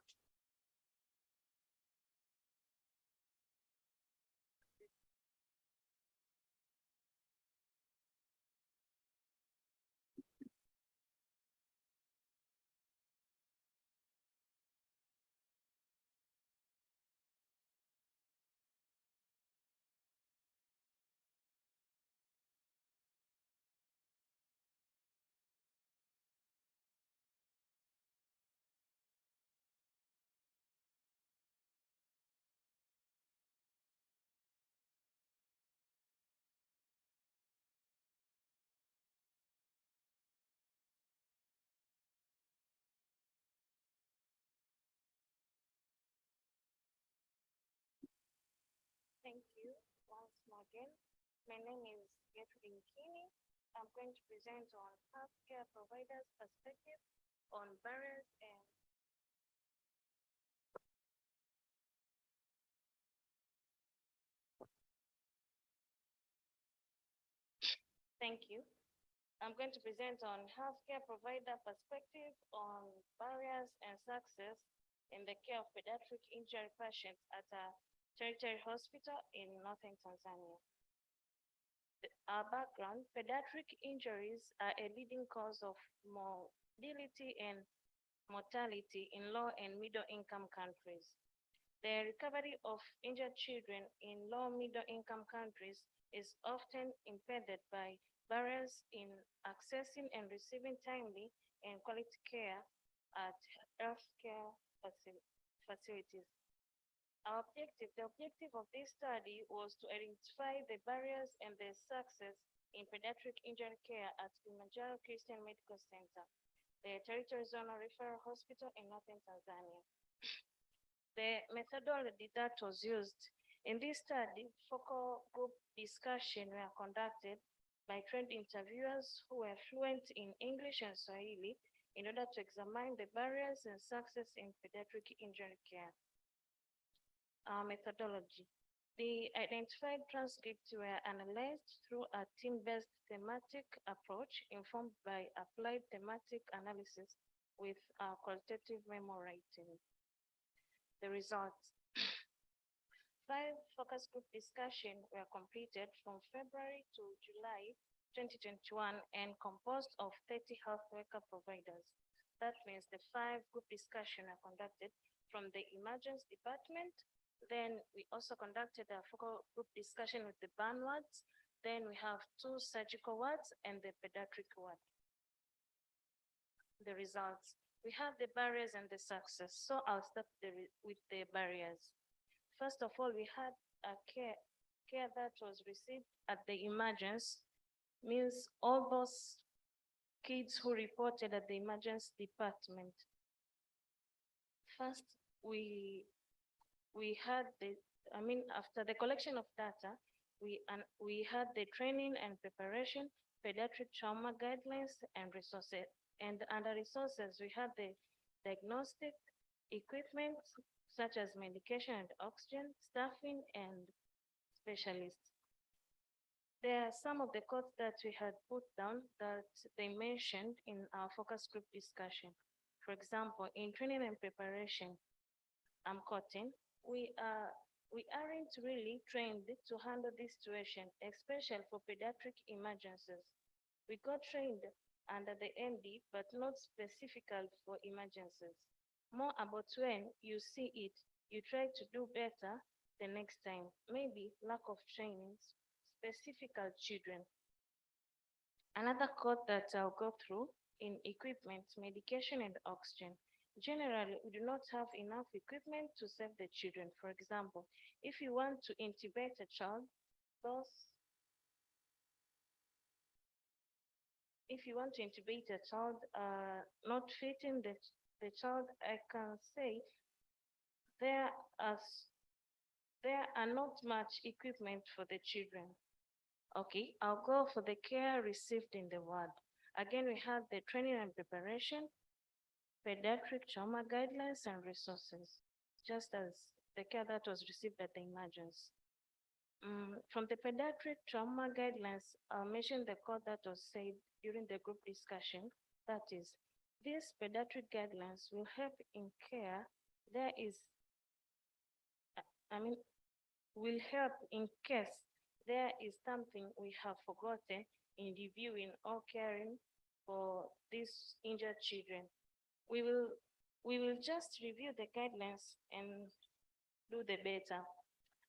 again. My name is Gertrude Nkini. I'm going to present on healthcare providers' perspective on barriers and thank you. I'm going to present on healthcare provider perspective on barriers and success in the care of pediatric injury patients at a tertiary hospital in northern Tanzania. Our background, pediatric injuries are a leading cause of morbidity and mortality in low and middle income countries. The recovery of injured children in low middle income countries is often impeded by barriers in accessing and receiving timely and quality care at healthcare facilities. The objective of this study was to identify the barriers and the success in pediatric injury care at Kilimanjaro Christian Medical Center, the Territory Zonal Referral Hospital in northern Tanzania. The methodology that was used in this study, focal group discussion were conducted by trained interviewers who were fluent in English and Swahili in order to examine the barriers and success in pediatric injury care. Our methodology. The identified transcripts were analyzed through a team-based thematic approach informed by applied thematic analysis with qualitative memo writing. The results. 5 focus group discussions were completed from February to July 2021 and composed of 30 health worker providers. That means the 5 group discussions are conducted from the emergency department. Then we also conducted a focal group discussion with the burn wards. Then we have 2 surgical wards and the pediatric ward. The results. We have the barriers and the success. So I'll start with the barriers. First of all, we had a care that was received at the emergency, means all those kids who reported at the emergency department. First, we had after the collection of data, we had the training and preparation, pediatric trauma guidelines and resources. And under resources, we had the diagnostic equipment such as medication and oxygen, staffing, and specialists. There are some of the quotes that we had put down that they mentioned in our focus group discussion. For example, in training and preparation, I'm quoting, we aren't really trained to handle this situation, especially for pediatric emergencies. We got trained under the ND, but not specifically for emergencies. More about when you see it, you try to do better the next time. Maybe lack of training, specific children. Another quote that I'll go through in equipment, medication, and oxygen. Generally, we do not have enough equipment to save the children. For example, if you want to intubate a child, if you want to intubate a child, not fitting the child, I can say there are not much equipment for the children. Okay, I'll go for the care received in the ward. Again, we have the training and preparation, pediatric trauma guidelines and resources, just as the care that was received at the emergency. From the pediatric trauma guidelines, I'll mention the quote that was said during the group discussion. That is, these pediatric guidelines will help in care. Will help in case there is something we have forgotten in reviewing or caring for these injured children. We will just review the guidelines and do the better.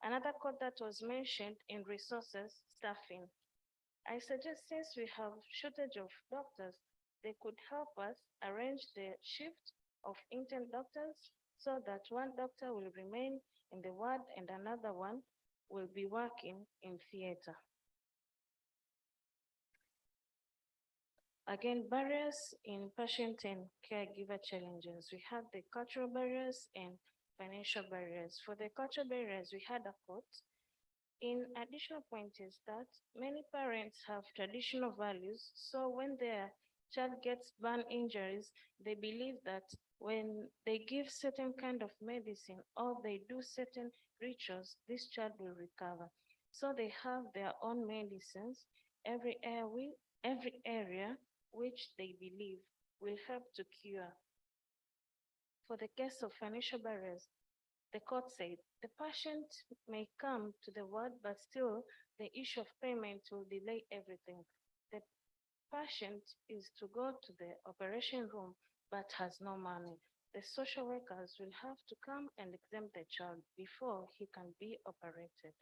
Another quote that was mentioned in resources, staffing. I suggest since we have shortage of doctors, they could help us arrange the shift of intern doctors so that one doctor will remain in the ward and another one will be working in theater. Again, barriers in patient and caregiver challenges. We have the cultural barriers and financial barriers. For the cultural barriers, we had a quote. In additional point is that many parents have traditional values, so when their child gets burn injuries, they believe that when they give certain kind of medicine or they do certain rituals, this child will recover. So they have their own medicines every area which they believe will help to cure. For the case of financial barriers, the court said the patient may come to the ward, but still the issue of payment will delay everything. The patient is to go to the operation room, but has no money. The social workers will have to come and examine the child before he can be operated.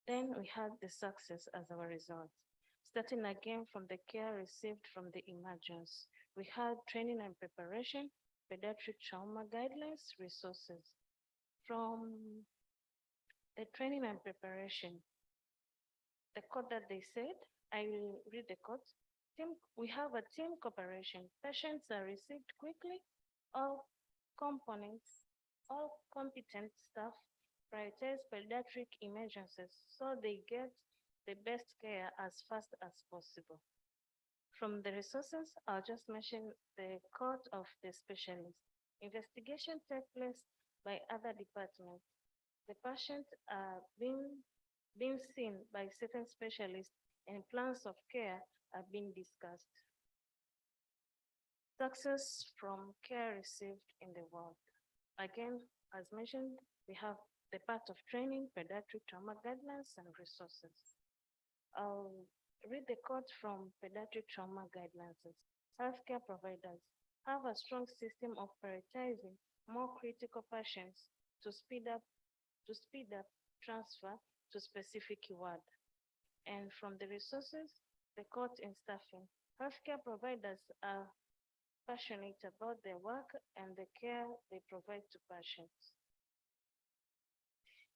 Then we had the success as our result. Starting again from the care received from the emergency, we had training and preparation, pediatric trauma guidelines, resources. From the training and preparation, the code that they said, I will read the code. We have a team cooperation. Patients are received quickly. All components, all competent staff prioritize pediatric emergencies so they get the best care as fast as possible. From the resources, I'll just mention the court of the specialists. Investigation take place by other departments. The patient are being seen by certain specialists and plans of care are being discussed. Success from care received in the world. Again, as mentioned, we have the part of training, pediatric trauma guidelines, and resources. I'll read the quote from pediatric trauma guidelines. Healthcare providers have a strong system of prioritizing more critical patients to speed up transfer to specific ward. And from the resources, the court in staffing, healthcare providers are passionate about their work and the care they provide to patients.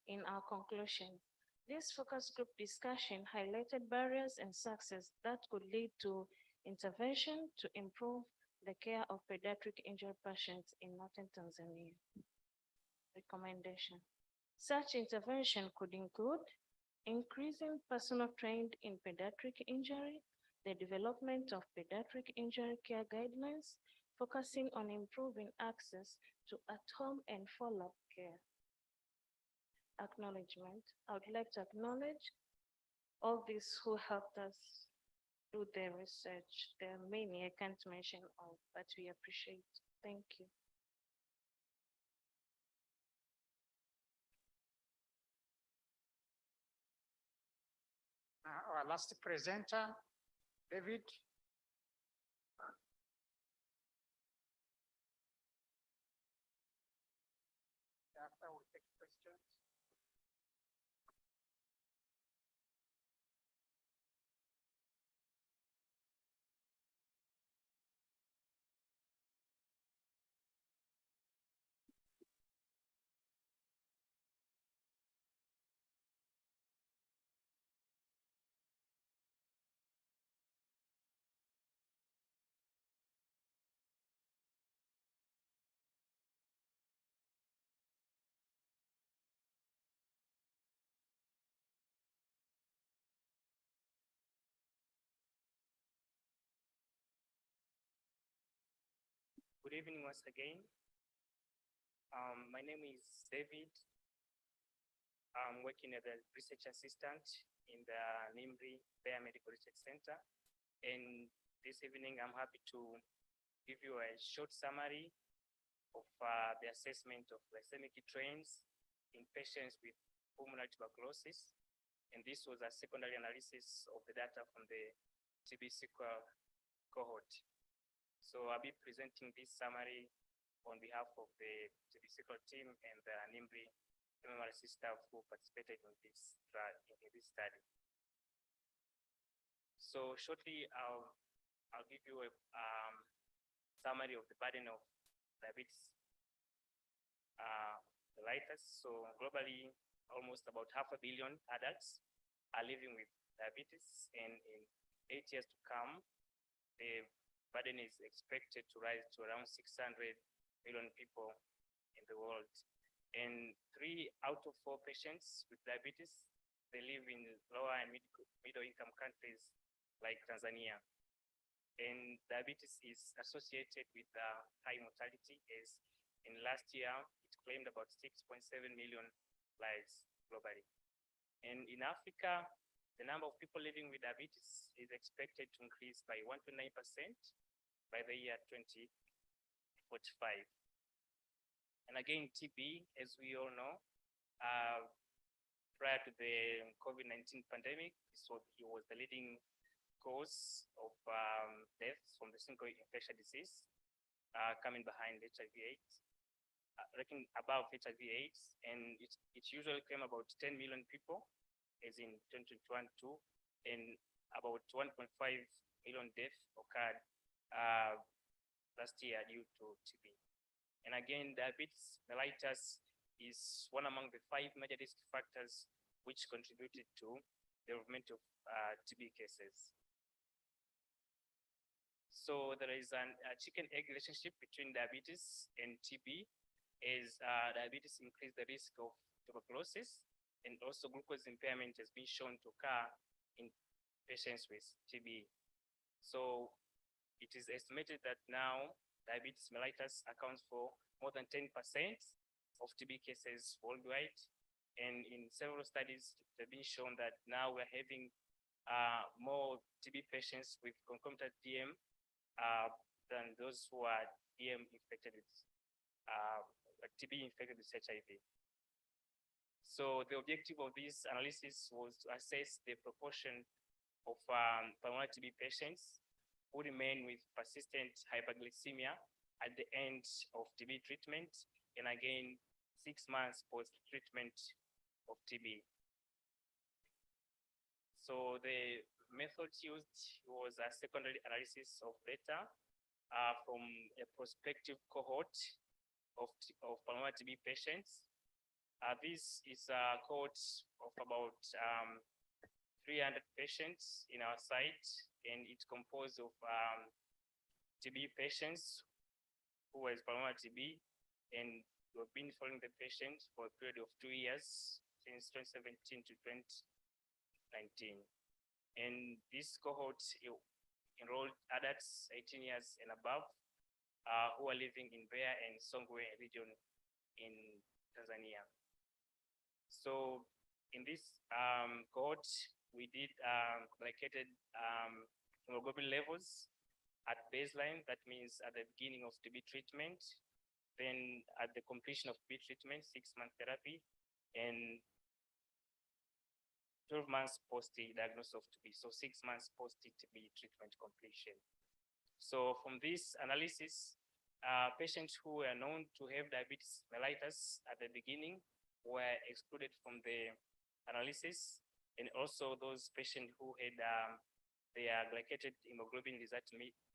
In our conclusion, this focus group discussion highlighted barriers and success that could lead to intervention to improve the care of pediatric injured patients in northern Tanzania. Recommendation. Such intervention could include increasing personnel trained in pediatric injury, the development of pediatric injury care guidelines, focusing on improving access to at-home and follow-up care. Acknowledgement. I would like to acknowledge all these who helped us do the research. There are many I can't mention all, but we appreciate. Thank you. Our last presenter, David. After we take questions. Good evening once again. My name is David. I'm working as a research assistant in the NIMRI Biomedical Research Center. And this evening, I'm happy to give you a short summary of the assessment of glycemic trends in patients with pulmonary tuberculosis. And this was a secondary analysis of the data from the TB sequel cohort. So I'll be presenting this summary on behalf of the TB sequel team and the NIMRI MMRC staff who participated in this study. So shortly, I'll give you a summary of the burden of diabetes mellitus. So globally, almost about 500 million adults are living with diabetes, and in 8 years to come, the burden is expected to rise to around 600 million people in the world. And 3 out of 4 patients with diabetes they live in lower and middle income countries like Tanzania. And diabetes is associated with high mortality, as in last year, it claimed about 6.7 million lives globally. And in Africa, the number of people living with diabetes is expected to increase by 1 to 9% by the year 2045. And again, TB, as we all know, prior to the COVID-19 pandemic, it was the leading cause of deaths from the single infectious disease, coming behind HIV/AIDS, ranking above HIV/AIDS, and it usually came about 10 million people, as in 2021 too, and about 1.5 million deaths occurred last year due to TB. And again, diabetes mellitus is one among the 5 major risk factors which contributed to the development of TB cases. So there is a chicken-egg relationship between diabetes and TB, as diabetes increases the risk of tuberculosis, and also glucose impairment has been shown to occur in patients with TB. So it is estimated that now diabetes mellitus accounts for more than 10% of TB cases worldwide. And in several studies, it has been shown that now we're having more TB patients with concomitant DM than those who are DM infected with TB infected with HIV. So the objective of this analysis was to assess the proportion of pulmonary TB patients who remain with persistent hyperglycemia at the end of TB treatment, and again, 6 months post-treatment of TB. So the method used was a secondary analysis of data from a prospective cohort of pulmonary TB patients. This is a cohort of about 300 patients in our site, and it's composed of TB patients who has pulmonary TB, and we've been following the patients for a period of 2 years, since 2017 to 2019. And this cohort enrolled adults 18 years and above who are living in Mbeya and Songwe region in Tanzania. So in this cohort, we did glycated hemoglobin levels at baseline. That means at the beginning of TB treatment, then at the completion of TB treatment, 6-month therapy, and 12 months post the diagnosis of TB, so 6 months post TB treatment completion. So from this analysis, patients who were known to have diabetes mellitus at the beginning were excluded from the analysis, and also those patients who had their glycated hemoglobin result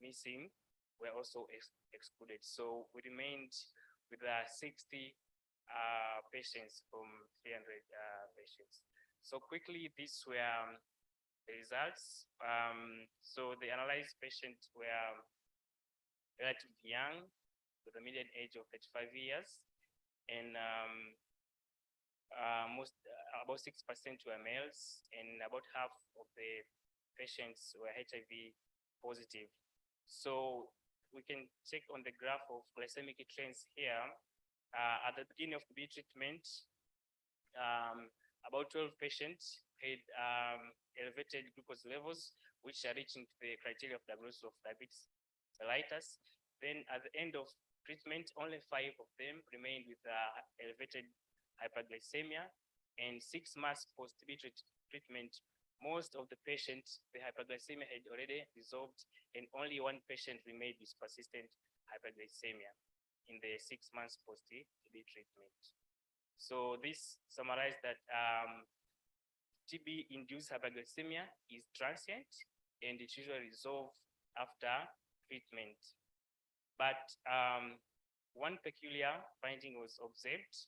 missing were also excluded. So we remained with 60 patients from 300 patients. So quickly, these were the results. So the analyzed patients were relatively young, with a median age of 35 years, and about 6% were males, and about half of the patients were HIV positive. So we can check on the graph of glycemic trends here. At the beginning of the treatment, about 12 patients had elevated glucose levels, which are reaching the criteria of diagnosis of diabetes mellitus. Then at the end of treatment, only 5 of them remained with elevated hyperglycemia, and 6 months post-TB treatment, most of the patients, the hyperglycemia had already resolved, and only 1 patient remained with persistent hyperglycemia in the 6 months post-TB treatment. So this summarized that TB-induced hyperglycemia is transient, and it usually resolves after treatment. But one peculiar finding was observed,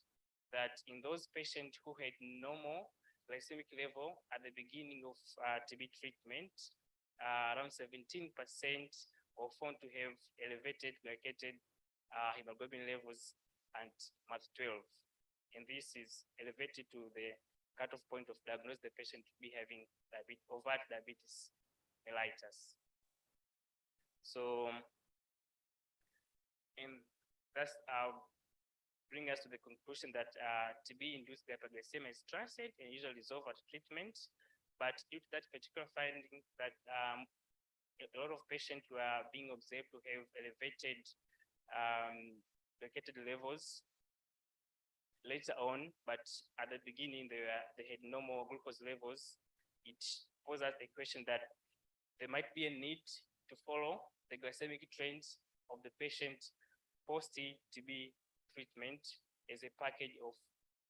that in those patients who had normal glycemic level at the beginning of TB treatment, around 17% were found to have elevated glycated hemoglobin levels at month 12. And this is elevated to the cutoff point of diagnosis the patient to be having overt diabetes mellitus. So, and that's bring us to the conclusion that TB-induced hyperglycemia is transient and usually resolved at treatment. But due to that particular finding that a lot of patients were being observed to have elevated glycated levels later on, but at the beginning they had normal glucose levels, it poses a question that there might be a need to follow the glycemic trends of the patient post-TB treatment as a package of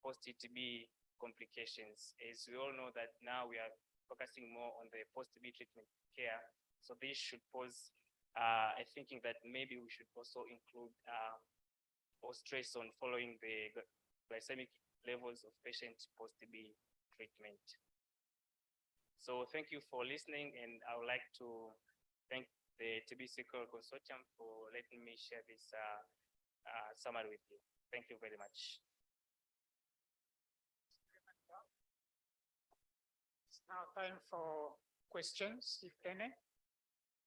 post-TB complications. As we all know that now we are focusing more on the post-TB treatment care. So this should pose a thinking that maybe we should also include or stress on following the glycemic levels of patients post-TB treatment. So thank you for listening, and I would like to thank the TB Secure Consortium for letting me share this summary with you. Thank you very much. It's now time for questions, if any.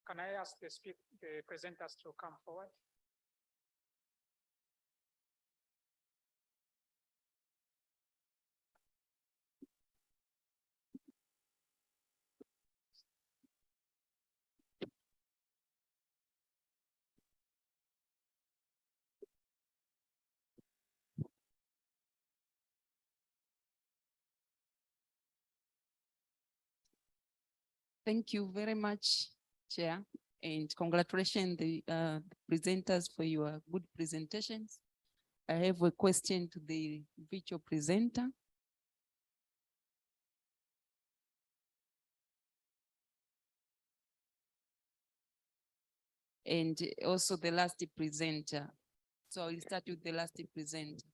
Can I ask the presenters to come forward? Thank you very much, Chair, and congratulations the presenters for your good presentations. I have a question to the virtual presenter. And also the last presenter. So I'll start with the last presenter.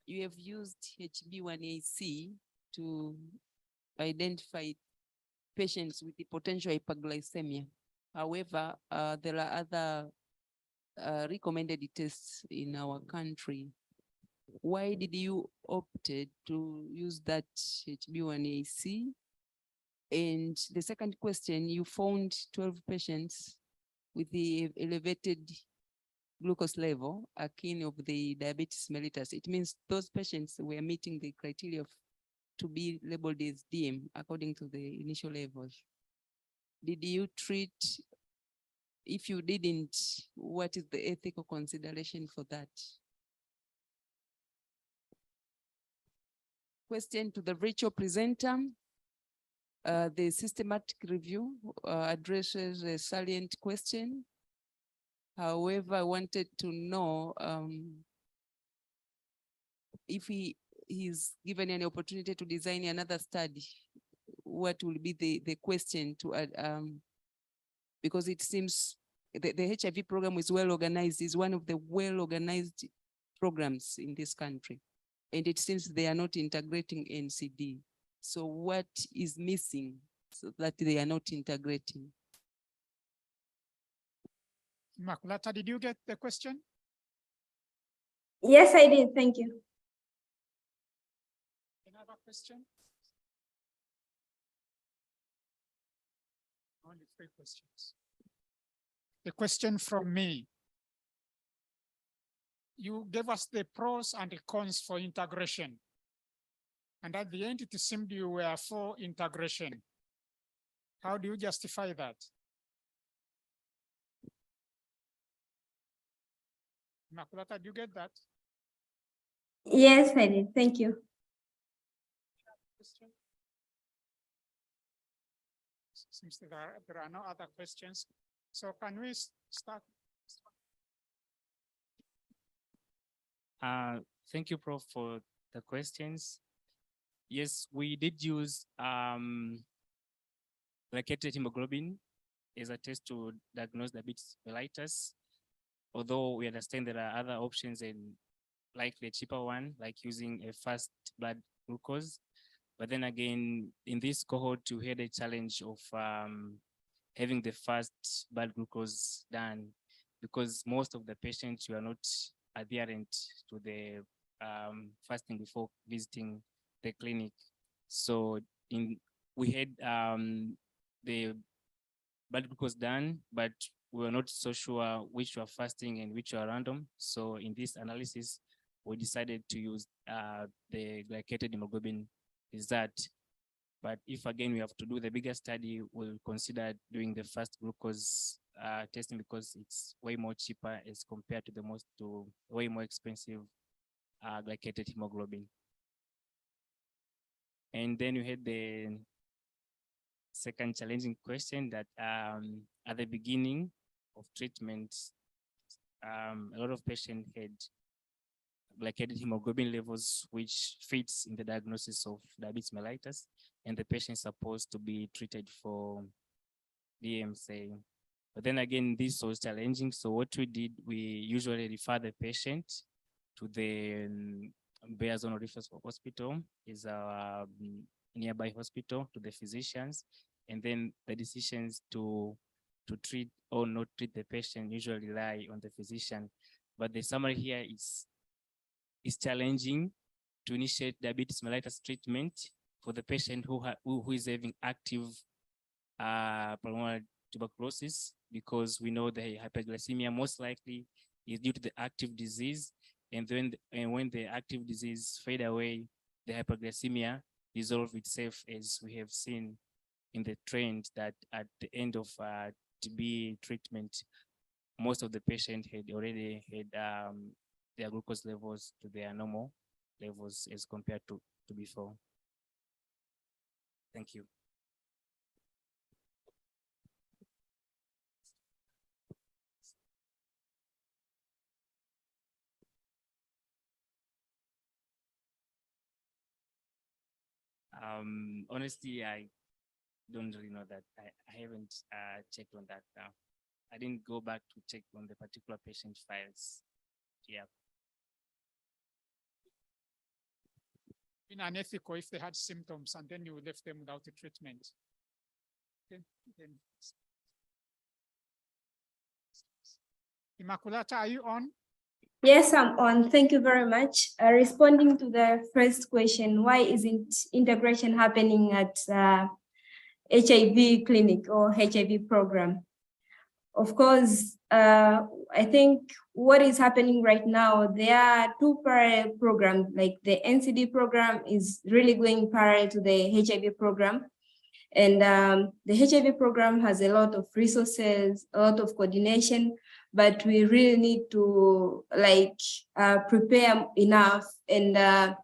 You have used HB1AC to identify patients with the potential hyperglycemia. However, there are other recommended tests in our country. Why did you opt to use that HB1AC? And the second question, you found 12 patients with the elevated glucose level akin of the diabetes mellitus. It means those patients were meeting the criteria to be labeled as DM according to the initial levels. Did you treat, if you didn't, what is the ethical consideration for that? Question to the virtual presenter. The systematic review addresses a salient question. However, I wanted to know if he's given an opportunity to design another study, what will be the question to add, because it seems the HIV program is well organized, is one of the well organized programs in this country. And it seems they are not integrating NCD. So what is missing so that they are not integrating? Immaculata, did you get the question? Yes, I did. Thank you. Another question? Only 3 questions. The question from me. You gave us the pros and the cons for integration. And at the end, it seemed you were for integration. How do you justify that? Immaculata, do you get that? Yes, I did. Thank you. Since there are no other questions, so can we start? Thank you, Prof, for the questions. Yes, we did use glycated hemoglobin as a test to diagnose diabetes mellitus, although we understand there are other options and like the cheaper one, like using a fast blood glucose. But then again, in this cohort, we had a challenge of having the fast blood glucose done because most of the patients were not adherent to the fasting before visiting the clinic. So we had the blood glucose done, but we were not so sure which were fasting and which were random. So in this analysis, we decided to use the glycated hemoglobin result. But if again we have to do the bigger study, we'll consider doing the fast glucose testing because it's way more cheaper as compared to the way more expensive glycated hemoglobin. And then we had the second challenging question that at the beginning of treatment, a lot of patients had glycated hemoglobin levels, which fits in the diagnosis of diabetes mellitus, and the patient is supposed to be treated for DMSA. But then again, this was challenging. So what we did, we usually refer the patient to the Mbeya Zonal Referral Hospital, is our nearby hospital, to the physicians, and then the decisions to treat or not treat the patient usually lie on the physician. But the summary here is challenging to initiate diabetes mellitus treatment for the patient who is having active pulmonary tuberculosis, because we know the hyperglycemia most likely is due to the active disease, and then when the active disease fade away, the hyperglycemia resolve itself, as we have seen in the trend that at the end of TB treatment, most of the patient had already had their glucose levels to their normal levels as compared to before. Thank you. Honestly, I don't really know that. I haven't checked on that now. I didn't go back to check on the particular patient files. Yeah. Unethical if they had symptoms and then you left them without a treatment. Okay. Immaculata, are you on? Yes, I'm on. Thank you very much. Responding to the first question, why isn't integration happening at HIV clinic or HIV program? Of course, I think what is happening right now, there are two parallel programs, like the NCD program is really going parallel to the HIV program. And the HIV program has a lot of resources, a lot of coordination, but we really need to prepare enough and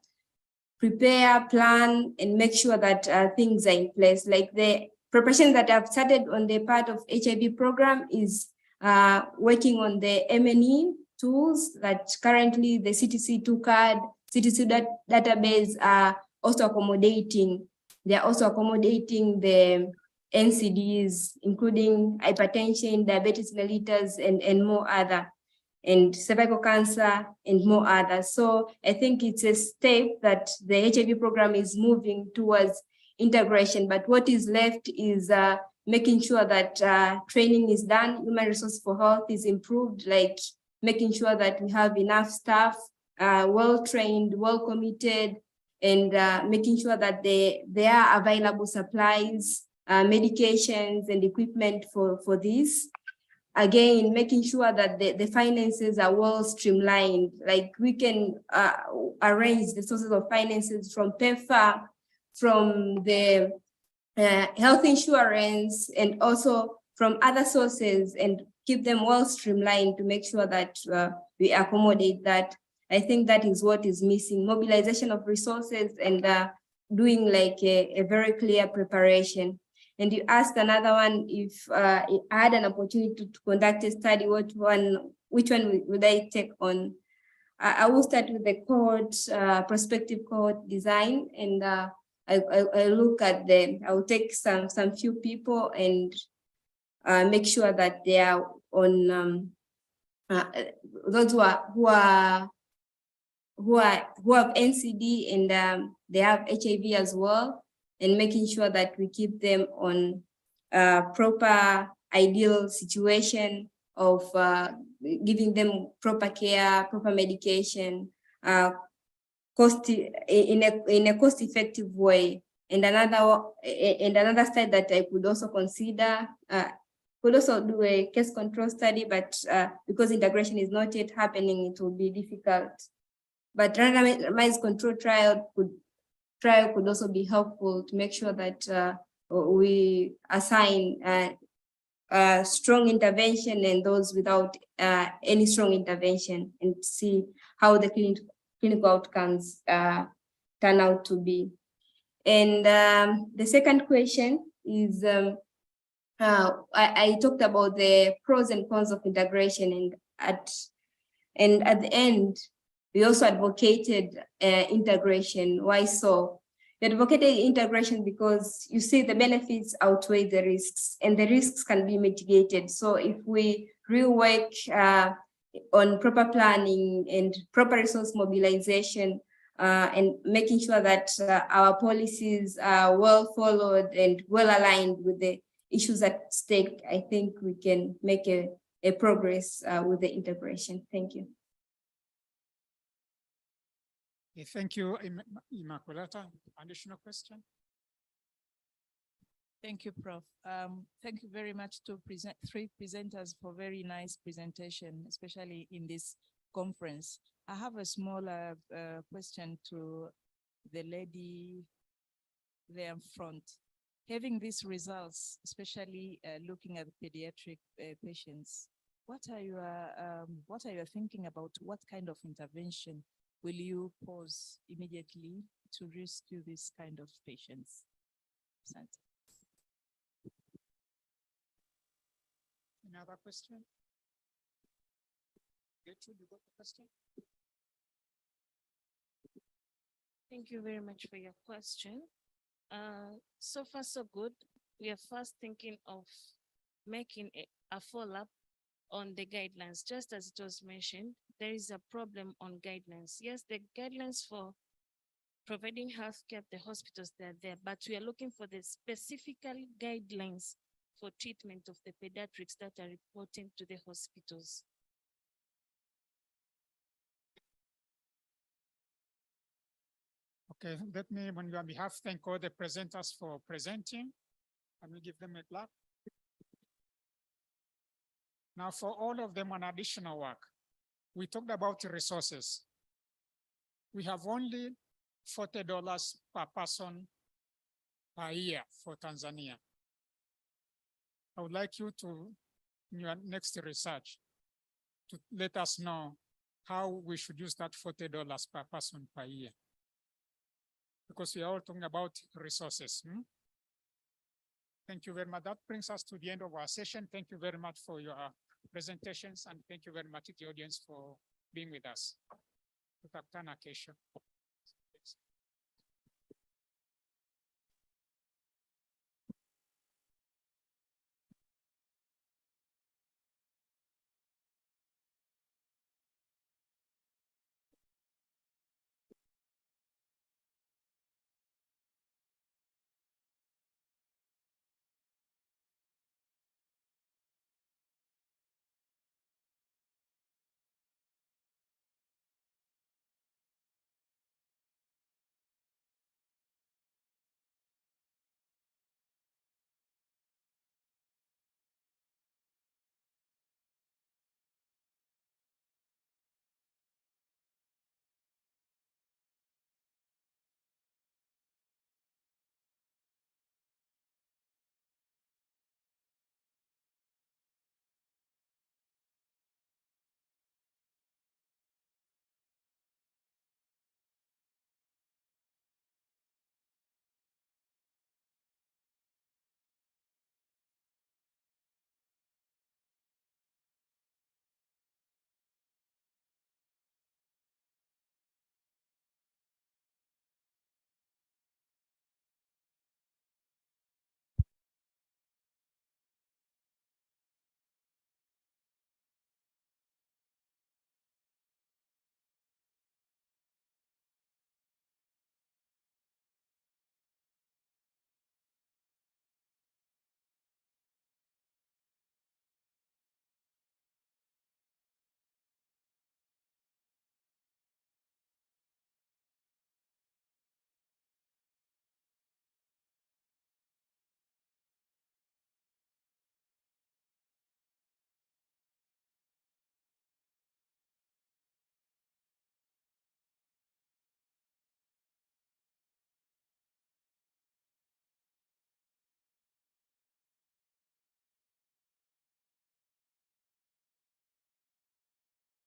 prepare, plan, and make sure that things are in place. Like the preparation that I've started on the part of HIV program is working on the M&E tools that currently the CTC2 card, CTC database are also accommodating. They're also accommodating the NCDs, including hypertension, diabetes mellitus, and more other, and cervical cancer, and more others. So I think it's a step that the HIV program is moving towards integration, but what is left is making sure that training is done, human resource for health is improved, like making sure that we have enough staff, well-trained, well-committed, and making sure that there are available supplies, medications, and equipment for this. Again, making sure that the finances are well streamlined, like we can arrange the sources of finances from PEPFAR, from the health insurance, and also from other sources, and keep them well streamlined to make sure that we accommodate that. I think that is what is missing, mobilization of resources and doing like a very clear preparation. And you asked another one, if I had an opportunity to conduct a study, which one would I take on? I will start with the cohort, prospective cohort design, and I look at I will take some few people and make sure that they are on those who have NCD and they have HIV as well, and making sure that we keep them on proper ideal situation of giving them proper care, proper medication, in a cost-effective way. And another study that I could also consider, could also do a case control study, but because integration is not yet happening, it will be difficult. But randomized control trial could also be helpful to make sure that we assign strong intervention and those without any strong intervention, and see how the clinical outcomes turn out to be. And the second question is, I talked about the pros and cons of integration, and at the end, we also advocated integration. Why so? We advocated integration because you see the benefits outweigh the risks, and the risks can be mitigated. So if we really work on proper planning and proper resource mobilization, and making sure that our policies are well followed and well aligned with the issues at stake, I think we can make a progress with the integration. Thank you. Okay, thank you, Immaculata. Additional question? Thank you, Prof. Thank you very much to three presenters for very nice presentation, especially in this conference. I have a smaller question to the lady there in front. Having these results, especially looking at pediatric patients, what are you thinking about? What kind of intervention will you pose immediately to rescue this kind of patients? Another question? Gertrude, you got a question? Thank you very much for your question. So far, so good. We are first thinking of making a follow-up on the guidelines. Just as it was mentioned, there is a problem on guidelines. Yes, the guidelines for providing healthcare at the hospitals, they're there, but we are looking for the specific guidelines for treatment of the pediatrics that are reporting to the hospitals. Okay, let me, on your behalf, thank all the presenters for presenting. Can we give them a clap? Now, for all of them on additional work, we talked about resources. We have only $40 per person per year for Tanzania. I would like you to, in your next research, to let us know how we should use that $40 per person per year. Because we are all talking about resources. Thank you very much. That brings us to the end of our session. Thank you very much for your presentations, and thank you very much to the audience for being with us. Tutakutana kesho.